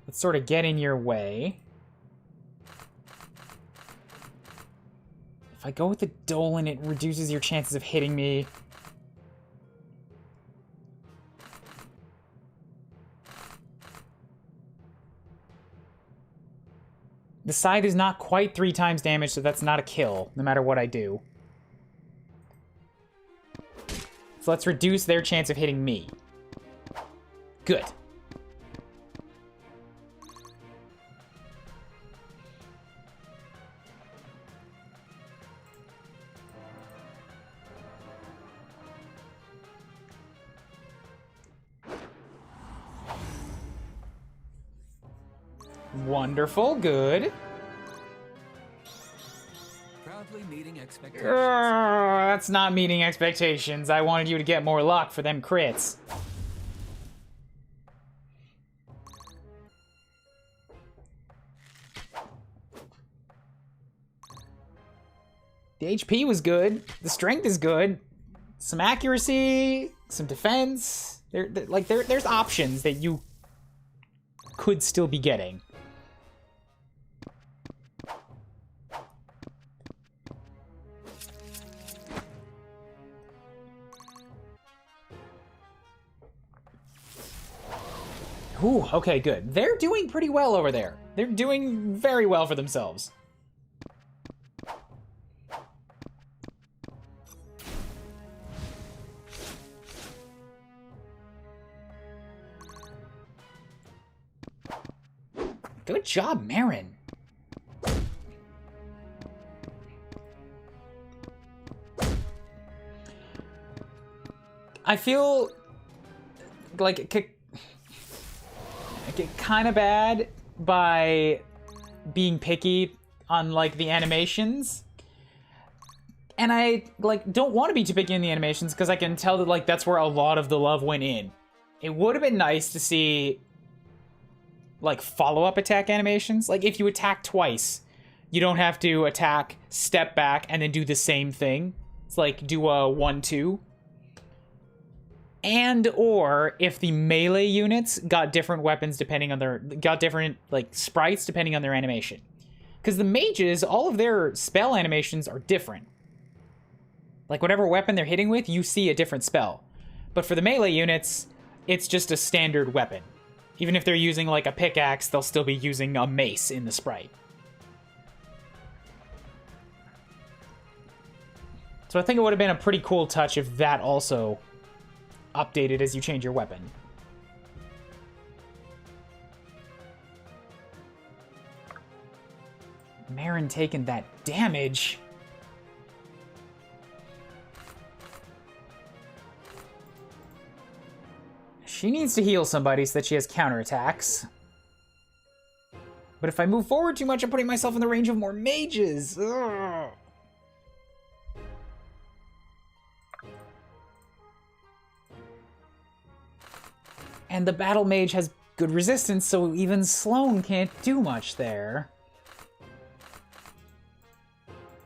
Let's sort of get in your way. If I go with the Dolan, it reduces your chances of hitting me. The scythe is not quite 3 times damage, so that's not a kill, no matter what I do. So let's reduce their chance of hitting me. Good. Wonderful, good. Proudly meeting expectations. That's not meeting expectations. I wanted you to get more luck for them crits. The HP was good. The strength is good. Some accuracy, some defense. There's options that you could still be getting. Ooh, okay, good. They're doing pretty well over there. They're doing very well for themselves. Good job, Marin. I feel like it get kind of bad by being picky on like the animations, and I like don't want to be too picky in the animations because I can tell that like that's where a lot of the love went in. It would have been nice to see like follow-up attack animations. Like if you attack twice, you don't have to attack, step back, and then do the same thing. It's like do a 1-2. And or if the melee units got different weapons depending on their got different like sprites depending on their animation. Because the mages, all of their spell animations are different. Like whatever weapon they're hitting with, you see a different spell. But for the melee units, it's just a standard weapon. Even if they're using like a pickaxe, they'll still be using a mace in the sprite. So I think it would have been a pretty cool touch if that also updated as you change your weapon. Marin taking that damage. She needs to heal somebody so that she has counterattacks. But if I move forward too much, I'm putting myself in the range of more mages. Ugh. And the battle mage has good resistance, so even Sloane can't do much there.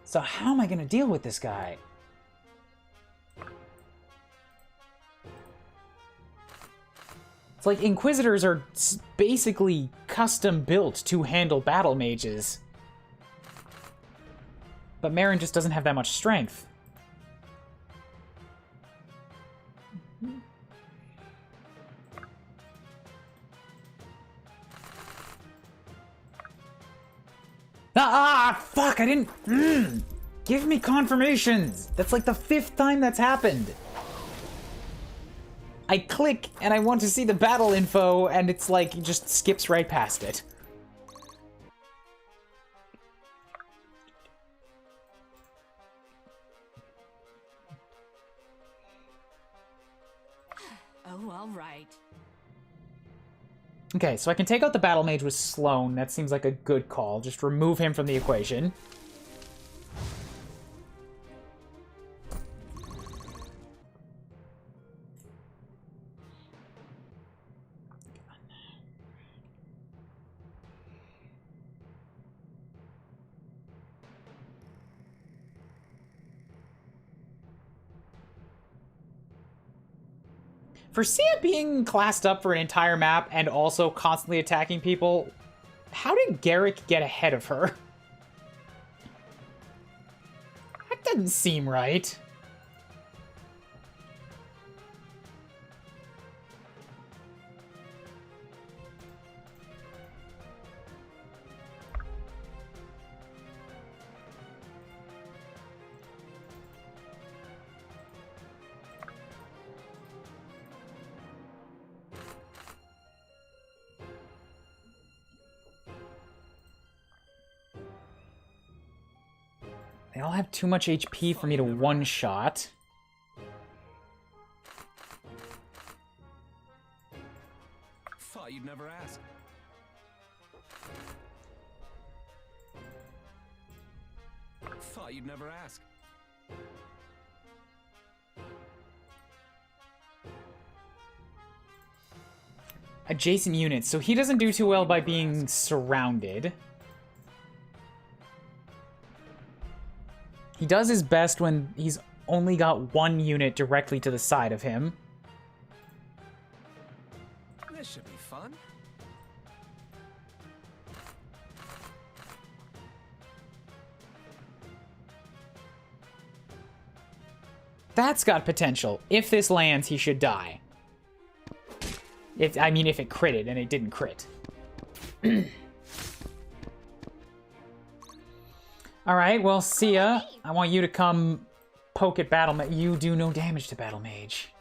So how am I gonna deal with this guy? It's like Inquisitors are basically custom built to handle battle mages. But Marin just doesn't have that much strength. Fuck, I didn't... Give me confirmations! That's like the 5th time that's happened. I click and I want to see the battle info and it's like, it just skips right past it. Oh, all right. Okay, so I can take out the battle mage with Sloane. That seems like a good call. Just remove him from the equation. For Sia being classed up for an entire map and also constantly attacking people, how did Garrick get ahead of her? That doesn't seem right. They all have too much HP for me to one-shot. Thought you'd never ask. Thought you'd never ask. Adjacent units. So he doesn't do too well by being surrounded. He does his best when he's only got one unit directly to the side of him. This should be fun. That's got potential. If this lands, he should die. I mean, if it critted, and it didn't crit. Alright, well, see ya. I want you to come poke at Battle Mage. You do no damage to Battle Mage.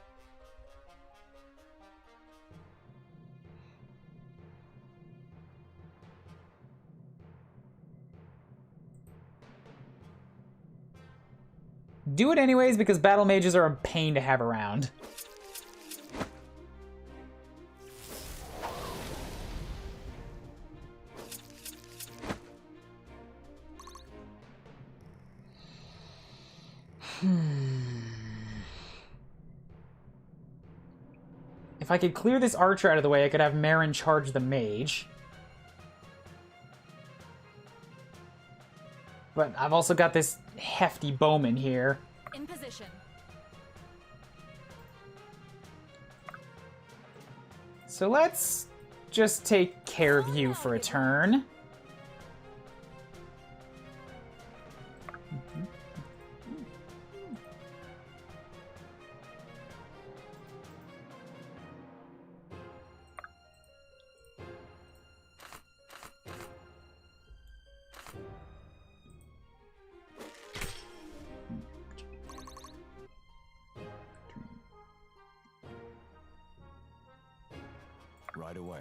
Do it anyways, because Battle Mages are a pain to have around. If I could clear this archer out of the way, I could have Marin charge the mage. But I've also got this hefty bowman here. In position. So let's just take care of you for a turn. Right away.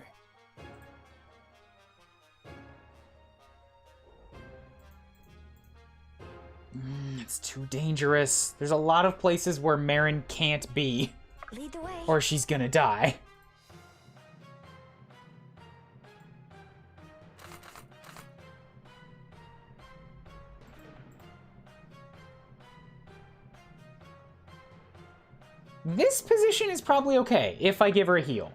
It's too dangerous. There's a lot of places where Marin can't be, Lead the way. or she's gonna die. This position is probably okay if I give her a heal.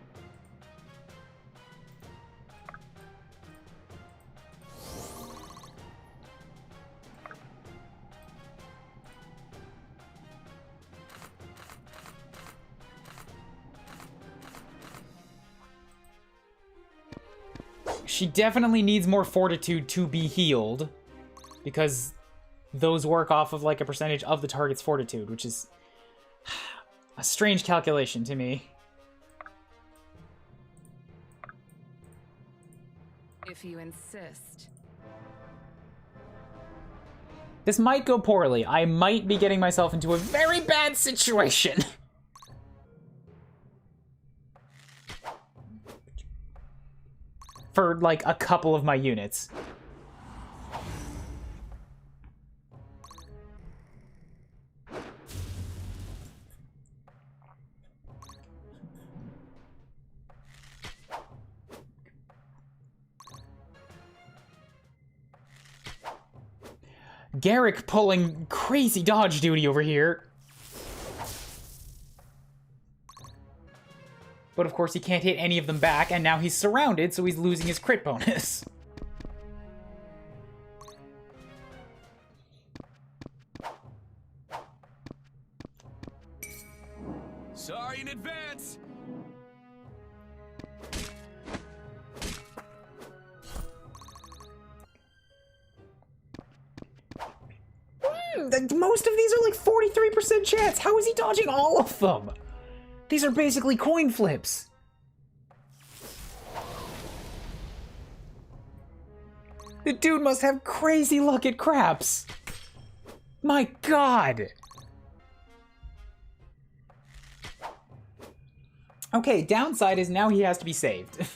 She definitely needs more fortitude to be healed, because those work off of like a percentage of the target's fortitude, which is a strange calculation to me. If you insist. This might go poorly. I might be getting myself into a very bad situation. For like a couple of my units. Garrick pulling crazy dodge duty over here. But of course he can't hit any of them back, and now he's surrounded, so he's losing his crit bonus. Sorry in advance. Most of these are like 43% chance. How is he dodging all of them? These are basically coin flips. The dude must have crazy luck at craps. My god. Okay, downside is now he has to be saved.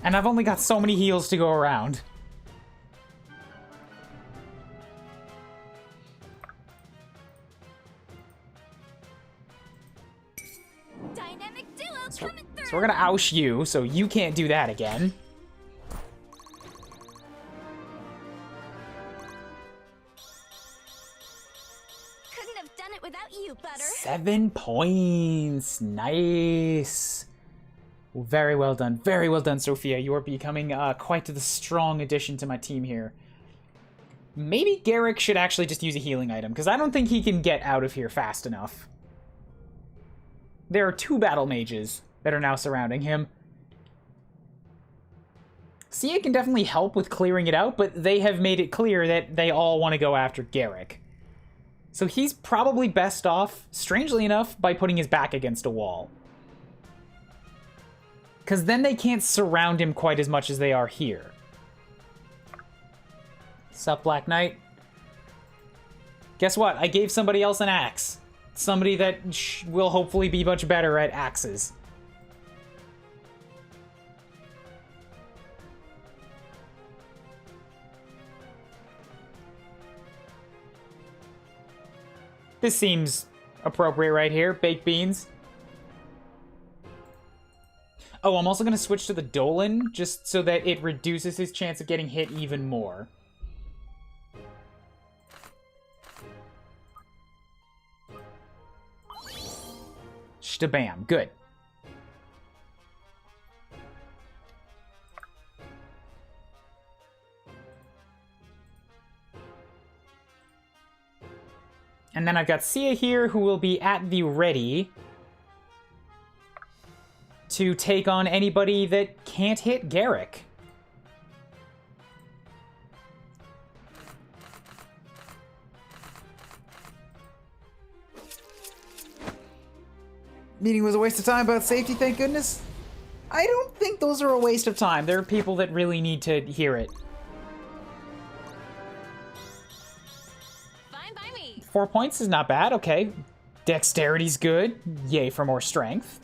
And I've only got so many heals to go around. Dynamic duo coming through. So we're gonna oust you, so you can't do that again. Couldn't have done it without you, Butter. 7 points. Nice. Very well done. Very well done, Sophia. You are becoming quite the strong addition to my team here. Maybe Garrick should actually just use a healing item, because I don't think he can get out of here fast enough. There are 2 battle mages that are now surrounding him. Sia can definitely help with clearing it out, but they have made it clear that they all want to go after Garrick. So he's probably best off, strangely enough, by putting his back against a wall. Because then they can't surround him quite as much as they are here. Sup, Black Knight? Guess what? I gave somebody else an axe. Somebody that will hopefully be much better at axes. This seems appropriate right here. Baked beans. Oh, I'm also going to switch to the Dolan, just so that it reduces his chance of getting hit even more. Shtabam. Good. And then I've got Sia here, who will be at the ready to take on anybody that can't hit Garrick. Meeting was a waste of time about safety, thank goodness. I don't think those are a waste of time. There are people that really need to hear it. Fine by me. 4 points is not bad, okay. Dexterity's good. Yay for more strength.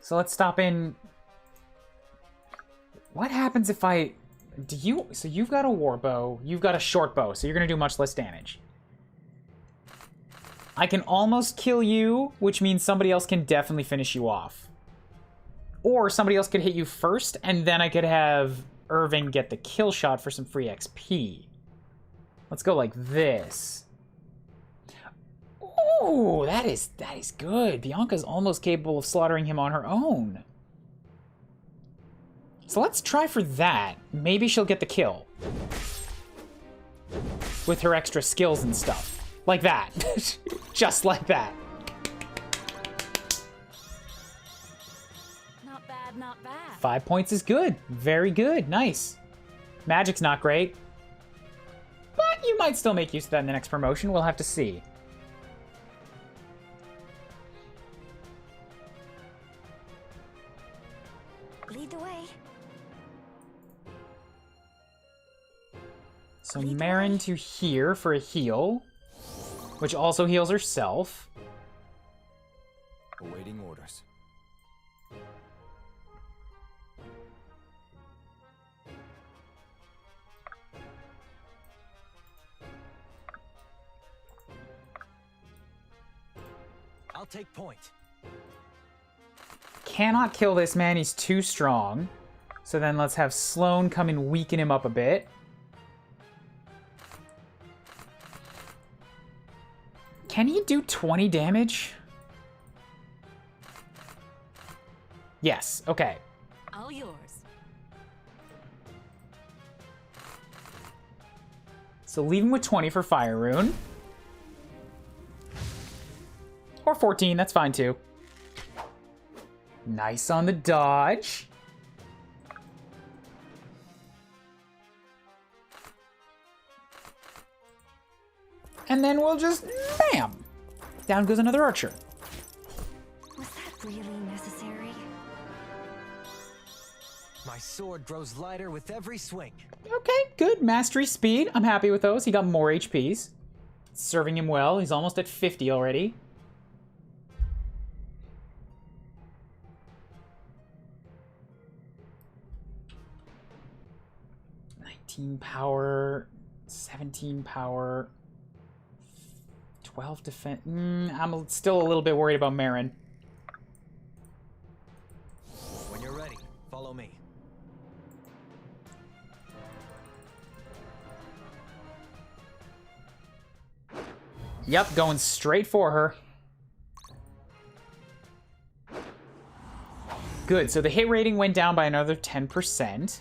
So let's stop in. What happens if I... So you've got a war bow, you've got a short bow, so you're gonna do much less damage. I can almost kill you, which means somebody else can definitely finish you off. Or somebody else could hit you first, and then I could have Irving get the kill shot for some free XP. Let's go like this. Ooh, that is good. Bianca's almost capable of slaughtering him on her own. So let's try for that. Maybe she'll get the kill. With her extra skills and stuff. Like that. Just like that. Not bad, not bad. 5 points is good. Very good. Nice. Magic's not great. But you might still make use of that in the next promotion. We'll have to see. Lead the way. So Marin to here for a heal. Which also heals herself. Awaiting orders. I'll take point. Cannot kill this man, he's too strong. So then let's have Sloane come and weaken him up a bit. Can he do 20 damage? Yes, okay. All yours. So leave him with 20 for Fire Rune. Or 14, that's fine too. Nice on the dodge. And then we'll just, bam! Down goes another archer. Was that really necessary? My sword grows lighter with every swing. Okay, good. Mastery speed. I'm happy with those. He got more HPs. Serving him well. He's almost at 50 already. Power, 17 power, 12 defense. I'm still a little bit worried about Marin. When you're ready, follow me. Yep, going straight for her. Good, so the hit rating went down by another 10%.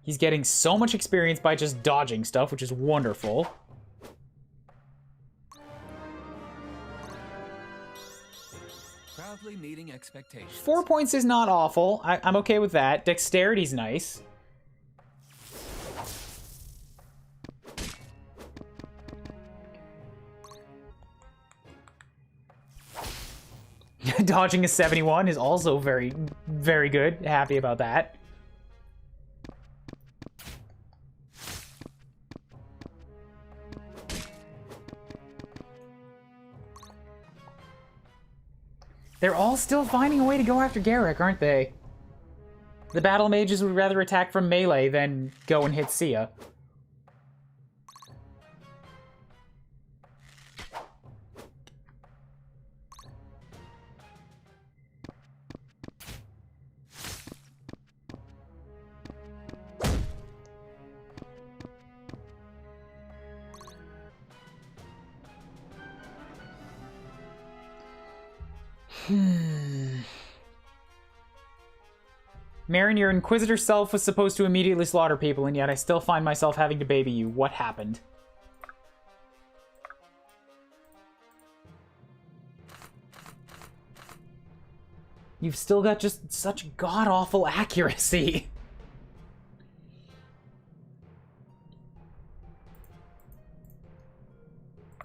He's getting so much experience by just dodging stuff, which is wonderful. Proudly meeting expectations. 4 points is not awful. I'm okay with that. Dexterity's nice. Dodging a 71 is also very, very good. Happy about that. They're all still finding a way to go after Garrick, aren't they? The battle mages would rather attack from melee than go and hit Sia. Marin, your Inquisitor self was supposed to immediately slaughter people, and yet I still find myself having to baby you. What happened? You've still got just such god-awful accuracy.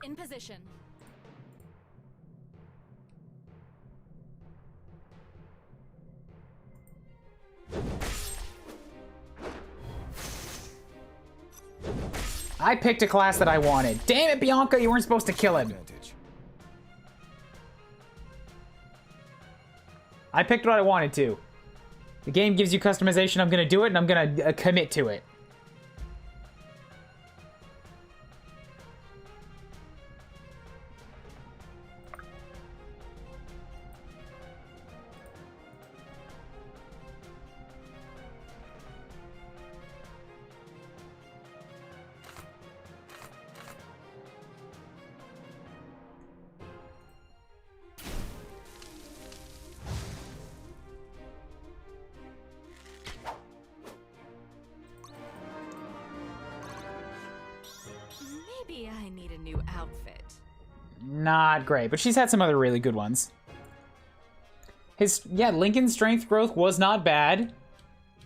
In position. I picked a class that I wanted. Damn it, Bianca, you weren't supposed to kill him. I picked what I wanted to. The game gives you customization, I'm gonna do it, and I'm gonna commit to it. Maybe I need a new outfit. Not great, but she's had some other really good ones. Lincoln's strength growth was not bad.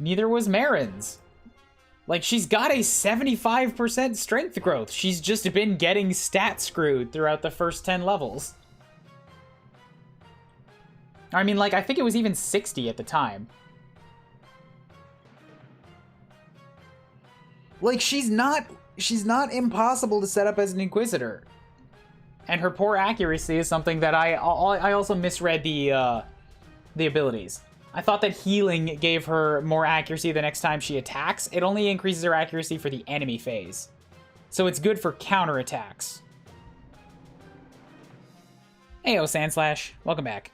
Neither was Marin's. Like, she's got a 75% strength growth. She's just been getting stat screwed throughout the first 10 levels. I mean, like, I think it was even 60 at the time. Like, she's not impossible to set up as an Inquisitor. And her poor accuracy is something that I also misread the abilities. I thought that healing gave her more accuracy the next time she attacks. It only increases her accuracy for the enemy phase. So it's good for counterattacks. Heyo, Sandslash. Welcome back.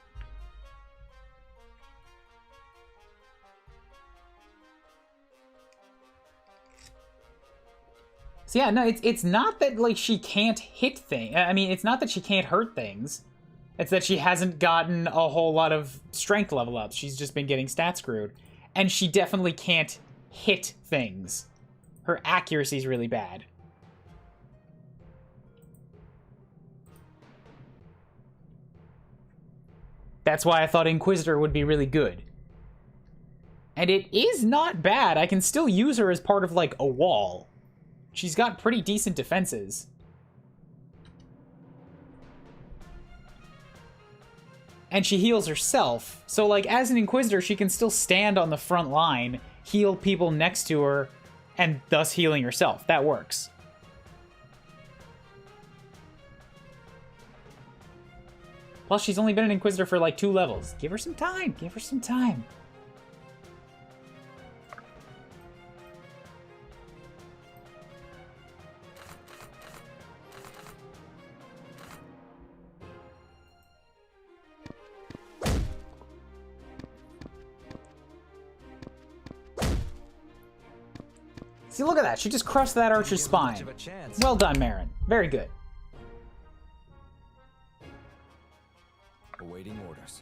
So yeah, no, it's not that, like, she can't hit things. I mean, it's not that she can't hurt things. It's that she hasn't gotten a whole lot of strength level ups. She's just been getting stat screwed. And she definitely can't hit things. Her accuracy's really bad. That's why I thought Inquisitor would be really good. And it is not bad. I can still use her as part of, like, a wall. She's got pretty decent defenses. and she heals herself. So, like, as an Inquisitor, she can still stand on the front line, heal people next to her, and thus healing herself. That works. Plus, she's only been an Inquisitor for, like, 2 levels. Give her some time. Give her some time. See, look at that. She just crushed that archer's spine. Well done, Marin. Very good. Awaiting orders.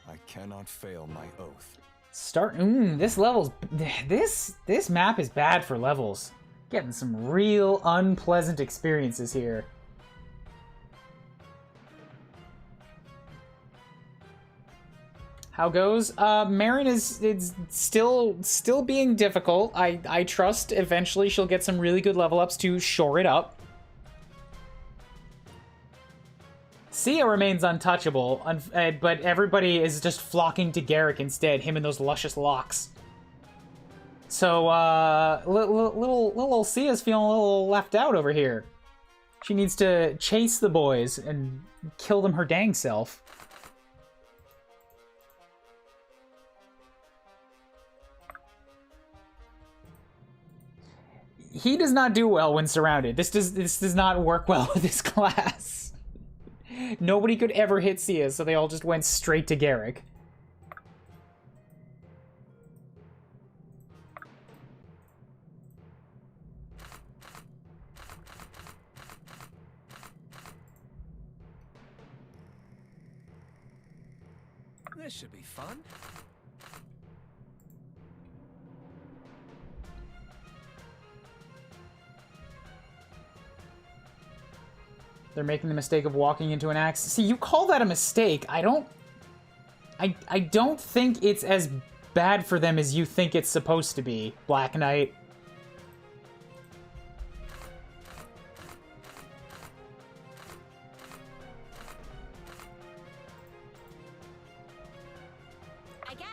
I cannot fail my oath. This level's... This map is bad for levels. Getting some real unpleasant experiences here. How goes? Marin is still being difficult. I trust eventually she'll get some really good level ups to shore it up. Sia remains untouchable, but everybody is just flocking to Garrick instead, him and those luscious locks. So, little old Sia's feeling a little left out over here. She needs to chase the boys and kill them her dang self. He does not do well when surrounded. This does not work well with this class. Nobody could ever hit Sia, so they all just went straight to Garrick. This should be fun. They're making the mistake of walking into an axe. See, you call that a mistake. I don't think it's as bad for them as you think it's supposed to be, Black Knight. I guess.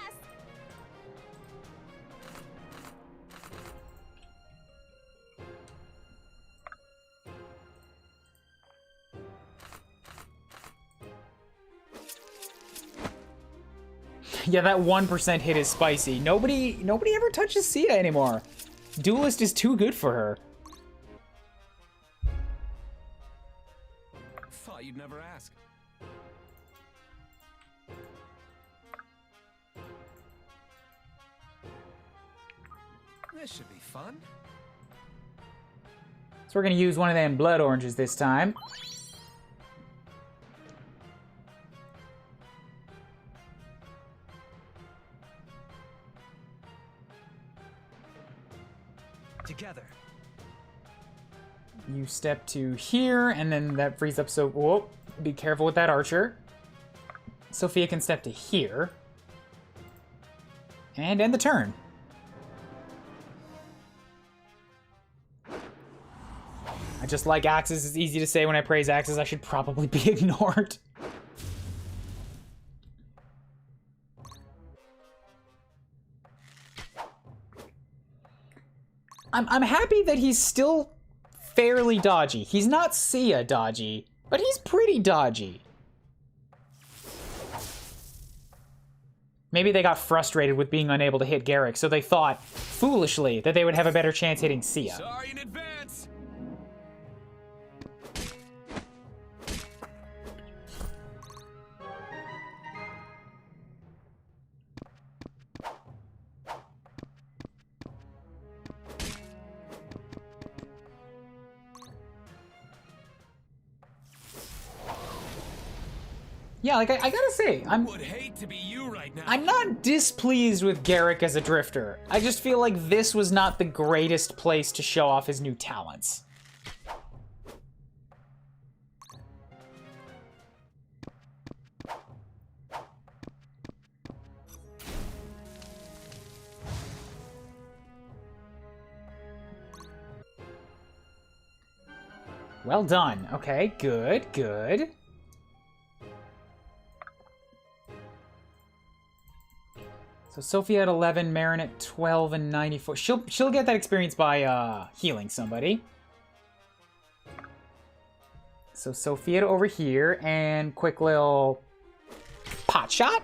Yeah, that 1% hit is spicy. Nobody ever touches Sia anymore. Duelist is too good for her. Thought you'd never ask. This should be fun. So we're gonna use one of them blood oranges this time. Together. You step to here, and then that frees up, so... Whoa, be careful with that archer. Sophia can step to here. And end the turn. I just like axes. It's easy to say when I praise axes. I should probably be ignored. I'm happy that he's still fairly dodgy. He's not Sia dodgy, but he's pretty dodgy. Maybe they got frustrated with being unable to hit Garrick, so they thought, foolishly, that they would have a better chance hitting Sia. Sorry in advance. Yeah, like, I gotta say, Would hate to be you right now. I'm not displeased with Garrick as a drifter. I just feel like this was not the greatest place to show off his new talents. Well done. Okay, good, good. So Sophia at 11, Marin at 12 and 94. She'll get that experience by healing somebody. So Sophia over here, and quick little pot shot.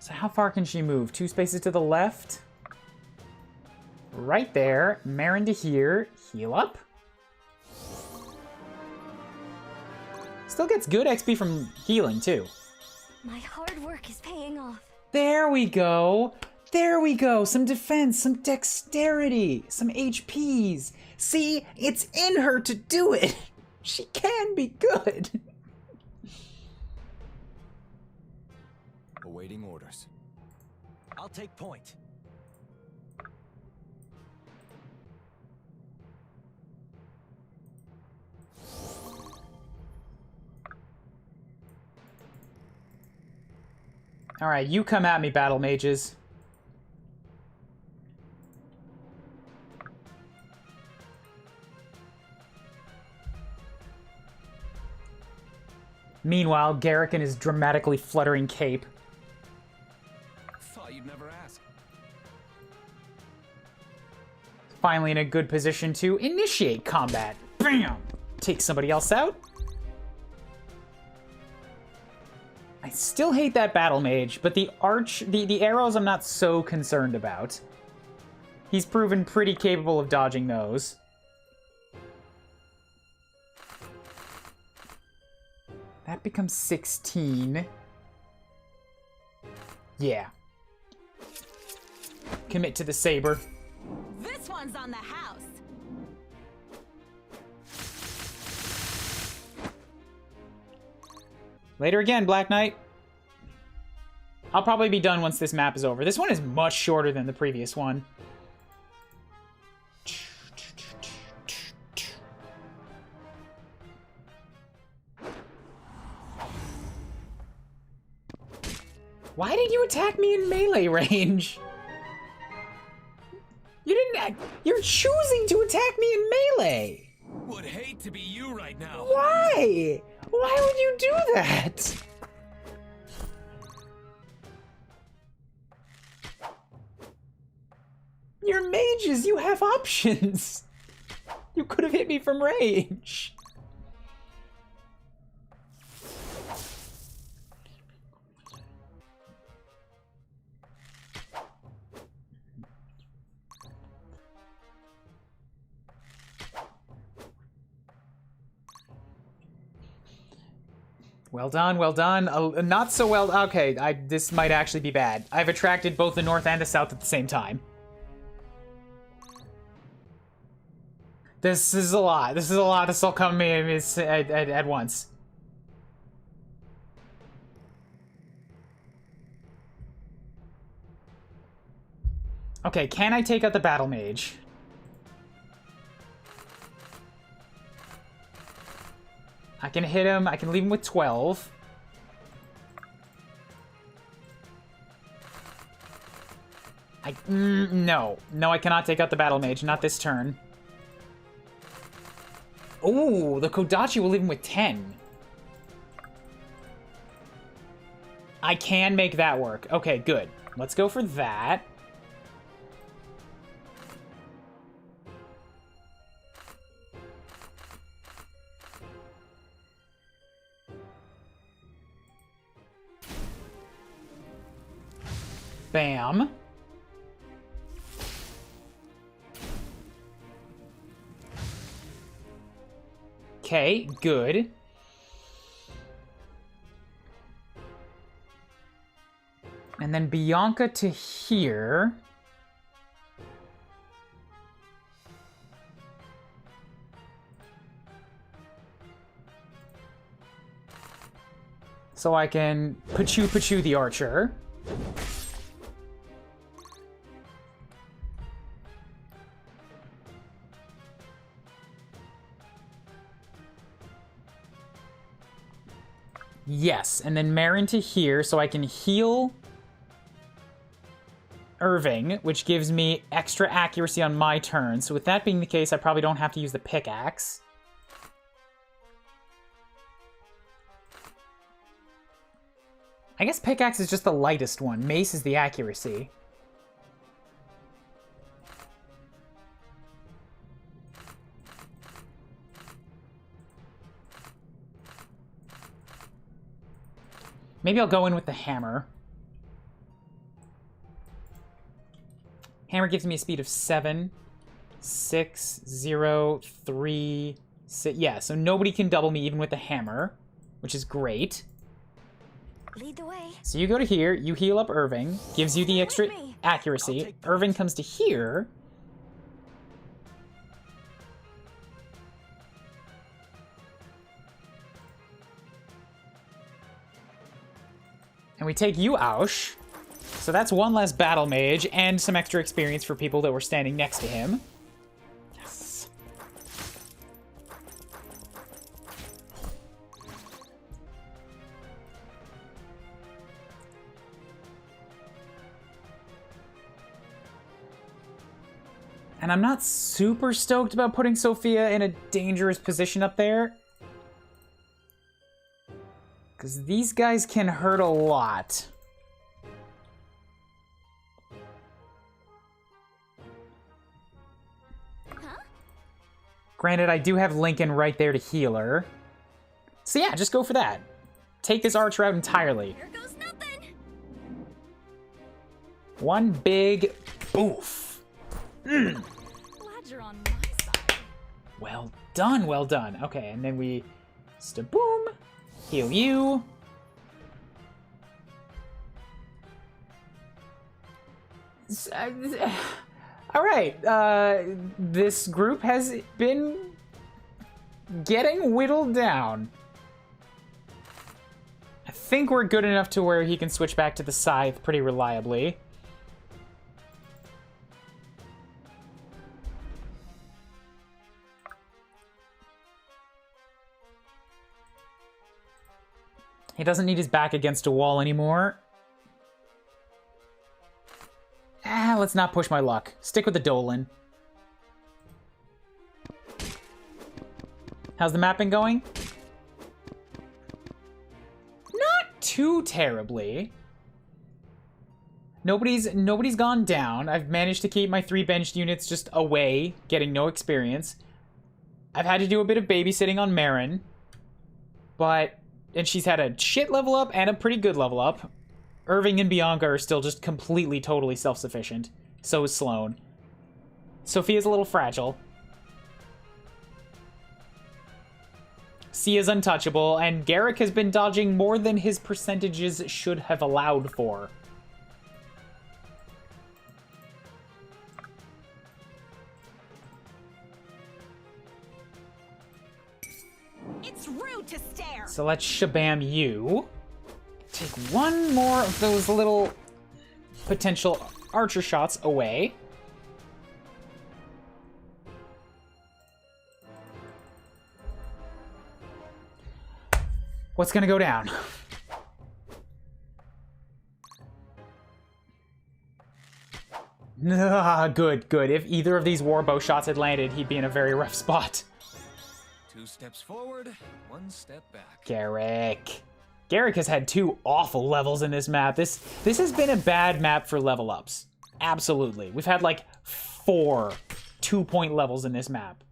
So how far can she move? 2 spaces to the left. Right there. Marin to here. Heal up. Still gets good XP from healing, too. My hard work is paying off. There we go. There we go. Some defense, some dexterity, some HPs. See, it's in her to do it. She can be good. Awaiting orders. I'll take point. All right, you come at me, battle mages. Meanwhile, Garrick and his dramatically fluttering cape. Thought you'd never ask. Finally in a good position to initiate combat. Bam! Take somebody else out. I still hate that battle mage, but the arrows I'm not so concerned about. He's proven pretty capable of dodging those. That becomes 16. Yeah. Commit to the saber. This one's on the house. Later again, Black Knight. I'll probably be done once this map is over. This one is much shorter than the previous one. Why did you attack me in melee range? You didn't. You're choosing to attack me in melee. Would hate to be you right now. Why? Why would you do that? You're mages, you have options. You could have hit me from range. Well done, well done. Not so well. Okay, this might actually be bad. I've attracted both the north and the south at the same time. This is a lot. This is a lot. This will come me at once. Okay, can I take out the battle mage? I can hit him. I can leave him with 12. No. No, I cannot take out the battle mage. Not this turn. Ooh, the Kodachi will leave him with 10. I can make that work. Okay, good. Let's go for that. Bam. Okay, good. And then Bianca to here. So I can Pachoo the archer. Yes, and then Marin to here so I can heal Irving, which gives me extra accuracy on my turn. So with that being the case, I probably don't have to use the pickaxe. I guess pickaxe is just the lightest one. Mace is the accuracy. Maybe I'll go in with the hammer. Hammer gives me a speed of 7, 6, 0, 3, 6. Yeah, so nobody can double me even with the hammer, which is great. Lead the way. So you go to here, you heal up Irving, gives you the extra accuracy. Irving comes to here. And we take you, Aush. So that's one less battle mage and some extra experience for people that were standing next to him. Yes. And I'm not super stoked about putting Sophia in a dangerous position up there. Because these guys can hurt a lot. Granted, I do have Lincoln right there to heal her. So yeah, just go for that. Take this archer out entirely. Here goes nothing. One big oof. Glad you're on my side. Well done, well done. Okay, and then we boom, heal you. All right, this group has been getting whittled down. I think we're good enough to where he can switch back to the scythe pretty reliably. He doesn't need his back against a wall anymore. Let's not push my luck. Stick with the Dolan. How's the map been going? Not too terribly. Nobody's gone down. I've managed to keep my 3 benched units just away, getting no experience. I've had to do a bit of babysitting on Marin, and she's had a shit level up and a pretty good level up. Irving and Bianca are still just completely, totally self-sufficient. So is Sloane. Sophia's a little fragile. Sia's untouchable, and Garrick has been dodging more than his percentages should have allowed for. It's rude to stare. So let's shabam you. Take one more of those little potential archer shots away. What's gonna go down? Good, good. If either of these warbow shots had landed, he'd be in a very rough spot. 2 steps forward, 1 step back. Garrick. Garrick has had 2 awful levels in this map. This has been a bad map for level ups. Absolutely. We've had like 4 2-point levels in this map.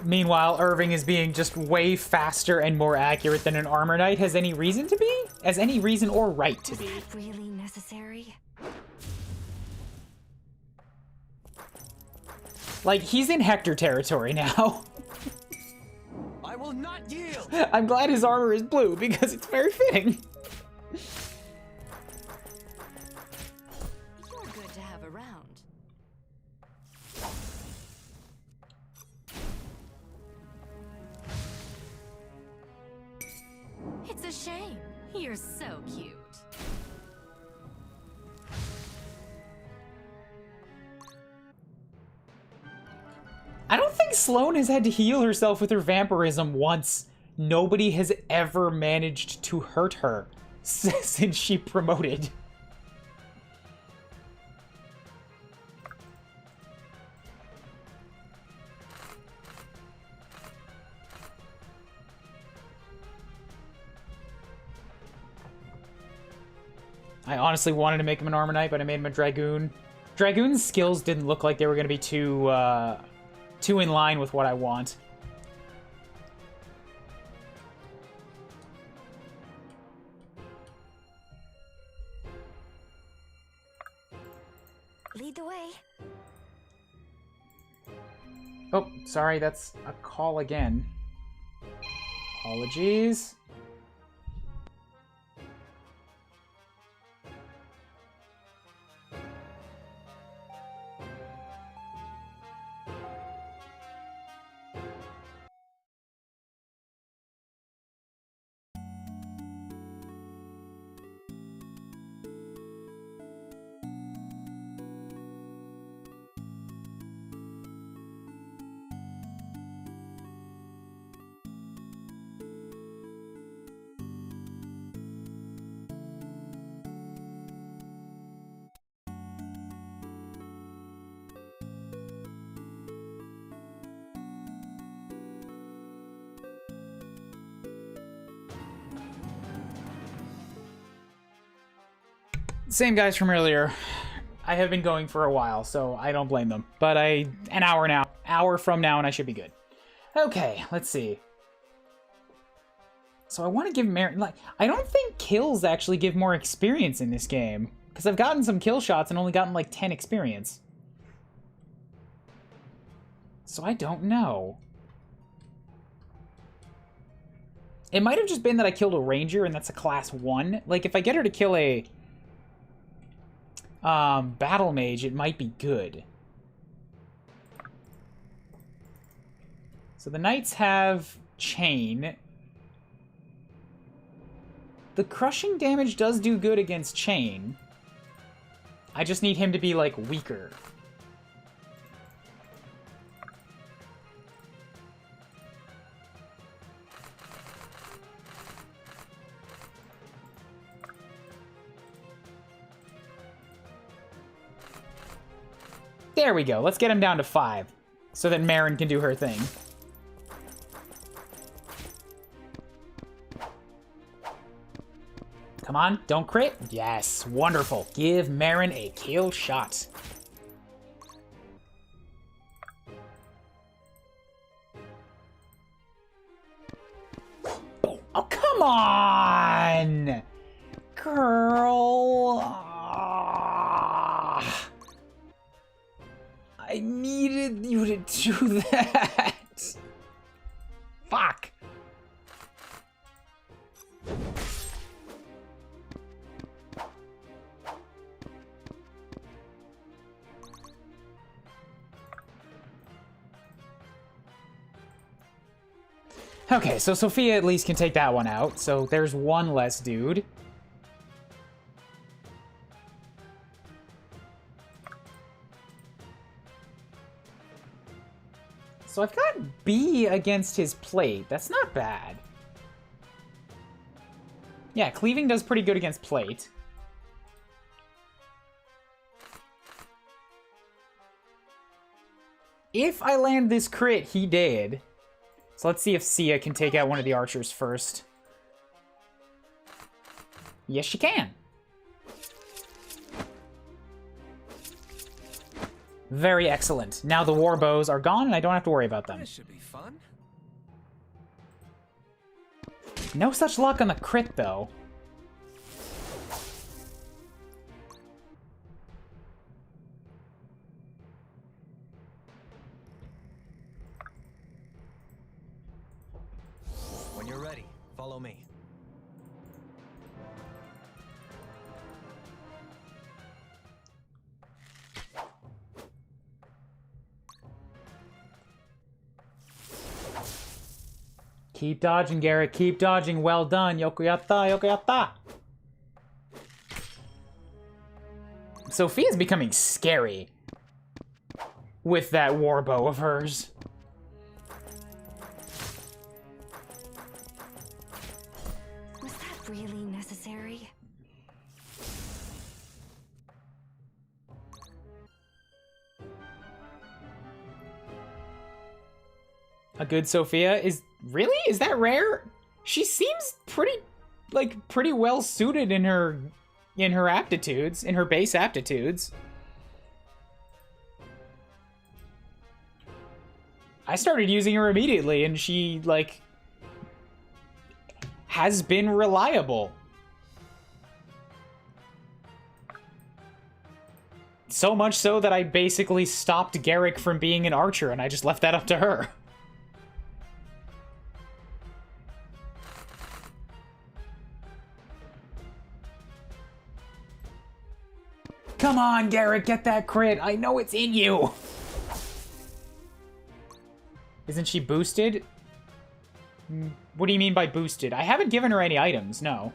Meanwhile, Irving is being just way faster and more accurate than an Armor Knight has any reason to be? Has any reason or right to be. Is that really necessary? Like, he's in Hector territory now. I will not yield. I'm glad his armor is blue because it's very fitting. You're good to have around. It's a shame. You're so cute. I don't think Sloane has had to heal herself with her vampirism once. Nobody has ever managed to hurt her since she promoted. I honestly wanted to make him an Armor Knight, but I made him a Dragoon. Dragoon's skills didn't look like they were going to be too in line with what I want. Lead the way. Oh, sorry, that's a call again. Apologies. Same guys from earlier. I have been going for a while, so I don't blame them. But an hour from now, and I should be good. Okay, let's see. So I want to give Marin, like, I don't think kills actually give more experience in this game. Because I've gotten some kill shots and only gotten like 10 experience. So I don't know. It might have just been that I killed a ranger and that's a class 1. Like, if I get her to kill a battle mage, it might be good. So the knights have chain. The crushing damage does do good against chain. I just need him to be, like, weaker. There we go. Let's get him down to 5 so that Marin can do her thing. Come on, don't crit. Yes, wonderful. Give Marin a kill shot. Boom. Oh, come on! Girl. Ah. I needed you to do that. Fuck. Okay, so Sophia at least can take that one out. So there's one less dude. So I've got B against his plate. That's not bad. Yeah, cleaving does pretty good against plate. If I land this crit, he did. So let's see if Sia can take out one of the archers first. Yes, she can. Very excellent. Now the war bows are gone, and I don't have to worry about them. This should be fun. No such luck on the crit, though. Keep dodging, Garrett. Keep dodging. Well done. Yokoyata, yokoyata. Sophia's becoming scary with that war bow of hers. Was that really necessary? A good Sophia is really? Is that rare? She seems pretty well suited in her aptitudes, in her base aptitudes. I started using her immediately and she like has been reliable. So much so that I basically stopped Garrick from being an archer and I just left that up to her. Come on, Garrett, get that crit. I know it's in you. Isn't she boosted? What do you mean by boosted? I haven't given her any items, no.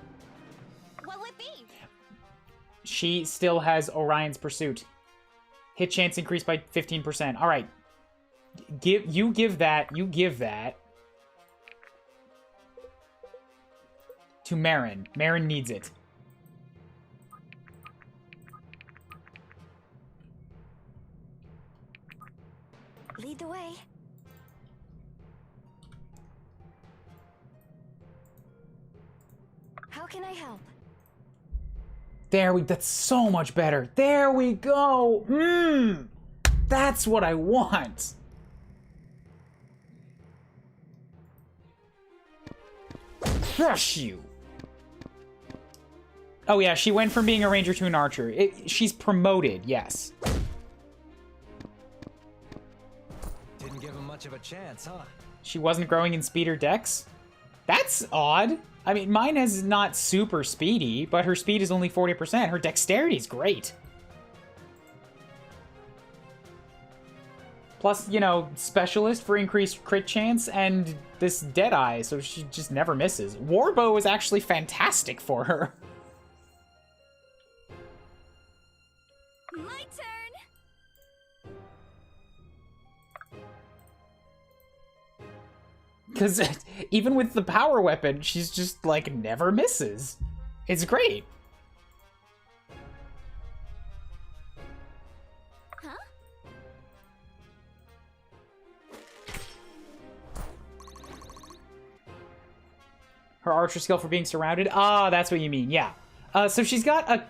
What'll it be? She still has Orion's Pursuit. Hit chance increased by 15%. All right. You give that to Marin. Marin needs it. Lead the way. How can I help? That's so much better. There we go. That's what I want. Crush you. Oh yeah, she went from being a ranger to an archer. She's promoted, yes. Didn't give him much of a chance, huh? She wasn't growing in speed or dex? That's odd. I mean, mine is not super speedy, but her speed is only 40%. Her dexterity is great. Plus, you know, specialist for increased crit chance and this Deadeye, so she just never misses. Warbow is actually fantastic for her. My turn. Because even with the power weapon, she's just, like, never misses. It's great. Huh? Her archer skill for being surrounded? Ah, that's what you mean, yeah. So she's got a...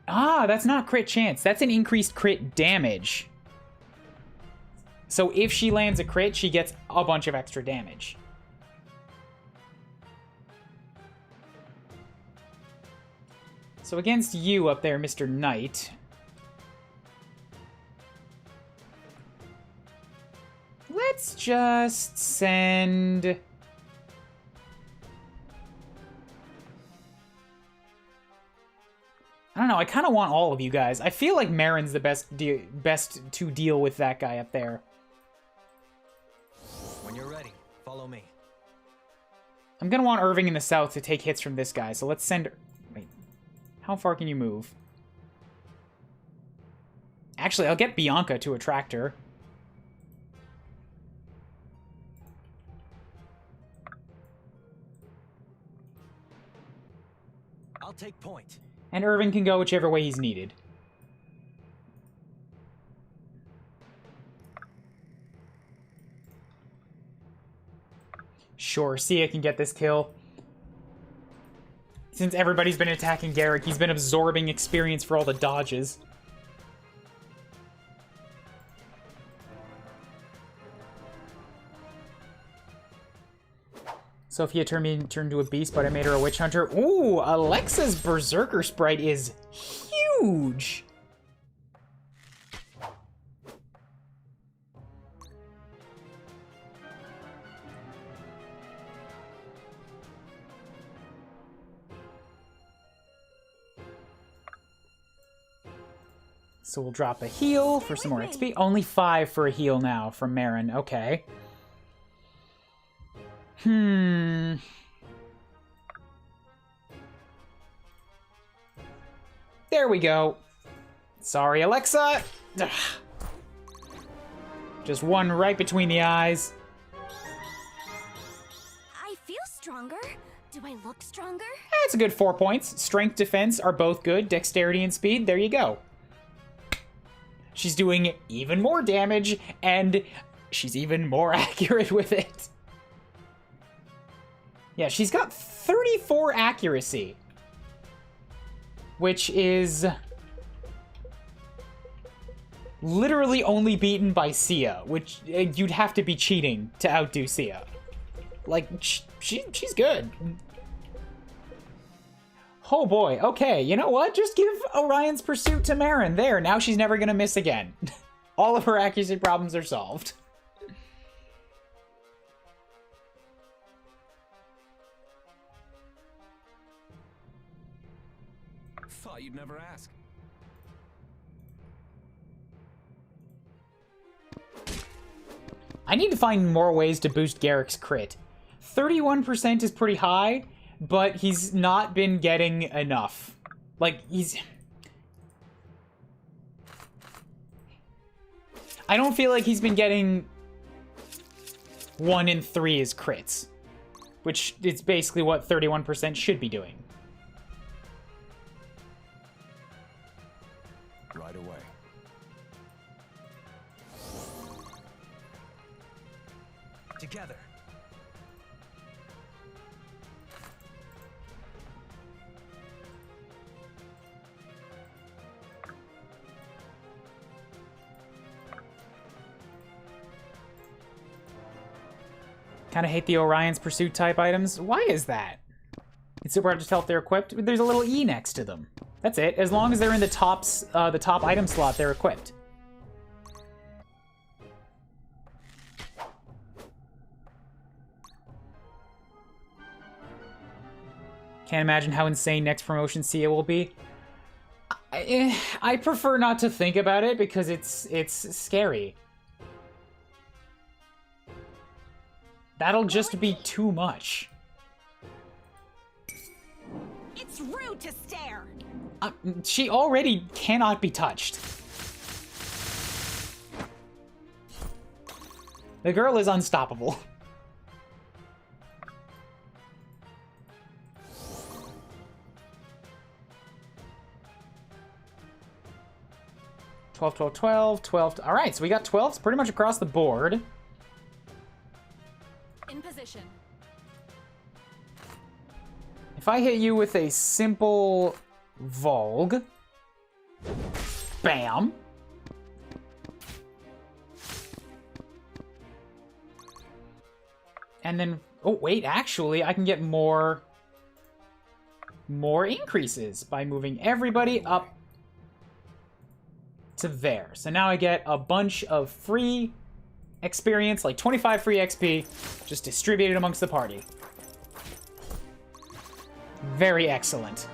that's not crit chance. That's an increased crit damage. So if she lands a crit, she gets a bunch of extra damage. So against you up there, Mr. Knight. Let's just send... I don't know, I kind of want all of you guys. I feel like Marin's the best to deal with that guy up there. When you're ready, follow me. I'm gonna want Irving in the south to take hits from this guy, so let's send... Wait, how far can you move? Actually, I'll get Bianca to attract her. I'll take point. And Irving can go whichever way he's needed. Sure, Sia can get this kill. Since everybody's been attacking Garrick, he's been absorbing experience for all the dodges. Sophia turned me into a beast, but I made her a witch hunter. Ooh, Alexa's Berserker sprite is huge. So we'll drop a heal for some more XP. Only 5 for a heal now from Marin. Okay. There we go. Sorry, Alexa. Ugh. Just one right between the eyes. I feel stronger. Do I look stronger? That's a good 4 points. Strength, defense are both good. Dexterity and speed, there you go. She's doing even more damage, and she's even more accurate with it. Yeah, she's got 34 accuracy, which is literally only beaten by Sia, which you'd have to be cheating to outdo Sia. Like, she's good. Oh boy, okay, you know what? Just give Orion's Pursuit to Marin. There, now she's never gonna miss again. All of her accuracy problems are solved. Thought you'd never ask. I need to find more ways to boost Garrick's crit. 31% is pretty high, but he's not been getting enough. Like, I don't feel like he's been getting 1 in 3 as crits, which is basically what 31% should be doing. Right away. Together. Kind of hate the Orion's Pursuit type items. Why is that? It's super hard to tell if they're equipped. There's a little E next to them. That's it. As long as they're in the top item slot, they're equipped. Can't imagine how insane next promotion Sia will be. I prefer not to think about it because it's scary. That'll just be too much. It's rude to stare. She already cannot be touched. The girl is unstoppable. Twelve, 12, 12, 12. All right, so we got 12s pretty much across the board. In position. If I hit you with a simple Volg, bam. And then, oh wait, actually I can get more increases by moving everybody up to there. So now I get a bunch of free experience, like 25 free XP, just distributed amongst the party. Very excellent.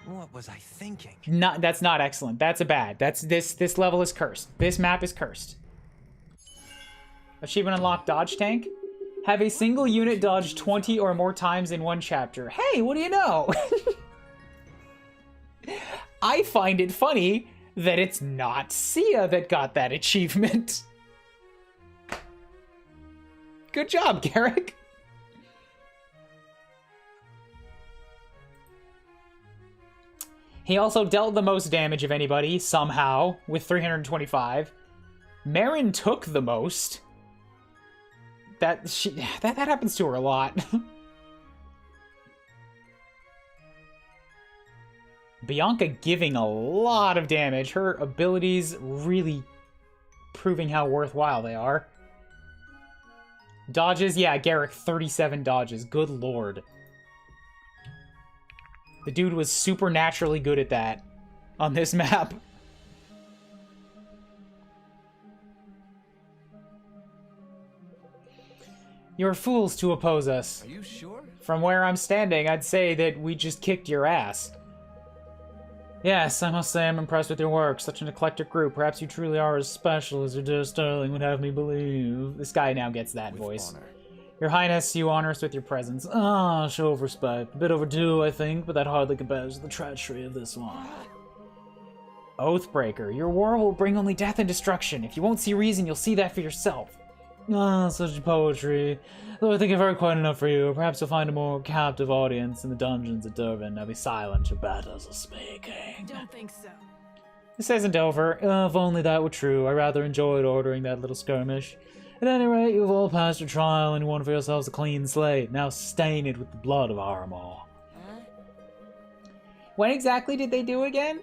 What was I thinking? That's not excellent. That's a bad. This level is cursed. This map is cursed. Achievement unlocked, dodge tank. Have a single unit dodge 20 or more times in one chapter. Hey, what do you know? I find it funny that it's not Sia that got that achievement. Good job, Garrick. He also dealt the most damage of anybody, somehow, with 325. Marin took the most. That happens to her a lot. Bianca giving a lot of damage. Her abilities really proving how worthwhile they are. Dodges, yeah, Garrick, 37 dodges. Good lord. The dude was supernaturally good at that on this map. You're fools to oppose us. Are you sure? From where I'm standing, I'd say that we just kicked your ass. Yes, I must say I'm impressed with your work. Such an eclectic group. Perhaps you truly are as special as your dear Sterling would have me believe. This guy now gets that voice. Honor. Your Highness, you honor us with your presence. Ah, show of respect. A bit overdue, I think, but that hardly compares to the treachery of this one. Oathbreaker, your war will bring only death and destruction. If you won't see reason, you'll see that for yourself. Ah, such poetry. Though I think I've heard quite enough for you. Perhaps you'll find a more captive audience in the dungeons at Durban. Now be silent, your battles are speaking. Don't think so. This isn't over. If only that were true. I rather enjoyed ordering that little skirmish. At any rate, you've all passed your trial and you won for yourselves a clean slate. Now stain it with the blood of Aramor. Huh? What exactly did they do again?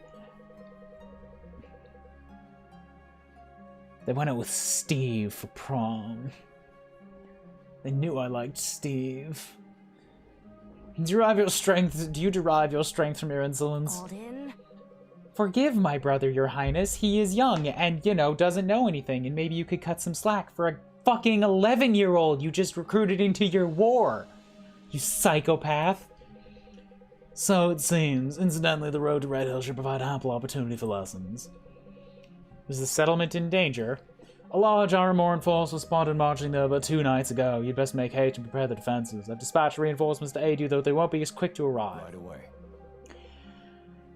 They went out with Steve for prom. They knew I liked Steve. Do you derive your strength from your insolence? Alden? Forgive my brother, your highness. He is young and, you know, doesn't know anything, and maybe you could cut some slack for a fucking 11-year-old you just recruited into your war. You psychopath. So it seems. Incidentally, the road to Red Hill should provide ample opportunity for lessons. Is the settlement in danger? A large Aramoran force was spotted marching there about 2 nights ago. You'd best make haste and prepare the defenses. I've dispatched reinforcements to aid you, though they won't be as quick to arrive. Right away.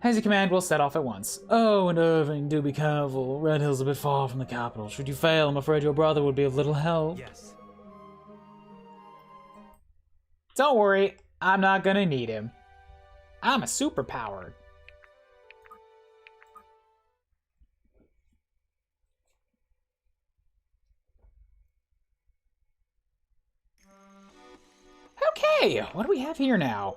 As you command, we'll set off at once. Oh, and Irving, do be careful. Red Hill's a bit far from the capital. Should you fail, I'm afraid your brother would be of little help. Yes. Don't worry, I'm not gonna need him. I'm a superpowered. Okay, what do we have here now?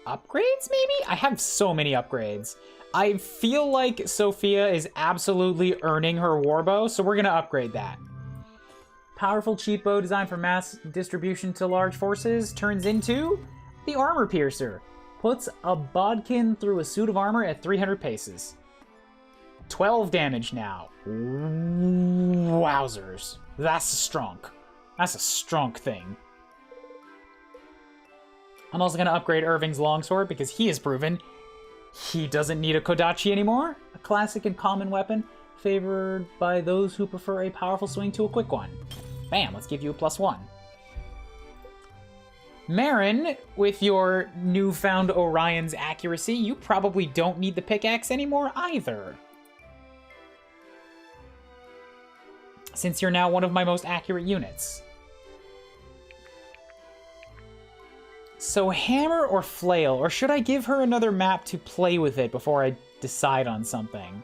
Upgrades, maybe? I have so many upgrades. I feel like Sophia is absolutely earning her warbow, so we're gonna upgrade that. Powerful cheap bow designed for mass distribution to large forces turns into the Armor Piercer. Puts a bodkin through a suit of armor at 300 paces. 12 damage now. Wowzers. That's a strong. That's a strong thing. I'm also going to upgrade Irving's longsword because he has proven he doesn't need a Kodachi anymore. A classic and common weapon favored by those who prefer a powerful swing to a quick one. Bam, let's give you a +1. Marin, with your newfound Orion's accuracy, you probably don't need the pickaxe anymore either. Since you're now one of my most accurate units. So hammer or flail, or should I give her another map to play with it before I decide on something?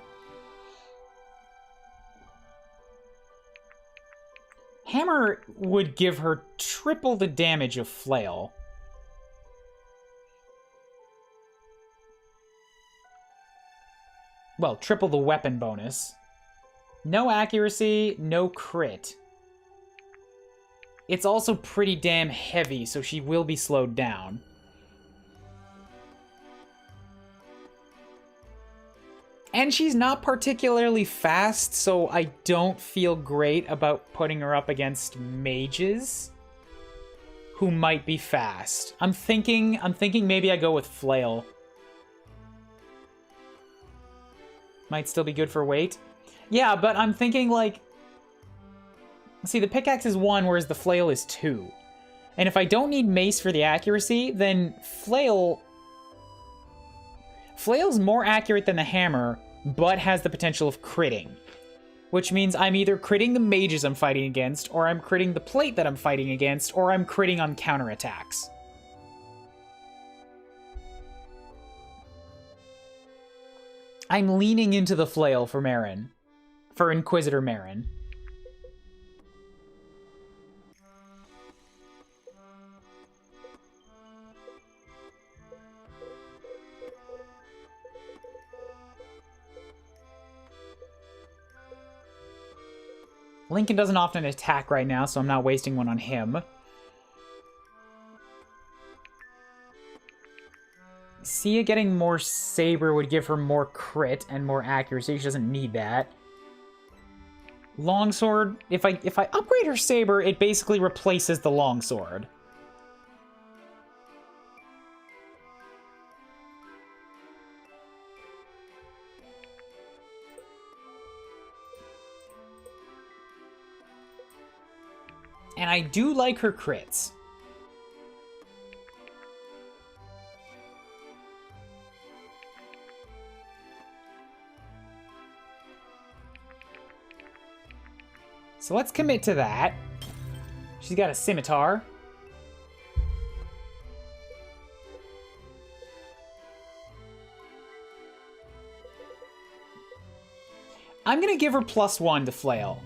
Hammer would give her triple the damage of flail. Well, triple the weapon bonus. No accuracy, no crit. It's also pretty damn heavy, so she will be slowed down. And she's not particularly fast, so I don't feel great about putting her up against mages who might be fast. I'm thinking maybe I go with flail. Might still be good for weight. Yeah, but I'm thinking like, see, the pickaxe is 1, whereas the flail is 2. And if I don't need mace for the accuracy, then flail's more accurate than the hammer, but has the potential of critting. Which means I'm either critting the mages I'm fighting against, or I'm critting the plate that I'm fighting against, or I'm critting on counterattacks. I'm leaning into the flail for Marin. For Inquisitor Marin. Lincoln doesn't often attack right now, so I'm not wasting one on him. Sia getting more saber would give her more crit and more accuracy. She doesn't need that. Longsword, if I upgrade her saber, it basically replaces the longsword. And I do like her crits. So let's commit to that. She's got a scimitar. I'm gonna give her +1 to flail.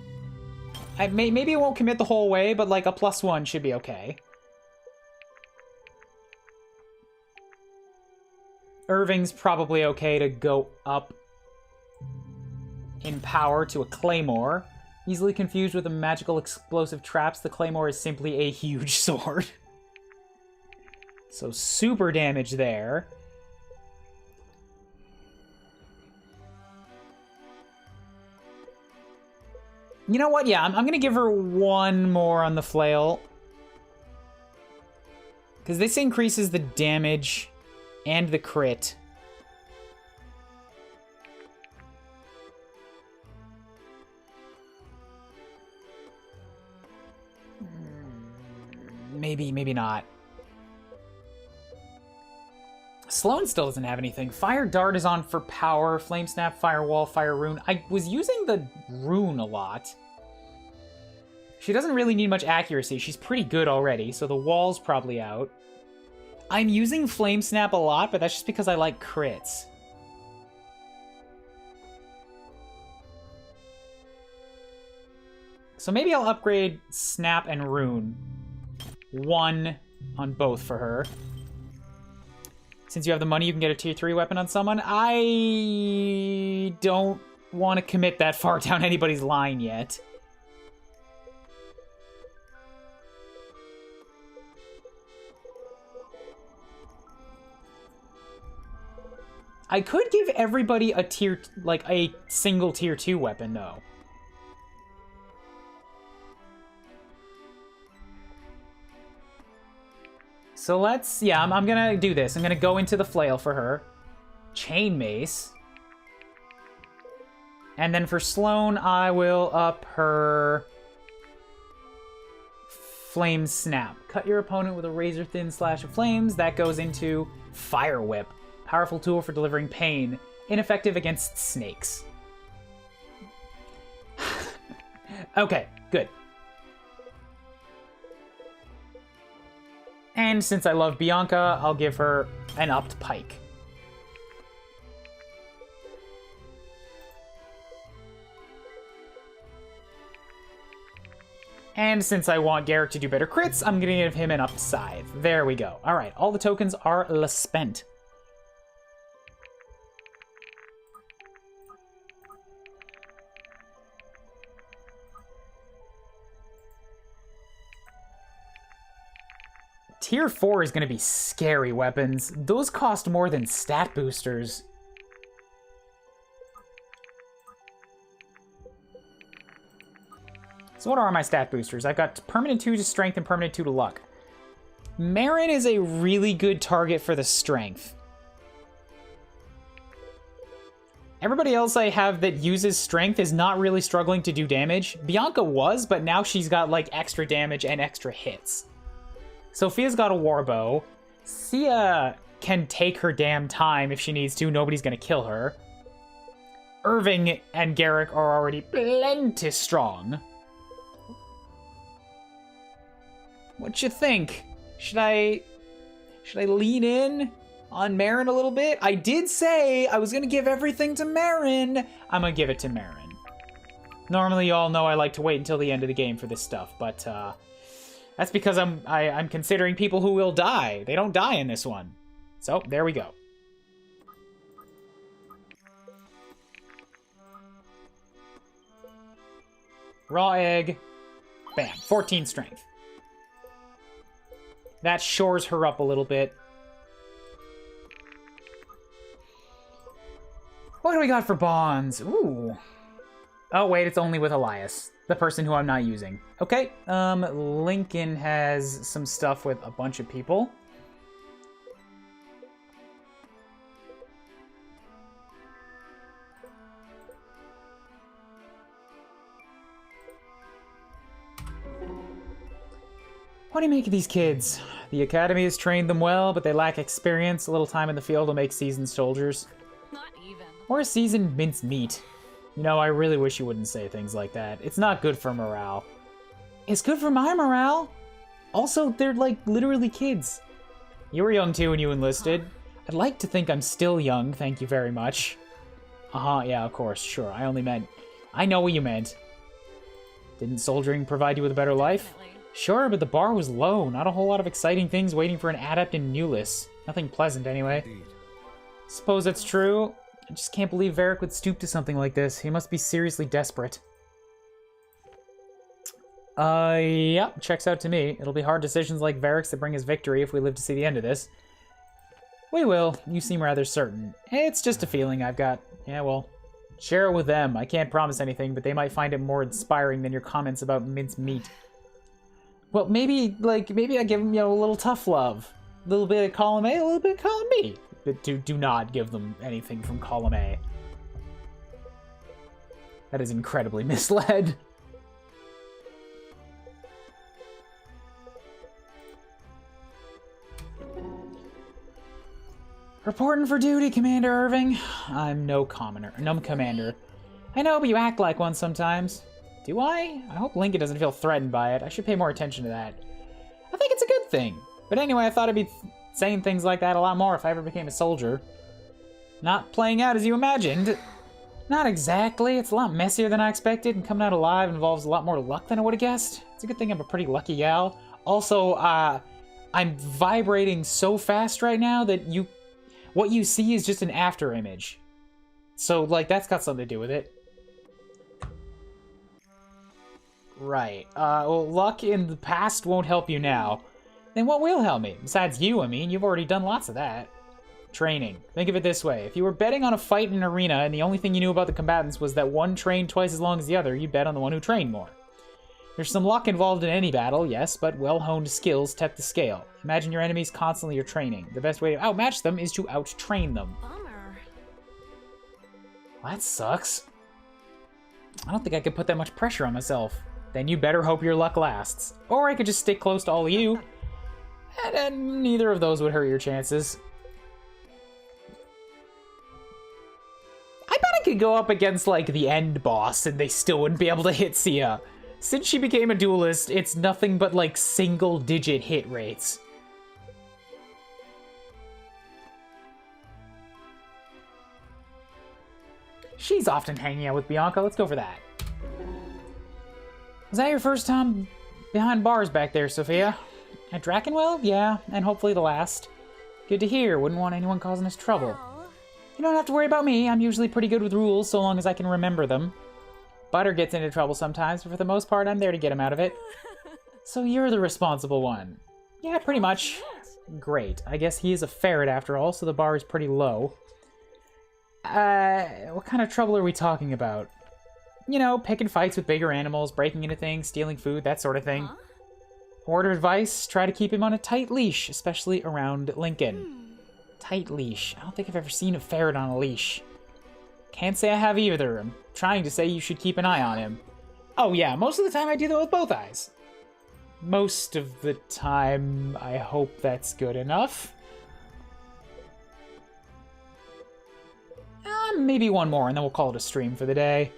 Maybe it won't commit the whole way, but like a +1 should be okay. Irving's probably okay to go up in power to a claymore. Easily confused with the magical explosive traps, the claymore is simply a huge sword. So super damage there. You know what? Yeah, I'm going to give her 1 more on the flail. Because this increases the damage and the crit. Maybe not. Sloan still doesn't have anything. Fire Dart is on for power. Flame Snap, Fire Wall, Fire Rune. I was using the Rune a lot. She doesn't really need much accuracy. She's pretty good already, so the wall's probably out. I'm using Flame Snap a lot, but that's just because I like crits. So maybe I'll upgrade Snap and Rune. 1 on both for her. Since you have the money, you can get a tier 3 weapon on someone. I don't want to commit that far down anybody's line yet. I could give everybody a single tier 2 weapon though. So let's, yeah, I'm gonna do this. I'm gonna go into the flail for her. Chain mace. And then for Sloan, I will up her flame snap. Cut your opponent with a razor-thin slash of flames. That goes into fire whip. Powerful tool for delivering pain. Ineffective against snakes. Okay, good. And since I love Bianca, I'll give her an upped pike. And since I want Garrick to do better crits, I'm gonna give him an upped scythe. There we go. Alright, all the tokens are spent. Tier 4 is going to be scary weapons. Those cost more than stat boosters. So what are my stat boosters? I've got permanent 2 to strength and permanent 2 to luck. Marin is a really good target for the strength. Everybody else I have that uses strength is not really struggling to do damage. Bianca was, but now she's got like extra damage and extra hits. Sophia's got a warbow. Sia can take her damn time if she needs to. Nobody's gonna kill her. Irving and Garrick are already plenty strong. What you think? Should I lean in on Marin a little bit? I did say I was gonna give everything to Marin. I'm gonna give it to Marin. Normally, you all know I like to wait until the end of the game for this stuff, but that's because I'm considering people who will die. They don't die in this one. So, there we go. Raw egg. Bam. 14 strength. That shores her up a little bit. What do we got for bonds? Ooh. Oh, wait, it's only with Elias, the person who I'm not using. Okay, Lincoln has some stuff with a bunch of people. What do you make of these kids? The academy has trained them well, but they lack experience. A little time in the field will make seasoned soldiers. Not even. Or a seasoned minced meat. You know, I really wish you wouldn't say things like that. It's not good for morale. It's good for my morale. Also, they're like literally kids. You were young too when you enlisted. I'd like to think I'm still young, thank you very much. Yeah, of course, sure. I only meant... I know what you meant. Didn't soldiering provide you with a better life? Definitely. Sure, but the bar was low. Not a whole lot of exciting things waiting for an adept in Duelist. Nothing pleasant, anyway. Indeed. Suppose that's true. I just can't believe Varric would stoop to something like this. He must be seriously desperate. Yeah, checks out to me. It'll be hard decisions like Varric's that bring us victory if we live to see the end of this. We will. You seem rather certain. It's just a feeling I've got. Yeah, well, share it with them. I can't promise anything, but they might find it more inspiring than your comments about minced meat. Well, maybe I give them, a little tough love. A little bit of column A, a little bit of column B. But do not give them anything from column A. That is incredibly misled. Reporting for duty, Commander Irving. I'm no commander. I know, but you act like one sometimes. Do I? I hope Lincoln doesn't feel threatened by it. I should pay more attention to that. I think it's a good thing. But anyway, I thought I'd be saying things like that a lot more if I ever became a soldier. Not playing out as you imagined. Not exactly. It's a lot messier than I expected, and coming out alive involves a lot more luck than I would have guessed. It's a good thing I'm a pretty lucky gal. Also, I'm vibrating so fast right now that what you see is just an after image. So, like, that's got something to do with it. Right. Well, luck in the past won't help you now. Then what will help me? Besides you, I mean, you've already done lots of that. Training. Think of it this way. If you were betting on a fight in an arena and the only thing you knew about the combatants was that one trained twice as long as the other, you'd bet on the one who trained more. There's some luck involved in any battle, yes, but well-honed skills tip the scale. Imagine your enemies constantly are training. The best way to outmatch them is to out-train them. Bummer. Well, that sucks. I don't think I could put that much pressure on myself. Then you better hope your luck lasts. Or I could just stick close to all of you. And neither of those would hurt your chances. I bet I could go up against, like, the end boss and they still wouldn't be able to hit Sia. Since she became a duelist, it's nothing but, like, single-digit hit rates. She's often hanging out with Bianca. Let's go for that. Was that your first time behind bars back there, Sophia? At Drakenwell? Yeah, and hopefully the last. Good to hear. Wouldn't want anyone causing us trouble. Well, You don't have to worry about me. I'm usually pretty good with rules so long as I can remember them. Butter gets into trouble sometimes, but for the most part, I'm there to get him out of it. So you're the responsible one. Yeah, pretty much. Great. I guess he is a ferret after all, so the bar is pretty low. What kind of trouble are we talking about? You know, picking fights with bigger animals, breaking into things, stealing food, that sort of thing. Huh? Word of advice, try to keep him on a tight leash, especially around Lincoln. Tight leash. I don't think I've ever seen a ferret on a leash. Can't say I have either. I'm trying to say you should keep an eye on him. Oh yeah, most of the time I do that with both eyes. Most of the time, I hope that's good enough. Maybe one more, and then we'll call it a stream for the day.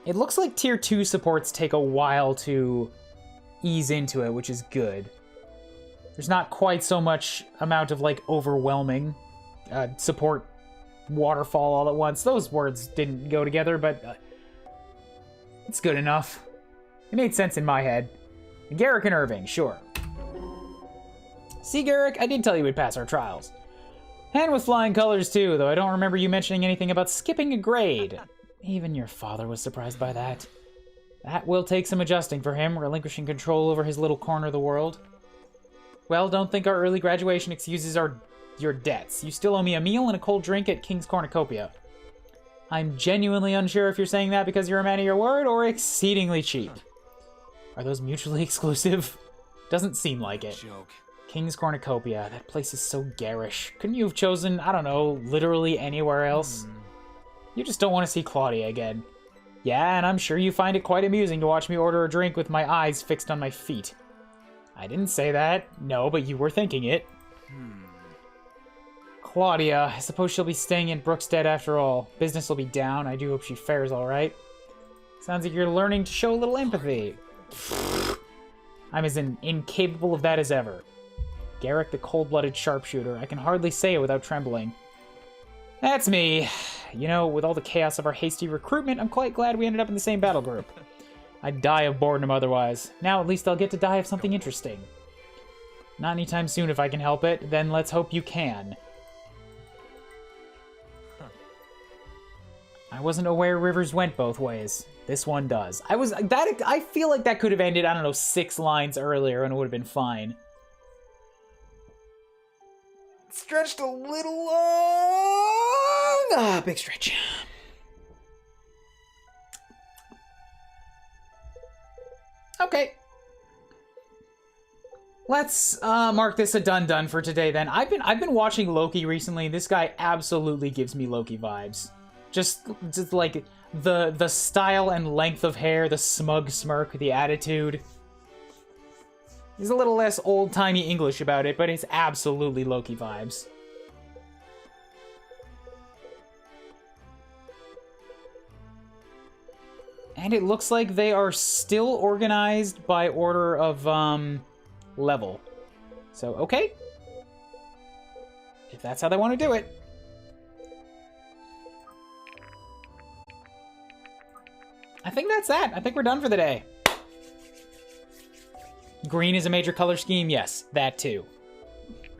It looks like Tier 2 supports take a while to ease into it, which is good. There's not quite so much amount of, like, overwhelming support waterfall all at once. Those words didn't go together, but it's good enough. It made sense in my head. Garrick and Irving, sure. See, Garrick, I did tell you we'd pass our trials. And with flying colors, too, though I don't remember you mentioning anything about skipping a grade. Even your father was surprised by that. That will take some adjusting for him, relinquishing control over his little corner of the world. Well, don't think our early graduation excuses your debts. You still owe me a meal and a cold drink at King's Cornucopia. I'm genuinely unsure if you're saying that because you're a man of your word or exceedingly cheap. Are those mutually exclusive? Doesn't seem like it. Joke. King's Cornucopia, that place is so garish. Couldn't you have chosen, I don't know, literally anywhere else? You just don't want to see Claudia again. Yeah, and I'm sure you find it quite amusing to watch me order a drink with my eyes fixed on my feet. I didn't say that. No, but you were thinking it. Claudia, I suppose she'll be staying in Brookstead after all. Business will be down. I do hope she fares all right. Sounds like you're learning to show a little empathy. I'm as incapable of that as ever. Garrick the cold-blooded sharpshooter. I can hardly say it without trembling. That's me. You know, with all the chaos of our hasty recruitment, I'm quite glad we ended up in the same battle group. I'd die of boredom otherwise. Now at least I'll get to die of something interesting. Not anytime soon if I can help it, then let's hope you can. I wasn't aware rivers went both ways. This one does. I feel like that could have ended, I don't know, 6 lines earlier and it would have been fine. Stretched a little long. Ah, big stretch. Okay. Let's mark this a done for today then. I've been watching Loki recently. This guy absolutely gives me Loki vibes. Just like the style and length of hair, the smug smirk, the attitude. He's a little less old-timey English about it, but it's absolutely Loki vibes. And it looks like they are still organized by order of, level. So, okay. If that's how they want to do it. I think that's that. I think we're done for the day. Green is a major color scheme? Yes, that too.